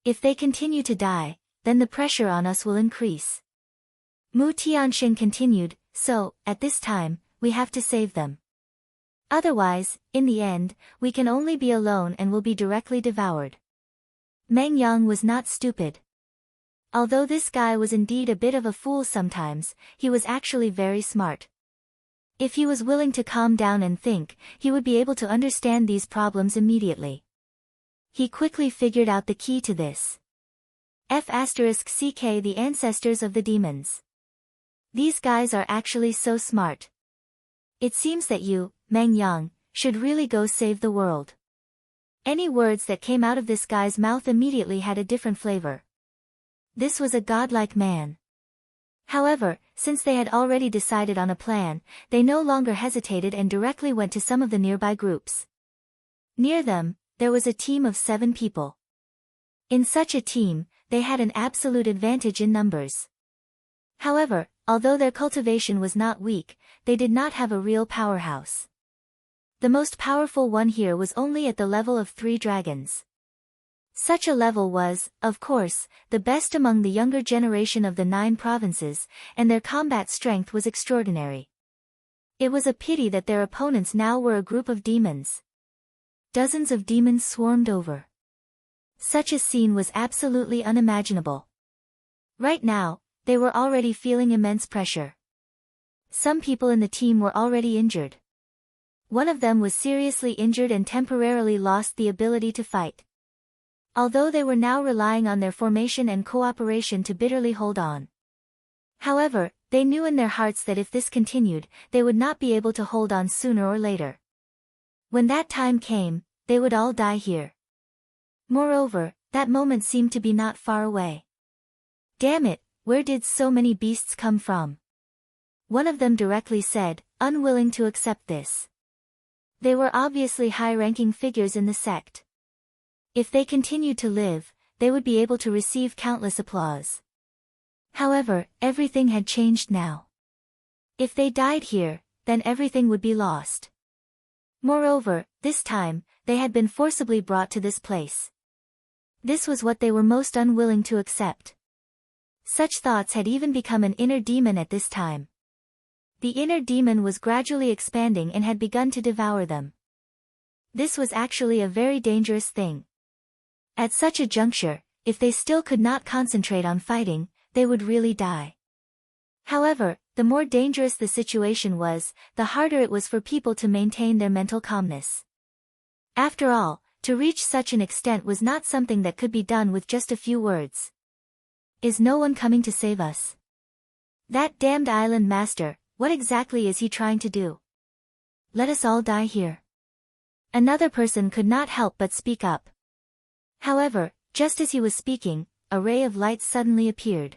If they continue to die, then the pressure on us will increase." Mu Tianxing continued, "So, at this time, we have to save them. Otherwise, in the end, we can only be alone and will be directly devoured." Meng Yang was not stupid. Although this guy was indeed a bit of a fool sometimes, he was actually very smart. If he was willing to calm down and think, he would be able to understand these problems immediately. He quickly figured out the key to this. F*CK the ancestors of the demons. These guys are actually so smart. It seems that you, Meng Yang, should really go save the world. Any words that came out of this guy's mouth immediately had a different flavor. This was a godlike man. However, since they had already decided on a plan, they no longer hesitated and directly went to some of the nearby groups. Near them, there was a team of 7 people. In such a team, they had an absolute advantage in numbers. However, although their cultivation was not weak, they did not have a real powerhouse. The most powerful one here was only at the level of 3 dragons. Such a level was, of course, the best among the younger generation of the 9 provinces, and their combat strength was extraordinary. It was a pity that their opponents now were a group of demons. Dozens of demons swarmed over. Such a scene was absolutely unimaginable. Right now, they were already feeling immense pressure. Some people in the team were already injured. One of them was seriously injured and temporarily lost the ability to fight. Although they were now relying on their formation and cooperation to bitterly hold on. However, they knew in their hearts that if this continued, they would not be able to hold on sooner or later. When that time came, they would all die here. Moreover, that moment seemed to be not far away. Damn it, where did so many beasts come from? One of them directly said, unwilling to accept this. They were obviously high-ranking figures in the sect. If they continued to live, they would be able to receive countless applause. However, everything had changed now. If they died here, then everything would be lost. Moreover, this time, they had been forcibly brought to this place. This was what they were most unwilling to accept. Such thoughts had even become an inner demon at this time. The inner demon was gradually expanding and had begun to devour them. This was actually a very dangerous thing. At such a juncture, if they still could not concentrate on fighting, they would really die. However, the more dangerous the situation was, the harder it was for people to maintain their mental calmness. After all, to reach such an extent was not something that could be done with just a few words. Is no one coming to save us? That damned island master, what exactly is he trying to do? Let us all die here. Another person could not help but speak up. However, just as he was speaking, a ray of light suddenly appeared.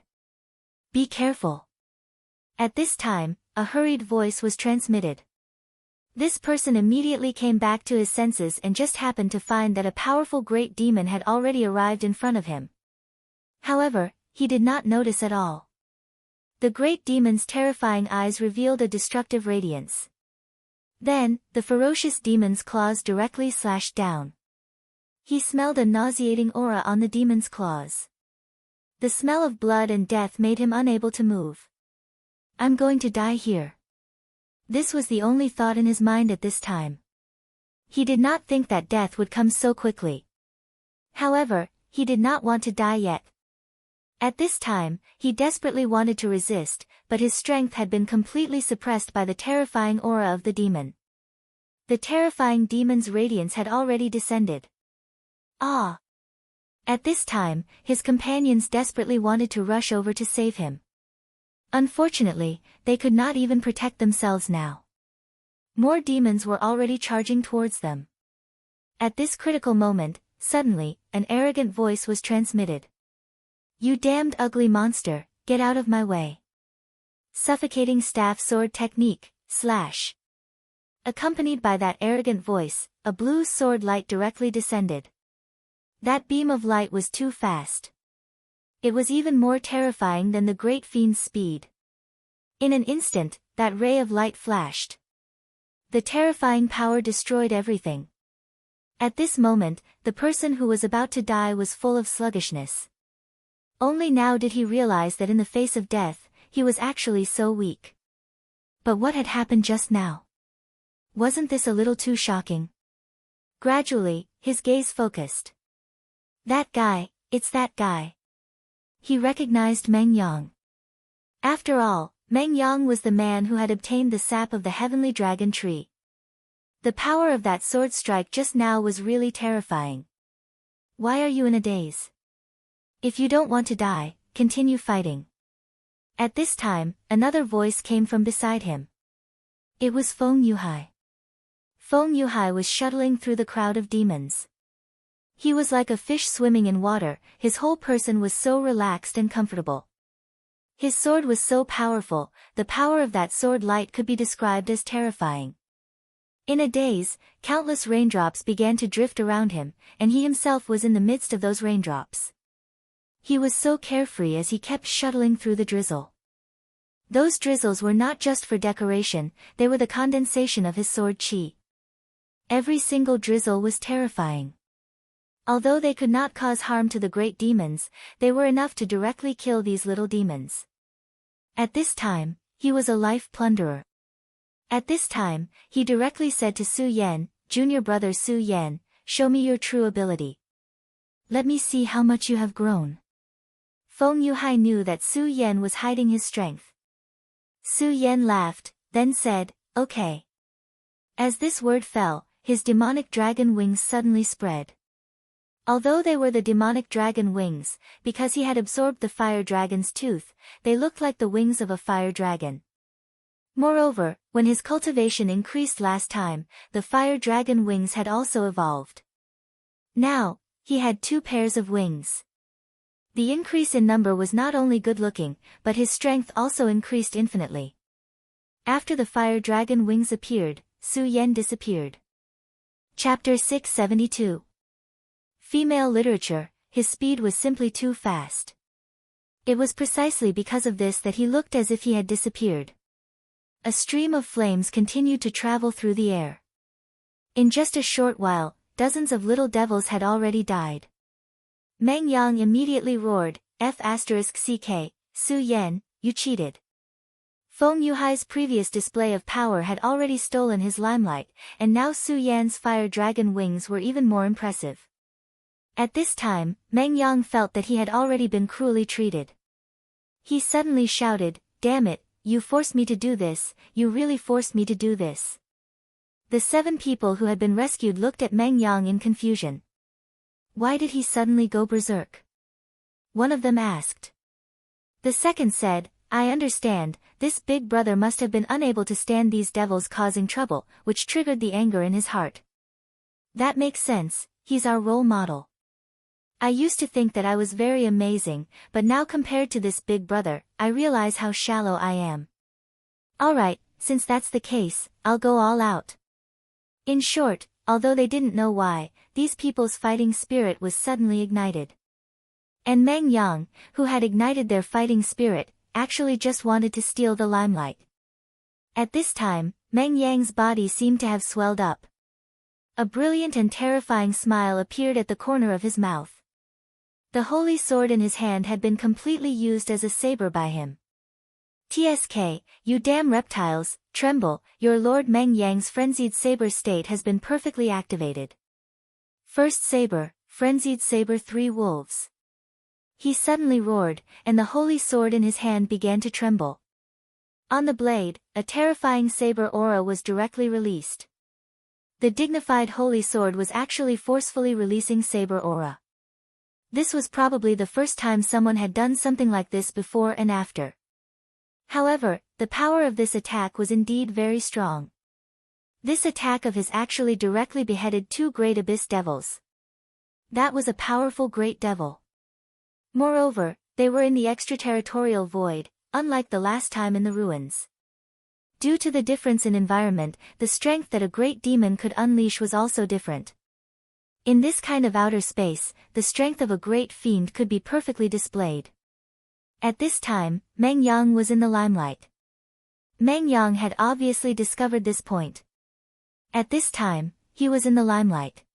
Be careful. At this time, a hurried voice was transmitted. This person immediately came back to his senses and just happened to find that a powerful great demon had already arrived in front of him. However, he did not notice at all. The great demon's terrifying eyes revealed a destructive radiance. Then, the ferocious demon's claws directly slashed down. He smelled a nauseating aura on the demon's claws. The smell of blood and death made him unable to move. I'm going to die here. This was the only thought in his mind at this time. He did not think that death would come so quickly. However, he did not want to die yet. At this time, he desperately wanted to resist, but his strength had been completely suppressed by the terrifying aura of the demon. The terrifying demon's radiance had already descended. Ah! At this time, his companions desperately wanted to rush over to save him. Unfortunately, they could not even protect themselves now. More demons were already charging towards them. At this critical moment, suddenly, an arrogant voice was transmitted. You damned ugly monster, get out of my way. Suffocating staff sword technique, slash. Accompanied by that arrogant voice, a blue sword light directly descended. That beam of light was too fast. It was even more terrifying than the great fiend's speed. In an instant, that ray of light flashed. The terrifying power destroyed everything. At this moment, the person who was about to die was full of sluggishness. Only now did he realize that in the face of death, he was actually so weak. But what had happened just now? Wasn't this a little too shocking? Gradually, his gaze focused. That guy, it's that guy. He recognized Meng Yang. After all, Meng Yang was the man who had obtained the sap of the heavenly dragon tree. The power of that sword strike just now was really terrifying. Why are you in a daze? If you don't want to die, continue fighting. At this time, another voice came from beside him. It was Feng Yuhai. Feng Yuhai was shuttling through the crowd of demons. He was like a fish swimming in water, his whole person was so relaxed and comfortable. His sword was so powerful, the power of that sword light could be described as terrifying. In a daze, countless raindrops began to drift around him, and he himself was in the midst of those raindrops. He was so carefree as he kept shuttling through the drizzle. Those drizzles were not just for decoration, they were the condensation of his sword chi. Every single drizzle was terrifying. Although they could not cause harm to the great demons, they were enough to directly kill these little demons. At this time, he was a life plunderer. At this time, he directly said to Su Yan, "Junior brother Su Yan, show me your true ability. Let me see how much you have grown." Feng Yuhai knew that Su Yan was hiding his strength. Su Yan laughed, then said, "Okay." As this word fell, his demonic dragon wings suddenly spread. Although they were the demonic dragon wings, because he had absorbed the fire dragon's tooth, they looked like the wings of a fire dragon. Moreover, when his cultivation increased last time, the fire dragon wings had also evolved. Now, he had 2 pairs of wings. The increase in number was not only good-looking, but his strength also increased infinitely. After the fire dragon wings appeared, Su Yan disappeared. Chapter 672. Female literature, his speed was simply too fast. It was precisely because of this that he looked as if he had disappeared. A stream of flames continued to travel through the air. In just a short while, dozens of little devils had already died. Meng Yang immediately roared, F***ck, Su Yan, you cheated. Feng Yuhai's previous display of power had already stolen his limelight, and now Su Yan's fire dragon wings were even more impressive. At this time, Meng Yang felt that he had already been cruelly treated. He suddenly shouted, "Damn it, you forced me to do this, you really forced me to do this." The 7 people who had been rescued looked at Meng Yang in confusion. Why did he suddenly go berserk? One of them asked. The second said, "I understand, this big brother must have been unable to stand these devils causing trouble, which triggered the anger in his heart. That makes sense, he's our role model. I used to think that I was very amazing, but now compared to this big brother, I realize how shallow I am. Alright, since that's the case, I'll go all out." In short, although they didn't know why, these people's fighting spirit was suddenly ignited. And Meng Yang, who had ignited their fighting spirit, actually just wanted to steal the limelight. At this time, Meng Yang's body seemed to have swelled up. A brilliant and terrifying smile appeared at the corner of his mouth. The holy sword in his hand had been completely used as a saber by him. "TSK, you damn reptiles, tremble, your Lord Meng Yang's frenzied saber state has been perfectly activated. First saber, frenzied saber 3 wolves." He suddenly roared, and the holy sword in his hand began to tremble. On the blade, a terrifying saber aura was directly released. The dignified holy sword was actually forcefully releasing saber aura. This was probably the first time someone had done something like this before and after. However, the power of this attack was indeed very strong. This attack of his actually directly beheaded 2 great abyss devils. That was a powerful great devil. Moreover, they were in the extraterritorial void, unlike the last time in the ruins. Due to the difference in environment, the strength that a great demon could unleash was also different. In this kind of outer space, the strength of a great fiend could be perfectly displayed. At this time, Meng Yang was in the limelight. Meng Yang had obviously discovered this point. At this time, he was in the limelight.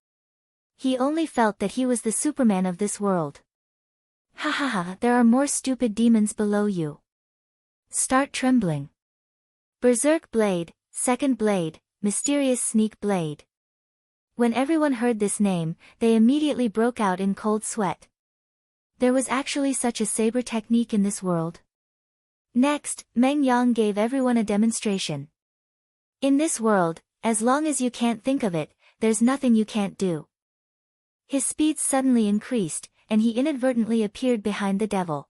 He only felt that he was the Superman of this world. "Ha ha ha, there are more stupid demons below you. Start trembling. Berserk Blade, Second Blade, Mysterious Sneak Blade." When everyone heard this name, they immediately broke out in cold sweat. There was actually such a saber technique in this world. Next, Meng Yang gave everyone a demonstration. In this world, as long as you can't think of it, there's nothing you can't do. His speed suddenly increased, and he inadvertently appeared behind the devil.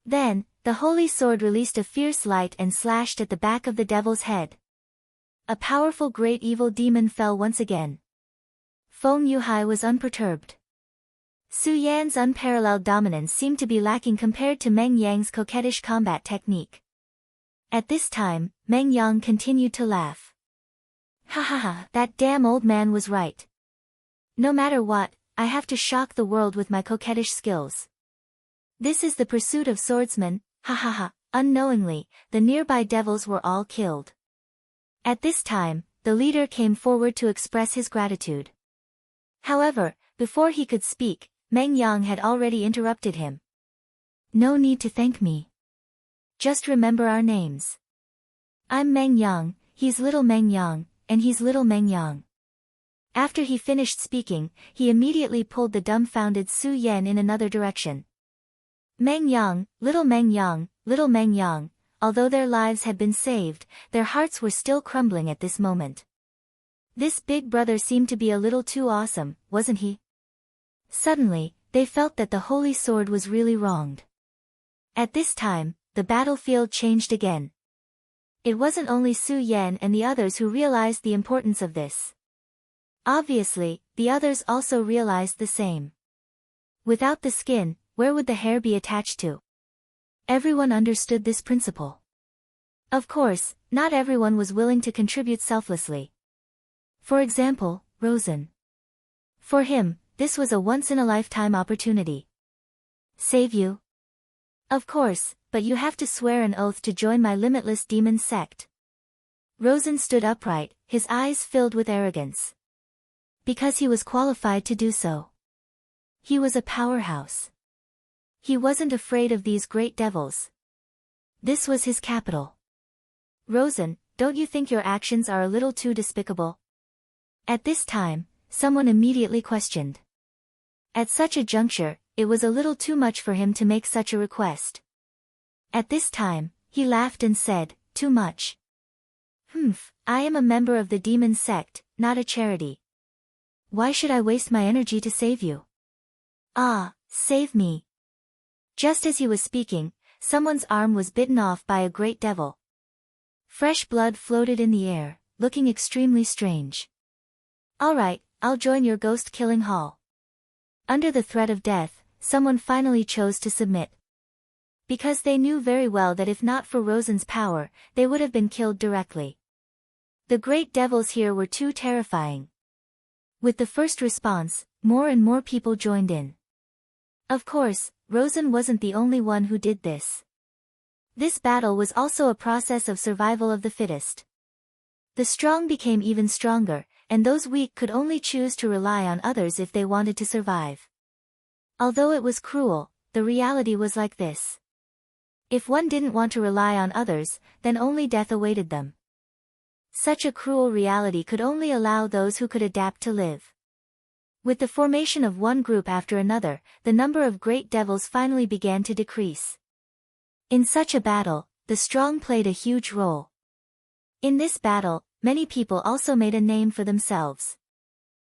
Then, the holy sword released a fierce light and slashed at the back of the devil's head. A powerful great evil demon fell once again. Feng Yuhai was unperturbed. Su Yan's unparalleled dominance seemed to be lacking compared to Meng Yang's coquettish combat technique. At this time, Meng Yang continued to laugh. "Ha ha ha, that damn old man was right. No matter what, I have to shock the world with my coquettish skills. This is the pursuit of swordsmen, ha ha ha." Unknowingly, the nearby devils were all killed. At this time, the leader came forward to express his gratitude. However, before he could speak, Meng Yang had already interrupted him. No need to thank me. Just remember our names. I'm Meng Yang, he's little Meng Yang, and he's little Meng Yang. After he finished speaking, he immediately pulled the dumbfounded Su Yan in another direction. Meng Yang, little Meng Yang, little Meng Yang, although their lives had been saved, their hearts were still crumbling at this moment. This big brother seemed to be a little too awesome, wasn't he? Suddenly, they felt that the holy sword was really wronged. At this time, the battlefield changed again. It wasn't only Su Yan and the others who realized the importance of this. Obviously, the others also realized the same. Without the skin, where would the hair be attached to? Everyone understood this principle. Of course, not everyone was willing to contribute selflessly. For example, Rosen. For him, this was a once-in-a-lifetime opportunity. Save you? Of course, but you have to swear an oath to join my limitless demon sect. Rosen stood upright, his eyes filled with arrogance. Because he was qualified to do so. He was a powerhouse. He wasn't afraid of these great devils. This was his capital. Rosen, don't you think your actions are a little too despicable? At this time, someone immediately questioned. At such a juncture, it was a little too much for him to make such a request. At this time, he laughed and said, too much. I am a member of the demon sect, not a charity. Why should I waste my energy to save you? Ah, save me. Just as he was speaking, someone's arm was bitten off by a great devil. Fresh blood floated in the air, looking extremely strange. All right, I'll join your ghost-killing hall. Under the threat of death, someone finally chose to submit. Because they knew very well that if not for Rosen's power, they would have been killed directly. The great devils here were too terrifying. With the first response, more and more people joined in. Of course, Rosen wasn't the only one who did this. This battle was also a process of survival of the fittest. The strong became even stronger, and those weak could only choose to rely on others if they wanted to survive. Although it was cruel, the reality was like this. If one didn't want to rely on others, then only death awaited them. Such a cruel reality could only allow those who could adapt to live. With the formation of one group after another, the number of great devils finally began to decrease. In such a battle, the strong played a huge role. In this battle, many people also made a name for themselves.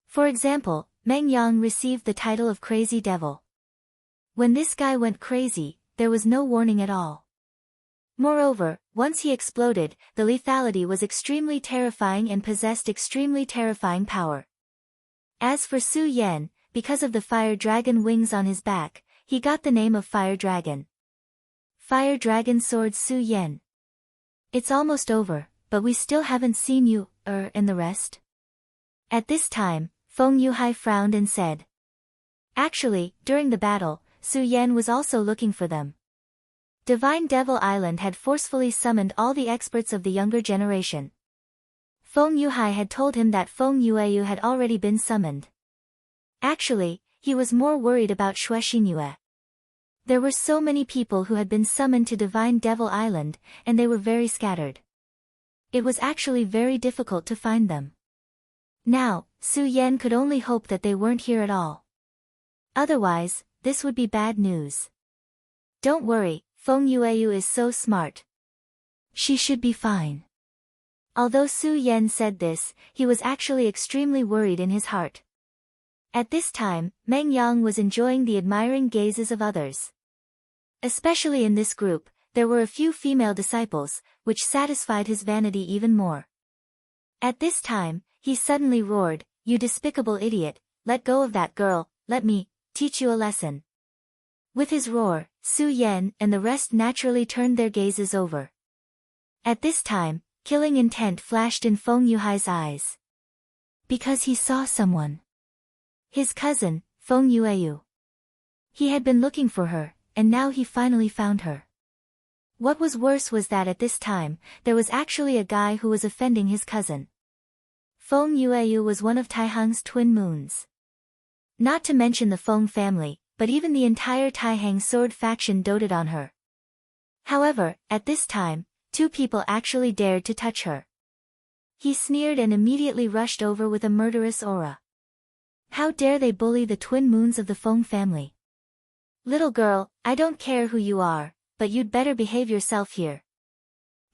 For example, Meng Yang received the title of Crazy Devil. When this guy went crazy, there was no warning at all. Moreover, once he exploded, the lethality was extremely terrifying and possessed extremely terrifying power. As for Su Yan, because of the fire dragon wings on his back, he got the name of Fire Dragon. Fire Dragon Sword Su Yan. It's almost over, but we still haven't seen you, and the rest? At this time, Feng Yuhai frowned and said. Actually, during the battle, Su Yan was also looking for them. Divine Devil Island had forcefully summoned all the experts of the younger generation. Feng Yuhai had told him that Feng Yueyu had already been summoned. Actually, he was more worried about Xue Xinyue. There were so many people who had been summoned to Divine Devil Island, and they were very scattered. It was actually very difficult to find them. Now, Su Yan could only hope that they weren't here at all. Otherwise, this would be bad news. Don't worry, Feng Yueyu is so smart. She should be fine. Although Su Yan said this, he was actually extremely worried in his heart. At this time, Meng Yang was enjoying the admiring gazes of others. Especially in this group, there were a few female disciples, which satisfied his vanity even more. At this time, he suddenly roared, "You despicable idiot, let go of that girl, let me teach you a lesson." With his roar, Su Yan and the rest naturally turned their gazes over. At this time, killing intent flashed in Feng Yuhai's eyes. Because he saw someone. His cousin, Feng Yueyu. He had been looking for her, and now he finally found her. What was worse was that at this time, there was actually a guy who was offending his cousin. Feng Yueyu was one of Taihang's twin moons. Not to mention the Feng family, but even the entire Taihang sword faction doted on her. However, at this time, 2 people actually dared to touch her. He sneered and immediately rushed over with a murderous aura. How dare they bully the twin moons of the Feng family? Little girl, I don't care who you are, but you'd better behave yourself here.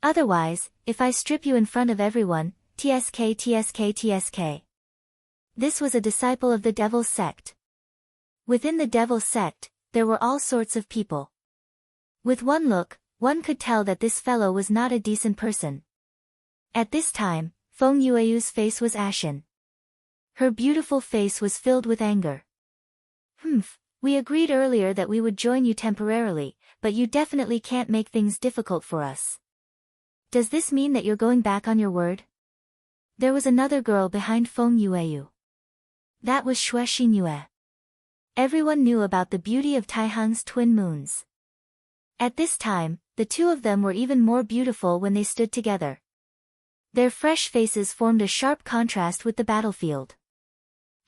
Otherwise, if I strip you in front of everyone, TSK TSK TSK. This was a disciple of the Devil's sect. Within the Devil's sect, there were all sorts of people. With one look, one could tell that this fellow was not a decent person. At this time, Feng Yueyu's face was ashen. Her beautiful face was filled with anger. We agreed earlier that we would join you temporarily, but you definitely can't make things difficult for us. Does this mean that you're going back on your word? There was another girl behind Feng Yueyu. That was Xue Xinyue. Everyone knew about the beauty of Taihang's twin moons. At this time, the 2 of them were even more beautiful when they stood together. Their fresh faces formed a sharp contrast with the battlefield.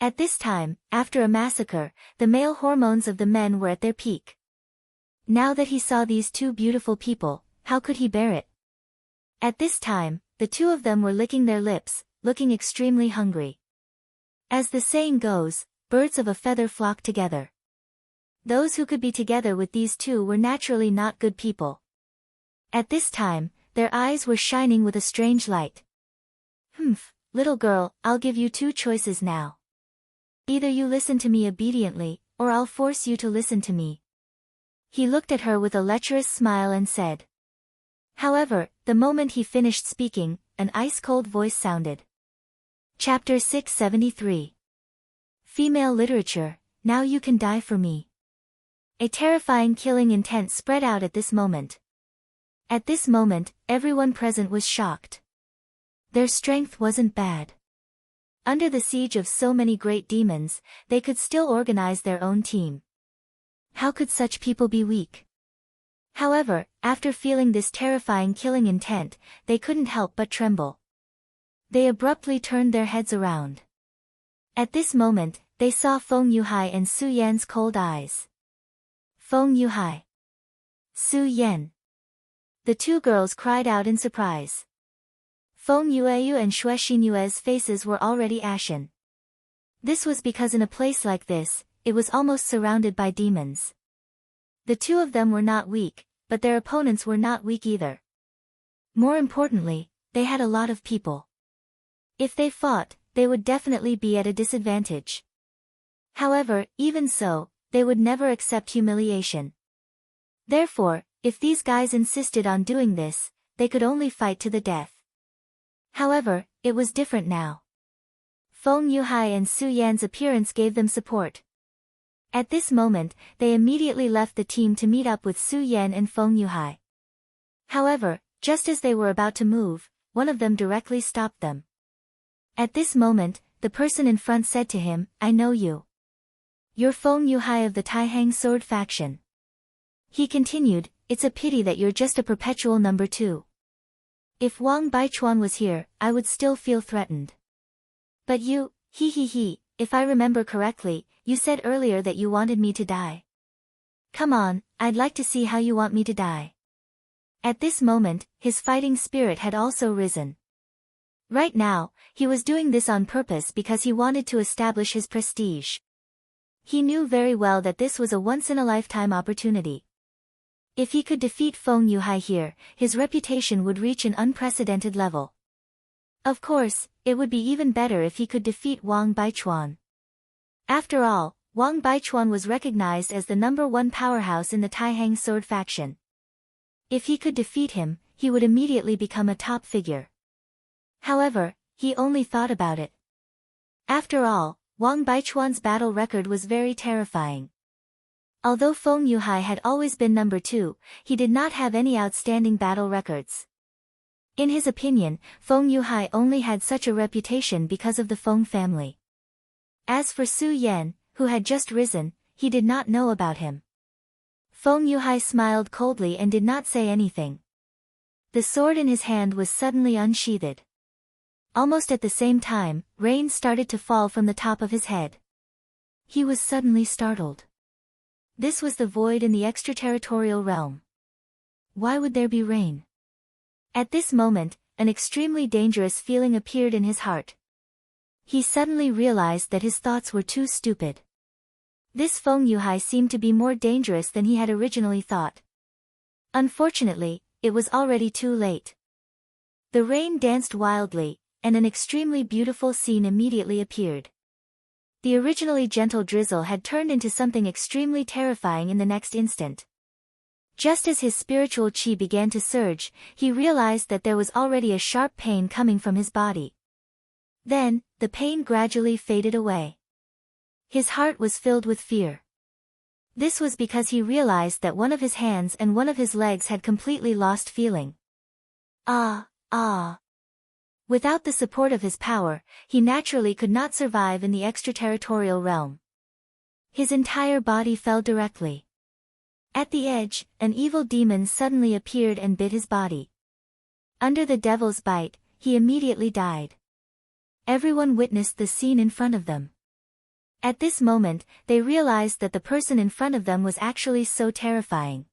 At this time, after a massacre, the male hormones of the men were at their peak. Now that he saw these 2 beautiful people, how could he bear it? At this time, the 2 of them were licking their lips, looking extremely hungry. As the saying goes, birds of a feather flock together. Those who could be together with these 2 were naturally not good people. At this time, their eyes were shining with a strange light. Little girl, I'll give you 2 choices now. Either you listen to me obediently, or I'll force you to listen to me. He looked at her with a lecherous smile and said. However, the moment he finished speaking, an ice-cold voice sounded. Chapter 673. Female Literature, Now You Can Die for Me. A terrifying killing intent spread out at this moment. At this moment, everyone present was shocked. Their strength wasn't bad. Under the siege of so many great demons, they could still organize their own team. How could such people be weak? However, after feeling this terrifying killing intent, they couldn't help but tremble. They abruptly turned their heads around. At this moment, they saw Feng Yuhai and Su Yan's cold eyes. Feng Yuhai. Su Yan. The 2 girls cried out in surprise. Feng Yueyu and Xue Xinyue's faces were already ashen. This was because in a place like this, it was almost surrounded by demons. The 2 of them were not weak, but their opponents were not weak either. More importantly, they had a lot of people. If they fought, they would definitely be at a disadvantage. However, even so, they would never accept humiliation. Therefore, if these guys insisted on doing this, they could only fight to the death. However, it was different now. Feng Yuhai and Su Yan's appearance gave them support. At this moment, they immediately left the team to meet up with Su Yan and Feng Yuhai. However, just as they were about to move, one of them directly stopped them. At this moment, the person in front said to him, I know you. You're Feng Yuhai of the Taihang sword faction. He continued, it's a pity that you're just a perpetual number 2. If Wang Baichuan was here, I would still feel threatened. But you, if I remember correctly, you said earlier that you wanted me to die. Come on, I'd like to see how you want me to die. At this moment, his fighting spirit had also risen. Right now, he was doing this on purpose because he wanted to establish his prestige. He knew very well that this was a once-in-a-lifetime opportunity. If he could defeat Feng Yuhai here, his reputation would reach an unprecedented level. Of course, it would be even better if he could defeat Wang Baichuan. After all, Wang Baichuan was recognized as the number 1 powerhouse in the Taihang sword faction. If he could defeat him, he would immediately become a top figure. However, he only thought about it. After all, Wang Baichuan's battle record was very terrifying. Although Feng Yuhai had always been number 2, he did not have any outstanding battle records. In his opinion, Feng Yuhai only had such a reputation because of the Feng family. As for Su Yan, who had just risen, he did not know about him. Feng Yuhai smiled coldly and did not say anything. The sword in his hand was suddenly unsheathed. Almost at the same time, rain started to fall from the top of his head. He was suddenly startled. This was the void in the extraterritorial realm. Why would there be rain? At this moment, an extremely dangerous feeling appeared in his heart. He suddenly realized that his thoughts were too stupid. This Feng Yuhai seemed to be more dangerous than he had originally thought. Unfortunately, it was already too late. The rain danced wildly, and an extremely beautiful scene immediately appeared. The originally gentle drizzle had turned into something extremely terrifying in the next instant. Just as his spiritual chi began to surge, he realized that there was already a sharp pain coming from his body. Then, the pain gradually faded away. His heart was filled with fear. This was because he realized that one of his hands and one of his legs had completely lost feeling. Ah. Without the support of his power, he naturally could not survive in the extraterritorial realm. His entire body fell directly. At the edge, an evil demon suddenly appeared and bit his body. Under the devil's bite, he immediately died. Everyone witnessed the scene in front of them. At this moment, they realized that the person in front of them was actually so terrifying.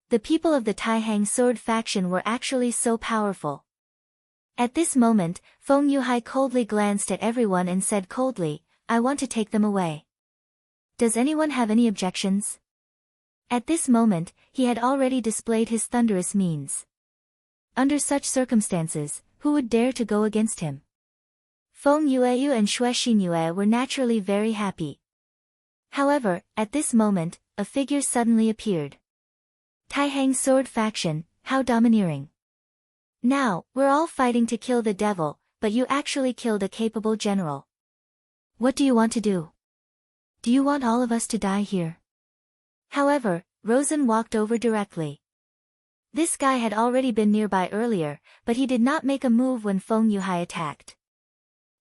The people of the Taihang sword faction were actually so powerful. At this moment, Feng Yuhai coldly glanced at everyone and said coldly, "I want to take them away. Does anyone have any objections?" At this moment, he had already displayed his thunderous means. Under such circumstances, who would dare to go against him? Feng Yueyu and Xue Xinyue were naturally very happy. However, at this moment, a figure suddenly appeared. Taihang sword faction, how domineering. Now, we're all fighting to kill the devil, but you actually killed a capable general. What do you want to do? Do you want all of us to die here? However, Rosen walked over directly. This guy had already been nearby earlier, but he did not make a move when Feng Yuhai attacked.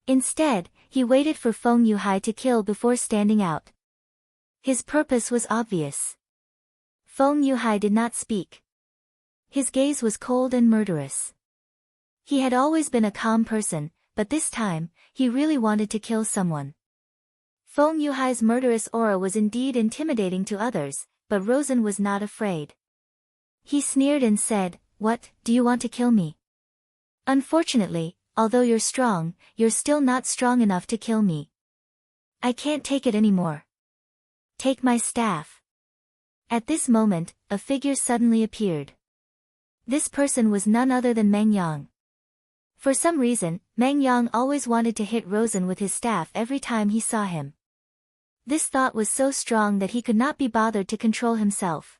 Instead, he waited for Feng Yuhai to kill before standing out. His purpose was obvious. Feng Yuhai did not speak. His gaze was cold and murderous. He had always been a calm person, but this time, he really wanted to kill someone. Feng Yuhai's murderous aura was indeed intimidating to others, but Rosen was not afraid. He sneered and said, "What, do you want to kill me? Unfortunately, although you're strong, you're still not strong enough to kill me. I can't take it anymore. Take my staff." At this moment, a figure suddenly appeared. This person was none other than Meng Yang. For some reason, Meng Yang always wanted to hit Rosen with his staff every time he saw him. This thought was so strong that he could not be bothered to control himself.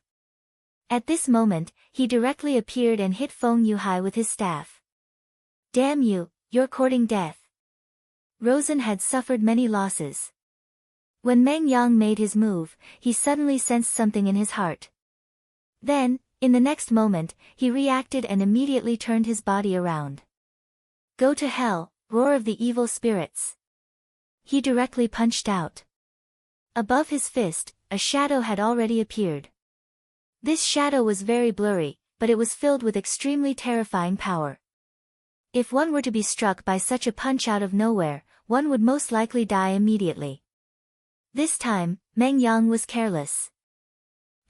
At this moment, he directly appeared and hit Feng Yuhai with his staff. "Damn you, you're courting death." Rosen had suffered many losses. When Meng Yang made his move, he suddenly sensed something in his heart. Then, in the next moment, he reacted and immediately turned his body around. "Go to hell, roar of the evil spirits." He directly punched out. Above his fist, a shadow had already appeared. This shadow was very blurry, but it was filled with extremely terrifying power. If one were to be struck by such a punch out of nowhere, one would most likely die immediately. This time, Meng Yang was careless.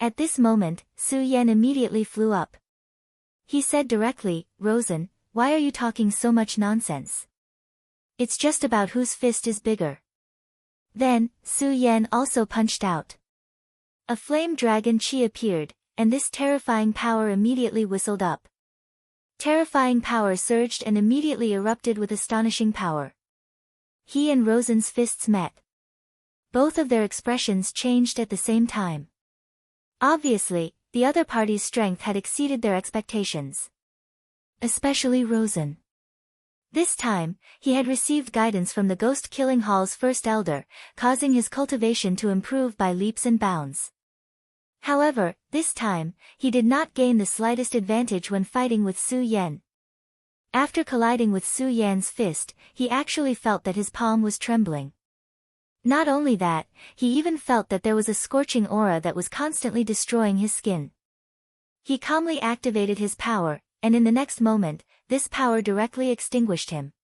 At this moment, Su Yan immediately flew up. He said directly, "Rosen, why are you talking so much nonsense? It's just about whose fist is bigger." Then, Su Yan also punched out. A flame dragon chi appeared, and this terrifying power immediately whistled up. Terrifying power surged and immediately erupted with astonishing power. He and Rosen's fists met. Both of their expressions changed at the same time. Obviously, the other party's strength had exceeded their expectations. Especially Rosen. This time, he had received guidance from the Ghost Killing Hall's first elder, causing his cultivation to improve by leaps and bounds. However, this time, he did not gain the slightest advantage when fighting with Su Yan. After colliding with Su Yan's fist, he actually felt that his palm was trembling. Not only that, he even felt that there was a scorching aura that was constantly destroying his skin. He calmly activated his power, and in the next moment, this power directly extinguished him.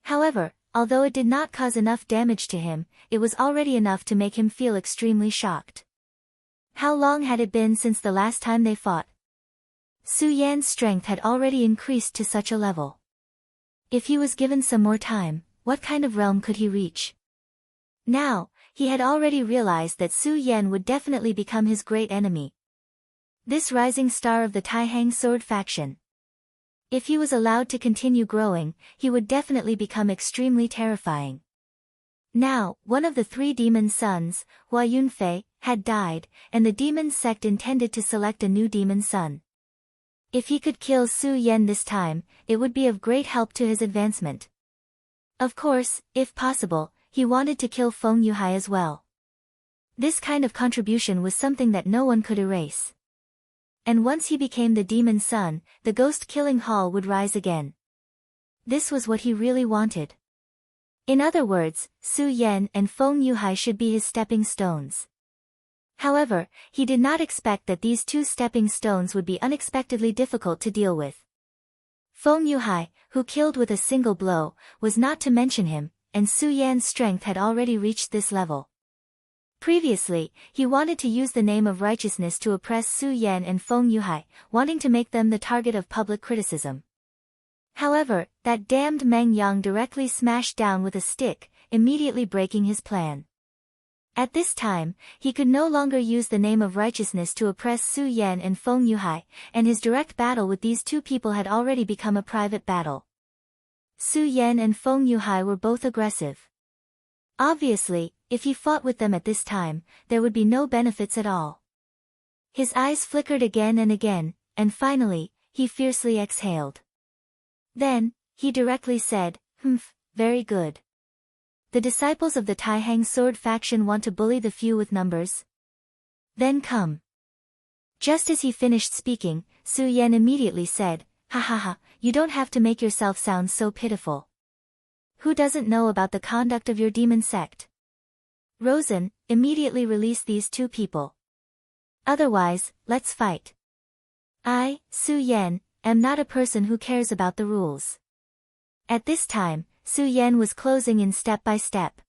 However, Although it did not cause enough damage to him, it was already enough to make him feel extremely shocked. How long had it been since the last time they fought? Su Yan's strength had already increased to such a level. If he was given some more time, what kind of realm could he reach? Now, he had already realized that Su Yan would definitely become his great enemy. This rising star of the Taihang sword faction. If he was allowed to continue growing, he would definitely become extremely terrifying. Now, one of the 3 demon sons, Hua Yunfei, had died, and the demon sect intended to select a new demon son. If he could kill Su Yan this time, it would be of great help to his advancement. Of course, if possible, he wanted to kill Feng Yuhai as well. This kind of contribution was something that no one could erase. And once he became the demon son, the ghost-killing hall would rise again. This was what he really wanted. In other words, Su Yan and Feng Yuhai should be his stepping stones. However, he did not expect that these 2 stepping stones would be unexpectedly difficult to deal with. Feng Yuhai, who killed with a single blow, was not to mention him, and Su Yan's strength had already reached this level. Previously, he wanted to use the name of righteousness to oppress Su Yan and Feng Yuhai, wanting to make them the target of public criticism. However, that damned Meng Yang directly smashed down with a stick, immediately breaking his plan. At this time, he could no longer use the name of righteousness to oppress Su Yan and Feng Yuhai, and his direct battle with these 2 people had already become a private battle. Su Yan and Feng Yuhai were both aggressive. Obviously, if he fought with them at this time, there would be no benefits at all. His eyes flickered again and again, and finally, he fiercely exhaled. Then, he directly said, "Humph, very good. The disciples of the Taihang sword faction want to bully the few with numbers? Then come." Just as he finished speaking, Su Yan immediately said, "Ha ha ha, you don't have to make yourself sound so pitiful. Who doesn't know about the conduct of your demon sect? Rosen, immediately release these 2 people. Otherwise, let's fight. I, Su Yan, am not a person who cares about the rules." At this time, Su Yan was closing in step by step.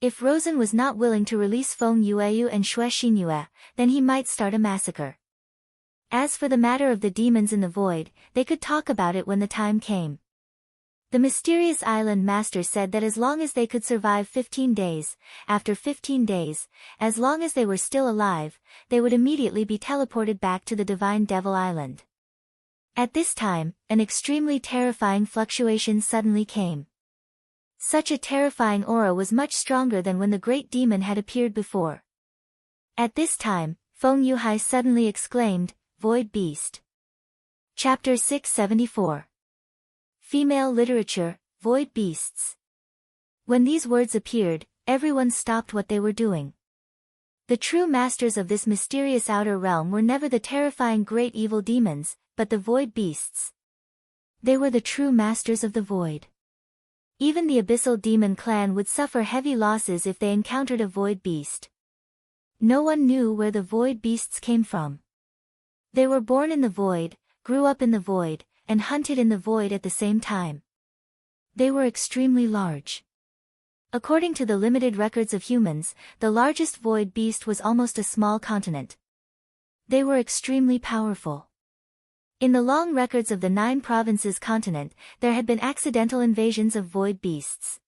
If Rosen was not willing to release Feng Yueyu and Xue Xinyue, then he might start a massacre. As for the matter of the demons in the void, they could talk about it when the time came. The mysterious island master said that as long as they could survive 15 days, after 15 days, as long as they were still alive, they would immediately be teleported back to the Divine Devil Island. At this time, an extremely terrifying fluctuation suddenly came. Such a terrifying aura was much stronger than when the great demon had appeared before. At this time, Feng Yuhai suddenly exclaimed, "Void Beast." Chapter 674. Female Literature, Void Beasts. When these words appeared, everyone stopped what they were doing. The true masters of this mysterious outer realm were never the terrifying great evil demons, but the void beasts. They were the true masters of the void. Even the abyssal demon clan would suffer heavy losses if they encountered a void beast. No one knew where the void beasts came from. They were born in the void, grew up in the void, and hunted in the void at the same time. They were extremely large. According to the limited records of humans, the largest void beast was almost a small continent. They were extremely powerful. In the long records of the 9 provinces continent, there had been accidental invasions of void beasts.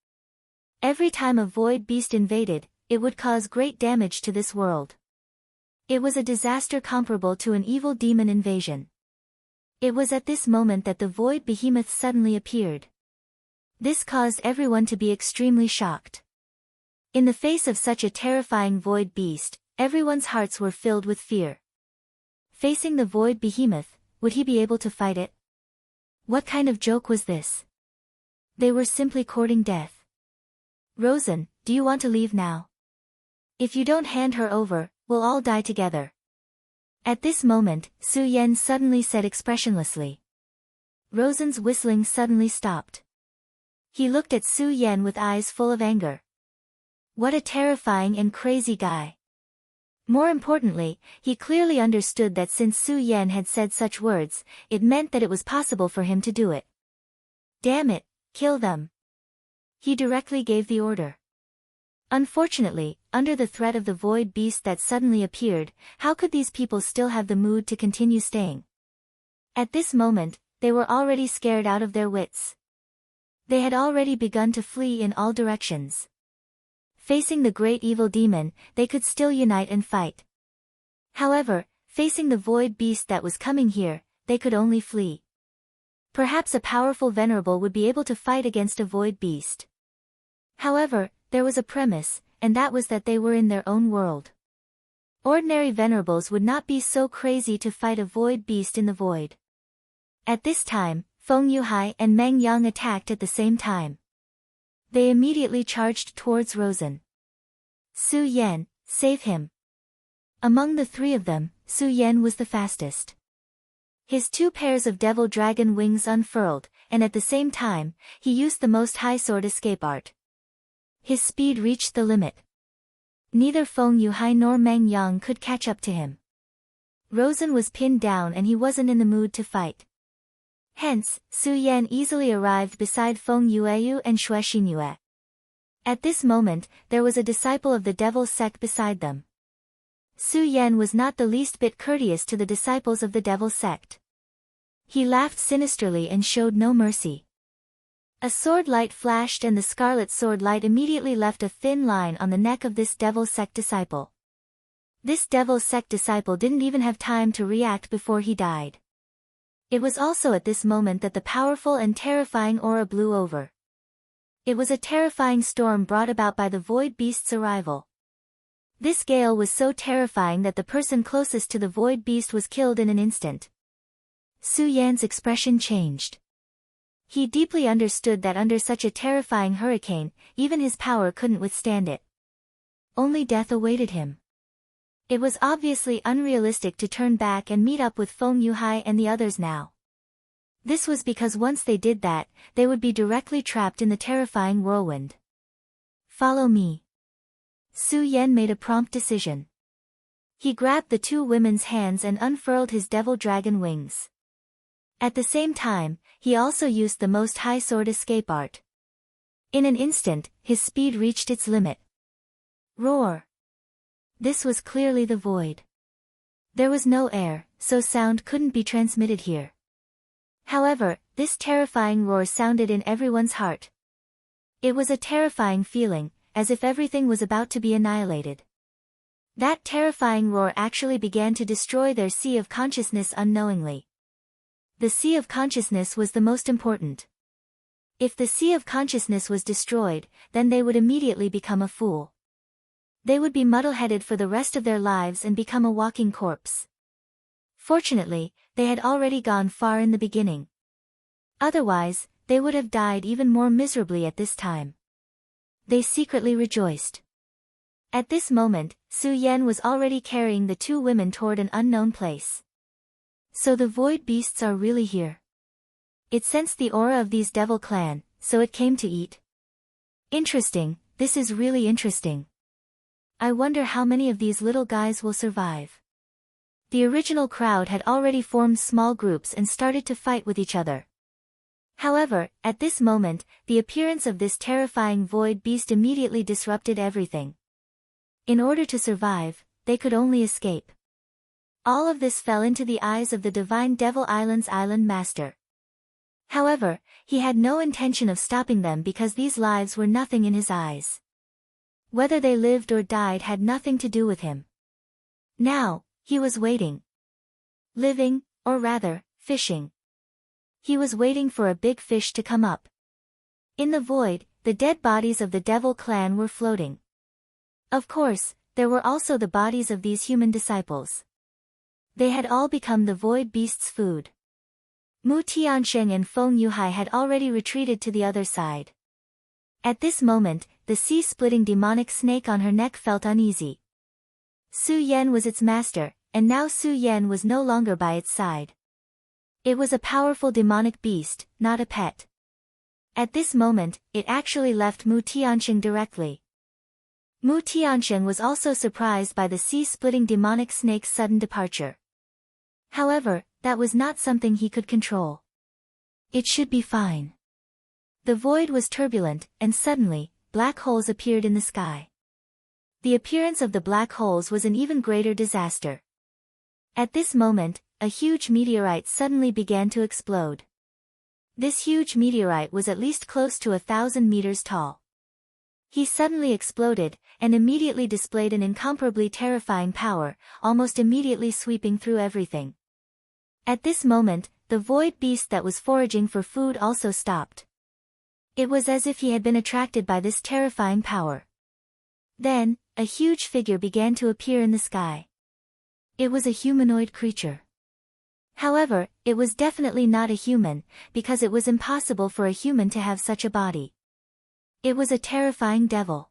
Every time a void beast invaded, it would cause great damage to this world. It was a disaster comparable to an evil demon invasion. It was at this moment that the void behemoth suddenly appeared. This caused everyone to be extremely shocked. In the face of such a terrifying void beast, everyone's hearts were filled with fear. Facing the void behemoth, would he be able to fight it? What kind of joke was this? They were simply courting death. "Rosen, do you want to leave now? If you don't hand her over, we'll all die together." At this moment, Su Yan suddenly said expressionlessly. Rosen's whistling suddenly stopped. He looked at Su Yan with eyes full of anger. What a terrifying and crazy guy. More importantly, he clearly understood that since Su Yan had said such words, it meant that it was possible for him to do it. Damn it, kill them. He directly gave the order. Unfortunately, under the threat of the void beast that suddenly appeared, how could these people still have the mood to continue staying? At this moment, they were already scared out of their wits. They had already begun to flee in all directions. Facing the great evil demon, they could still unite and fight. However, facing the void beast that was coming here, they could only flee. Perhaps a powerful venerable would be able to fight against a void beast. However, there was a premise, and that was that they were in their own world. Ordinary venerables would not be so crazy to fight a void beast in the void. At this time, Feng Yuhai and Meng Yang attacked at the same time. They immediately charged towards Rosen. Su Yan, save him. Among the three of them, Su Yan was the fastest. His 2 pairs of devil dragon wings unfurled, and at the same time, he used the most high sword escape art. His speed reached the limit. Neither Feng Yuhai nor Meng Yang could catch up to him. Rosen was pinned down and he wasn't in the mood to fight. Hence, Su Yan easily arrived beside Feng Yueyu and Xue Xinyue. At this moment, there was a disciple of the devil sect beside them. Su Yan was not the least bit courteous to the disciples of the devil sect. He laughed sinisterly and showed no mercy. A sword light flashed and the scarlet sword light immediately left a thin line on the neck of this devil sect disciple. This devil sect disciple didn't even have time to react before he died. It was also at this moment that the powerful and terrifying aura blew over. It was a terrifying storm brought about by the void beast's arrival. This gale was so terrifying that the person closest to the void beast was killed in an instant. Su Yan's expression changed. He deeply understood that under such a terrifying hurricane, even his power couldn't withstand it. Only death awaited him. It was obviously unrealistic to turn back and meet up with Feng Yuhai and the others now. This was because once they did that, they would be directly trapped in the terrifying whirlwind. Follow me. Su Yan made a prompt decision. He grabbed the 2 women's hands and unfurled his devil dragon wings. At the same time, he also used the most high sword escape art. In an instant, his speed reached its limit. Roar! This was clearly the void. There was no air, so sound couldn't be transmitted here. However, this terrifying roar sounded in everyone's heart. It was a terrifying feeling, as if everything was about to be annihilated. That terrifying roar actually began to destroy their sea of consciousness unknowingly. The sea of consciousness was the most important. If the sea of consciousness was destroyed, then they would immediately become a fool. They would be muddle-headed for the rest of their lives and become a walking corpse. Fortunately, they had already gone far in the beginning. Otherwise, they would have died even more miserably at this time. They secretly rejoiced. At this moment, Su Yan was already carrying the 2 women toward an unknown place. So the void beasts are really here. It sensed the aura of these devil clan, so it came to eat. Interesting, this is really interesting. I wonder how many of these little guys will survive. The original crowd had already formed small groups and started to fight with each other. However, at this moment, the appearance of this terrifying void beast immediately disrupted everything. In order to survive, they could only escape. All of this fell into the eyes of the Divine Devil Island's island master. However, he had no intention of stopping them because these lives were nothing in his eyes. Whether they lived or died had nothing to do with him. Now, he was waiting. Living, or rather, fishing. He was waiting for a big fish to come up. In the void, the dead bodies of the devil clan were floating. Of course, there were also the bodies of these human disciples. They had all become the void beast's food. Mu Tiansheng and Feng Yuhai had already retreated to the other side. At this moment, the sea-splitting demonic snake on her neck felt uneasy. Su Yan was its master, and now Su Yan was no longer by its side. It was a powerful demonic beast, not a pet. At this moment, it actually left Mu Tiansheng directly. Mu Tiansheng was also surprised by the sea-splitting demonic snake's sudden departure. However, that was not something he could control. It should be fine. The void was turbulent, and suddenly, black holes appeared in the sky. The appearance of the black holes was an even greater disaster. At this moment, a huge meteorite suddenly began to explode. This huge meteorite was at least close to 1,000 meters tall. He suddenly exploded, and immediately displayed an incomparably terrifying power, almost immediately sweeping through everything. At this moment, the void beast that was foraging for food also stopped. It was as if he had been attracted by this terrifying power. Then, a huge figure began to appear in the sky. It was a humanoid creature. However, it was definitely not a human, because it was impossible for a human to have such a body. It was a terrifying devil.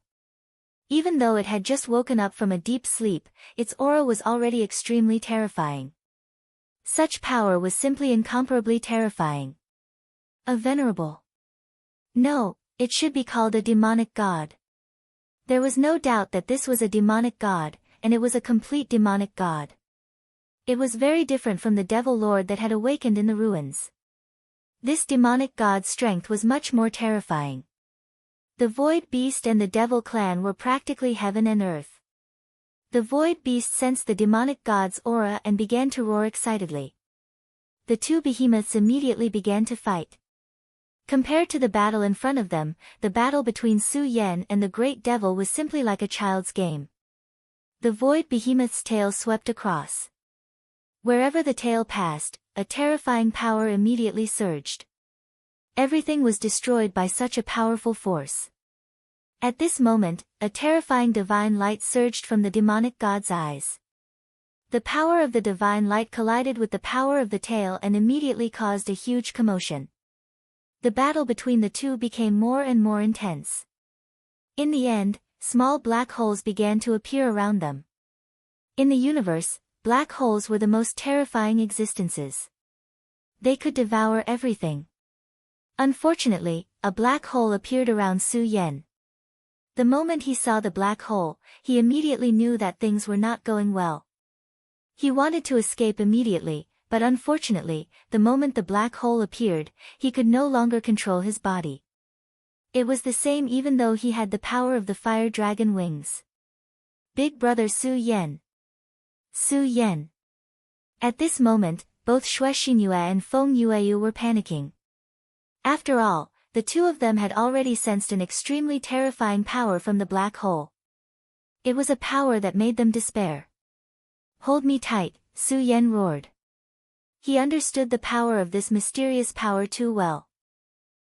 Even though it had just woken up from a deep sleep, its aura was already extremely terrifying. Such power was simply incomparably terrifying. A venerable. No, it should be called a demonic god. There was no doubt that this was a demonic god, and it was a complete demonic god. It was very different from the devil lord that had awakened in the ruins. This demonic god's strength was much more terrifying. The void beast and the devil clan were practically heaven and earth. The void beast sensed the demonic god's aura and began to roar excitedly. The two behemoths immediately began to fight. Compared to the battle in front of them, the battle between Su Yan and the great devil was simply like a child's game. The void behemoth's tail swept across. Wherever the tail passed, a terrifying power immediately surged. Everything was destroyed by such a powerful force. At this moment, a terrifying divine light surged from the demonic god's eyes. The power of the divine light collided with the power of the tail and immediately caused a huge commotion. The battle between the two became more and more intense. In the end, small black holes began to appear around them. In the universe, black holes were the most terrifying existences. They could devour everything. Unfortunately, a black hole appeared around Su Yan. The moment he saw the black hole, he immediately knew that things were not going well. He wanted to escape immediately, but unfortunately, the moment the black hole appeared, he could no longer control his body. It was the same even though he had the power of the fire dragon wings. Big brother Su Yan. Su Yan. At this moment, both Xue Xingyue and Feng Yueyu were panicking. After all, the two of them had already sensed an extremely terrifying power from the black hole. It was a power that made them despair. Hold me tight, Su Yan roared. He understood the power of this mysterious power too well.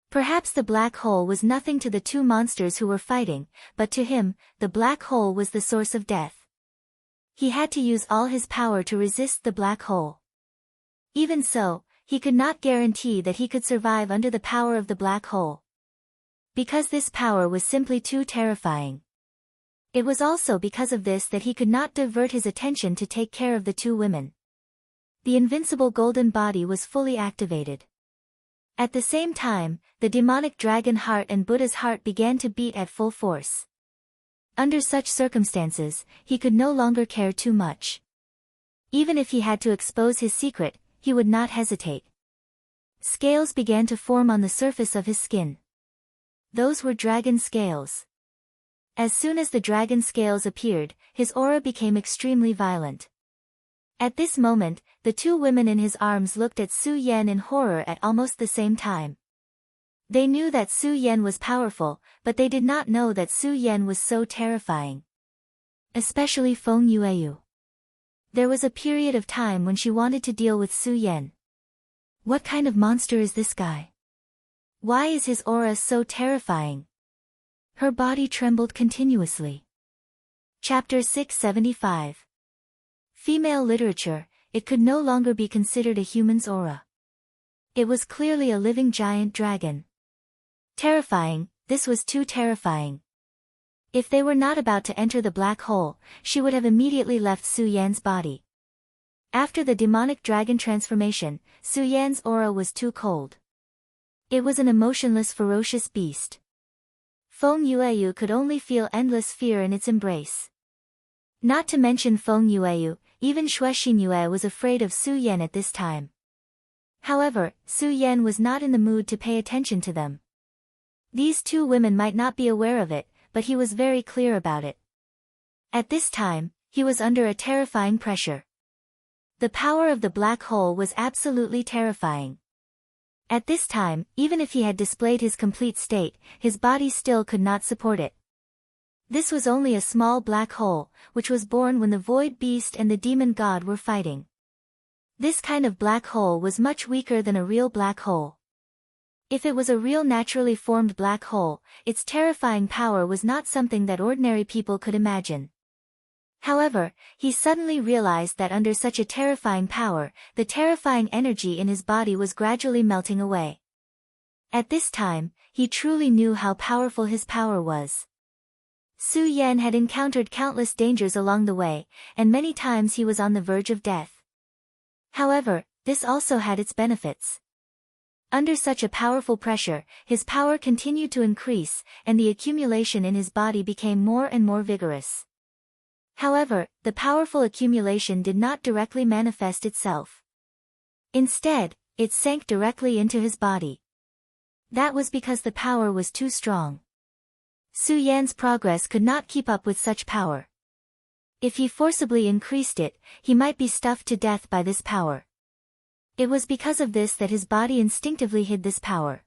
Perhaps the black hole was nothing to the two monsters who were fighting, but to him, the black hole was the source of death. He had to use all his power to resist the black hole. Even so, he could not guarantee that he could survive under the power of the black hole. Because this power was simply too terrifying. It was also because of this that he could not divert his attention to take care of the two women. The invincible golden body was fully activated. At the same time, the demonic dragon heart and Buddha's heart began to beat at full force. Under such circumstances, he could no longer care too much. Even if he had to expose his secret, he would not hesitate. Scales began to form on the surface of his skin. Those were dragon scales. As soon as the dragon scales appeared, his aura became extremely violent. At this moment, the two women in his arms looked at Su Yan in horror at almost the same time. They knew that Su Yan was powerful, but they did not know that Su Yan was so terrifying. Especially Feng Yueyu. There was a period of time when she wanted to deal with Su Yan. What kind of monster is this guy? Why is his aura so terrifying? Her body trembled continuously. Chapter 675. Female literature, it could no longer be considered a human's aura. It was clearly a living giant dragon. Terrifying, this was too terrifying. If they were not about to enter the black hole, she would have immediately left Su Yan's body. After the demonic dragon transformation, Su Yan's aura was too cold. It was an emotionless ferocious beast. Feng Yueyu could only feel endless fear in its embrace. Not to mention Feng Yueyu, even Xue Xingyue was afraid of Su Yan at this time. However, Su Yan was not in the mood to pay attention to them. These two women might not be aware of it, but he was very clear about it. At this time, he was under a terrifying pressure. The power of the black hole was absolutely terrifying. At this time, even if he had displayed his complete state, his body still could not support it. This was only a small black hole, which was born when the void beast and the demon god were fighting. This kind of black hole was much weaker than a real black hole. If it was a real naturally formed black hole, its terrifying power was not something that ordinary people could imagine. However, he suddenly realized that under such a terrifying power, the terrifying energy in his body was gradually melting away. At this time, he truly knew how powerful his power was. Su Yan had encountered countless dangers along the way, and many times he was on the verge of death. However, this also had its benefits. Under such a powerful pressure, his power continued to increase, and the accumulation in his body became more and more vigorous. However, the powerful accumulation did not directly manifest itself. Instead, it sank directly into his body. That was because the power was too strong. Su Yan's progress could not keep up with such power. If he forcibly increased it, he might be stuffed to death by this power. It was because of this that his body instinctively hid this power.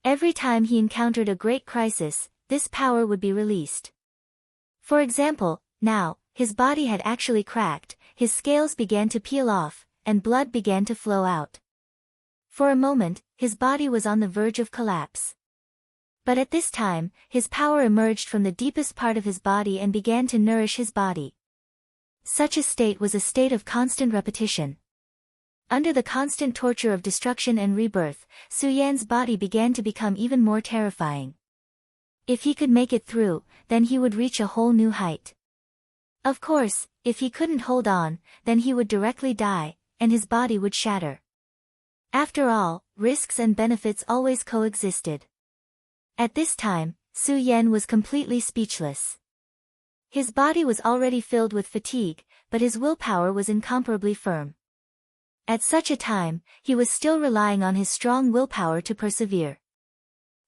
Every time he encountered a great crisis, this power would be released. For example, now, his body had actually cracked, his scales began to peel off, and blood began to flow out. For a moment, his body was on the verge of collapse. But at this time, his power emerged from the deepest part of his body and began to nourish his body. Such a state was a state of constant repetition. Under the constant torture of destruction and rebirth, Su Yan's body began to become even more terrifying. If he could make it through, then he would reach a whole new height. Of course, if he couldn't hold on, then he would directly die, and his body would shatter. After all, risks and benefits always coexisted. At this time, Su Yan was completely speechless. His body was already filled with fatigue, but his willpower was incomparably firm. At such a time, he was still relying on his strong willpower to persevere.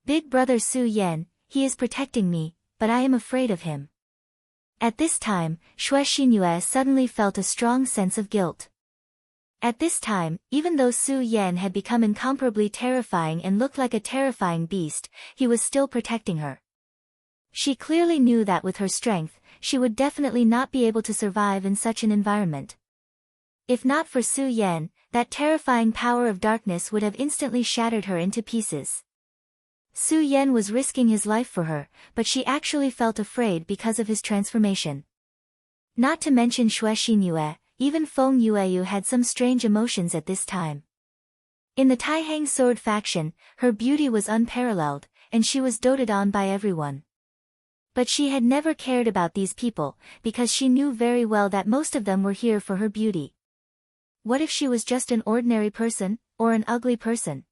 Big brother Su Yan, he is protecting me, but I am afraid of him. At this time, Xue Xinyue suddenly felt a strong sense of guilt. At this time, even though Su Yan had become incomparably terrifying and looked like a terrifying beast, he was still protecting her. She clearly knew that with her strength, she would definitely not be able to survive in such an environment. If not for Su Yan, that terrifying power of darkness would have instantly shattered her into pieces. Su Yan was risking his life for her, but she actually felt afraid because of his transformation. Not to mention Xue Xinyue, even Feng Yueyu had some strange emotions at this time. In the Taihang Sword faction, her beauty was unparalleled, and she was doted on by everyone. But she had never cared about these people, because she knew very well that most of them were here for her beauty. What if she was just an ordinary person, or an ugly person?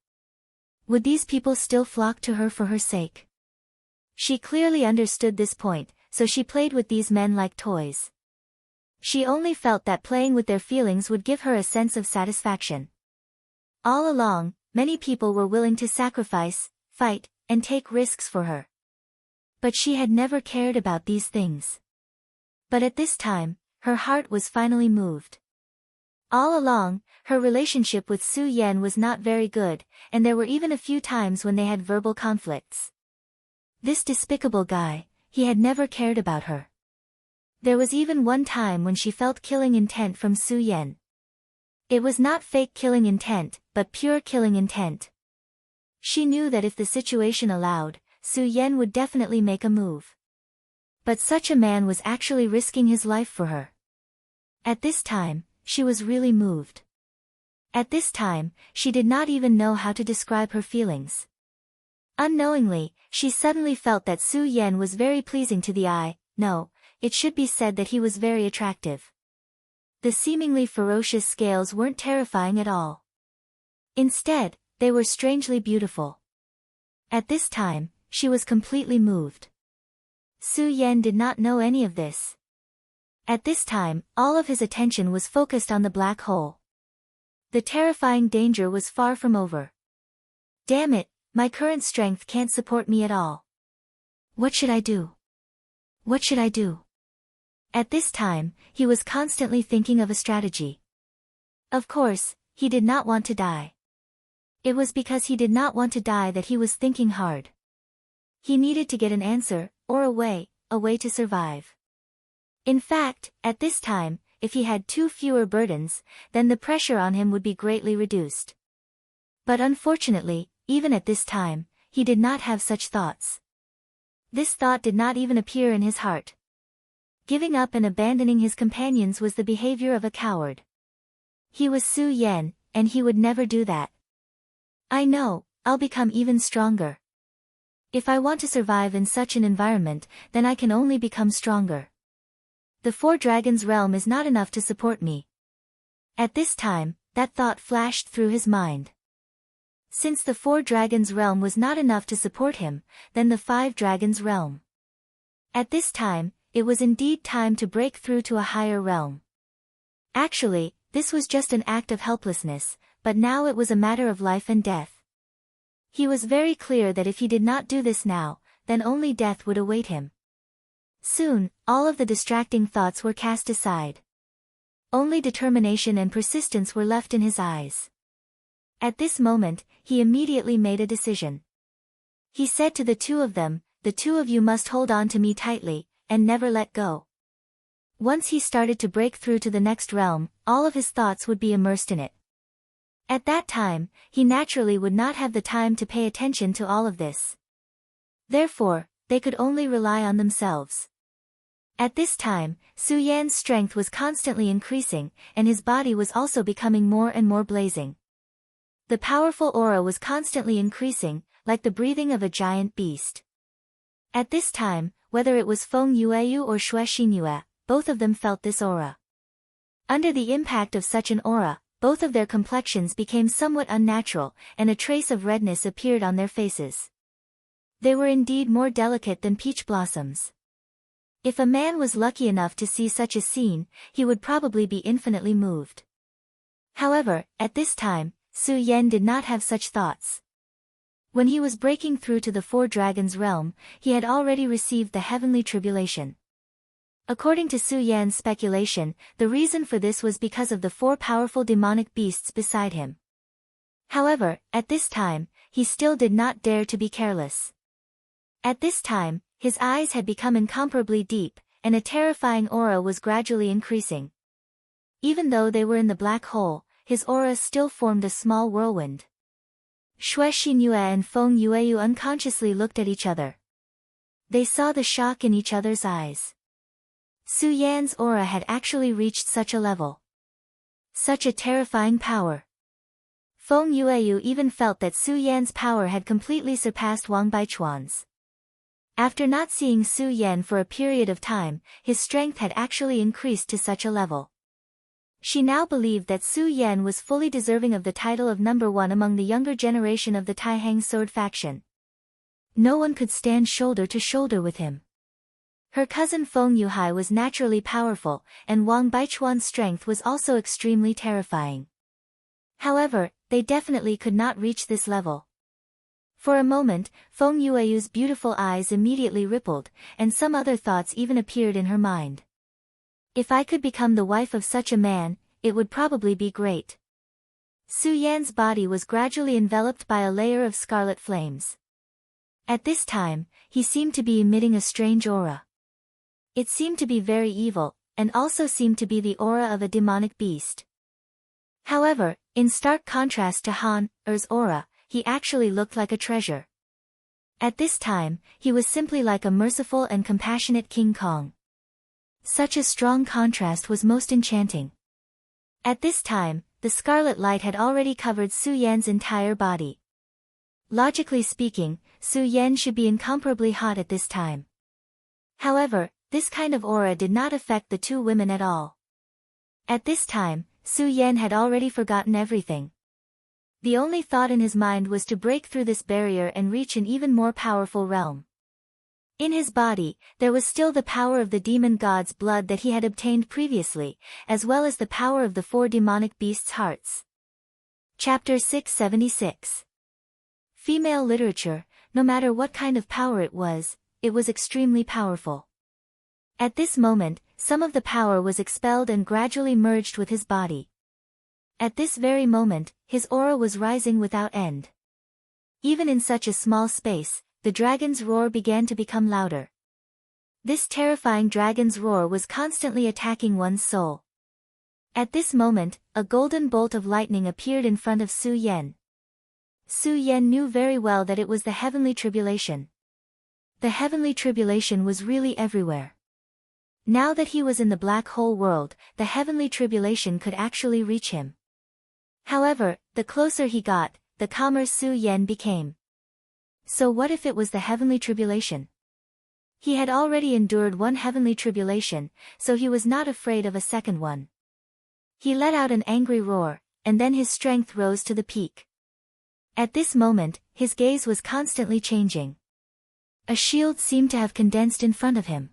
Would these people still flock to her for her sake? She clearly understood this point, so she played with these men like toys. She only felt that playing with their feelings would give her a sense of satisfaction. All along, many people were willing to sacrifice, fight, and take risks for her. But she had never cared about these things. But at this time, her heart was finally moved. All along, her relationship with Su Yan was not very good, and there were even a few times when they had verbal conflicts. This despicable guy, he had never cared about her. There was even one time when she felt killing intent from Su Yan. It was not fake killing intent, but pure killing intent. She knew that if the situation allowed, Su Yan would definitely make a move. But such a man was actually risking his life for her. At this time, she was really moved. At this time, she did not even know how to describe her feelings. Unknowingly, she suddenly felt that Su Yan was very pleasing to the eye. No, it should be said that he was very attractive. The seemingly ferocious scales weren't terrifying at all. Instead, they were strangely beautiful. At this time, she was completely moved. Su Yan did not know any of this. At this time, all of his attention was focused on the black hole. The terrifying danger was far from over. Damn it, My current strength can't support me at all. What should I do? What should I do? At this time, he was constantly thinking of a strategy. Of course, he did not want to die. It was because he did not want to die that he was thinking hard. He needed to get an answer, or a way to survive. In fact, at this time, if he had 2 fewer burdens, then the pressure on him would be greatly reduced. But unfortunately, even at this time, he did not have such thoughts. This thought did not even appear in his heart. Giving up and abandoning his companions was the behavior of a coward. He was Su Yan, and he would never do that. I know, I'll become even stronger. If I want to survive in such an environment, then I can only become stronger. The 4 dragons realm is not enough to support me. At this time, that thought flashed through his mind. Since the 4 dragons realm was not enough to support him, then the 5 dragons realm. At this time, it was indeed time to break through to a higher realm. Actually, this was just an act of helplessness, but now it was a matter of life and death. He was very clear that if he did not do this now, then only death would await him. Soon, all of the distracting thoughts were cast aside. Only determination and persistence were left in his eyes. At this moment, he immediately made a decision. He said to the 2 of them, "The 2 of you must hold on to me tightly, and never let go." Once he started to break through to the next realm, all of his thoughts would be immersed in it. At that time, he naturally would not have the time to pay attention to all of this. Therefore, they could only rely on themselves. At this time, Su Yan's strength was constantly increasing, and his body was also becoming more and more blazing. The powerful aura was constantly increasing, like the breathing of a giant beast. At this time, whether it was Feng Yueyu or Xue Xinyue, both of them felt this aura. Under the impact of such an aura, both of their complexions became somewhat unnatural, and a trace of redness appeared on their faces. They were indeed more delicate than peach blossoms. If a man was lucky enough to see such a scene, he would probably be infinitely moved. However, at this time, Su Yan did not have such thoughts. When he was breaking through to the 4 dragons realm, he had already received the heavenly tribulation. According to Su Yan's speculation, the reason for this was because of the 4 powerful demonic beasts beside him. However, at this time, he still did not dare to be careless. At this time, his eyes had become incomparably deep, and a terrifying aura was gradually increasing. Even though they were in the black hole, his aura still formed a small whirlwind. Xue Xinyue and Feng Yueyu unconsciously looked at each other. They saw the shock in each other's eyes. Su Yan's aura had actually reached such a level. Such a terrifying power. Feng Yueyu even felt that Su Yan's power had completely surpassed Wang Baichuan's. After not seeing Su Yan for a period of time, his strength had actually increased to such a level. She now believed that Su Yan was fully deserving of the title of number 1 among the younger generation of the Taihang sword faction. No one could stand shoulder to shoulder with him. Her cousin Feng Yuhai was naturally powerful, and Wang Baichuan's strength was also extremely terrifying. However, they definitely could not reach this level. For a moment, Feng Yueyu's beautiful eyes immediately rippled, and some other thoughts even appeared in her mind. If I could become the wife of such a man, it would probably be great. Su Yan's body was gradually enveloped by a layer of scarlet flames. At this time, he seemed to be emitting a strange aura. It seemed to be very evil, and also seemed to be the aura of a demonic beast. However, in stark contrast to Han Er's aura, he actually looked like a treasure. At this time, he was simply like a merciful and compassionate King Kong. Such a strong contrast was most enchanting. At this time, the scarlet light had already covered Su Yan's entire body. Logically speaking, Su Yan should be incomparably hot at this time. However, this kind of aura did not affect the 2 women at all. At this time, Su Yan had already forgotten everything. The only thought in his mind was to break through this barrier and reach an even more powerful realm. In his body, there was still the power of the demon god's blood that he had obtained previously, as well as the power of the 4 demonic beasts' hearts. Chapter 676. Female literature, no matter what kind of power it was extremely powerful. At this moment, some of the power was expelled and gradually merged with his body. At this very moment, his aura was rising without end. Even in such a small space, the dragon's roar began to become louder. This terrifying dragon's roar was constantly attacking one's soul. At this moment, a golden bolt of lightning appeared in front of Su Yan. Su Yan knew very well that it was the heavenly tribulation. The heavenly tribulation was really everywhere. Now that he was in the black hole world, the heavenly tribulation could actually reach him. However, the closer he got, the calmer Su Yan became. So what if it was the heavenly tribulation? He had already endured one heavenly tribulation, so he was not afraid of a second one. He let out an angry roar, and then his strength rose to the peak. At this moment, his gaze was constantly changing. A shield seemed to have condensed in front of him.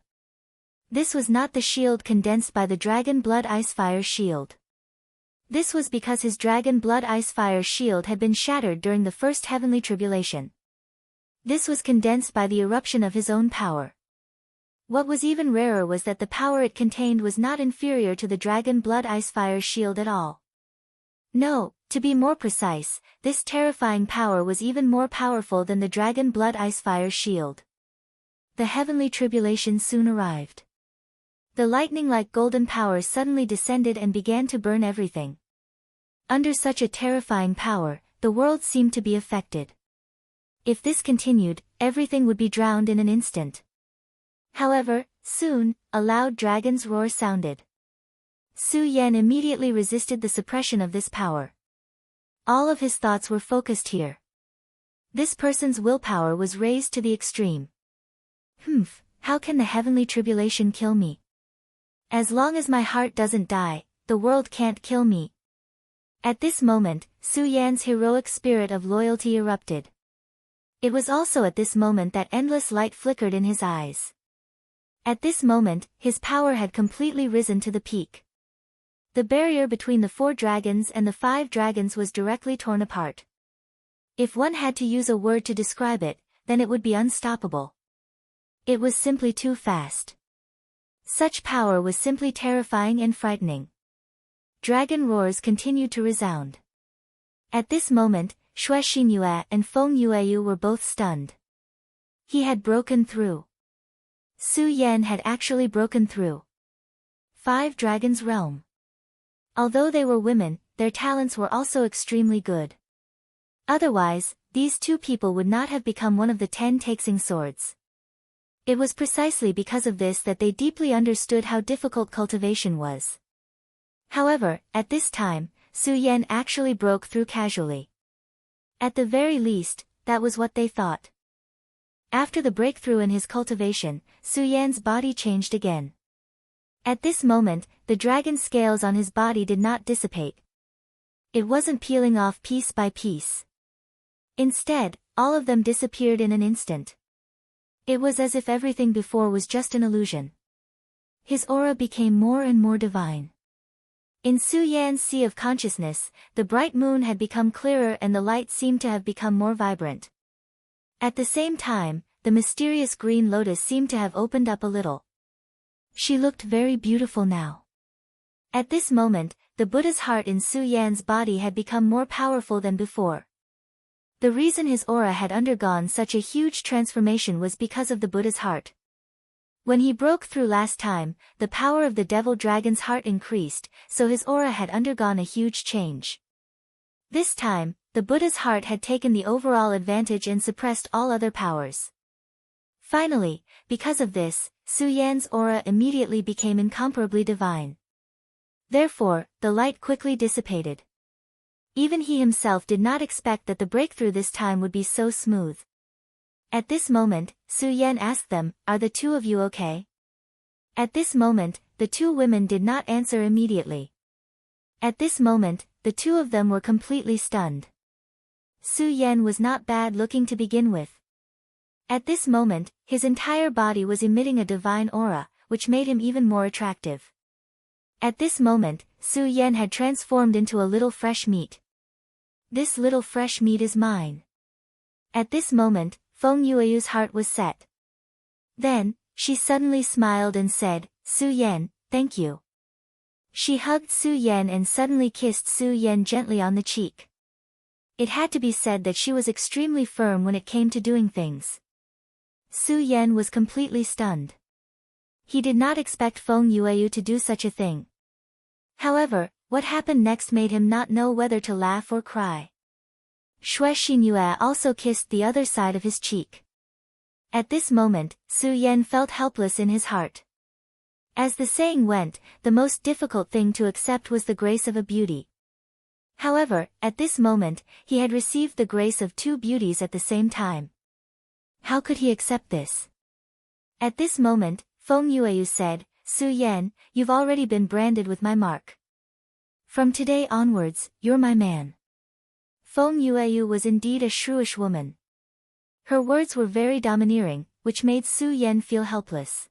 This was not the shield condensed by the Dragon Blood Ice Fire shield. This was because his Dragon Blood Ice Fire shield had been shattered during the first heavenly tribulation. This was condensed by the eruption of his own power. What was even rarer was that the power it contained was not inferior to the Dragon Blood Ice Fire shield at all. No, to be more precise, this terrifying power was even more powerful than the Dragon Blood Ice Fire shield. The heavenly tribulation soon arrived. The lightning-like golden power suddenly descended and began to burn everything. Under such a terrifying power, the world seemed to be affected. If this continued, everything would be drowned in an instant. However, soon, a loud dragon's roar sounded. Su Yan immediately resisted the suppression of this power. All of his thoughts were focused here. This person's willpower was raised to the extreme. How can the heavenly tribulation kill me? As long as my heart doesn't die, the world can't kill me. At this moment, Su Yan's heroic spirit of loyalty erupted. It was also at this moment that endless light flickered in his eyes. At this moment, his power had completely risen to the peak. The barrier between the 4 dragons and the 5 dragons was directly torn apart. If one had to use a word to describe it, then it would be unstoppable. It was simply too fast. Such power was simply terrifying and frightening. Dragon roars continued to resound. At this moment, Xue Xinyue and Feng Yueyu were both stunned. He had broken through. Su Yan had actually broken through 5 dragons' realm. Although they were women, their talents were also extremely good. Otherwise, these 2 people would not have become one of the 10 Taixing swords. It was precisely because of this that they deeply understood how difficult cultivation was. However, at this time, Su Yan actually broke through casually. At the very least, that was what they thought. After the breakthrough in his cultivation, Su Yan's body changed again. At this moment, the dragon scales on his body did not dissipate. It wasn't peeling off piece by piece. Instead, all of them disappeared in an instant. It was as if everything before was just an illusion. His aura became more and more divine. In Su Yan's sea of consciousness, the bright moon had become clearer and the light seemed to have become more vibrant. At the same time, the mysterious green lotus seemed to have opened up a little. She looked very beautiful now. At this moment, the Buddha's heart in Su Yan's body had become more powerful than before. The reason his aura had undergone such a huge transformation was because of the Buddha's heart. When he broke through last time, the power of the devil dragon's heart increased, so his aura had undergone a huge change. This time, the Buddha's heart had taken the overall advantage and suppressed all other powers. Finally, because of this, Su Yan's aura immediately became incomparably divine. Therefore, the light quickly dissipated. Even he himself did not expect that the breakthrough this time would be so smooth. At this moment, Su Yan asked them, "Are the 2 of you okay?" At this moment, the 2 women did not answer immediately. At this moment, the 2 of them were completely stunned. Su Yan was not bad looking to begin with. At this moment, his entire body was emitting a divine aura, which made him even more attractive. At this moment, Su Yan had transformed into a little fresh meat. This little fresh meat is mine. At this moment, Feng Yueyu's heart was set. Then, she suddenly smiled and said, Su Yan, thank you. She hugged Su Yan and suddenly kissed Su Yan gently on the cheek. It had to be said that she was extremely firm when it came to doing things. Su Yan was completely stunned. He did not expect Feng Yueyu to do such a thing. However, what happened next made him not know whether to laugh or cry. Xue Xinyue also kissed the other side of his cheek. At this moment, Su Yan felt helpless in his heart. As the saying went, the most difficult thing to accept was the grace of a beauty. However, at this moment, he had received the grace of two beauties at the same time. How could he accept this? At this moment, Feng Yueyu said, Su Yan, you've already been branded with my mark. From today onwards, you're my man. Feng Yueyu was indeed a shrewish woman. Her words were very domineering, which made Su Yan feel helpless.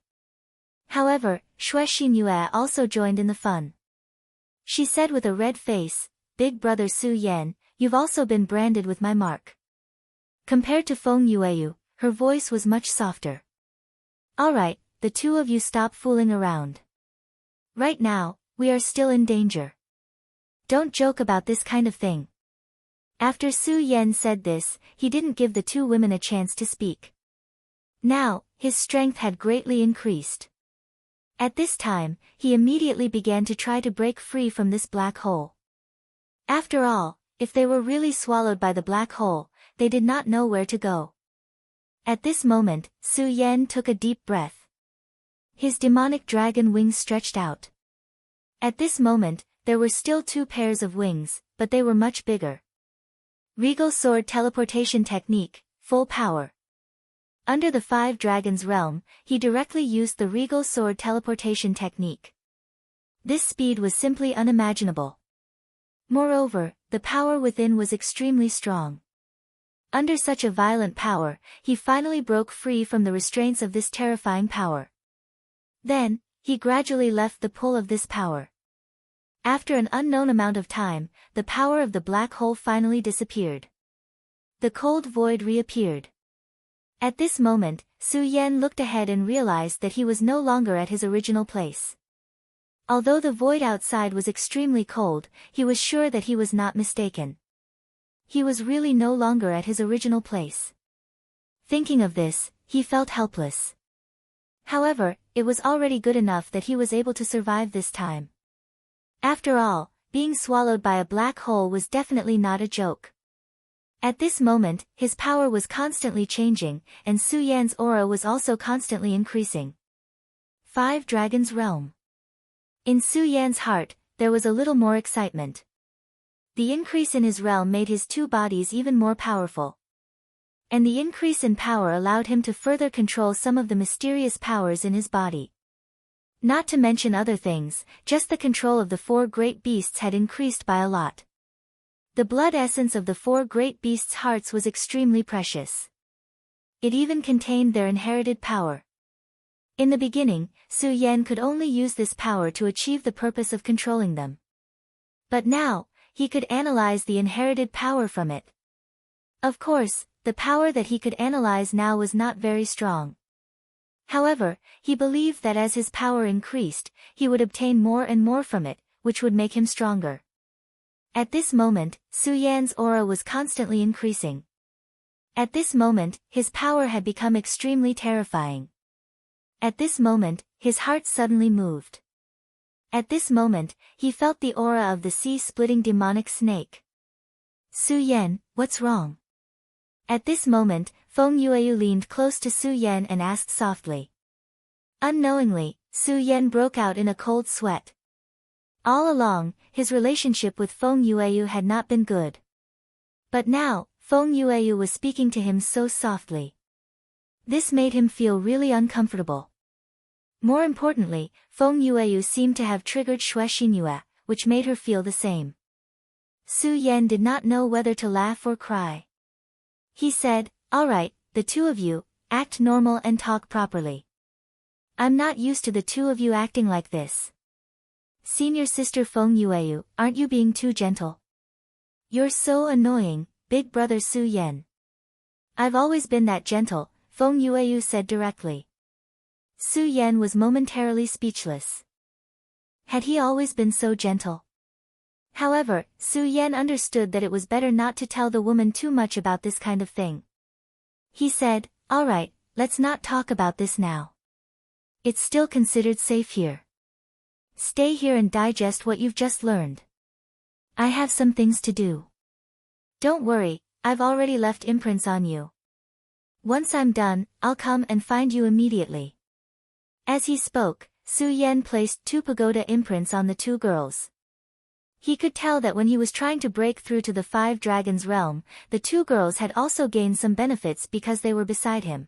However, Xue Xinyue also joined in the fun. She said with a red face, Big brother Su Yan, you've also been branded with my mark. Compared to Feng Yueyu, her voice was much softer. Alright, the two of you stop fooling around. Right now, we are still in danger. Don't joke about this kind of thing. After Su Yan said this, he didn't give the two women a chance to speak. Now, his strength had greatly increased. At this time, he immediately began to try to break free from this black hole. After all, if they were really swallowed by the black hole, they did not know where to go. At this moment, Su Yan took a deep breath. His demonic dragon wings stretched out. At this moment, there were still two pairs of wings, but they were much bigger. Regal Sword Teleportation Technique, Full Power. Under the Five Dragons realm, he directly used the Regal Sword Teleportation Technique. This speed was simply unimaginable. Moreover, the power within was extremely strong. Under such a violent power, he finally broke free from the restraints of this terrifying power. Then, he gradually left the pull of this power. After an unknown amount of time, the power of the black hole finally disappeared. The cold void reappeared. At this moment, Su Yan looked ahead and realized that he was no longer at his original place. Although the void outside was extremely cold, he was sure that he was not mistaken. He was really no longer at his original place. Thinking of this, he felt helpless. However, it was already good enough that he was able to survive this time. After all, being swallowed by a black hole was definitely not a joke. At this moment, his power was constantly changing, and Su Yan's aura was also constantly increasing. Five Dragons Realm. In Su Yan's heart, there was a little more excitement. The increase in his realm made his two bodies even more powerful. And the increase in power allowed him to further control some of the mysterious powers in his body. Not to mention other things, just the control of the four great beasts had increased by a lot. The blood essence of the four great beasts' hearts was extremely precious. It even contained their inherited power. In the beginning, Su Yan could only use this power to achieve the purpose of controlling them. But now, he could analyze the inherited power from it. Of course, the power that he could analyze now was not very strong. However, he believed that as his power increased, he would obtain more and more from it, which would make him stronger. At this moment, Su Yan's aura was constantly increasing. At this moment, his power had become extremely terrifying. At this moment, his heart suddenly moved. At this moment, he felt the aura of the sea-splitting demonic snake. Su Yan, what's wrong? At this moment, Feng Yueyu leaned close to Su Yan and asked softly. Unknowingly, Su Yan broke out in a cold sweat. All along, his relationship with Feng Yueyu had not been good. But now, Feng Yueyu was speaking to him so softly. This made him feel really uncomfortable. More importantly, Feng Yueyu seemed to have triggered Xue Xinyue, which made her feel the same. Su Yan did not know whether to laugh or cry. He said, Alright, the two of you, act normal and talk properly. I'm not used to the two of you acting like this. Senior sister Feng Yueyu, aren't you being too gentle? You're so annoying, big brother Su Yan. I've always been that gentle, Feng Yueyu said directly. Su Yan was momentarily speechless. Had he always been so gentle? However, Su Yan understood that it was better not to tell the woman too much about this kind of thing. He said, "All right, let's not talk about this now. It's still considered safe here. Stay here and digest what you've just learned. I have some things to do. Don't worry, I've already left imprints on you. Once I'm done, I'll come and find you immediately." As he spoke, Su Yan placed 2 pagoda imprints on the 2 girls. He could tell that when he was trying to break through to the 5 dragons realm, the 2 girls had also gained some benefits because they were beside him.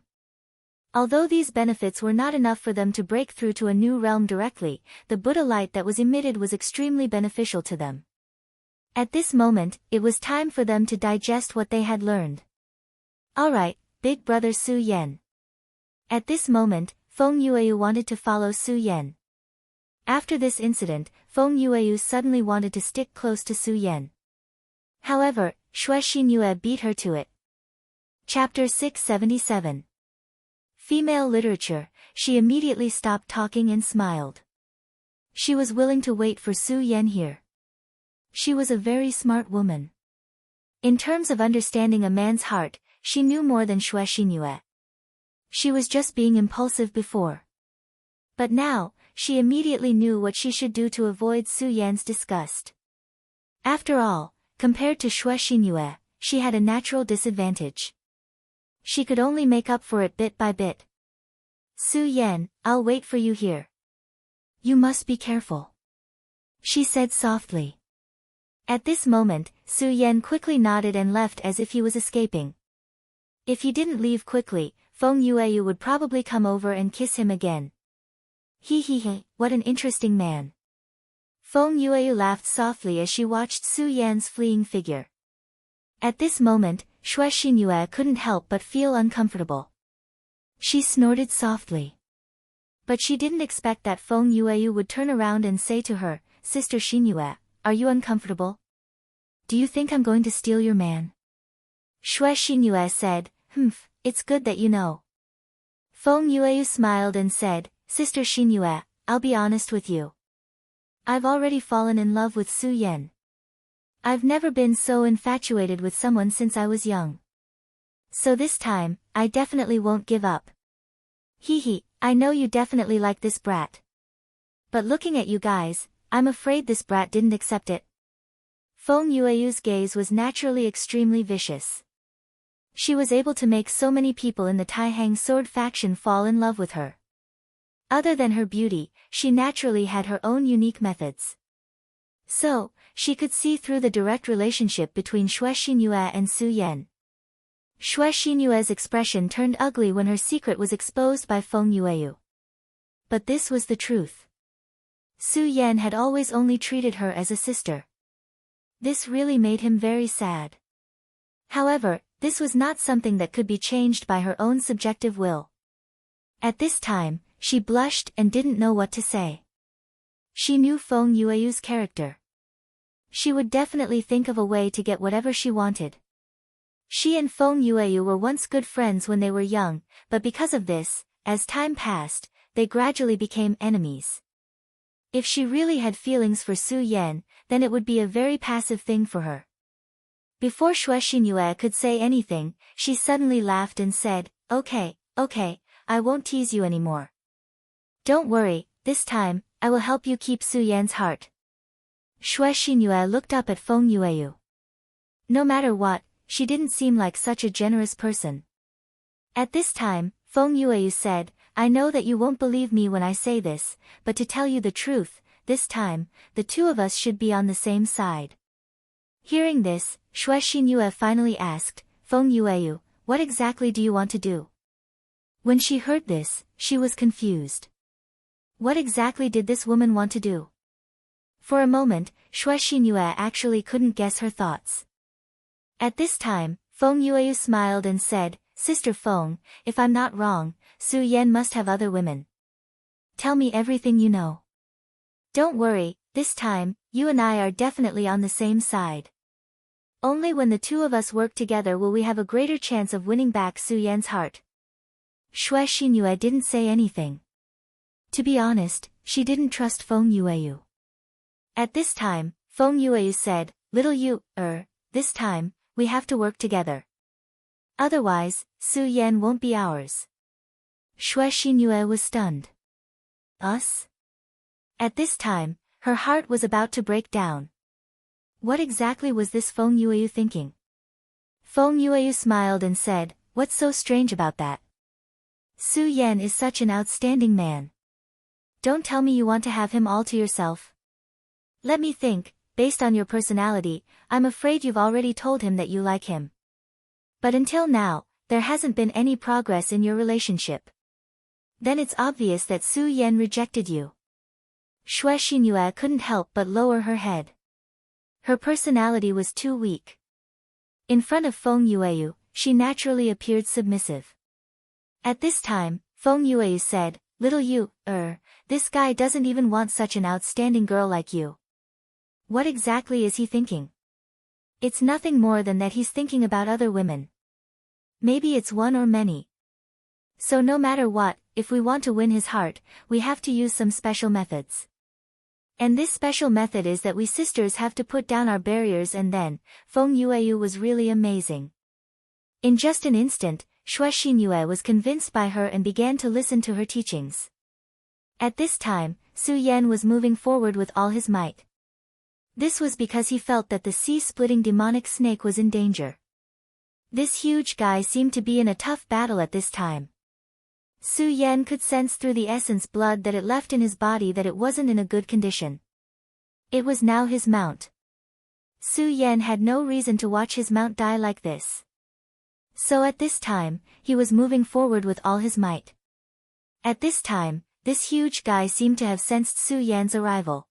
Although these benefits were not enough for them to break through to a new realm directly, the Buddha light that was emitted was extremely beneficial to them. At this moment, it was time for them to digest what they had learned. "Alright, big brother Su Yan." At this moment, Feng Yueyu wanted to follow Su Yan. After this incident, Feng Yueyu suddenly wanted to stick close to Su Yan. However, Xue Xinyue beat her to it. Chapter 677. Female Literature. She immediately stopped talking and smiled. She was willing to wait for Su Yan here. She was a very smart woman. In terms of understanding a man's heart, she knew more than Xue Xinyue. She was just being impulsive before. But now, she immediately knew what she should do to avoid Su Yan's disgust. After all, compared to Xue Xinyue, she had a natural disadvantage. She could only make up for it bit by bit. "Su Yan, I'll wait for you here. You must be careful," she said softly. At this moment, Su Yan quickly nodded and left as if he was escaping. If he didn't leave quickly, Feng Yueyu would probably come over and kiss him again. He, what an interesting man. Feng Yueyu laughed softly as she watched Su Yan's fleeing figure. At this moment, Xue Xinyue couldn't help but feel uncomfortable. She snorted softly. But she didn't expect that Feng Yueyu would turn around and say to her, "Sister Xinyue, are you uncomfortable? Do you think I'm going to steal your man?" Xue Xinyue said, It's good that you know." Feng Yueyu smiled and said, "Sister Xinyue, I'll be honest with you. I've already fallen in love with Su Yan. I've never been so infatuated with someone since I was young. So this time, I definitely won't give up. I know you definitely like this brat. But looking at you guys, I'm afraid this brat didn't accept it." Feng Yueyu's gaze was naturally extremely vicious. She was able to make so many people in the Taihang sword faction fall in love with her. Other than her beauty, she naturally had her own unique methods. So, she could see through the direct relationship between Xue Xinyue and Su Yan. Xue Xinyue's expression turned ugly when her secret was exposed by Feng Yueyu. But this was the truth. Su Yan had always only treated her as a sister. This really made him very sad. However, this was not something that could be changed by her own subjective will. At this time, she blushed and didn't know what to say. She knew Feng Yueyu's character. She would definitely think of a way to get whatever she wanted. She and Feng Yueyu were once good friends when they were young, but because of this, as time passed, they gradually became enemies. If she really had feelings for Su Yan, then it would be a very passive thing for her. Before Xue Xinyue could say anything, she suddenly laughed and said, Okay, I won't tease you anymore. Don't worry, this time, I will help you keep Su Yan's heart." Xue Xinyue looked up at Feng Yueyu. No matter what, she didn't seem like such a generous person. At this time, Feng Yueyu said, "I know that you won't believe me when I say this, but to tell you the truth, this time, the 2 of us should be on the same side." Hearing this, Xue Xinyue finally asked, "Feng Yueyu, what exactly do you want to do?" When she heard this, she was confused. What exactly did this woman want to do? For a moment, Xue Xinyue actually couldn't guess her thoughts. At this time, Feng Yueyu smiled and said, "Sister Feng, if I'm not wrong, Su Yan must have other women. Tell me everything you know. Don't worry, this time, you and I are definitely on the same side." Only when the two of us work together will we have a greater chance of winning back Su Yan's heart. Xue Xinyue didn't say anything. To be honest, she didn't trust Feng Yueyu. At this time, Feng Yueyu said, "Little Yu, this time, we have to work together. Otherwise, Su Yan won't be ours." Xue Xinyue was stunned. Us? At this time, her heart was about to break down. What exactly was this Feng Yueyu thinking? Feng Yueyu smiled and said, "What's so strange about that? Su Yan is such an outstanding man. Don't tell me you want to have him all to yourself. Let me think, based on your personality, I'm afraid you've already told him that you like him. But until now, there hasn't been any progress in your relationship. Then it's obvious that Su Yan rejected you." Xue Xinyue couldn't help but lower her head. Her personality was too weak. In front of Feng Yueyu, she naturally appeared submissive. At this time, Feng Yueyu said, "Little Yu, this guy doesn't even want such an outstanding girl like you. What exactly is he thinking? It's nothing more than that he's thinking about other women. Maybe it's one or many. So no matter what, if we want to win his heart, we have to use some special methods. And this special method is that we sisters have to put down our barriers." And then, Feng Yueyu was really amazing. In just an instant, Xue Xinyue was convinced by her and began to listen to her teachings. At this time, Su Yan was moving forward with all his might. This was because he felt that the sea-splitting demonic snake was in danger. This huge guy seemed to be in a tough battle at this time. Su Yan could sense through the essence blood that it left in his body that it wasn't in a good condition. It was now his mount. Su Yan had no reason to watch his mount die like this. So at this time, he was moving forward with all his might. At this time, this huge guy seemed to have sensed Su Yan's arrival.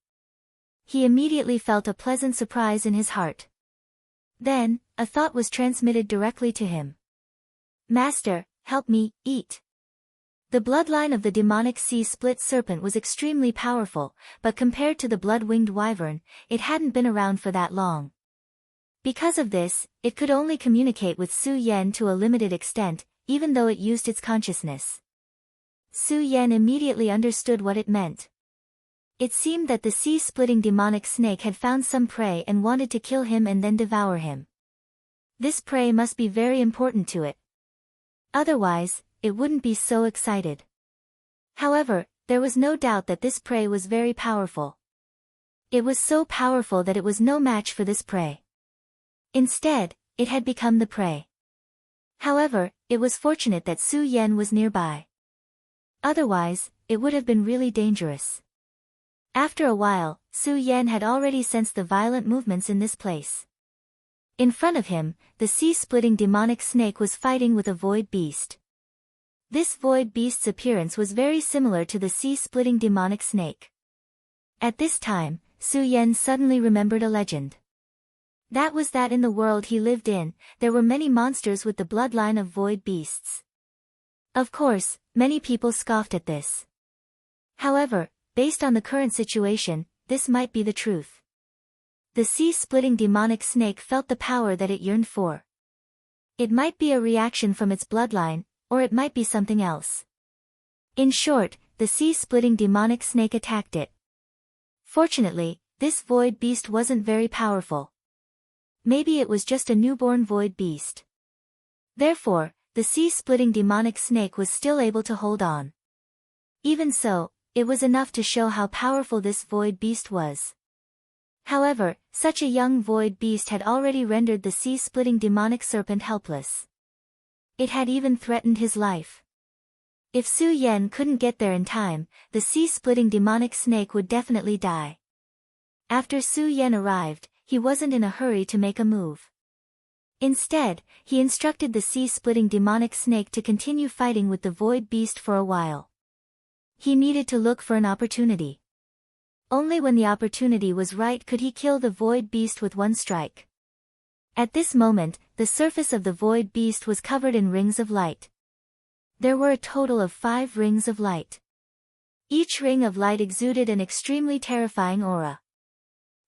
He immediately felt a pleasant surprise in his heart. Then, a thought was transmitted directly to him. "Master, help me, eat." The bloodline of the demonic sea-split serpent was extremely powerful, but compared to the blood-winged wyvern, it hadn't been around for that long. Because of this, it could only communicate with Su Yan to a limited extent, even though it used its consciousness. Su Yan immediately understood what it meant. It seemed that the sea-splitting demonic snake had found some prey and wanted to kill him and then devour him. This prey must be very important to it. Otherwise, it wouldn't be so excited. However, there was no doubt that this prey was very powerful. It was so powerful that it was no match for this prey. Instead, it had become the prey. However, it was fortunate that Su Yan was nearby. Otherwise, it would have been really dangerous. After a while, Su Yan had already sensed the violent movements in this place. In front of him, the sea-splitting demonic snake was fighting with a void beast. This void beast's appearance was very similar to the sea-splitting demonic snake. At this time, Su Yan suddenly remembered a legend. That was that in the world he lived in, there were many monsters with the bloodline of void beasts. Of course, many people scoffed at this. However, based on the current situation, this might be the truth. The sea-splitting demonic snake felt the power that it yearned for. It might be a reaction from its bloodline, or it might be something else. In short, the sea-splitting demonic snake attacked it. Fortunately, this void beast wasn't very powerful. Maybe it was just a newborn void beast. Therefore, the sea-splitting demonic snake was still able to hold on. Even so, it was enough to show how powerful this void beast was. However, such a young void beast had already rendered the sea-splitting demonic serpent helpless. It had even threatened his life. If Su Yan couldn't get there in time, the sea-splitting demonic snake would definitely die. After Su Yan arrived, he wasn't in a hurry to make a move. Instead, he instructed the sea-splitting demonic snake to continue fighting with the void beast for a while. He needed to look for an opportunity. Only when the opportunity was right could he kill the void beast with one strike. At this moment, the surface of the void beast was covered in rings of light. There were a total of 5 rings of light. Each ring of light exuded an extremely terrifying aura.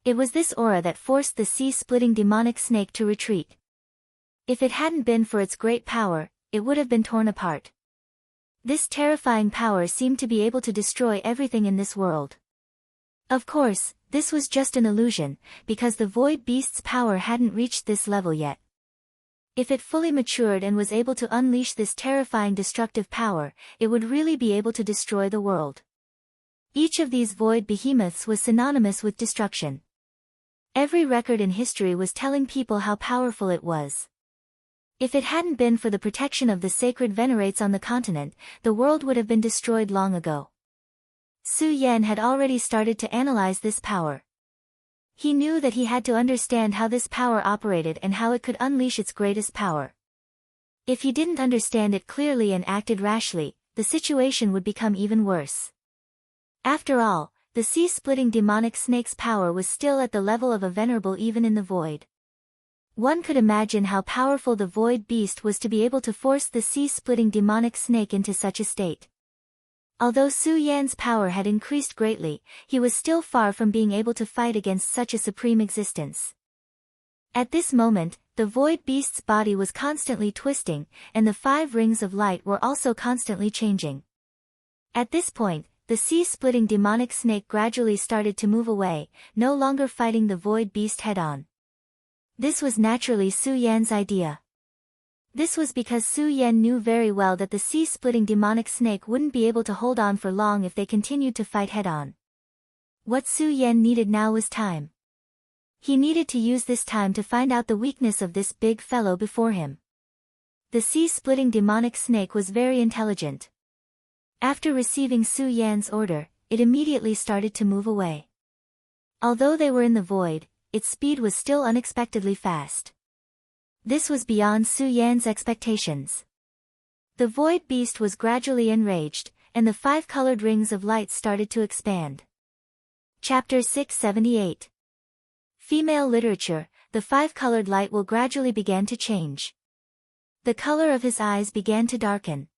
It was this aura that forced the sea-splitting demonic snake to retreat. If it hadn't been for its great power, it would have been torn apart. This terrifying power seemed to be able to destroy everything in this world. Of course, this was just an illusion, because the void beast's power hadn't reached this level yet. If it fully matured and was able to unleash this terrifying destructive power, it would really be able to destroy the world. Each of these void behemoths was synonymous with destruction. Every record in history was telling people how powerful it was. If it hadn't been for the protection of the sacred venerates on the continent, the world would have been destroyed long ago. Su Yan had already started to analyze this power. He knew that he had to understand how this power operated and how it could unleash its greatest power. If he didn't understand it clearly and acted rashly, the situation would become even worse. After all, the sea-splitting demonic snake's power was still at the level of a venerable even in the void. One could imagine how powerful the void beast was to be able to force the sea-splitting demonic snake into such a state. Although Su Yan's power had increased greatly, he was still far from being able to fight against such a supreme existence. At this moment, the void beast's body was constantly twisting, and the 5 rings of light were also constantly changing. At this point, the sea-splitting demonic snake gradually started to move away, no longer fighting the void beast head-on. This was naturally Su Yan's idea. This was because Su Yan knew very well that the sea-splitting demonic snake wouldn't be able to hold on for long if they continued to fight head-on. What Su Yan needed now was time. He needed to use this time to find out the weakness of this big fellow before him. The sea-splitting demonic snake was very intelligent. After receiving Su Yan's order, it immediately started to move away. Although they were in the void, its speed was still unexpectedly fast. This was beyond Su Yan's expectations. The void beast was gradually enraged, and the 5 colored rings of light started to expand. Chapter 678. Female literature, the 5-colored light will gradually began to change. The color of his eyes began to darken.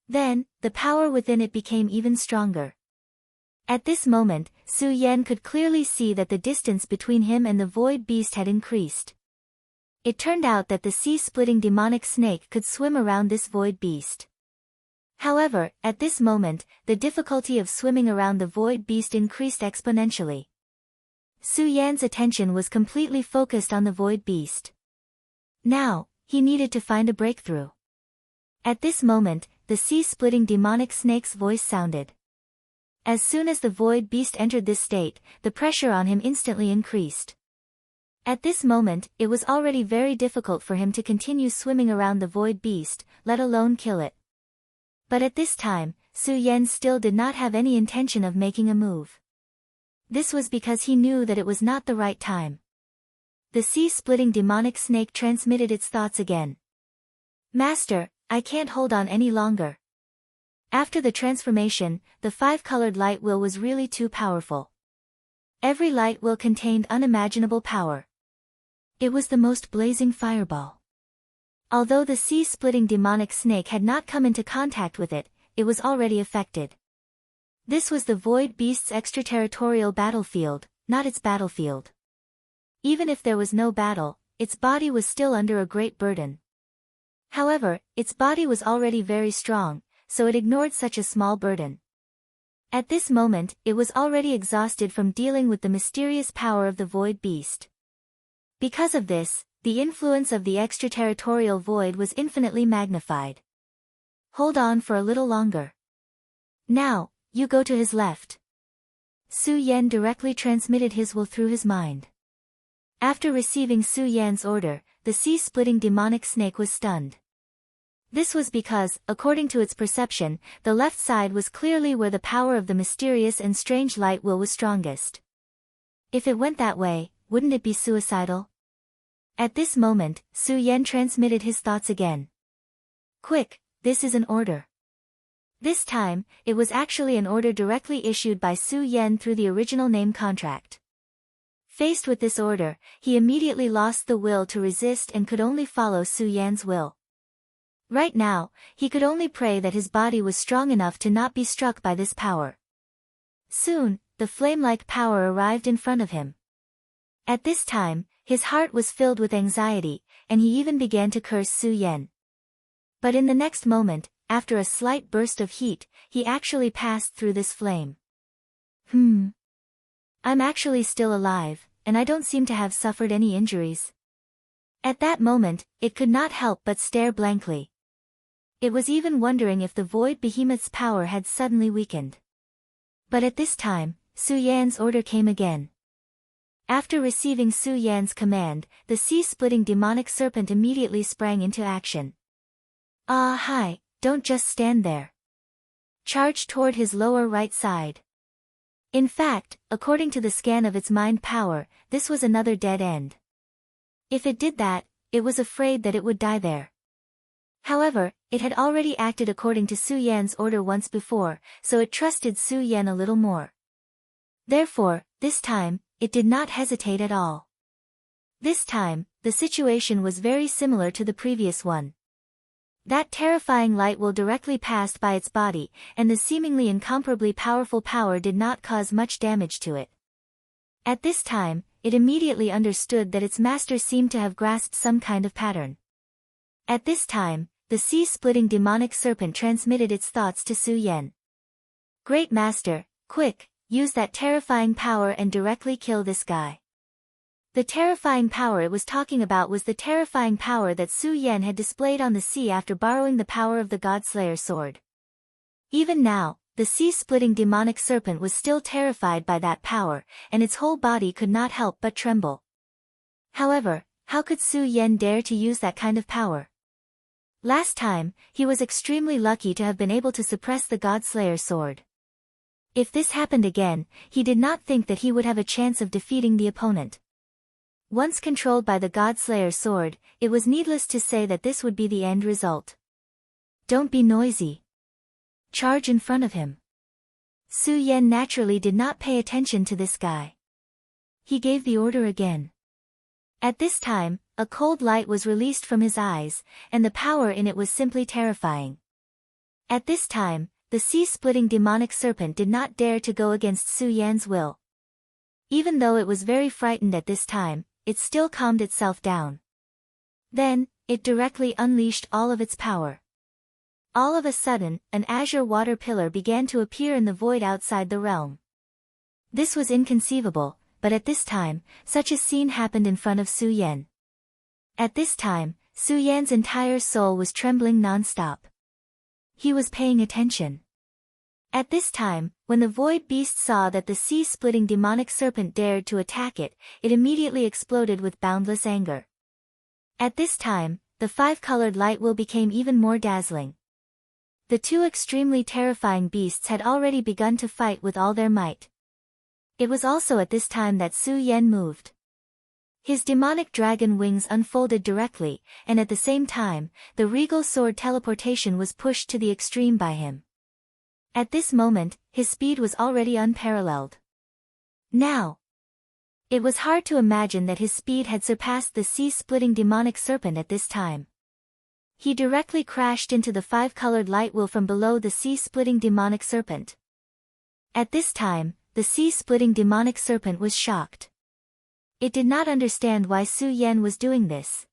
Then, the power within it became even stronger. At this moment, Su Yan could clearly see that the distance between him and the void beast had increased. It turned out that the sea-splitting demonic snake could swim around this void beast. However, at this moment, the difficulty of swimming around the void beast increased exponentially. Su Yan's attention was completely focused on the void beast. Now, he needed to find a breakthrough. At this moment, the sea-splitting demonic snake's voice sounded. As soon as the void beast entered this state, the pressure on him instantly increased. At this moment, it was already very difficult for him to continue swimming around the void beast, let alone kill it. But at this time, Su Yan still did not have any intention of making a move. This was because he knew that it was not the right time. The sea-splitting demonic snake transmitted its thoughts again. "Master, I can't hold on any longer." After the transformation, the 5-colored light wheel was really too powerful. Every light wheel contained unimaginable power. It was the most blazing fireball. Although the sea-splitting demonic snake had not come into contact with it, it was already affected. This was the void beast's extraterritorial battlefield, not its battlefield. Even if there was no battle, its body was still under a great burden. However, its body was already very strong, so it ignored such a small burden. At this moment, it was already exhausted from dealing with the mysterious power of the void beast. Because of this, the influence of the extraterritorial void was infinitely magnified. "Hold on for a little longer. Now, you go to his left." Su Yan directly transmitted his will through his mind. After receiving Su Yan's order, the sea-splitting demonic snake was stunned. This was because, according to its perception, the left side was clearly where the power of the mysterious and strange light will was strongest. If it went that way, wouldn't it be suicidal? At this moment, Su Yan transmitted his thoughts again. "Quick, this is an order." This time, it was actually an order directly issued by Su Yan through the original name contract. Faced with this order, he immediately lost the will to resist and could only follow Su Yan's will. Right now, he could only pray that his body was strong enough to not be struck by this power. Soon, the flame-like power arrived in front of him. At this time, his heart was filled with anxiety, and he even began to curse Su Yan. But in the next moment, after a slight burst of heat, he actually passed through this flame. I'm actually still alive, and I don't seem to have suffered any injuries. At that moment, it could not help but stare blankly. It was even wondering if the void behemoth's power had suddenly weakened. But at this time, Su Yan's order came again. After receiving Su Yan's command, the sea-splitting demonic serpent immediately sprang into action. Hi, don't just stand there. Charge toward his lower right side. In fact, according to the scan of its mind power, this was another dead end. If it did that, it was afraid that it would die there. However, it had already acted according to Su Yan's order once before, so it trusted Su Yan a little more. Therefore, this time, it did not hesitate at all. This time, the situation was very similar to the previous one. That terrifying light will directly passed by its body, and the seemingly incomparably powerful power did not cause much damage to it. At this time, it immediately understood that its master seemed to have grasped some kind of pattern. At this time, the sea-splitting demonic serpent transmitted its thoughts to Su Yan. Great Master, quick, use that terrifying power and directly kill this guy. The terrifying power it was talking about was the terrifying power that Su Yan had displayed on the sea after borrowing the power of the Godslayer sword. Even now, the sea-splitting demonic serpent was still terrified by that power, and its whole body could not help but tremble. However, how could Su Yan dare to use that kind of power? Last time, he was extremely lucky to have been able to suppress the Godslayer sword. If this happened again, he did not think that he would have a chance of defeating the opponent. Once controlled by the Godslayer sword, it was needless to say that this would be the end result. Don't be noisy. Charge in front of him. Su Yan naturally did not pay attention to this guy. He gave the order again. At this time, a cold light was released from his eyes, and the power in it was simply terrifying. At this time, the sea-splitting demonic serpent did not dare to go against Su Yan's will. Even though it was very frightened at this time, it still calmed itself down. Then, it directly unleashed all of its power. All of a sudden, an azure water pillar began to appear in the void outside the realm. This was inconceivable, but at this time, such a scene happened in front of Su Yan. At this time, Su Yan's entire soul was trembling non-stop. He was paying attention. At this time, when the void beast saw that the sea-splitting demonic serpent dared to attack it, it immediately exploded with boundless anger. At this time, the five-colored light will became even more dazzling. The two extremely terrifying beasts had already begun to fight with all their might. It was also at this time that Su Yan moved. His demonic dragon wings unfolded directly, and at the same time, the regal sword teleportation was pushed to the extreme by him. At this moment, his speed was already unparalleled. Now, it was hard to imagine that his speed had surpassed the sea-splitting demonic serpent at this time. He directly crashed into the five-colored light wheel from below the sea-splitting demonic serpent. At this time, the sea-splitting demonic serpent was shocked. It did not understand why Su Yan was doing this.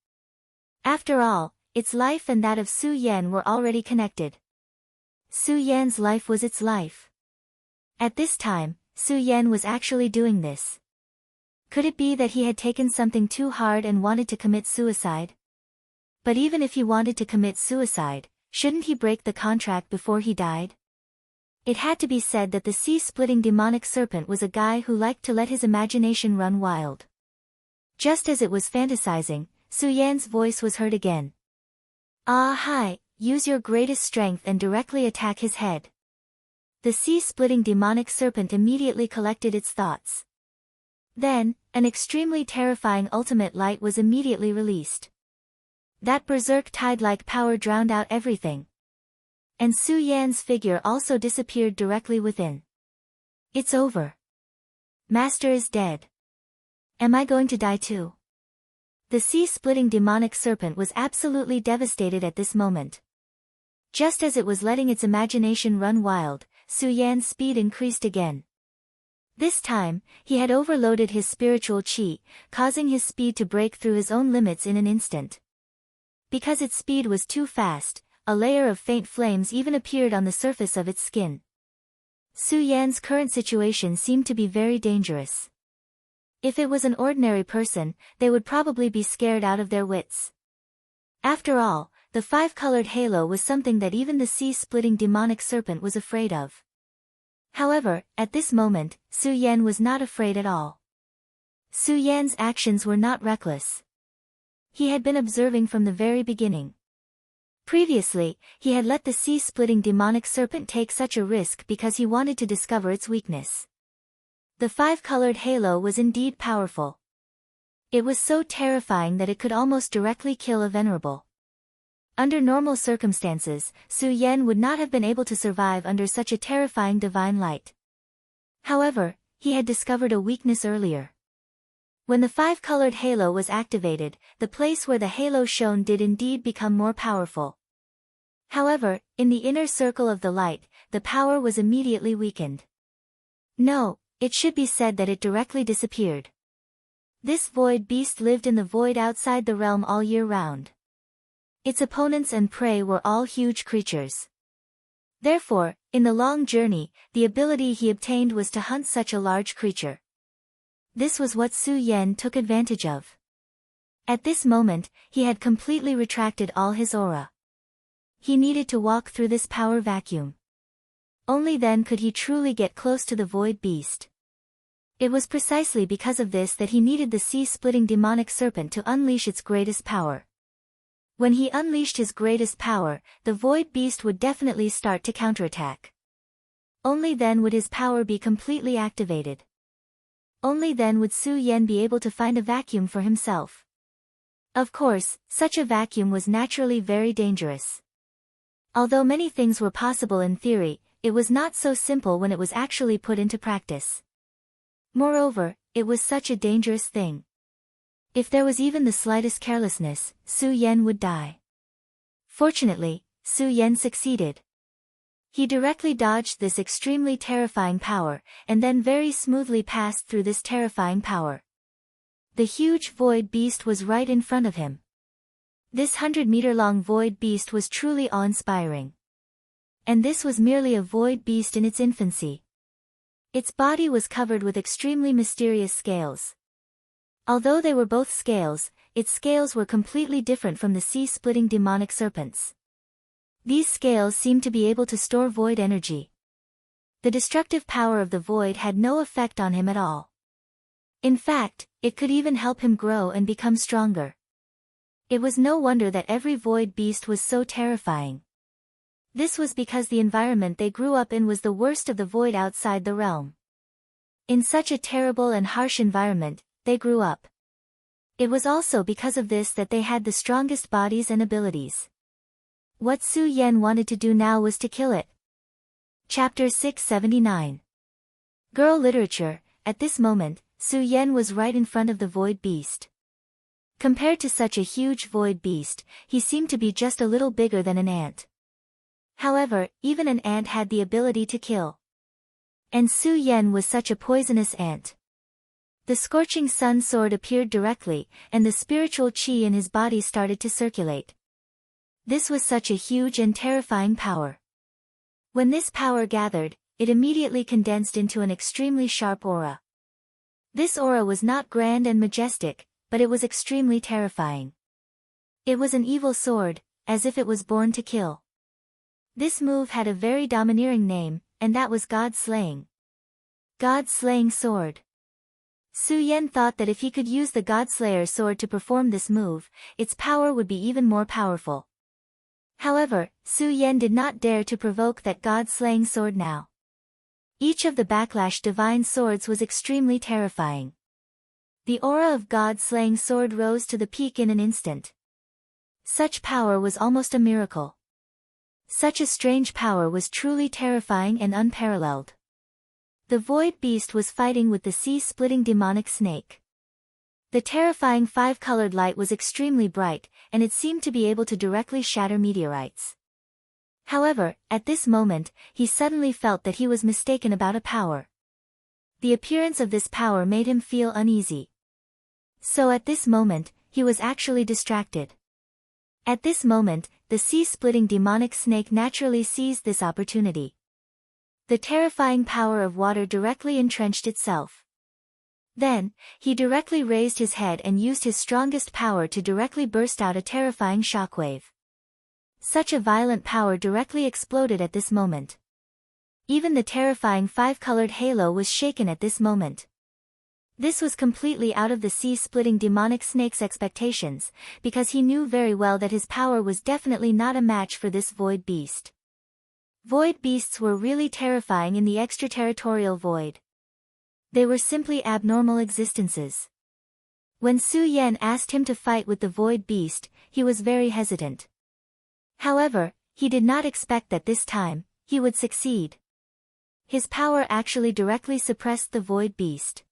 After all, its life and that of Su Yan were already connected. Su Yan's life was its life. At this time, Su Yan was actually doing this. Could it be that he had taken something too hard and wanted to commit suicide? But even if he wanted to commit suicide, shouldn't he break the contract before he died? It had to be said that the sea-splitting demonic serpent was a guy who liked to let his imagination run wild. Just as it was fantasizing, Su Yan's voice was heard again. Hi, use your greatest strength and directly attack his head. The sea-splitting demonic serpent immediately collected its thoughts. Then, an extremely terrifying ultimate light was immediately released. That berserk tide-like power drowned out everything. And Su Yan's figure also disappeared directly within. It's over. Master is dead. Am I going to die too? The sea-splitting demonic serpent was absolutely devastated at this moment. Just as it was letting its imagination run wild, Su Yan's speed increased again. This time, he had overloaded his spiritual chi, causing his speed to break through his own limits in an instant. Because its speed was too fast, a layer of faint flames even appeared on the surface of its skin. Su Yan's current situation seemed to be very dangerous. If it was an ordinary person, they would probably be scared out of their wits. After all, the five-colored halo was something that even the sea-splitting demonic serpent was afraid of. However, at this moment, Su Yan was not afraid at all. Su Yan's actions were not reckless. He had been observing from the very beginning. Previously, he had let the sea-splitting demonic serpent take such a risk because he wanted to discover its weakness. The five-colored halo was indeed powerful. It was so terrifying that it could almost directly kill a venerable. Under normal circumstances, Su Yan would not have been able to survive under such a terrifying divine light. However, he had discovered a weakness earlier. When the five-colored halo was activated, the place where the halo shone did indeed become more powerful. However, in the inner circle of the light, the power was immediately weakened. No, it should be said that it directly disappeared. This void beast lived in the void outside the realm all year round. Its opponents and prey were all huge creatures. Therefore, in the long journey, the ability he obtained was to hunt such a large creature. This was what Su Yan took advantage of. At this moment, he had completely retracted all his aura. He needed to walk through this power vacuum. Only then could he truly get close to the void beast. It was precisely because of this that he needed the sea-splitting demonic serpent to unleash its greatest power. When he unleashed his greatest power, the void beast would definitely start to counterattack. Only then would his power be completely activated. Only then would Su Yan be able to find a vacuum for himself. Of course, such a vacuum was naturally very dangerous. Although many things were possible in theory, it was not so simple when it was actually put into practice. Moreover, it was such a dangerous thing. If there was even the slightest carelessness, Su Yan would die. Fortunately, Su Yan succeeded. He directly dodged this extremely terrifying power, and then very smoothly passed through this terrifying power. The huge void beast was right in front of him. This 100-meter-long void beast was truly awe-inspiring. And this was merely a void beast in its infancy. Its body was covered with extremely mysterious scales. Although they were both scales, its scales were completely different from the sea-splitting demonic serpents. These scales seemed to be able to store void energy. The destructive power of the void had no effect on him at all. In fact, it could even help him grow and become stronger. It was no wonder that every void beast was so terrifying. This was because the environment they grew up in was the worst of the void outside the realm. In such a terrible and harsh environment, they grew up. It was also because of this that they had the strongest bodies and abilities. What Su Yan wanted to do now was to kill it. Chapter 679. Girl Literature. At this moment, Su Yan was right in front of the void beast. Compared to such a huge void beast, he seemed to be just a little bigger than an ant. However, even an ant had the ability to kill. And Su Yan was such a poisonous ant. The scorching sun sword appeared directly, and the spiritual chi in his body started to circulate. This was such a huge and terrifying power. When this power gathered, it immediately condensed into an extremely sharp aura. This aura was not grand and majestic, but it was extremely terrifying. It was an evil sword, as if it was born to kill. This move had a very domineering name, and that was God-slaying. God-slaying sword. Su Yan thought that if he could use the God-slayer sword to perform this move, its power would be even more powerful. However, Su Yan did not dare to provoke that God-slaying sword now. Each of the backlash divine swords was extremely terrifying. The aura of God-slaying sword rose to the peak in an instant. Such power was almost a miracle. Such a strange power was truly terrifying and unparalleled. The void beast was fighting with the sea-splitting demonic snake. The terrifying five-colored light was extremely bright, and it seemed to be able to directly shatter meteorites. However, at this moment, he suddenly felt that he was mistaken about a power. The appearance of this power made him feel uneasy. So at this moment, he was actually distracted. At this moment, the sea-splitting demonic snake naturally seized this opportunity. The terrifying power of water directly entrenched itself. Then, he directly raised his head and used his strongest power to directly burst out a terrifying shockwave. Such a violent power directly exploded at this moment. Even the terrifying five-colored halo was shaken at this moment. This was completely out of the sea-splitting demonic snake's expectations, because he knew very well that his power was definitely not a match for this void beast. Void beasts were really terrifying in the extraterritorial void. They were simply abnormal existences. When Su Yan asked him to fight with the void beast, he was very hesitant. However, he did not expect that this time, he would succeed. His power actually directly suppressed the void beast.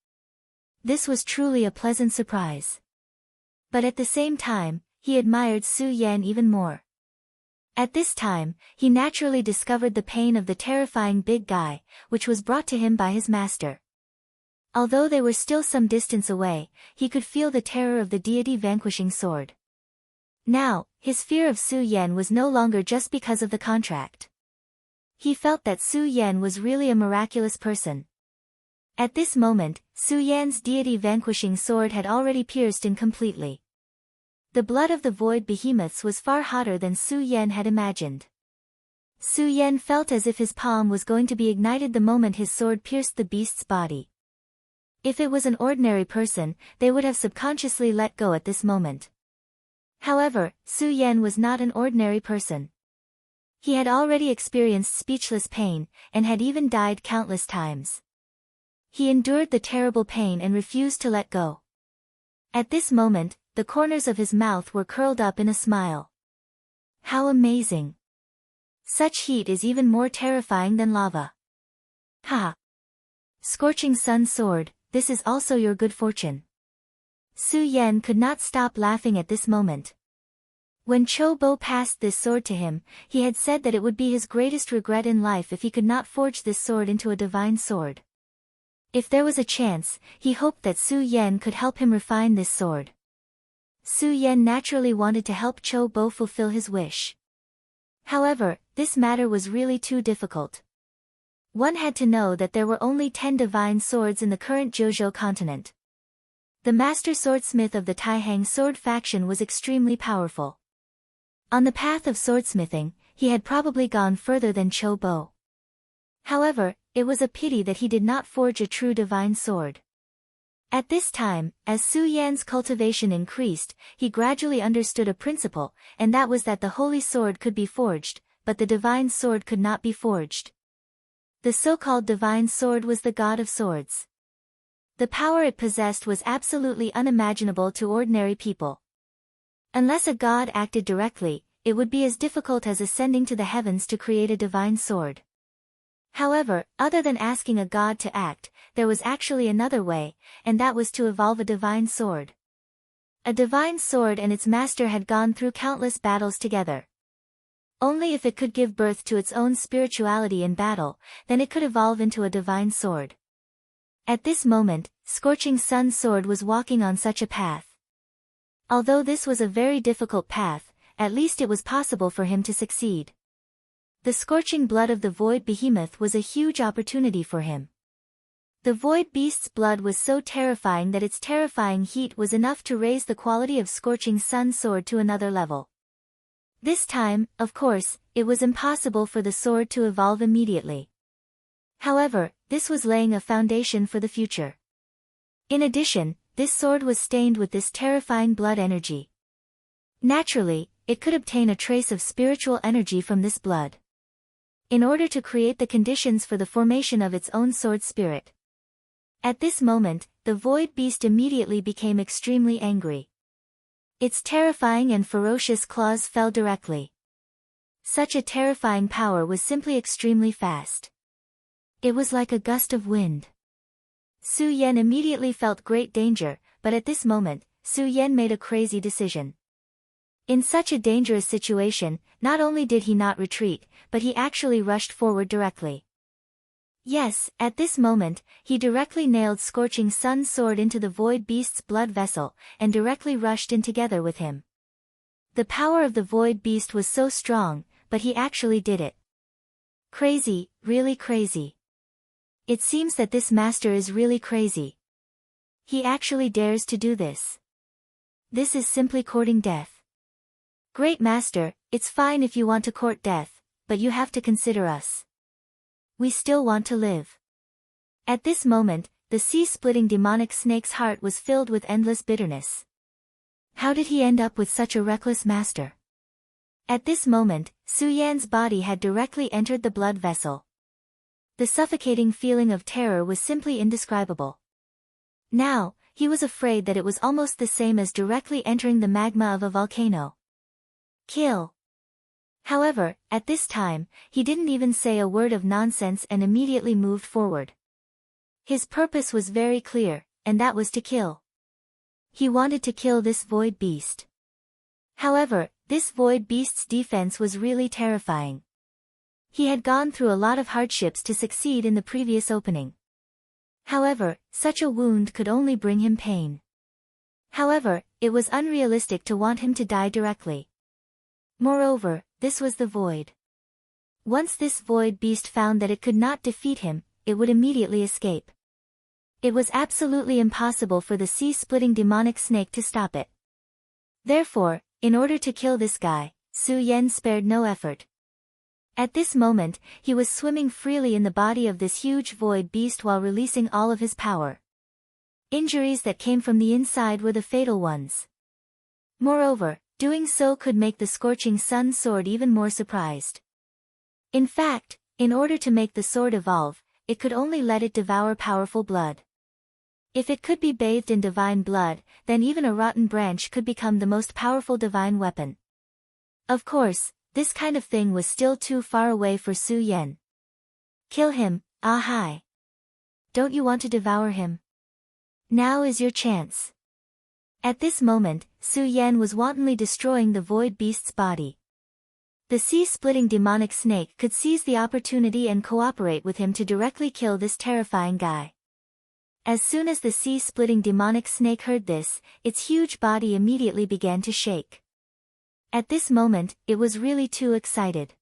This was truly a pleasant surprise. But at the same time, he admired Su Yan even more. At this time, he naturally discovered the pain of the terrifying big guy, which was brought to him by his master. Although they were still some distance away, he could feel the terror of the deity-vanquishing sword. Now, his fear of Su Yan was no longer just because of the contract. He felt that Su Yan was really a miraculous person. At this moment, Su Yan's deity-vanquishing sword had already pierced him completely. The blood of the void behemoths was far hotter than Su Yan had imagined. Su Yan felt as if his palm was going to be ignited the moment his sword pierced the beast's body. If it was an ordinary person, they would have subconsciously let go at this moment. However, Su Yan was not an ordinary person. He had already experienced speechless pain, and had even died countless times. He endured the terrible pain and refused to let go. At this moment, the corners of his mouth were curled up in a smile. How amazing! Such heat is even more terrifying than lava. Ha! Scorching sun sword, this is also your good fortune. Su Yan could not stop laughing at this moment. When Cho Bo passed this sword to him, he had said that it would be his greatest regret in life if he could not forge this sword into a divine sword. If there was a chance, he hoped that Su Yan could help him refine this sword. Su Yan naturally wanted to help Cho Bo fulfill his wish. However, this matter was really too difficult. One had to know that there were only 10 divine swords in the current Jojo continent. The master swordsmith of the Taihang sword faction was extremely powerful. On the path of swordsmithing, he had probably gone further than Cho Bo. However, it was a pity that he did not forge a true divine sword. At this time, as Su Yan's cultivation increased, he gradually understood a principle, and that was that the holy sword could be forged, but the divine sword could not be forged. The so-called divine sword was the god of swords. The power it possessed was absolutely unimaginable to ordinary people. Unless a god acted directly, it would be as difficult as ascending to the heavens to create a divine sword. However, other than asking a god to act, there was actually another way, and that was to evolve a divine sword. A divine sword and its master had gone through countless battles together. Only if it could give birth to its own spirituality in battle, then it could evolve into a divine sword. At this moment, Scorching Sun Sword was walking on such a path. Although this was a very difficult path, at least it was possible for him to succeed. The scorching blood of the void behemoth was a huge opportunity for him. The void beast's blood was so terrifying that its terrifying heat was enough to raise the quality of Scorching Sun Sword to another level. This time, of course, it was impossible for the sword to evolve immediately. However, this was laying a foundation for the future. In addition, this sword was stained with this terrifying blood energy. Naturally, it could obtain a trace of spiritual energy from this blood. In order to create the conditions for the formation of its own sword spirit. At this moment, the void beast immediately became extremely angry. Its terrifying and ferocious claws fell directly. Such a terrifying power was simply extremely fast. It was like a gust of wind. Su Yan immediately felt great danger, but at this moment, Su Yan made a crazy decision. In such a dangerous situation, not only did he not retreat, but he actually rushed forward directly. Yes, at this moment, he directly nailed Scorching Sun's sword into the void beast's blood vessel, and directly rushed in together with him. The power of the void beast was so strong, but he actually did it. Crazy, really crazy. It seems that this master is really crazy. He actually dares to do this. This is simply courting death. Great master, it's fine if you want to court death, but you have to consider us. We still want to live. At this moment, the sea-splitting demonic snake's heart was filled with endless bitterness. How did he end up with such a reckless master? At this moment, Su Yan's body had directly entered the blood vessel. The suffocating feeling of terror was simply indescribable. Now, he was afraid that it was almost the same as directly entering the magma of a volcano. Kill. However, at this time, he didn't even say a word of nonsense and immediately moved forward. His purpose was very clear, and that was to kill. He wanted to kill this void beast. However, this void beast's defense was really terrifying. He had gone through a lot of hardships to succeed in the previous opening. However, such a wound could only bring him pain. However, it was unrealistic to want him to die directly. Moreover, this was the void. Once this void beast found that it could not defeat him, it would immediately escape. It was absolutely impossible for the sea-splitting demonic snake to stop it. Therefore, in order to kill this guy, Su Yan spared no effort. At this moment, he was swimming freely in the body of this huge void beast while releasing all of his power. Injuries that came from the inside were the fatal ones. Moreover, doing so could make the Scorching Sun sword even more surprised. In fact, in order to make the sword evolve, it could only let it devour powerful blood. If it could be bathed in divine blood, then even a rotten branch could become the most powerful divine weapon. Of course, this kind of thing was still too far away for Su Yan. Kill him, ah hi. Don't you want to devour him? Now is your chance. At this moment, Su Yan was wantonly destroying the void beast's body. The sea-splitting demonic snake could seize the opportunity and cooperate with him to directly kill this terrifying guy. As soon as the sea-splitting demonic snake heard this, its huge body immediately began to shake. At this moment, it was really too excited.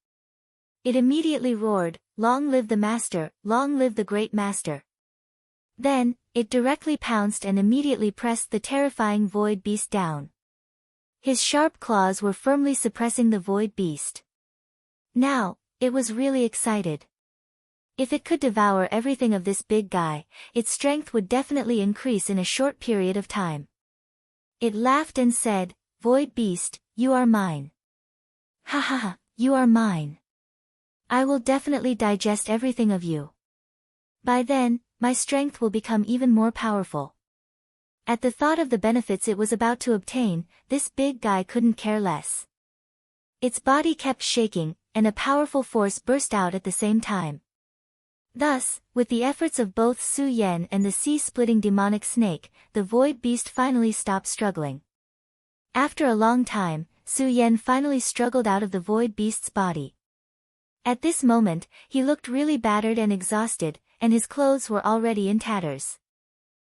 It immediately roared, "Long live the master, long live the great master." Then, it directly pounced and immediately pressed the terrifying void beast down. His sharp claws were firmly suppressing the void beast. Now, it was really excited. If it could devour everything of this big guy, its strength would definitely increase in a short period of time. It laughed and said, "Void beast, you are mine. Ha ha ha, you are mine. I will definitely digest everything of you. By then, my strength will become even more powerful." At the thought of the benefits it was about to obtain, this big guy couldn't care less. Its body kept shaking, and a powerful force burst out at the same time. Thus, with the efforts of both Su Yan and the sea-splitting demonic snake, the void beast finally stopped struggling. After a long time, Su Yan finally struggled out of the void beast's body. At this moment, he looked really battered and exhausted, and his clothes were already in tatters.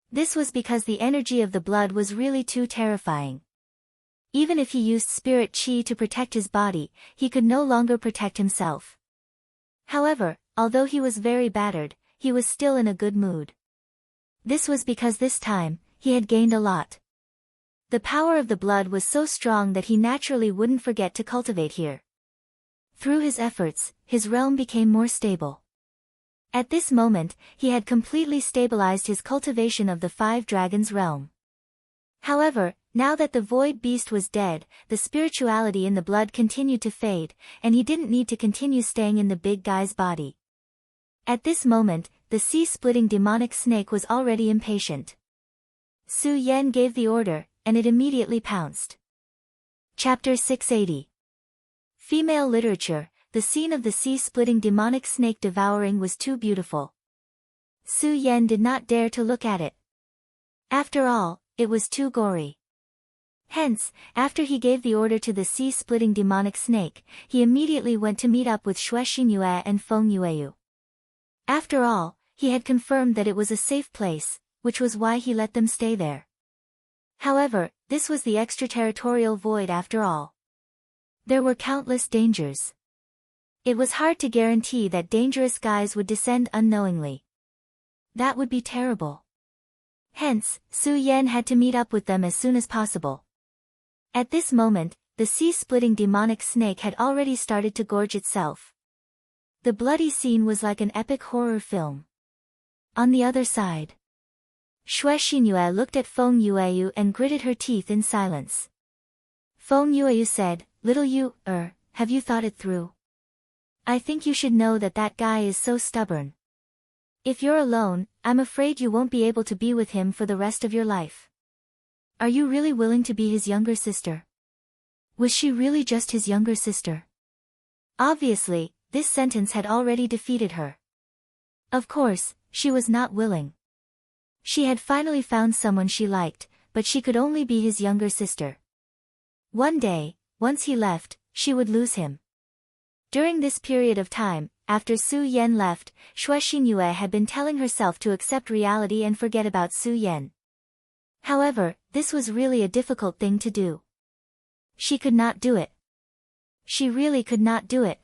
This was because the energy of the blood was really too terrifying. Even if he used spirit chi to protect his body, he could no longer protect himself. However, although he was very battered, he was still in a good mood. This was because this time, he had gained a lot. The power of the blood was so strong that he naturally wouldn't forget to cultivate here. Through his efforts, his realm became more stable. At this moment, he had completely stabilized his cultivation of the 5 dragons realm. However, now that the void beast was dead, the spirituality in the blood continued to fade, and he didn't need to continue staying in the big guy's body. At this moment, the sea-splitting demonic snake was already impatient. Su Yan gave the order, and it immediately pounced. Chapter 680. Female literature. The scene of the sea-splitting demonic snake devouring was too beautiful. Su Yan did not dare to look at it. After all, it was too gory. Hence, after he gave the order to the sea-splitting demonic snake, he immediately went to meet up with Xue Xingyue and Feng Yueyu. After all, he had confirmed that it was a safe place, which was why he let them stay there. However, this was the extraterritorial void after all. There were countless dangers. It was hard to guarantee that dangerous guys would descend unknowingly. That would be terrible. Hence, Su Yan had to meet up with them as soon as possible. At this moment, the sea-splitting demonic snake had already started to gorge itself. The bloody scene was like an epic horror film. On the other side, Xue Xinyue looked at Feng Yueyu and gritted her teeth in silence. Feng Yueyu said, "Little Yu, have you thought it through? I think you should know that that guy is so stubborn. If you're alone, I'm afraid you won't be able to be with him for the rest of your life. Are you really willing to be his younger sister? Was she really just his younger sister?" Obviously, this sentence had already defeated her. Of course, she was not willing. She had finally found someone she liked, but she could only be his younger sister. One day, once he left, she would lose him. During this period of time, after Su Yan left, Xue Xinyue had been telling herself to accept reality and forget about Su Yan. However, this was really a difficult thing to do. She could not do it. She really could not do it.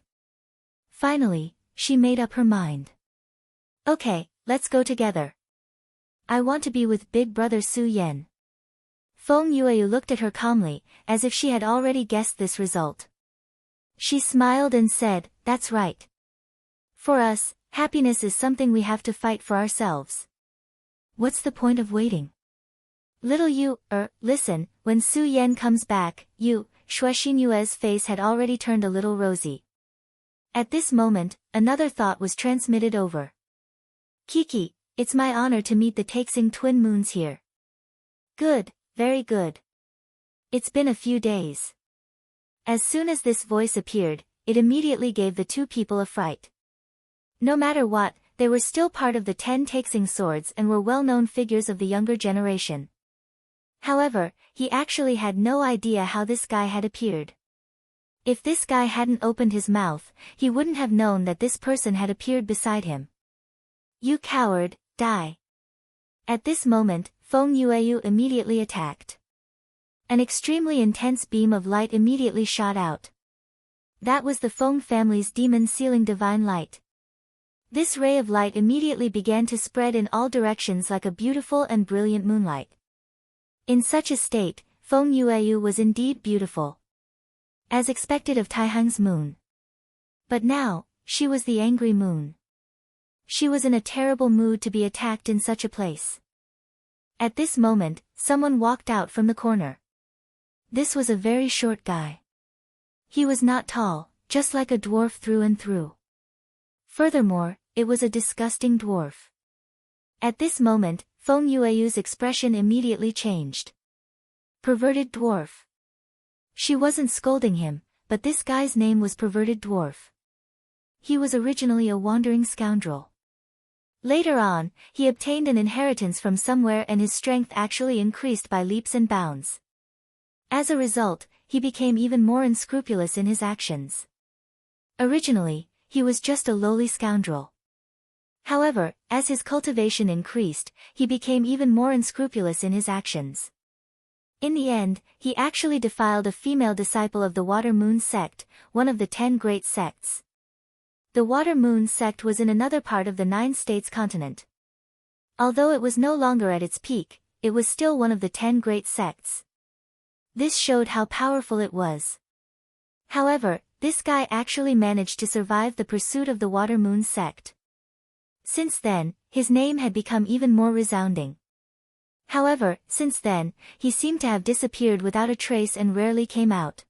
Finally, she made up her mind. "Okay, let's go together. I want to be with big brother Su Yan." Feng Yueyu looked at her calmly, as if she had already guessed this result. She smiled and said, "That's right. For us, happiness is something we have to fight for ourselves. What's the point of waiting? Little Yu, listen, when Su Yan comes back, Xue Xinyue's face had already turned a little rosy. At this moment, another thought was transmitted over. "Kiki, it's my honor to meet the Taixing twin moons here." "Good, very good. It's been a few days." As soon as this voice appeared, it immediately gave the two people a fright. No matter what, they were still part of the 10 Taixing swords and were well-known figures of the younger generation. However, he actually had no idea how this guy had appeared. If this guy hadn't opened his mouth, he wouldn't have known that this person had appeared beside him. "You coward, die." At this moment, Feng Yueyu immediately attacked. An extremely intense beam of light immediately shot out. That was the Feng family's demon sealing divine light. This ray of light immediately began to spread in all directions like a beautiful and brilliant moonlight. In such a state, Feng Yueyu was indeed beautiful, as expected of Taihang's moon. But now, she was the angry moon. She was in a terrible mood to be attacked in such a place. At this moment, someone walked out from the corner. This was a very short guy. He was not tall, just like a dwarf through and through. Furthermore, it was a disgusting dwarf. At this moment, Feng Yueyu's expression immediately changed. Perverted dwarf. She wasn't scolding him, but this guy's name was Perverted Dwarf. He was originally a wandering scoundrel. Later on, he obtained an inheritance from somewhere and his strength actually increased by leaps and bounds. As a result, he became even more unscrupulous in his actions. Originally, he was just a lowly scoundrel. However, as his cultivation increased, he became even more unscrupulous in his actions. In the end, he actually defiled a female disciple of the Water Moon sect, one of the 10 great sects. The Water Moon sect was in another part of the 9 states continent. Although it was no longer at its peak, it was still one of the 10 great sects. This showed how powerful it was. However, this guy actually managed to survive the pursuit of the Water Moon sect. Since then, his name had become even more resounding. However, since then, he seemed to have disappeared without a trace and rarely came out.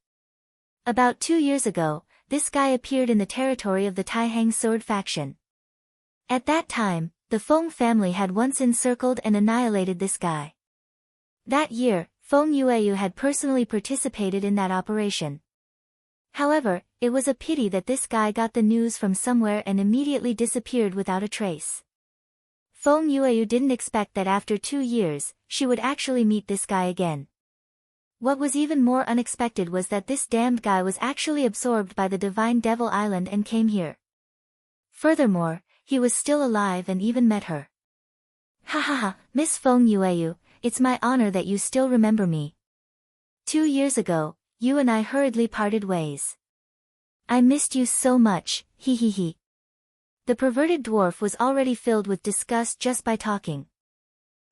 About 2 years ago, this guy appeared in the territory of the Taihang sword faction. At that time, the Feng family had once encircled and annihilated this guy. That year, Feng Yueyu had personally participated in that operation. However, it was a pity that this guy got the news from somewhere and immediately disappeared without a trace. Feng Yueyu didn't expect that after 2 years, she would actually meet this guy again. What was even more unexpected was that this damned guy was actually absorbed by the divine Devil Island and came here. Furthermore, he was still alive and even met her. Ha ha ha, Miss Feng Yueyu, it's my honor that you still remember me. 2 years ago, you and I hurriedly parted ways. I missed you so much, he he he. The perverted dwarf was already filled with disgust just by talking.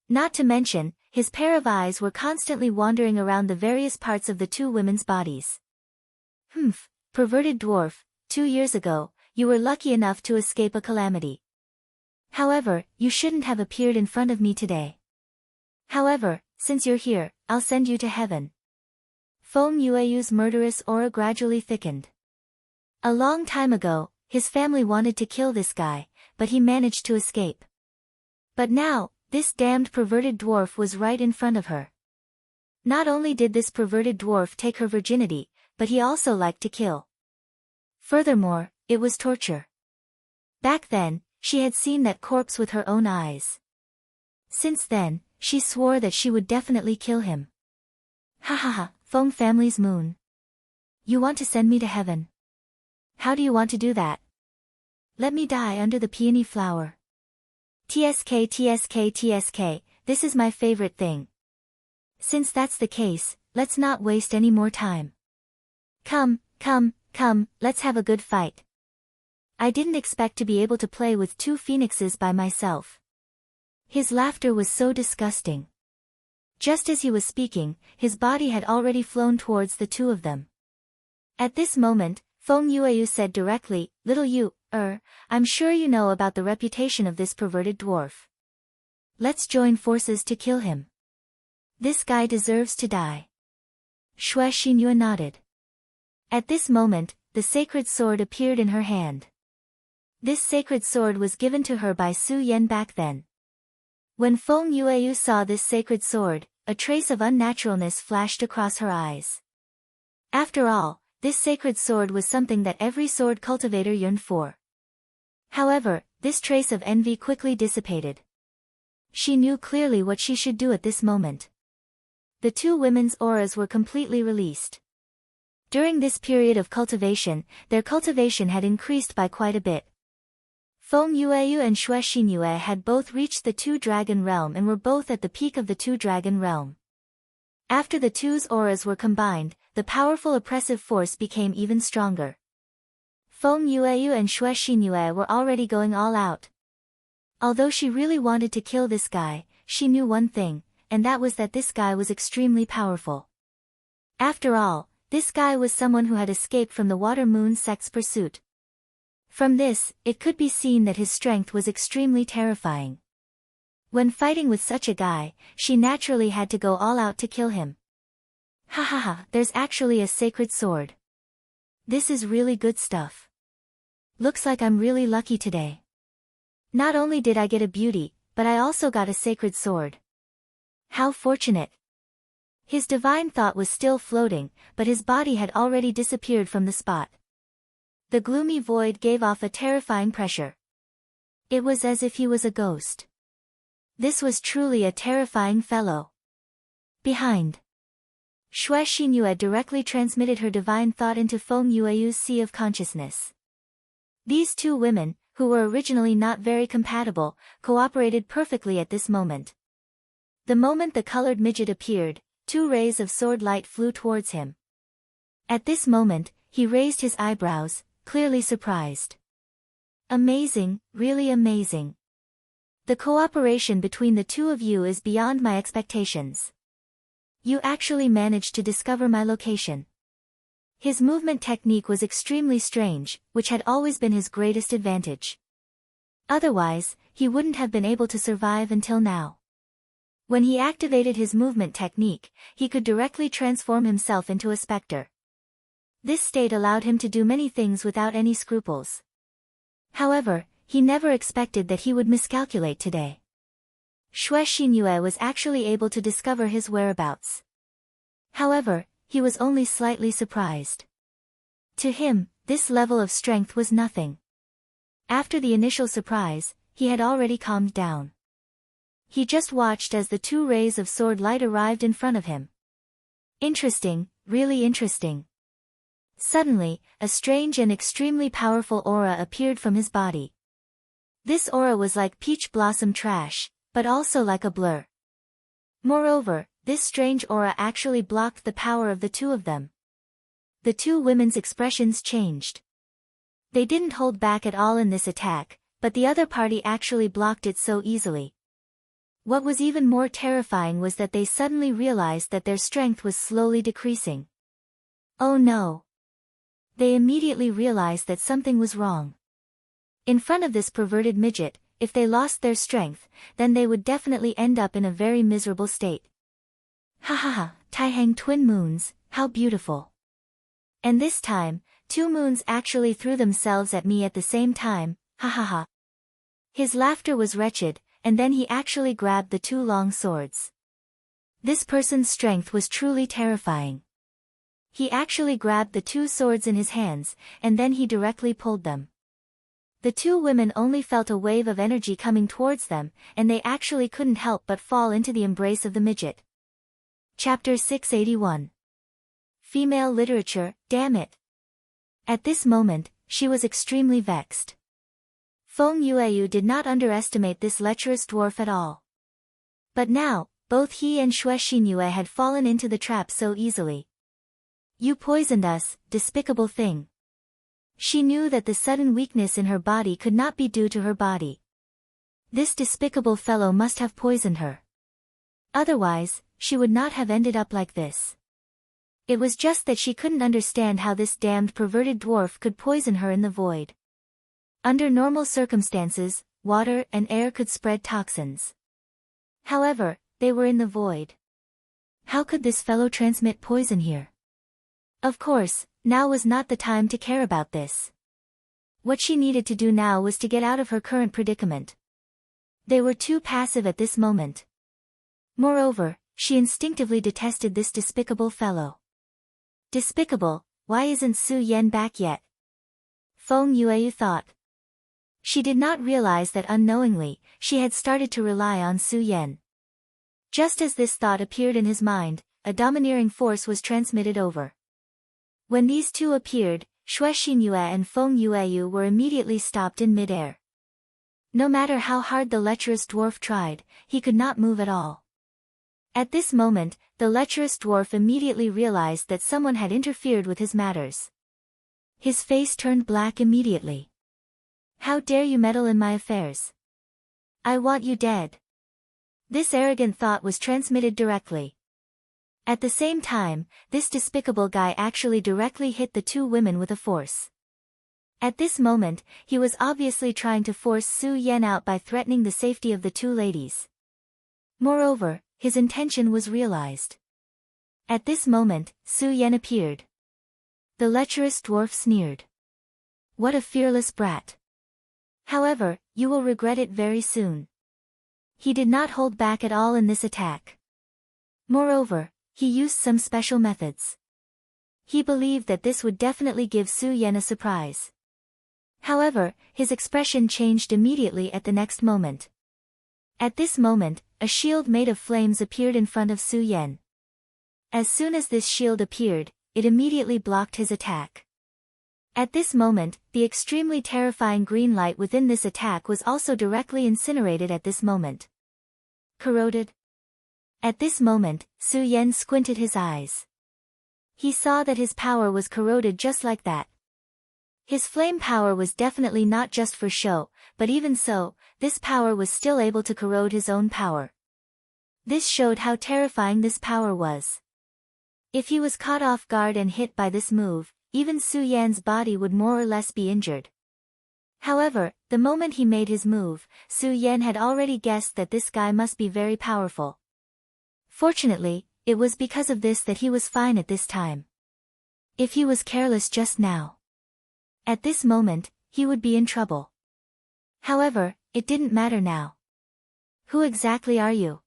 Not to mention, his pair of eyes were constantly wandering around the various parts of the two women's bodies. Humph, perverted dwarf, 2 years ago, you were lucky enough to escape a calamity. However, you shouldn't have appeared in front of me today. However, since you're here, I'll send you to heaven. Feng Yueyu's murderous aura gradually thickened. A long time ago, his family wanted to kill this guy, but he managed to escape. But now, this damned perverted dwarf was right in front of her. Not only did this perverted dwarf take her virginity, but he also liked to kill. Furthermore, it was torture. Back then, she had seen that corpse with her own eyes. Since then, she swore that she would definitely kill him. Ha ha ha, Feng family's moon. You want to send me to heaven? How do you want to do that? Let me die under the peony flower. TSK TSK TSK, this is my favorite thing. Since that's the case, let's not waste any more time. Come, let's have a good fight. I didn't expect to be able to play with 2 phoenixes by myself. His laughter was so disgusting. Just as he was speaking, his body had already flown towards the 2 of them. At this moment, Feng Yueyu said directly, "Little you, I'm sure you know about the reputation of this perverted dwarf. Let's join forces to kill him. This guy deserves to die." Xue Xinyue nodded. At this moment, the sacred sword appeared in her hand. This sacred sword was given to her by Su Yan back then. When Feng Yueyu saw this sacred sword, a trace of unnaturalness flashed across her eyes. After all, this sacred sword was something that every sword cultivator yearned for. However, this trace of envy quickly dissipated. She knew clearly what she should do at this moment. The 2 women's auras were completely released. During this period of cultivation, their cultivation had increased by quite a bit. Feng Yueyu and Xue Xinyue had both reached the 2-dragon realm and were both at the peak of the 2-dragon realm. After the 2's auras were combined, the powerful oppressive force became even stronger. Feng Yueyu and Xue Xinyue were already going all out. Although she really wanted to kill this guy, she knew one thing, and that was that this guy was extremely powerful. After all, this guy was someone who had escaped from the Water Moon sect's pursuit. From this, it could be seen that his strength was extremely terrifying. When fighting with such a guy, she naturally had to go all out to kill him. Ha ha ha, there's actually a sacred sword. This is really good stuff. Looks like I'm really lucky today. Not only did I get a beauty, but I also got a sacred sword. How fortunate. His divine thought was still floating, but his body had already disappeared from the spot. The gloomy void gave off a terrifying pressure. It was as if he was a ghost. This was truly a terrifying fellow. Behind. Xue Xinyue directly transmitted her divine thought into Feng Yueyu's sea of consciousness. These 2 women, who were originally not very compatible, cooperated perfectly at this moment. The moment the colored midget appeared, 2 rays of sword light flew towards him. At this moment, he raised his eyebrows, clearly surprised. Amazing, really amazing. The cooperation between the 2 of you is beyond my expectations. You actually managed to discover my location. His movement technique was extremely strange, which had always been his greatest advantage. Otherwise, he wouldn't have been able to survive until now. When he activated his movement technique, he could directly transform himself into a specter. This state allowed him to do many things without any scruples. However, he never expected that he would miscalculate today. Xue Xinyue was actually able to discover his whereabouts. However, he was only slightly surprised. To him, this level of strength was nothing. After the initial surprise, he had already calmed down. He just watched as the 2 rays of sword light arrived in front of him. Interesting, really interesting. Suddenly, a strange and extremely powerful aura appeared from his body. This aura was like peach blossom trash, but also like a blur. Moreover, this strange aura actually blocked the power of the two of them. The two women's expressions changed. They didn't hold back at all in this attack, but the other party actually blocked it so easily. What was even more terrifying was that they suddenly realized that their strength was slowly decreasing. Oh no! They immediately realized that something was wrong. In front of this perverted midget, if they lost their strength, then they would definitely end up in a very miserable state. Ha ha ha, Taihang twin moons, how beautiful. And this time, two moons actually threw themselves at me at the same time, ha ha ha. His laughter was wretched, and then he actually grabbed the two long swords. This person's strength was truly terrifying. He actually grabbed the two swords in his hands, and then he directly pulled them. The two women only felt a wave of energy coming towards them, and they actually couldn't help but fall into the embrace of the midget. Chapter 681. Female literature, damn it. At this moment, she was extremely vexed. Feng Yueyu did not underestimate this lecherous dwarf at all. But now, both he and Xue Xinyue had fallen into the trap so easily. You poisoned us, despicable thing. She knew that the sudden weakness in her body could not be due to her body. This despicable fellow must have poisoned her. Otherwise, she would not have ended up like this. It was just that she couldn't understand how this damned perverted dwarf could poison her in the void. Under normal circumstances, water and air could spread toxins. However, they were in the void. How could this fellow transmit poison here? Of course, now was not the time to care about this. What she needed to do now was to get out of her current predicament. They were too passive at this moment. Moreover, she instinctively detested this despicable fellow. Despicable, why isn't Su Yan back yet? Feng Yueyu thought. She did not realize that unknowingly, she had started to rely on Su Yan. Just as this thought appeared in his mind, a domineering force was transmitted over. When these two appeared, Xue Xinyue and Feng Yueyu were immediately stopped in midair. No matter how hard the lecherous dwarf tried, he could not move at all. At this moment, the lecherous dwarf immediately realized that someone had interfered with his matters. His face turned black immediately. How dare you meddle in my affairs? I want you dead. This arrogant thought was transmitted directly. At the same time, this despicable guy actually directly hit the two women with a force. At this moment, he was obviously trying to force Su Yan out by threatening the safety of the two ladies. Moreover, his intention was realized. At this moment, Su Yan appeared. The lecherous dwarf sneered. What a fearless brat. However, you will regret it very soon. He did not hold back at all in this attack. Moreover, he used some special methods. He believed that this would definitely give Su Yan a surprise. However, his expression changed immediately at the next moment. At this moment, a shield made of flames appeared in front of Su Yan. As soon as this shield appeared, it immediately blocked his attack. At this moment, the extremely terrifying green light within this attack was also directly incinerated at this moment. Corroded? At this moment, Su Yan squinted his eyes. He saw that his power was corroded just like that. His flame power was definitely not just for show, but even so, this power was still able to corrode his own power. This showed how terrifying this power was. If he was caught off guard and hit by this move, even Su Yan's body would more or less be injured. However, the moment he made his move, Su Yan had already guessed that this guy must be very powerful. Fortunately, it was because of this that he was fine at this time. If he was careless just now, at this moment, he would be in trouble. However, it didn't matter now. Who exactly are you?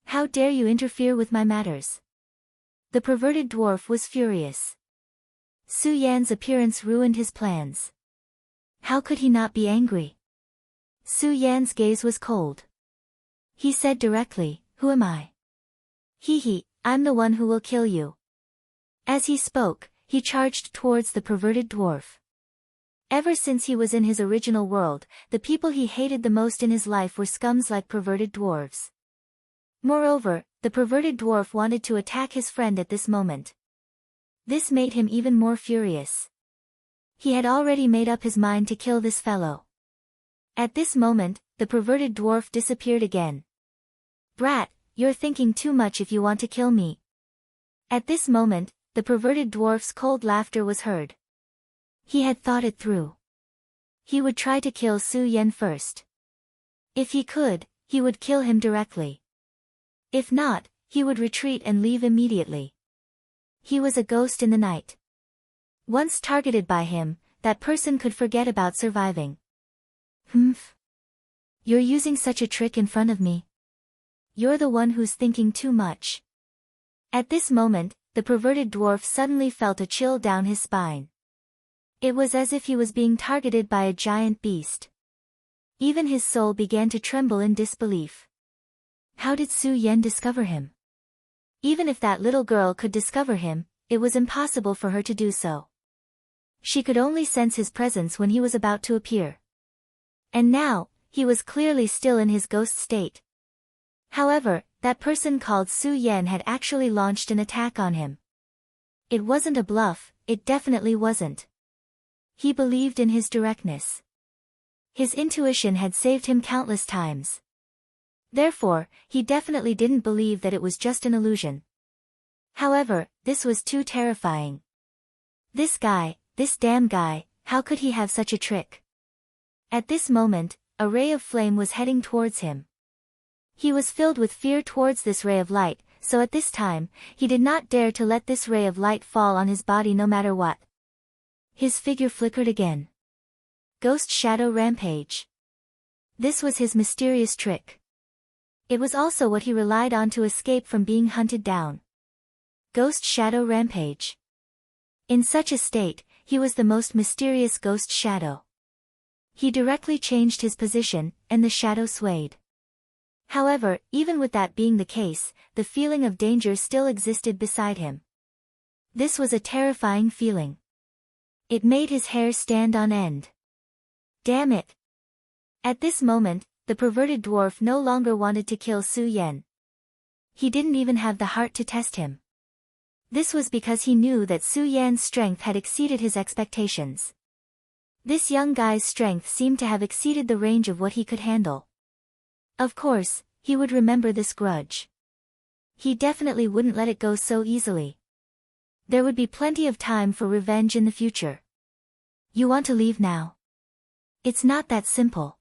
How dare you interfere with my matters? The perverted dwarf was furious. Su Yan's appearance ruined his plans. How could he not be angry? Su Yan's gaze was cold. He said directly, "Who am I?" He, I'm the one who will kill you." As he spoke, he charged towards the perverted dwarf. Ever since he was in his original world, the people he hated the most in his life were scums like perverted dwarves. Moreover, the perverted dwarf wanted to attack his friend at this moment. This made him even more furious. He had already made up his mind to kill this fellow. At this moment, the perverted dwarf disappeared again. "Brat, you're thinking too much if you want to kill me." At this moment, the perverted dwarf's cold laughter was heard. He had thought it through. He would try to kill Su Yan first. If he could, he would kill him directly. If not, he would retreat and leave immediately. He was a ghost in the night. Once targeted by him, that person could forget about surviving. "Humph. You're using such a trick in front of me. You're the one who's thinking too much." At this moment, the perverted dwarf suddenly felt a chill down his spine. It was as if he was being targeted by a giant beast. Even his soul began to tremble in disbelief. How did Su Yan discover him? Even if that little girl could discover him, it was impossible for her to do so. She could only sense his presence when he was about to appear. And now, he was clearly still in his ghost state. However, that person called Su Yan had actually launched an attack on him. It wasn't a bluff, it definitely wasn't. He believed in his directness. His intuition had saved him countless times. Therefore, he definitely didn't believe that it was just an illusion. However, this was too terrifying. This guy, this damn guy, how could he have such a trick? At this moment, a ray of flame was heading towards him. He was filled with fear towards this ray of light, so at this time, he did not dare to let this ray of light fall on his body no matter what. His figure flickered again. Ghost Shadow Rampage. This was his mysterious trick. It was also what he relied on to escape from being hunted down. Ghost Shadow Rampage. In such a state, he was the most mysterious ghost shadow. He directly changed his position, and the shadow swayed. However, even with that being the case, the feeling of danger still existed beside him. This was a terrifying feeling. It made his hair stand on end. Damn it! At this moment, the perverted dwarf no longer wanted to kill Su Yan. He didn't even have the heart to test him. This was because he knew that Su Yan's strength had exceeded his expectations. This young guy's strength seemed to have exceeded the range of what he could handle. Of course, he would remember this grudge. He definitely wouldn't let it go so easily. There would be plenty of time for revenge in the future. You want to leave now? It's not that simple.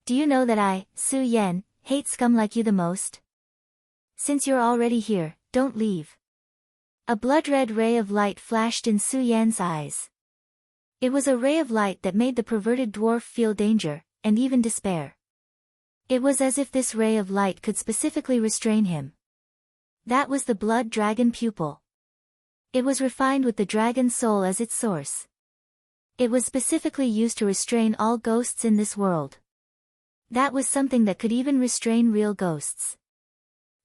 Do you know that I, Su Yan, hate scum like you the most? Since you're already here, don't leave. A blood-red ray of light flashed in Su Yan's eyes. It was a ray of light that made the perverted dwarf feel danger, and even despair. It was as if this ray of light could specifically restrain him. That was the blood dragon pupil. It was refined with the dragon soul as its source. It was specifically used to restrain all ghosts in this world. That was something that could even restrain real ghosts.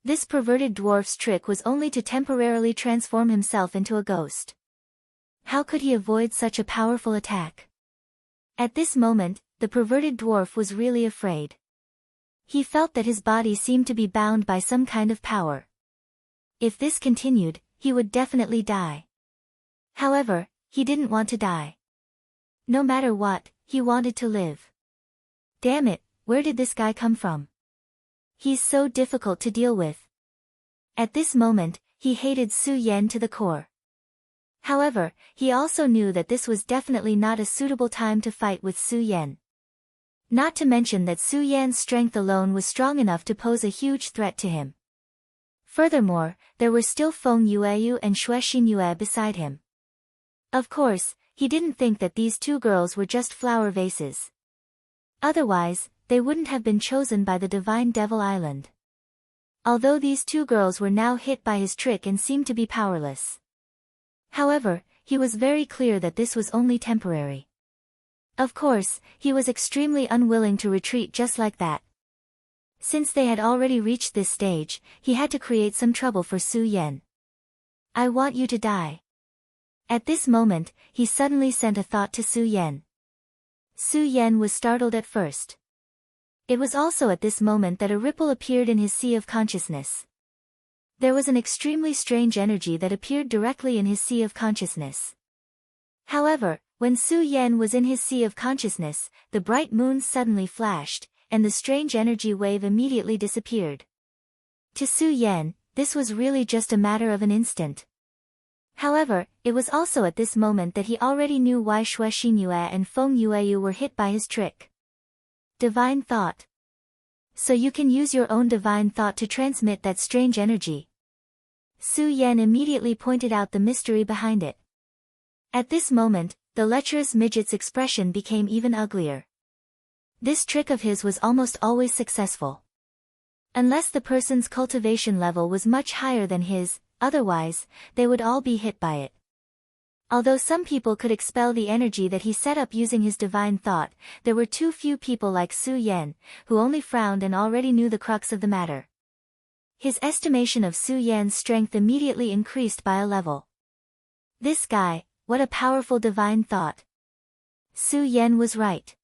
This perverted dwarf's trick was only to temporarily transform himself into a ghost. How could he avoid such a powerful attack? At this moment, the perverted dwarf was really afraid. He felt that his body seemed to be bound by some kind of power. If this continued, he would definitely die. However, he didn't want to die. No matter what, he wanted to live. Damn it, where did this guy come from? He's so difficult to deal with. At this moment, he hated Su Yan to the core. However, he also knew that this was definitely not a suitable time to fight with Su Yan. Not to mention that Su Yan's strength alone was strong enough to pose a huge threat to him. Furthermore, there were still Feng Yueyu and Xuexin Yue beside him. Of course, he didn't think that these two girls were just flower vases. Otherwise, they wouldn't have been chosen by the Divine Devil Island. Although these two girls were now hit by his trick and seemed to be powerless. However, he was very clear that this was only temporary. Of course, he was extremely unwilling to retreat just like that. Since they had already reached this stage, he had to create some trouble for Su Yan. I want you to die. At this moment, he suddenly sent a thought to Su Yan. Su Yan was startled at first. It was also at this moment that a ripple appeared in his sea of consciousness. There was an extremely strange energy that appeared directly in his sea of consciousness. However, when Su Yan was in his sea of consciousness, the bright moon suddenly flashed, and the strange energy wave immediately disappeared. To Su Yan, this was really just a matter of an instant. However, it was also at this moment that he already knew why Xue Xinyue and Feng Yueyu were hit by his trick. Divine thought. So you can use your own divine thought to transmit that strange energy. Su Yan immediately pointed out the mystery behind it. At this moment, the lecherous midget's expression became even uglier. This trick of his was almost always successful. Unless the person's cultivation level was much higher than his, otherwise, they would all be hit by it. Although some people could expel the energy that he set up using his divine thought, there were too few people like Su Yan, who only frowned and already knew the crux of the matter. His estimation of Su Yan's strength immediately increased by a level. This guy, what a powerful divine thought. Su Yan was right.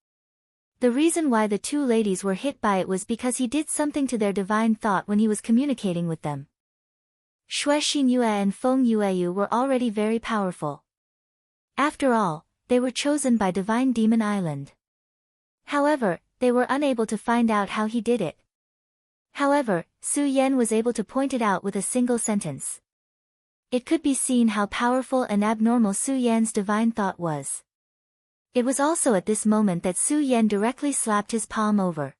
The reason why the two ladies were hit by it was because he did something to their divine thought when he was communicating with them. Xue Xinyue and Feng Yueyu were already very powerful. After all, they were chosen by Divine Demon Island. However, they were unable to find out how he did it. However, Su Yan was able to point it out with a single sentence. It could be seen how powerful and abnormal Su Yan's divine thought was. It was also at this moment that Su Yan directly slapped his palm over.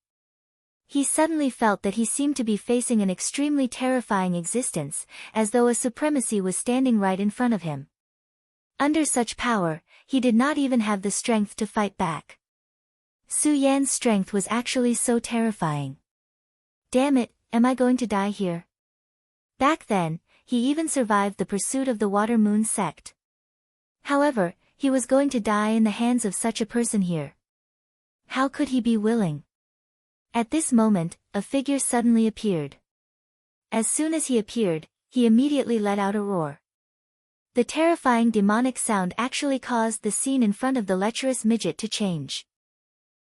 He suddenly felt that he seemed to be facing an extremely terrifying existence, as though a supremacy was standing right in front of him. Under such power, he did not even have the strength to fight back. Su Yan's strength was actually so terrifying. Damn it, am I going to die here? Back then, he even survived the pursuit of the Water Moon sect. However, he was going to die in the hands of such a person here. How could he be willing? At this moment, a figure suddenly appeared. As soon as he appeared, he immediately let out a roar. The terrifying demonic sound actually caused the scene in front of the lecherous midget to change.